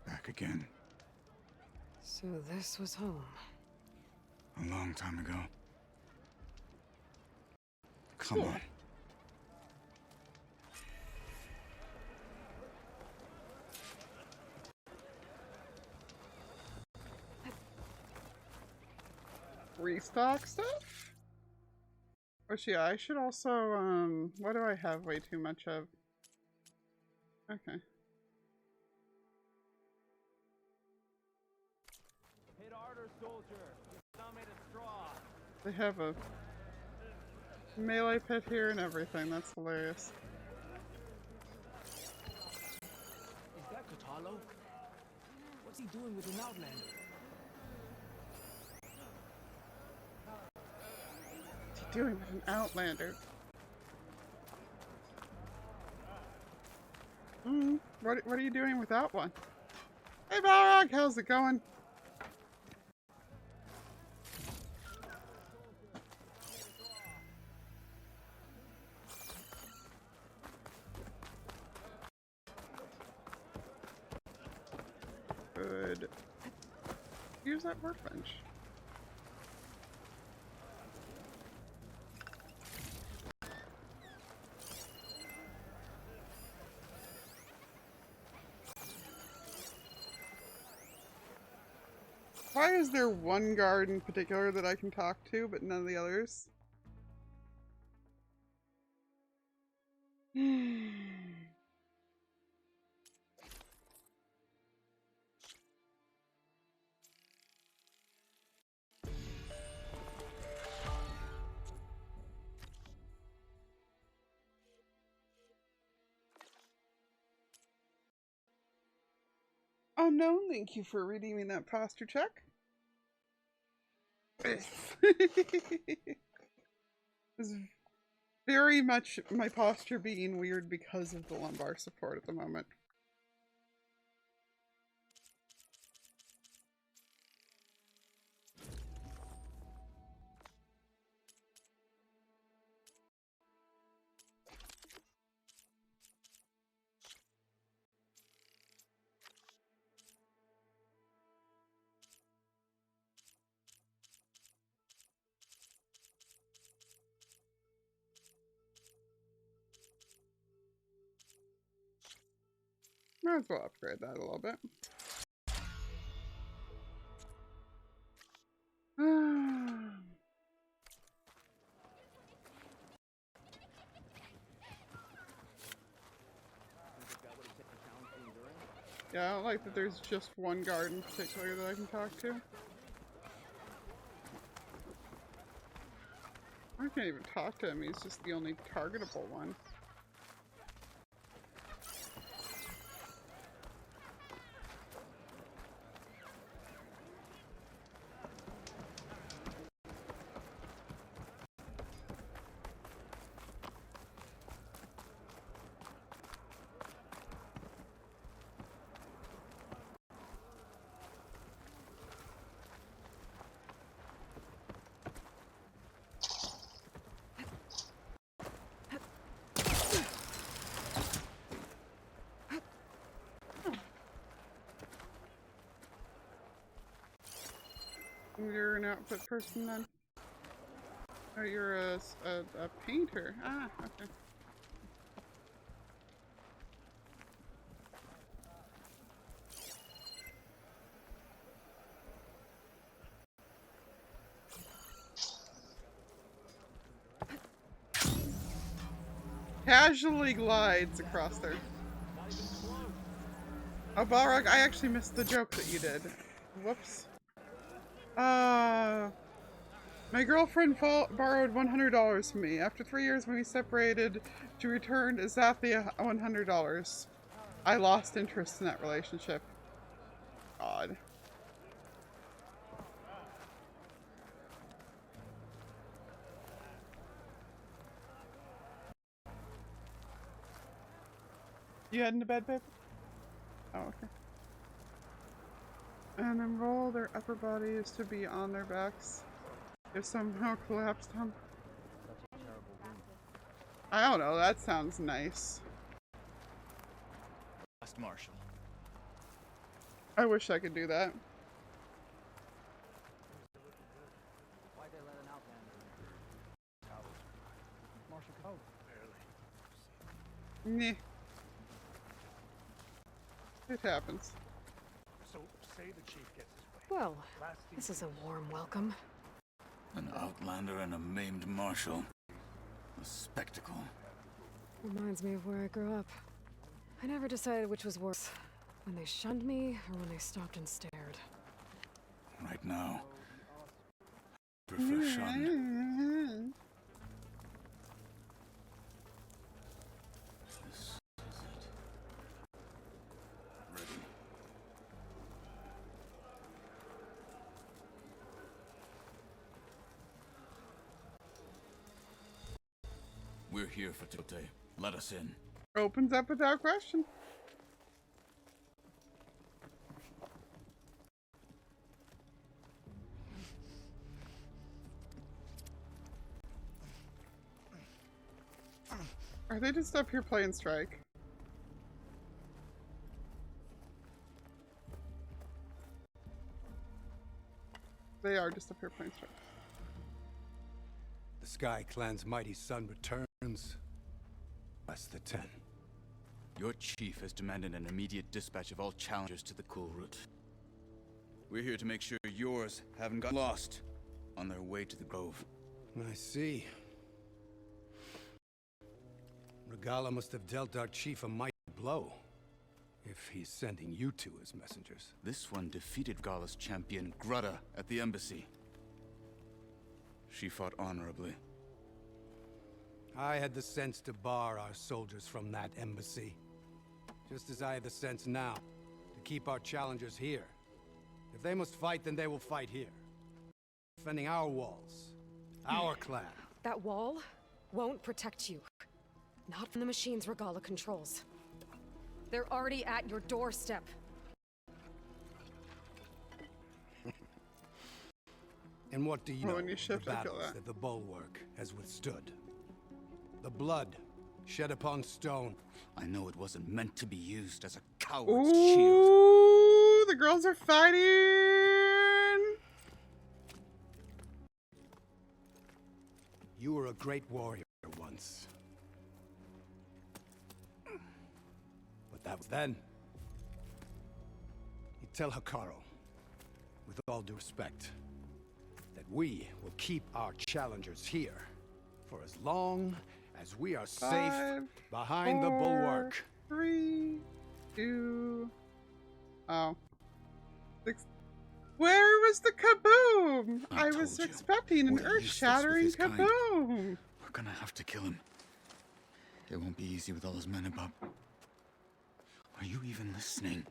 Back again. So this was home. A long time ago. Come on. Restock stuff? Or yeah, I should also, what do I have way too much of? Okay. Hit harder, soldier. It's not made of straw. They have a melee pit here and everything. That's hilarious. Is that Kotallo? What's he doing with an Outlander? What's he doing with an Outlander? What are you doing with that one? Hey Balrog, how's it going? Good. Use that workbench. Why is there one guard in particular that I can talk to, but none of the others? Oh no, thank you for redeeming that posture check. It's very much my posture being weird because of the lumbar support at the moment. Might as well upgrade that a little bit. Yeah, I don't like that there's just one guard in particular that I can talk to. I can't even talk to him, he's just the only targetable one. You're an outfit person then? Oh, you're a painter. Ah, okay. Casually glides across there. Oh, Balrog, I actually missed the joke that you did. Whoops. My girlfriend borrowed $100 from me. After 3 years when we separated, she returned exactly $100. I lost interest in that relationship. God. You heading to bed, babe? Oh, okay. And then roll their upper bodies to be on their backs. If somehow collapsed them. I don't know, that sounds nice. Last Marshal. I wish I could do that. Why'd they let an outlander in? Marshal Code. Meh. It happens. So, say the chief gets his way. Well, this is a warm welcome. An outlander and a maimed marshal. A spectacle. Reminds me of where I grew up. I never decided which was worse, when they shunned me or when they stopped and stared. Right now, I prefer shunned. We're here for Tote. Let us in. Opens up without question. Are they just up here playing Strike? They are just up here playing Strike. The Sky Clan's mighty son returns. Less than 10. Your chief has demanded an immediate dispatch of all challengers to the Cool Route. We're here to make sure yours haven't got lost on their way to the Grove. I see. Regala must have dealt our chief a mighty blow, if he's sending you two as messengers. This one defeated Regala's champion, Grudda, at the embassy. She fought honorably. I had the sense to bar our soldiers from that embassy. Just as I have the sense now to keep our challengers here. If they must fight, then they will fight here. Defending our walls. Our clan. That wall won't protect you. Not from the machines Regala controls. They're already at your doorstep. And what do you know when you of shift, the I feel battles that the Bulwark has withstood? The blood shed upon stone. I know it wasn't meant to be used as a coward's shield. Ooh, the girls are fighting! You were a great warrior once. But that was then. You tell Hekarro, with all due respect, that we will keep our challengers here for as long as we are safe 5, behind the 4, bulwark. 3, 2, 6. Where was the kaboom? I was expecting an earth-shattering kaboom. We're gonna have to kill him. It won't be easy with all his men above. Are you even listening?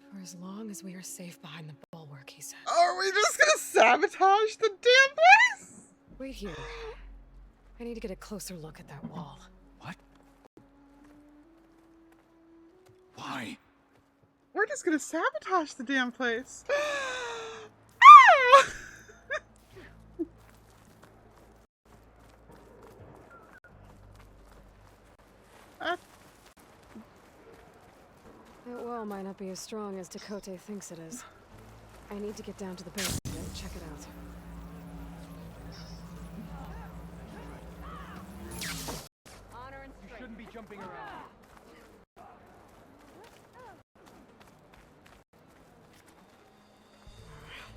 For as long as we are safe behind the bulwark, he said. Are we just gonna sabotage the damn place? Wait here. I need to get a closer look at that wall. What? Why? We're just gonna sabotage the damn place. That wall might not be as strong as Tekotteh thinks it is. I need to get down to the base and check it out. You shouldn't be jumping around.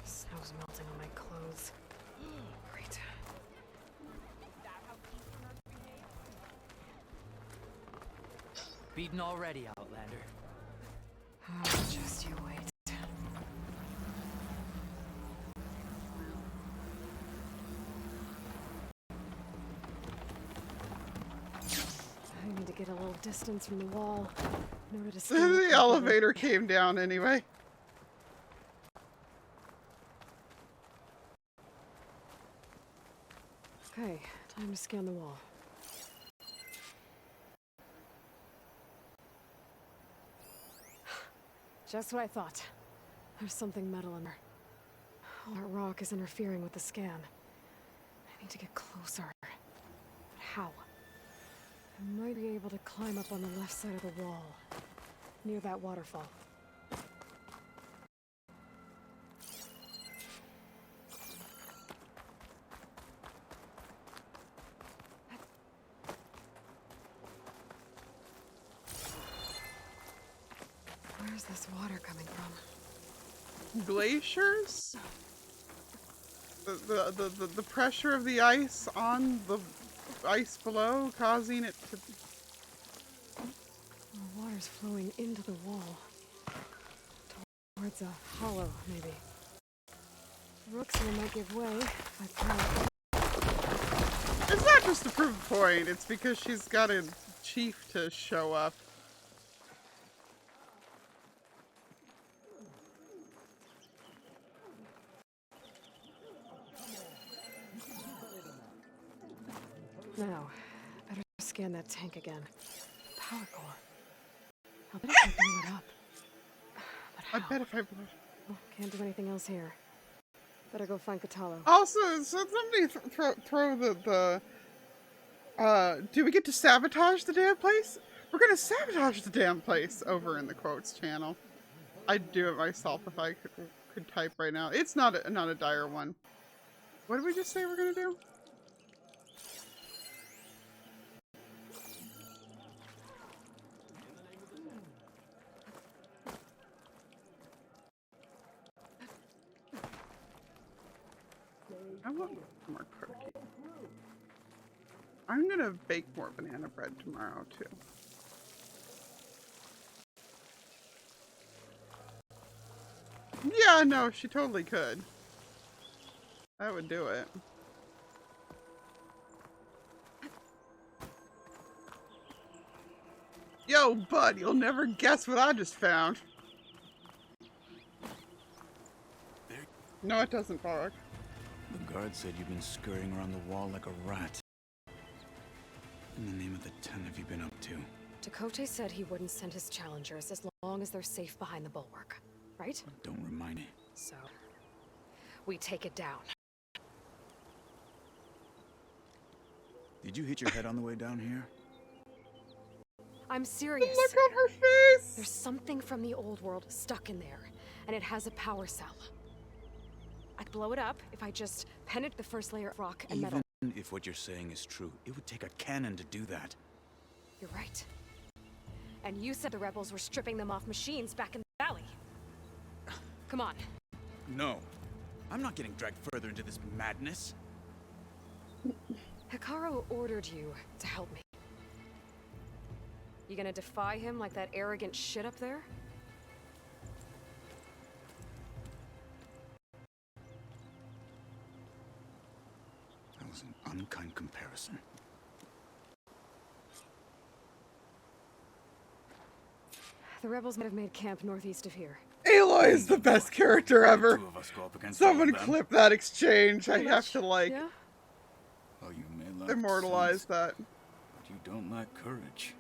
The snow's melting on my clothes. Great. Beaten already, Outlander. Oh, just you wait. I need to get a little distance from the wall in order to scan The elevator came down anyway. Okay, time to scan the wall. Just what I thought. There's something metal in there. All that rock is interfering with the scan. I need to get closer. But how? I might be able to climb up on the left side of the wall, near that waterfall. Where's this water coming from? Glaciers? The pressure of the ice on the ice below causing it to... The water's flowing into the wall. Towards a hollow, maybe. Rooksley might give way if I can't. It's not just to prove a point, it's because she's got a chief to show up. Now, better scan that tank again. Power core. I'll bet if I blow it up. But how? I bet if I blow it. Well, can't do anything else here. Better go find Kotallo. Also, so somebody throw Do we get to sabotage the damn place? We're gonna sabotage the damn place over in the quotes channel. I'd do it myself if I could type right now. It's not a dire one. What did we just say we're gonna do? I want more cookies. I'm gonna bake more banana bread tomorrow too. Yeah, no, she totally could. That would do it. Yo, bud, you'll never guess what I just found. No, it doesn't, Bark. The guard said you've been scurrying around the wall like a rat. In the name of the 10 have you been up to? Tekote said he wouldn't send his challengers as long as they're safe behind the bulwark, right? Don't remind me. So, we take it down. Did you hit your head on the way down here? I'm serious. Look on her face! There's something from the old world stuck in there, and it has a power cell. I could blow it up if I just penetrate the first layer of rock and metal. Even if what you're saying is true, it would take a cannon to do that. You're right. And you said the rebels were stripping them off machines back in the valley. Come on. No. I'm not getting dragged further into this madness. Hekarro ordered you to help me. You gonna defy him like that arrogant shit up there? That was an unkind comparison. The rebels might have made camp northeast of here. Aloy is the best character ever. Two of us go up against Someone all of them. clip that exchange. I have to like Yeah? Oh, you may lack immortalize sense, that. but you don't lack courage.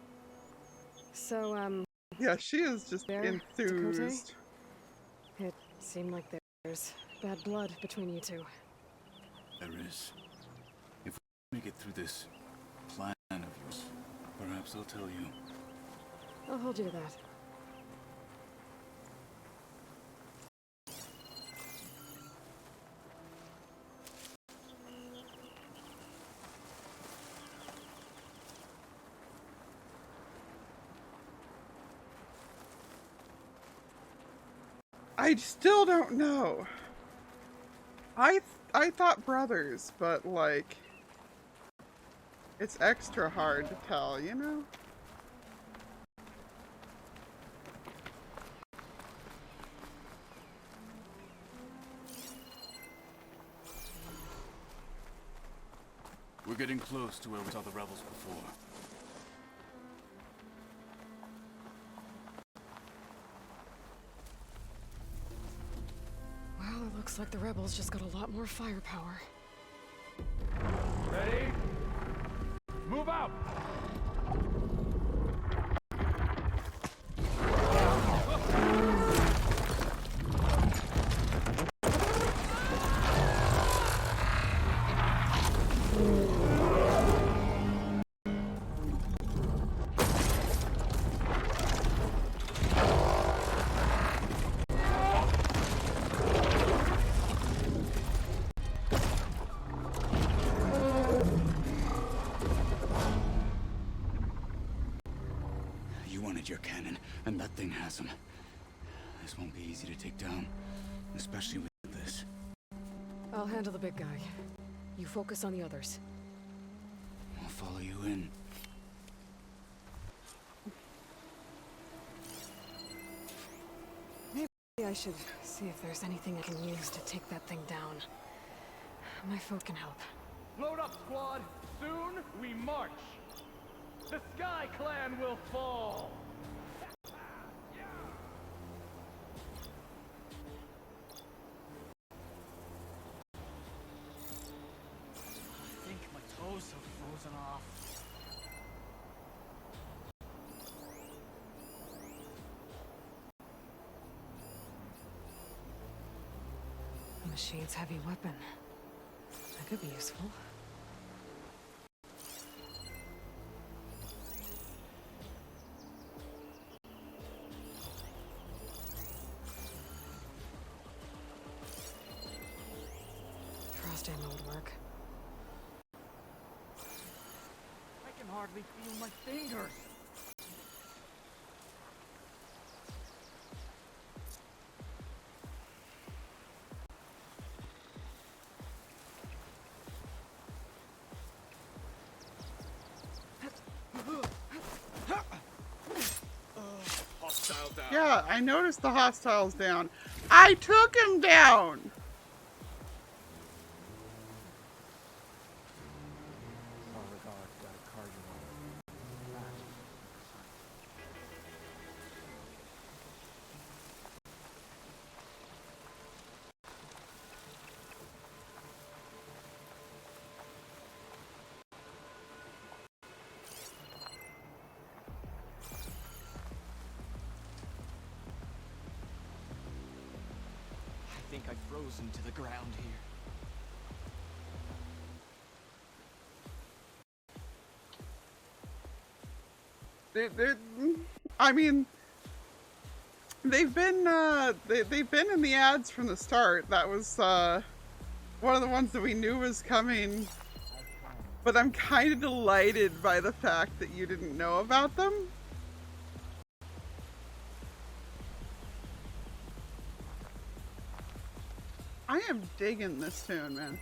So, yeah, she is just enthused. It seemed like there's bad blood between you two. There is. If we make it through this plan of yours, perhaps I'll tell you. I'll hold you to that. I still don't know. I thought brothers, but like it's extra hard to tell, you know? We're getting close to where we saw the rebels before. Well, it looks like the rebels just got a lot more firepower. Ready? Move out! Your cannon, and that thing has him. This won't be easy to take down, especially with this. I'll handle the big guy. You focus on the others. I'll follow you in. Maybe I should see if there's anything I can use to take that thing down. My folk can help. Load up, squad! Soon we march! The Sky Clan will fall! I think my toes have frozen off. The machine's heavy weapon. That could be useful. frost ammo would work. I can hardly feel my fingers. Hostile down. Yeah, I noticed the hostiles down. I took him down! I think I've frozen to the ground here. I mean, they've been in the ads from the start. That was one of the ones that we knew was coming. But I'm kind of delighted by the fact that you didn't know about them. I am digging this tune, man.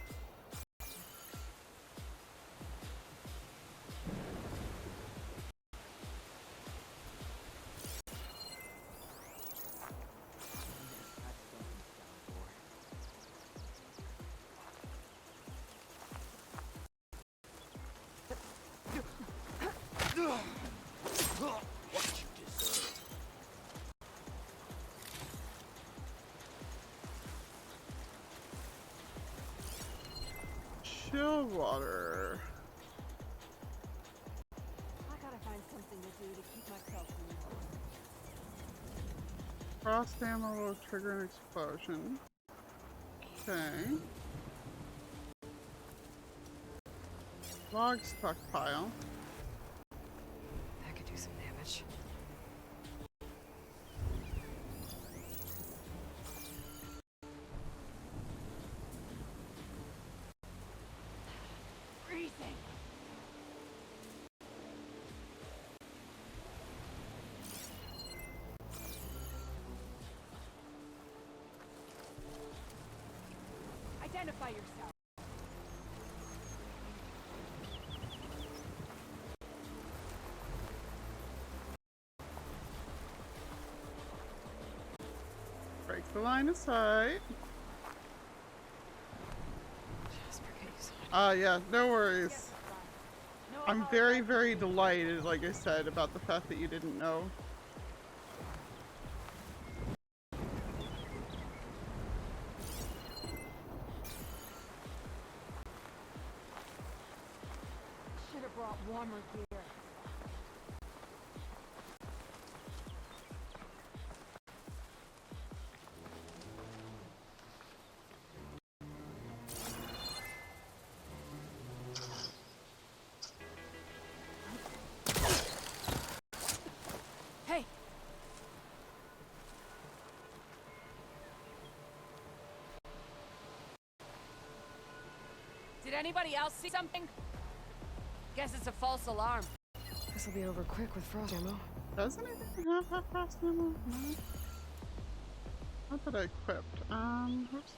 Chill water. I gotta find something to do to keep myself moving. Frost ammo will trigger an explosion. Okay. Log stockpile. That could do some damage. Freezing. Identify yourself. Break the line of sight. Yeah, no worries. I'm very, very delighted, like I said, about the fact that you didn't know. Should have brought warmer gear. Hey! Did anybody else see something? Guess it's a false alarm. This will be over quick with frost ammo. Does anything have frost ammo? No. Not that I equipped. Oops.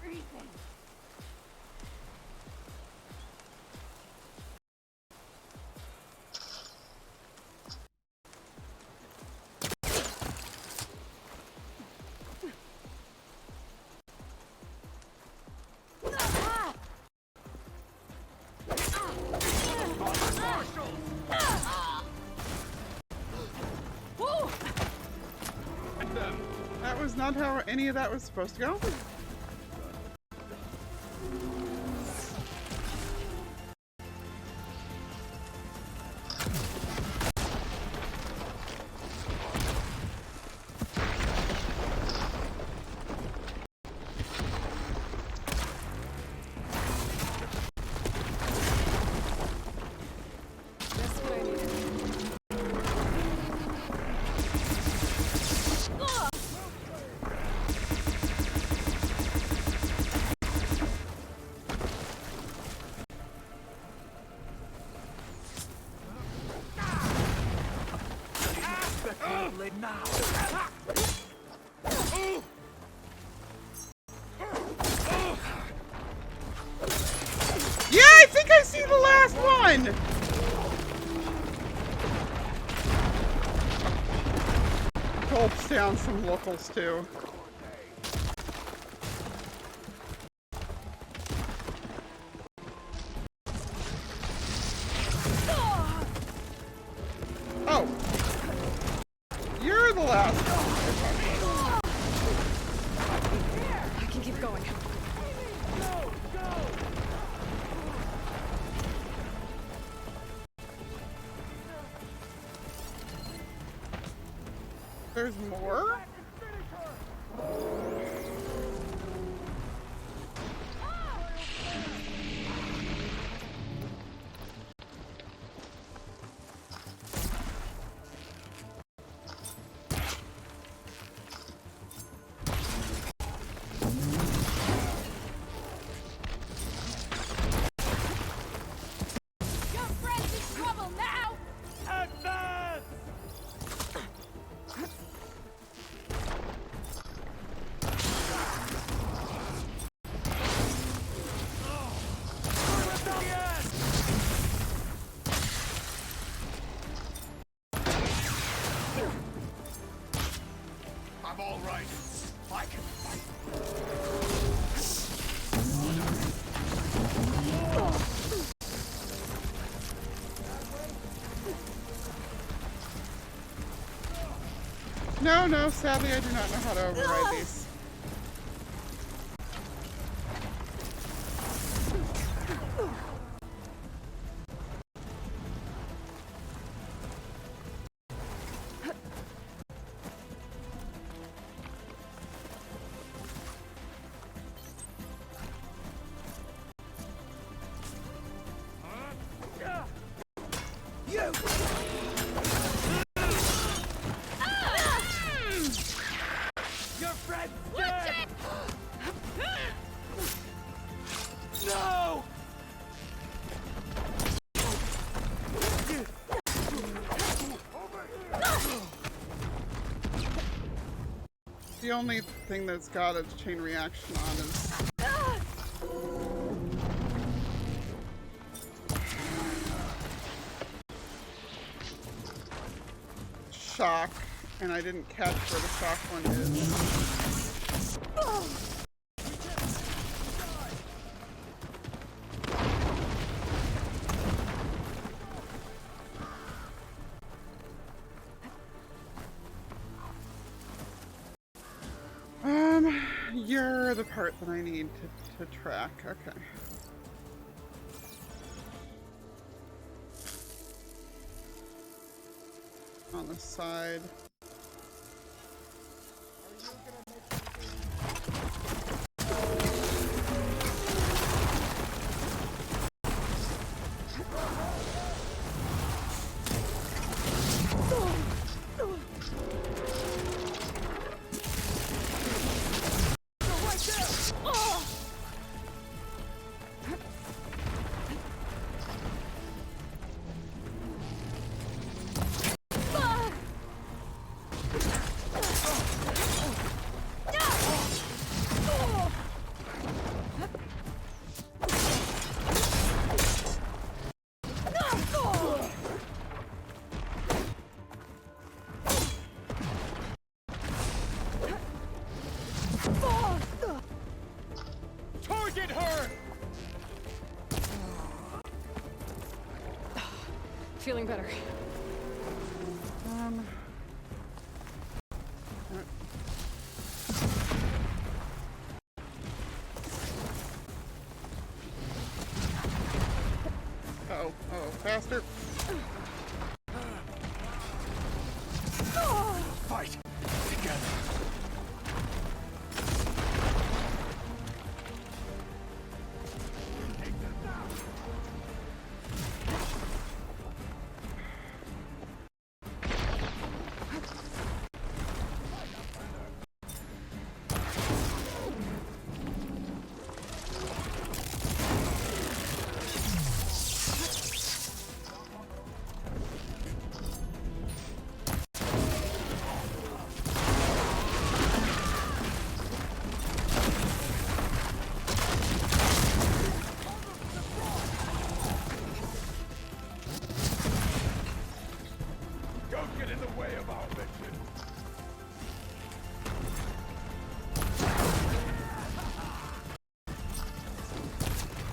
Freezing. That was not how any of that was supposed to go. now! Yeah, I think I see the last one! Gulps down some locals too. Oh. You're the last one. I can keep going. There's more? Your friend's in trouble now! Advance! I'm all right. I can fight. No, no, sadly I do not know how to override these. You! Your friend's dead! No! The only thing that's got a chain reaction on is shock, and I didn't catch where the shock one is. You're the part that I need to track. Okay. On the side. Target her! Feeling better. Oh, faster. Fight together.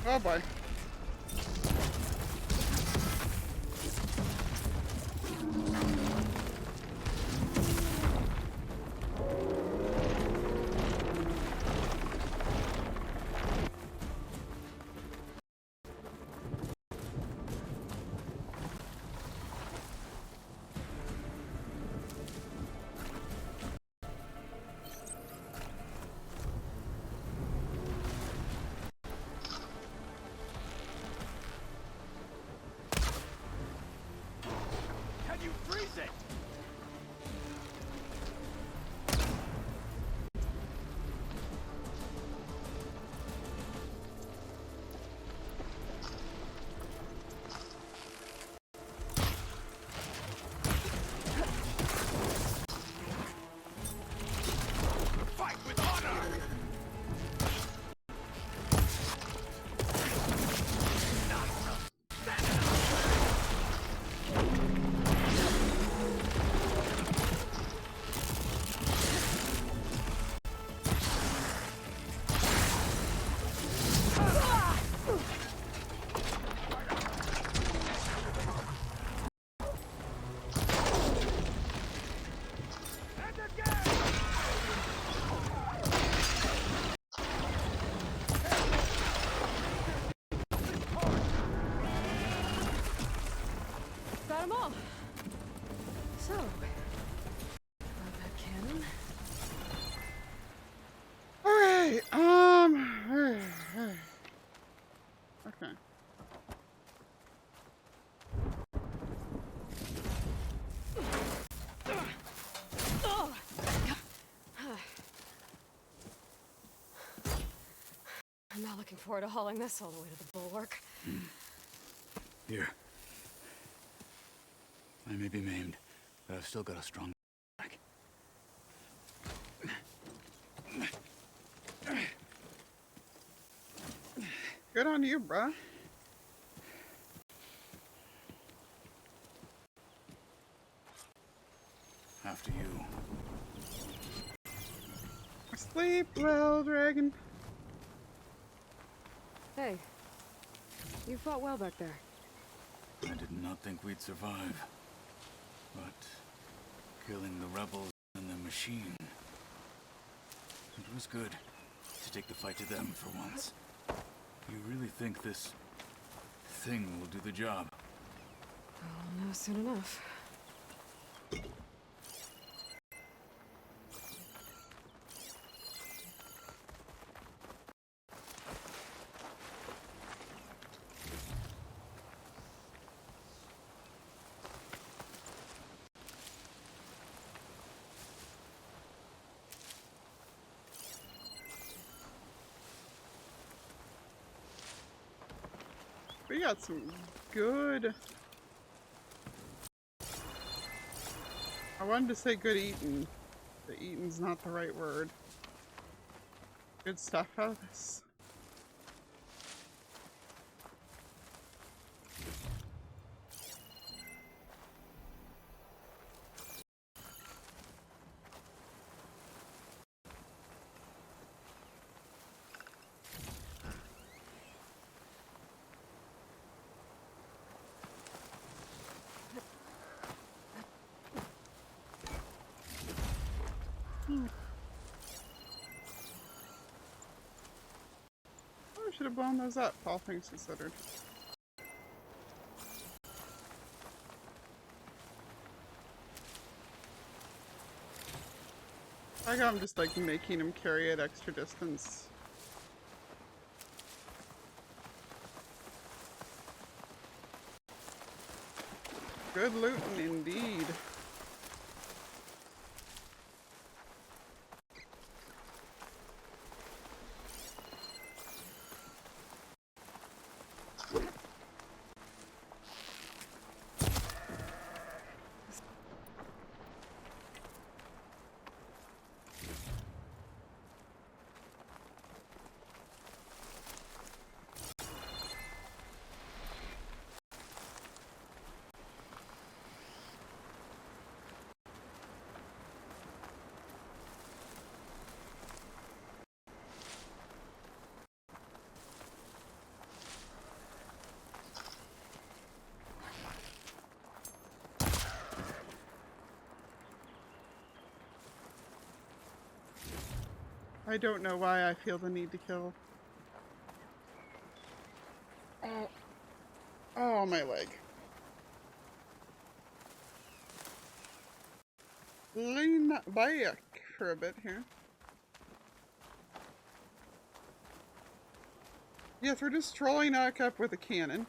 Oh boy. Can you freeze it? Fight with honor! Got them all. So, grab that cannon. Alright, okay. I'm not looking forward to hauling this all the way to the bulwark. Here. I may be maimed, but I've still got a strong back. Good on you, bruh. After you. Sleep well, dragon. Hey, you fought well back there. I did not think we'd survive. But killing the rebels and the machine, it was good to take the fight to them for once. You really think this thing will do the job? I'll know soon enough. We got some good... I wanted to say good eating, but eating's not the right word. Good stuff out of this. I should have blown those up, all things considered. I'm just like making him carry it extra distance. Good looting indeed. I don't know why I feel the need to kill. Oh, my leg. Lean back for a bit here. Yes, we're just trolling Ak up with a cannon.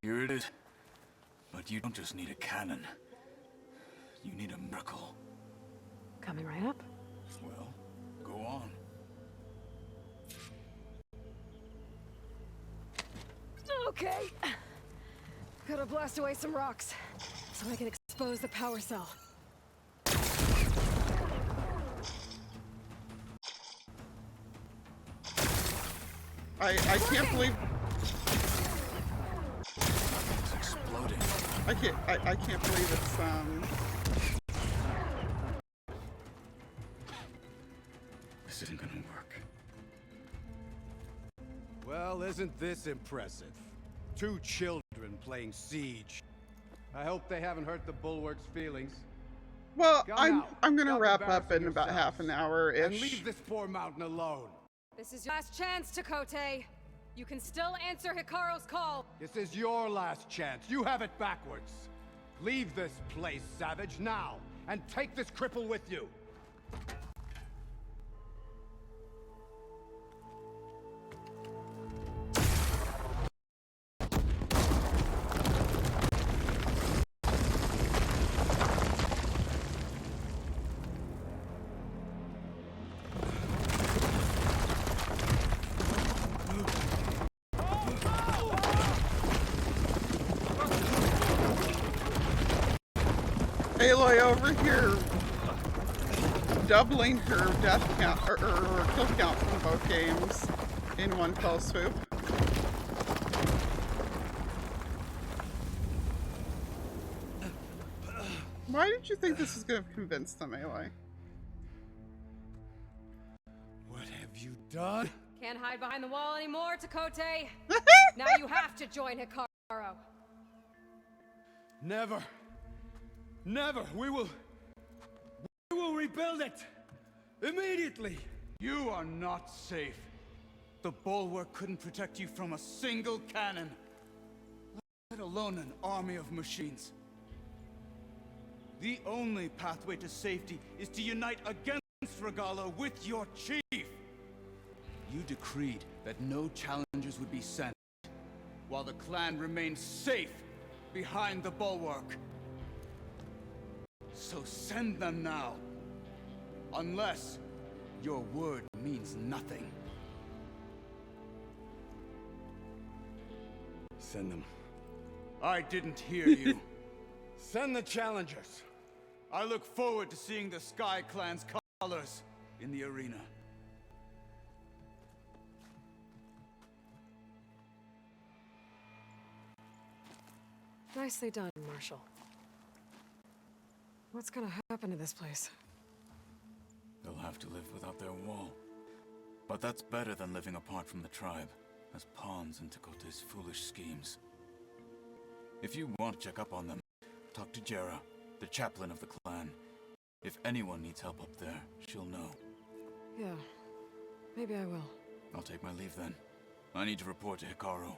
Here it is. But you don't just need a cannon. You need a miracle. Coming right up. Well, go on. Okay. Gotta blast away some rocks so I can expose the power cell. I can't believe It's exploding. I can't believe it's This isn't gonna work. Well, isn't this impressive? 2 children playing siege. I hope they haven't hurt the Bulwark's feelings. well, Come I'm now. gonna Stop wrap up embarrassing in about half an hour And ish. leave this poor mountain alone. This is your last chance, Takote. You can still answer Hikaru's call. This is your last chance. You have it backwards. Leave this place, Savage, now, and take this cripple with you. Aloy over here doubling her death count or kill count from both games in one fell swoop. Why did you think this was going to convince them, Aloy? What have you done? Can't hide behind the wall anymore, Takote. Now you have to join Hikaru. Never. Never. We will rebuild it. Immediately. You are not safe. The Bulwark couldn't protect you from a single cannon, let alone an army of machines. The only pathway to safety is to unite against Regalo with your chief. You decreed that no challengers would be sent, while the clan remained safe behind the Bulwark. So send them now, unless your word means nothing. Send them. I didn't hear you. Send the challengers. I look forward to seeing the Sky Clan's colors in the arena. Nicely done, Marshal. What's gonna happen to this place? They'll have to live without their wall. But that's better than living apart from the tribe, as pawns in Takote's foolish schemes. If you want to check up on them, talk to Jera, the chaplain of the clan. If anyone needs help up there, she'll know. Yeah, maybe I will. I'll take my leave then. I need to report to Hikaru.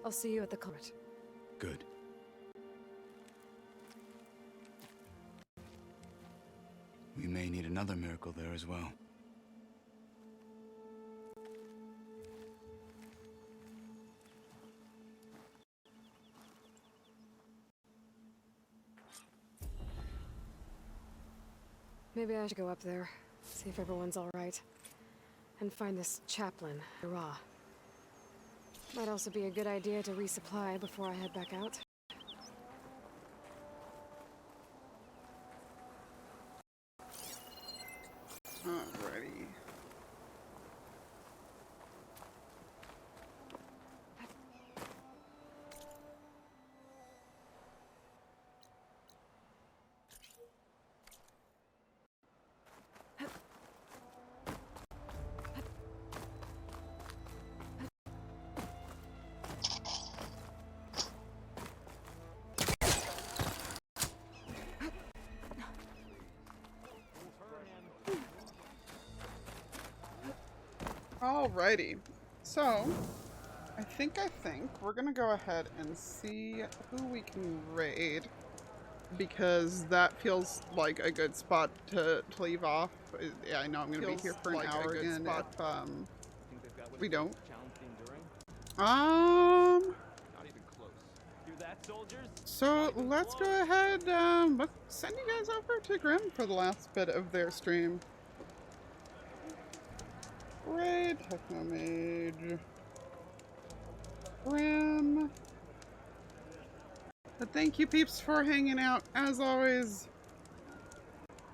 I'll see you at the culvert. Good. We may need another miracle there as well. Maybe I should go up there, see if everyone's all right, and find this chaplain, Ra. Might also be a good idea to resupply before I head back out. Alrighty. Alrighty. So, I think we're gonna go ahead and see who we can raid, because that feels like a good spot to leave off. Yeah, I know I'm gonna be here for an hour again if we don't. Not even close. Hear that, soldiers? So let's go ahead, let's send you guys over to Grim for the last bit of their stream. Raid, Technomage, Grim. But thank you peeps for hanging out, as always.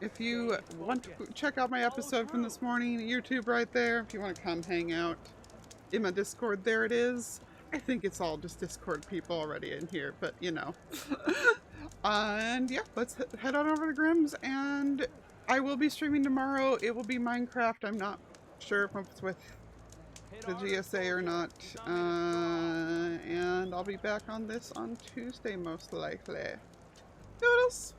If you want to check out my episode from this morning, YouTube right there. If you want to come hang out in my Discord, there it is. I think it's all just Discord people already in here, but you know. And yeah, let's head on over to Grim's, and I will be streaming tomorrow. It will be Minecraft. I'm not sure if it's with the GSA or not. And I'll be back on this on Tuesday, most likely. Doodles!